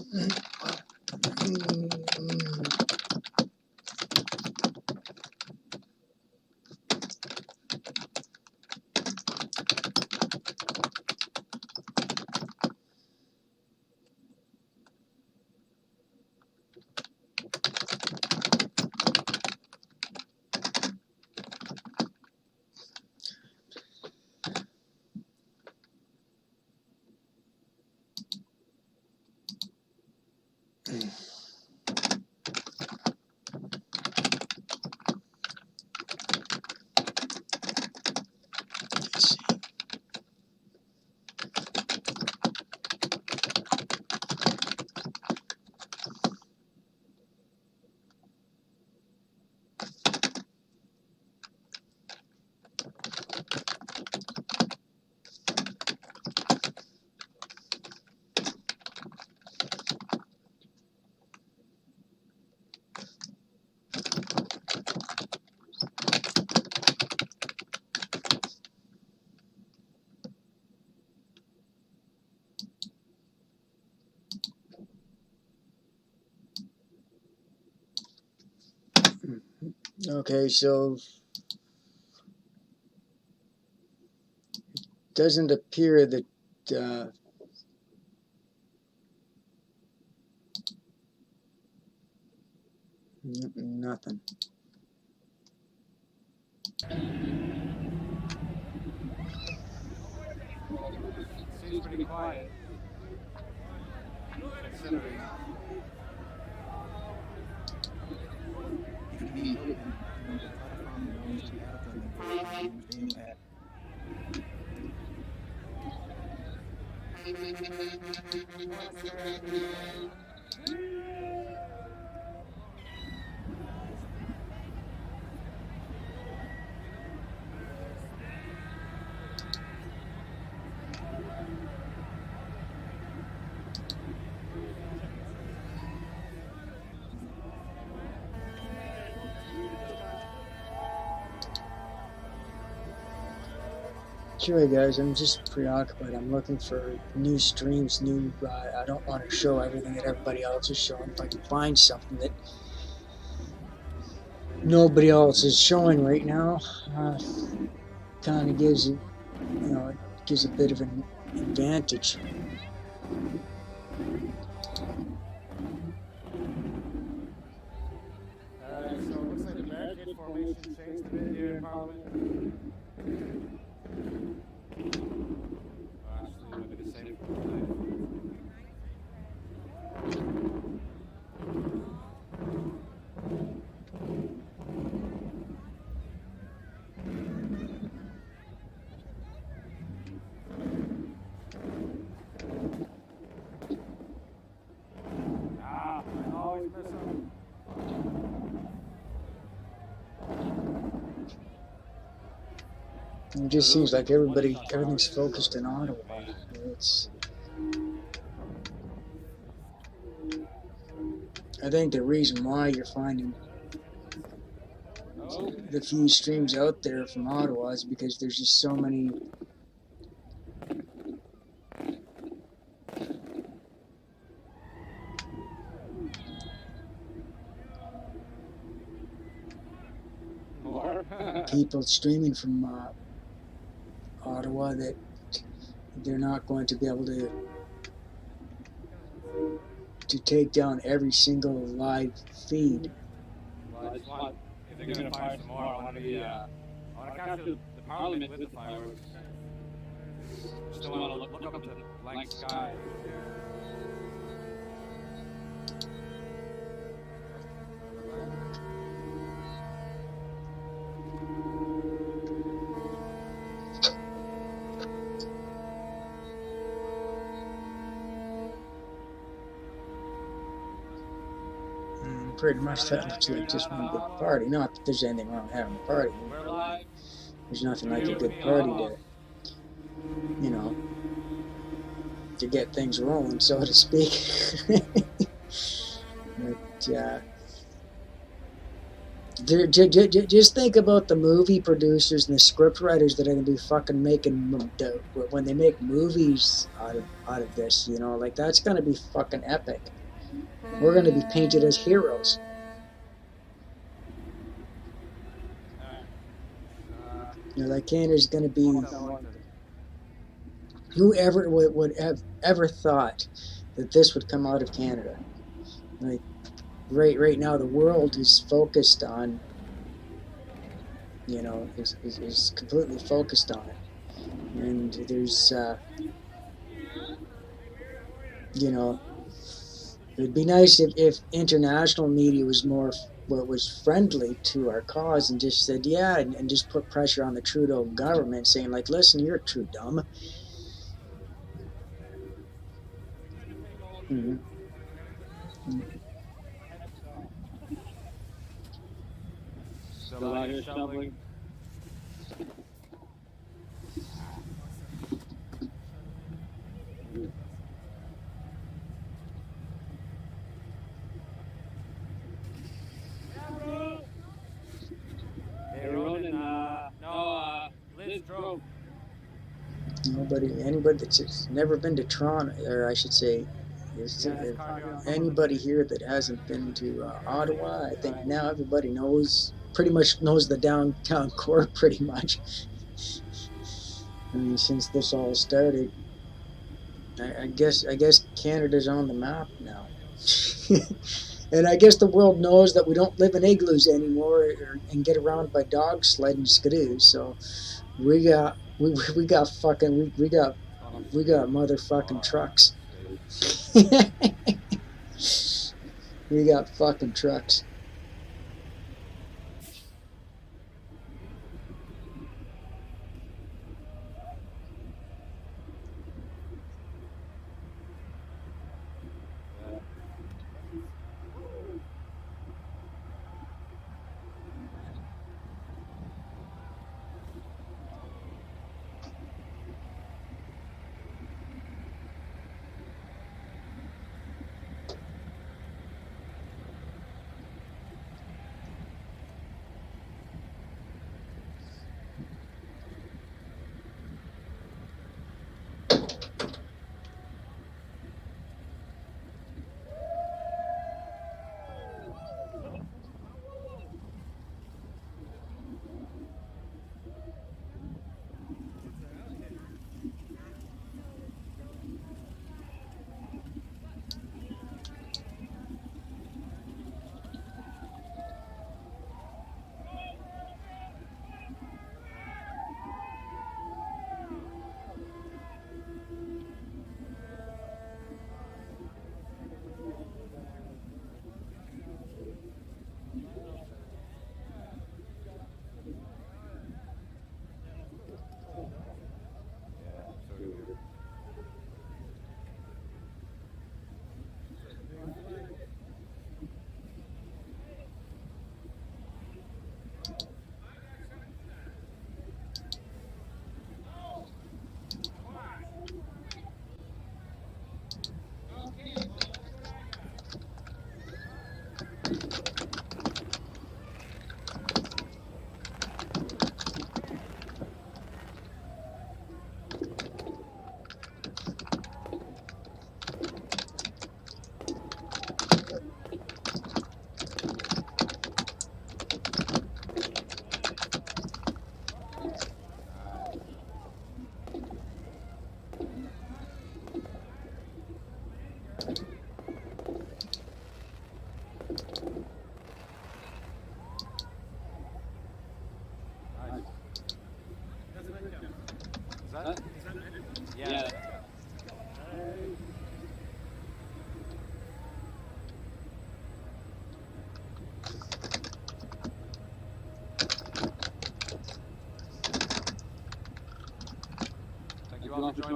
Okay, so it doesn't appear that nothing. Seems pretty quiet. Considering. Sorry guys, I'm just preoccupied. I'm looking for new streams, I don't want to show everything that everybody else is showing. If I can find something that nobody else is showing right now, kind of gives it, it gives a bit of an advantage. Alright, so it looks like the barricade formation changed a bit here in Parliament. Actually, it might be the same for tonight. I always mess up. It just seems like everything's focused in Ottawa. I think the reason why you're finding the few streams out there from Ottawa is because there's just so many people streaming from Ottawa that they're not going to be able to to take down every single live feed. Well, I just want, if they're gonna fire some more, I want to be, I want to capture the Parliament with the fireworks. Just don't want to look up at the blank sky. Pretty much that looks like just one big party. Not that there's anything wrong with having a party. We're live. There's nothing like a good party to, you know, to get things rolling, so to speak. But just think about the movie producers and the script writers that are going to be fucking making when they make movies out of this. You know, like that's going to be fucking epic. We're going to be painted as heroes. You know, like Canada's going to be. Whoever would have ever thought that this would come out of Canada? Like right now, the world is focused on. You know, is completely focused on it, and there's. You know, it'd be nice if international media was was friendly to our cause and just said, yeah, and just put pressure on the Trudeau government saying, like, listen, you're too dumb. Mm-hmm. Still out here shoveling. Hey, Ronan, Liz drove. Anybody that's never been to Toronto, or I should say, anybody here that hasn't been to Ottawa, I think now everybody pretty much knows the downtown core, pretty much. I mean, since this all started, I guess Canada's on the map now. And I guess the world knows that we don't live in igloos anymore and get around by dog sled and skidoos. So we got motherfucking trucks. We got fucking trucks.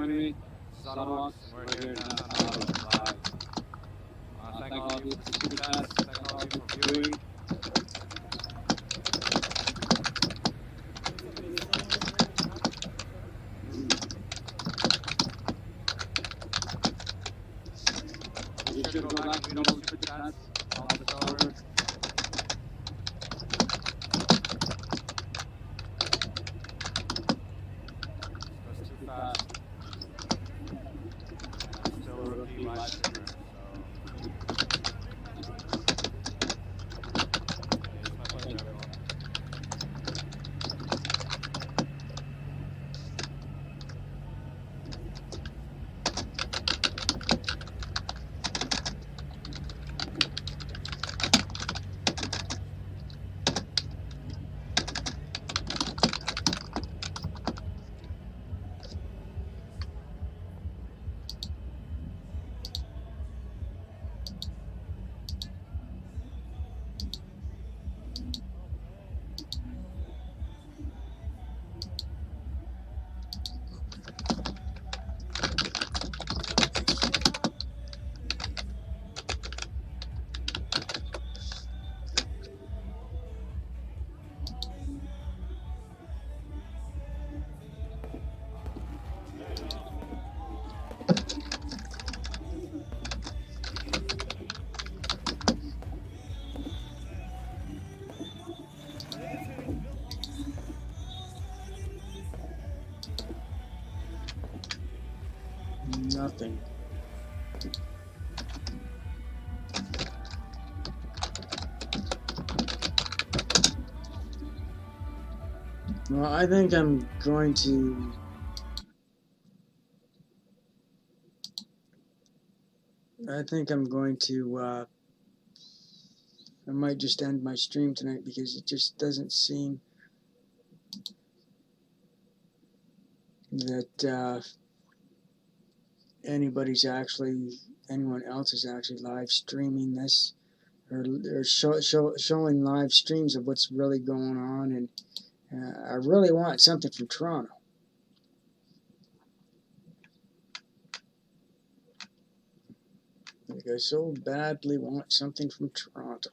joining me. Ottawa, we're here in Ottawa live. Thank all of you for the super chats. Thank all of you for viewing. Be sure to go back and read all the super chats. All this over. Goes too fast. I'm still a rookie live streamer, it's my pleasure, everyone. Nothing. Well, I think I'm going to I might just end my stream tonight because it just doesn't seem that anyone else is actually live streaming this or showing live streams of what's really going on, and I really want something from Toronto. Like I so badly want something from Toronto.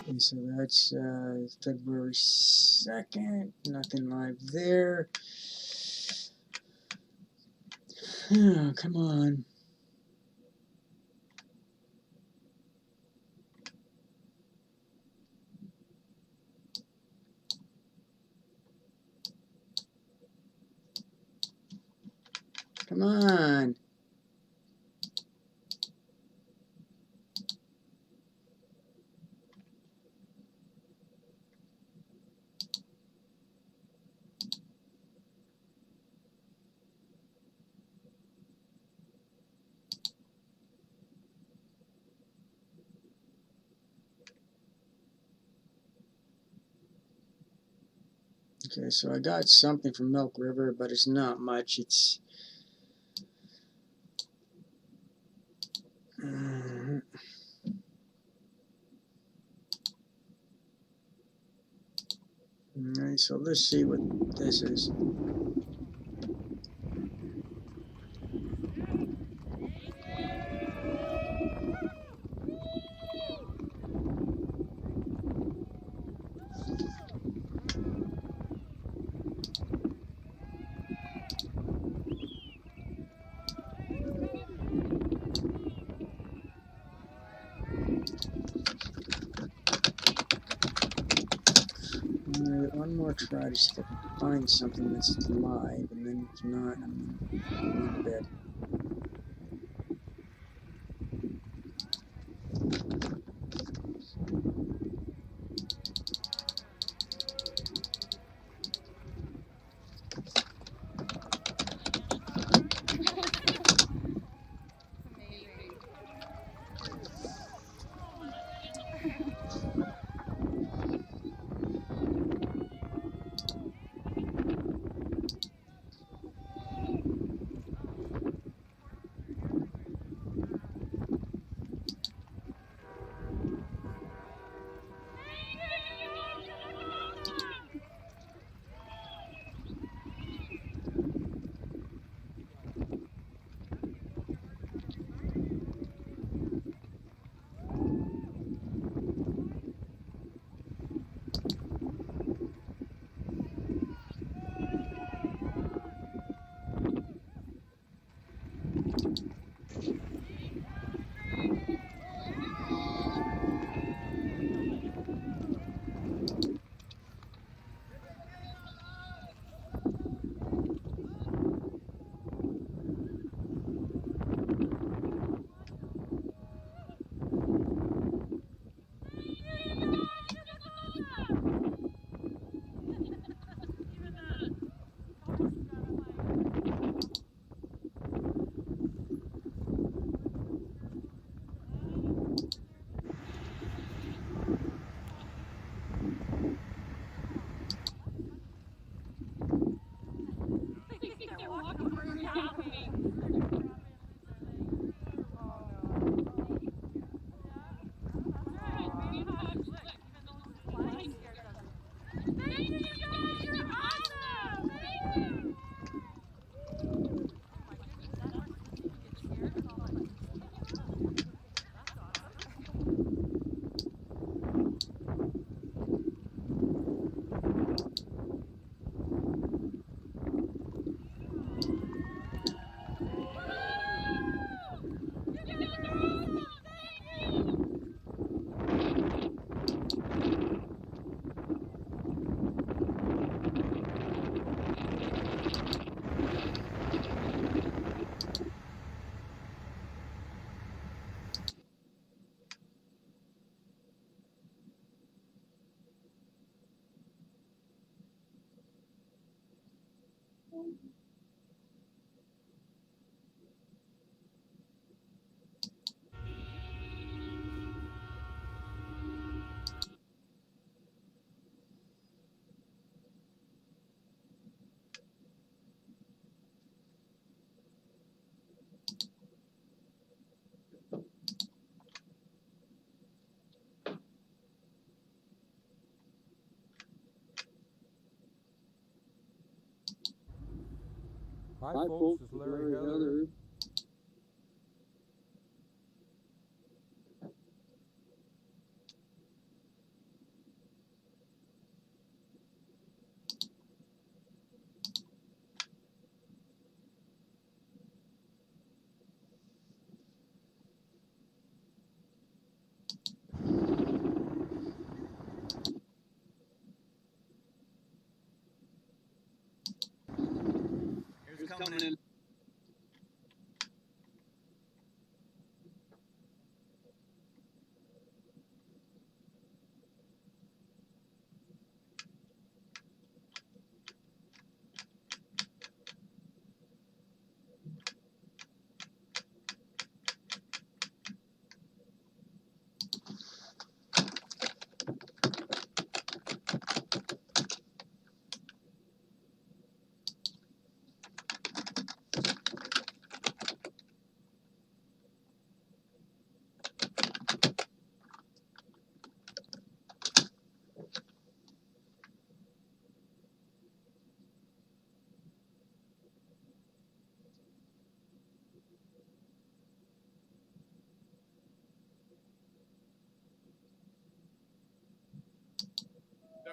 Okay, so that's February 2nd. Nothing live there. Oh, come on. Come on. Okay, so I got something from Milk River, but it's not much. It's alright, so let's see what this is. give it one more try to see if I can find something that's live, and then if not, I'm going to bed. Hi folks, it's Larry Heller. Here's coming in.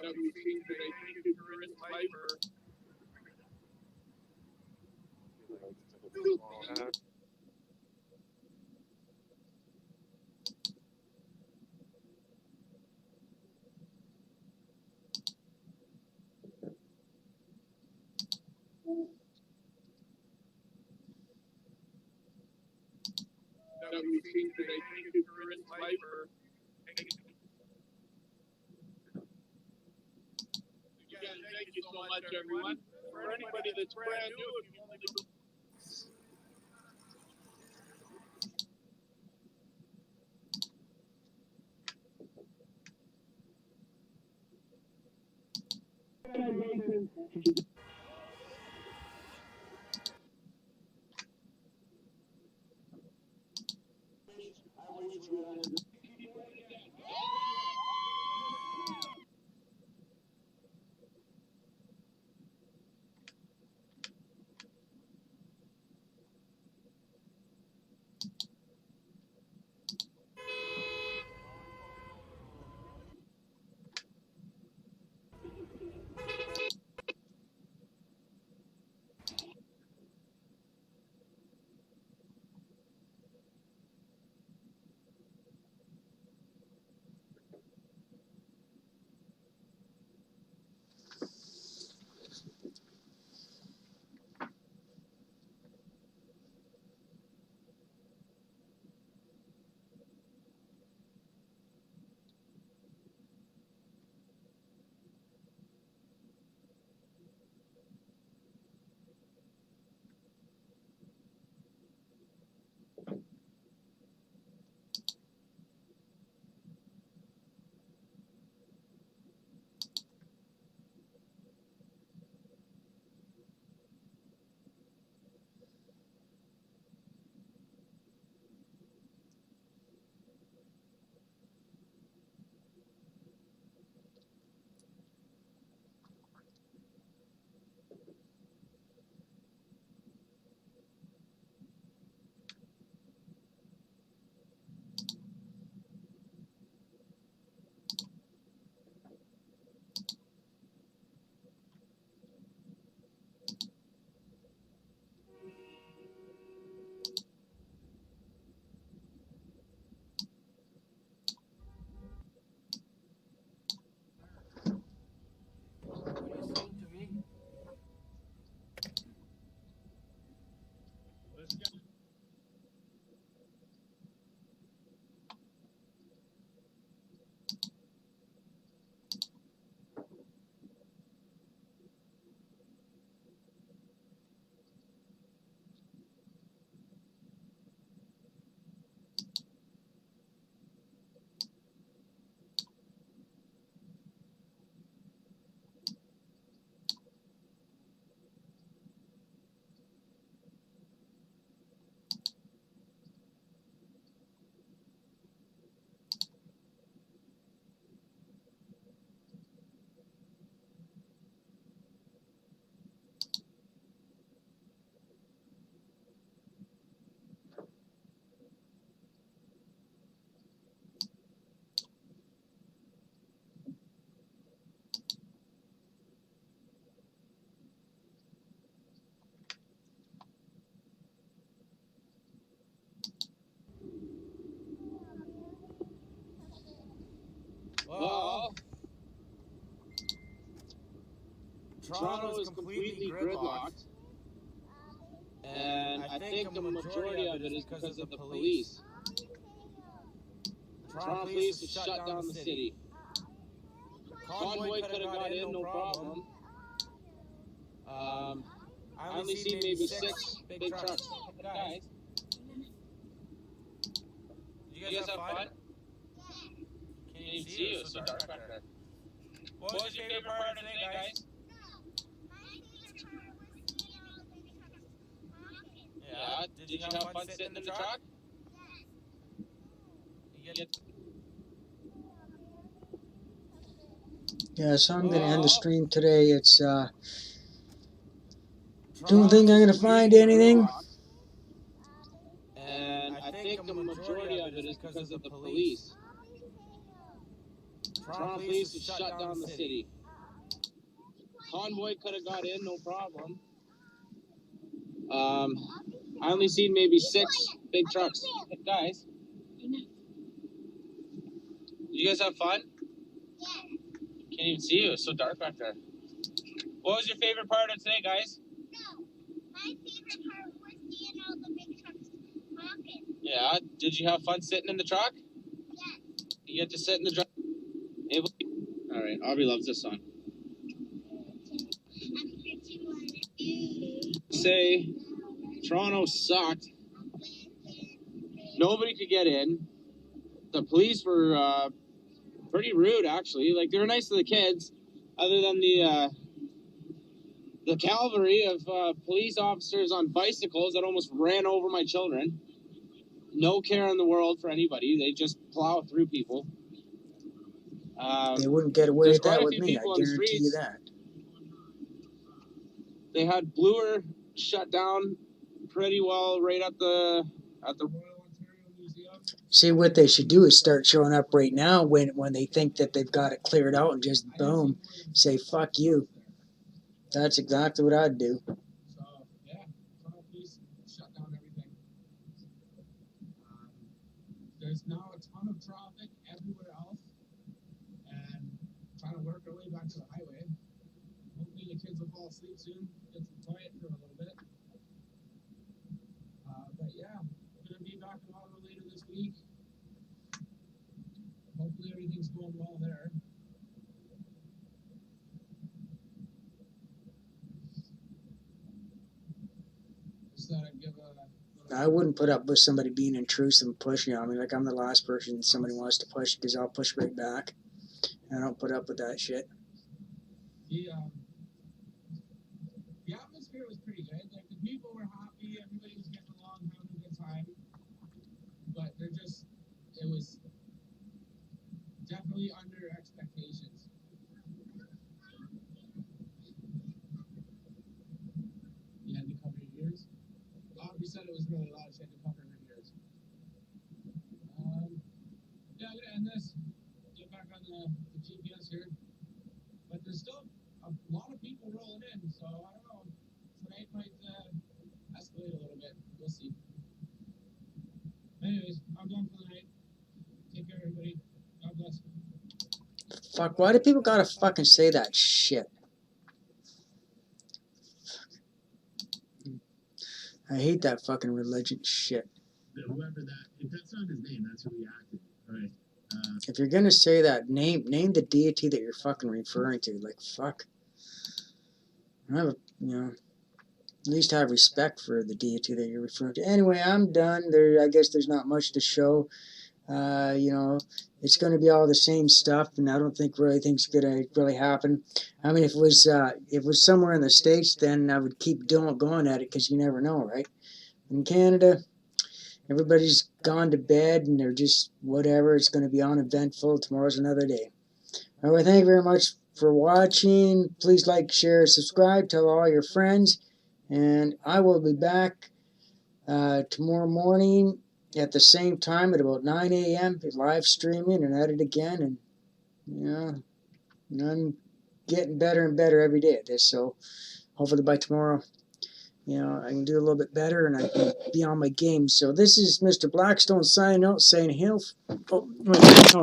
WC today. Thank you for his fiber. Again, thank you so much, everyone. For anybody that's brand new, if you only Well, Toronto is completely gridlocked, and I think a majority of it is because of the police. Toronto police has shut down the city. Convoy could have got in, no problem. I only see maybe 6 big trucks. Guys, did you guys have fun? Can't even see you, it's so dark back there. What was your favorite part of today, guys? Yeah, did you have fun sitting in the truck? Yeah, so I'm going to end the stream today. It's, don't think I'm going to find anything. And I think a majority of it is because of the police. Toronto police has shut down the city. Convoy could have got in, no problem. I only seen maybe 6 big trucks. Guys, did you guys have fun? Can't even see you, it's so dark back there. What was your favorite part of today, guys? My favorite part was seeing all the big trucks honking. Yeah, did you have fun sitting in the truck? Yes. You get to sit in the drive. All right, Aubrey loves this song. Say, Toronto sucked. Nobody could get in. The police were pretty rude, actually. Like, they were nice to the kids, other than the cavalry of police officers on bicycles that almost ran over my children. No care in the world for anybody. They just plow through people. They wouldn't get away There's with that quite a with few me, I people on the guarantee you streets. that. They had Bloor shut down pretty well right at the Royal Ontario Museum. See, what they should do is start showing up right now when they think that they've got it cleared out and just boom, say fuck you. That's exactly what I'd do. So yeah, Toronto police shut down everything. There's now a ton of traffic everywhere else, and trying to work our way back to the highway. Hopefully the kids will fall asleep soon, get some quiet for a little bit. But yeah, we're gonna be back in Ottawa later this week. Hopefully everything's going well there. Just thought I'd give I wouldn't put up with somebody being intrusive and pushing on me. Like, I'm the last person somebody wants to push, because I'll push right back. I don't put up with that shit. The atmosphere was pretty good. Like, the people were happy, everybody was getting along, having a good time. But it was definitely under expectations. You had to cover your ears? Aubrey said it was really loud, she had to cover her ears. Yeah, I'm gonna end this. Get back on the GPS here. But there's still a lot of people rolling in, so I don't know. Tonight might escalate a little bit. We'll see. Anyways, I'm done for the night. Take care, everybody. God bless. Fuck, why do people gotta fucking say that shit? I hate that fucking religion shit. Whoever that, if that's not his name, that's who he acted, right? If you're gonna say that, name the deity that you're fucking referring to. Like, fuck. Have a, at least have respect for the deity that you're referring to. Anyway, I'm done. I guess there's not much to show. It's going to be all the same stuff, and I don't think anything's going to really happen. I mean, if it was somewhere in the States, then I would keep going at it, because you never know, right? In Canada, everybody's gone to bed, and they're just whatever. It's going to be uneventful. Tomorrow's another day. All right, thank you very much for watching. Please like, share, subscribe, tell all your friends, and I will be back tomorrow morning at the same time at about 9 a.m. live streaming and at it again. And I'm getting better and better every day at this, so hopefully by tomorrow I can do a little bit better and I can be on my game. So this is Mr. Blackstone signing out, saying hail.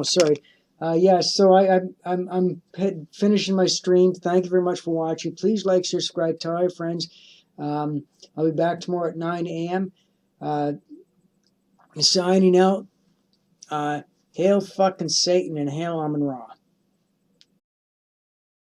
Sorry. So I'm finishing my stream. Thank you very much for watching. Please like, share, subscribe, tell your friends. I'll be back tomorrow at 9 a.m. Signing out. Hail fucking Satan and hail Amun Ra.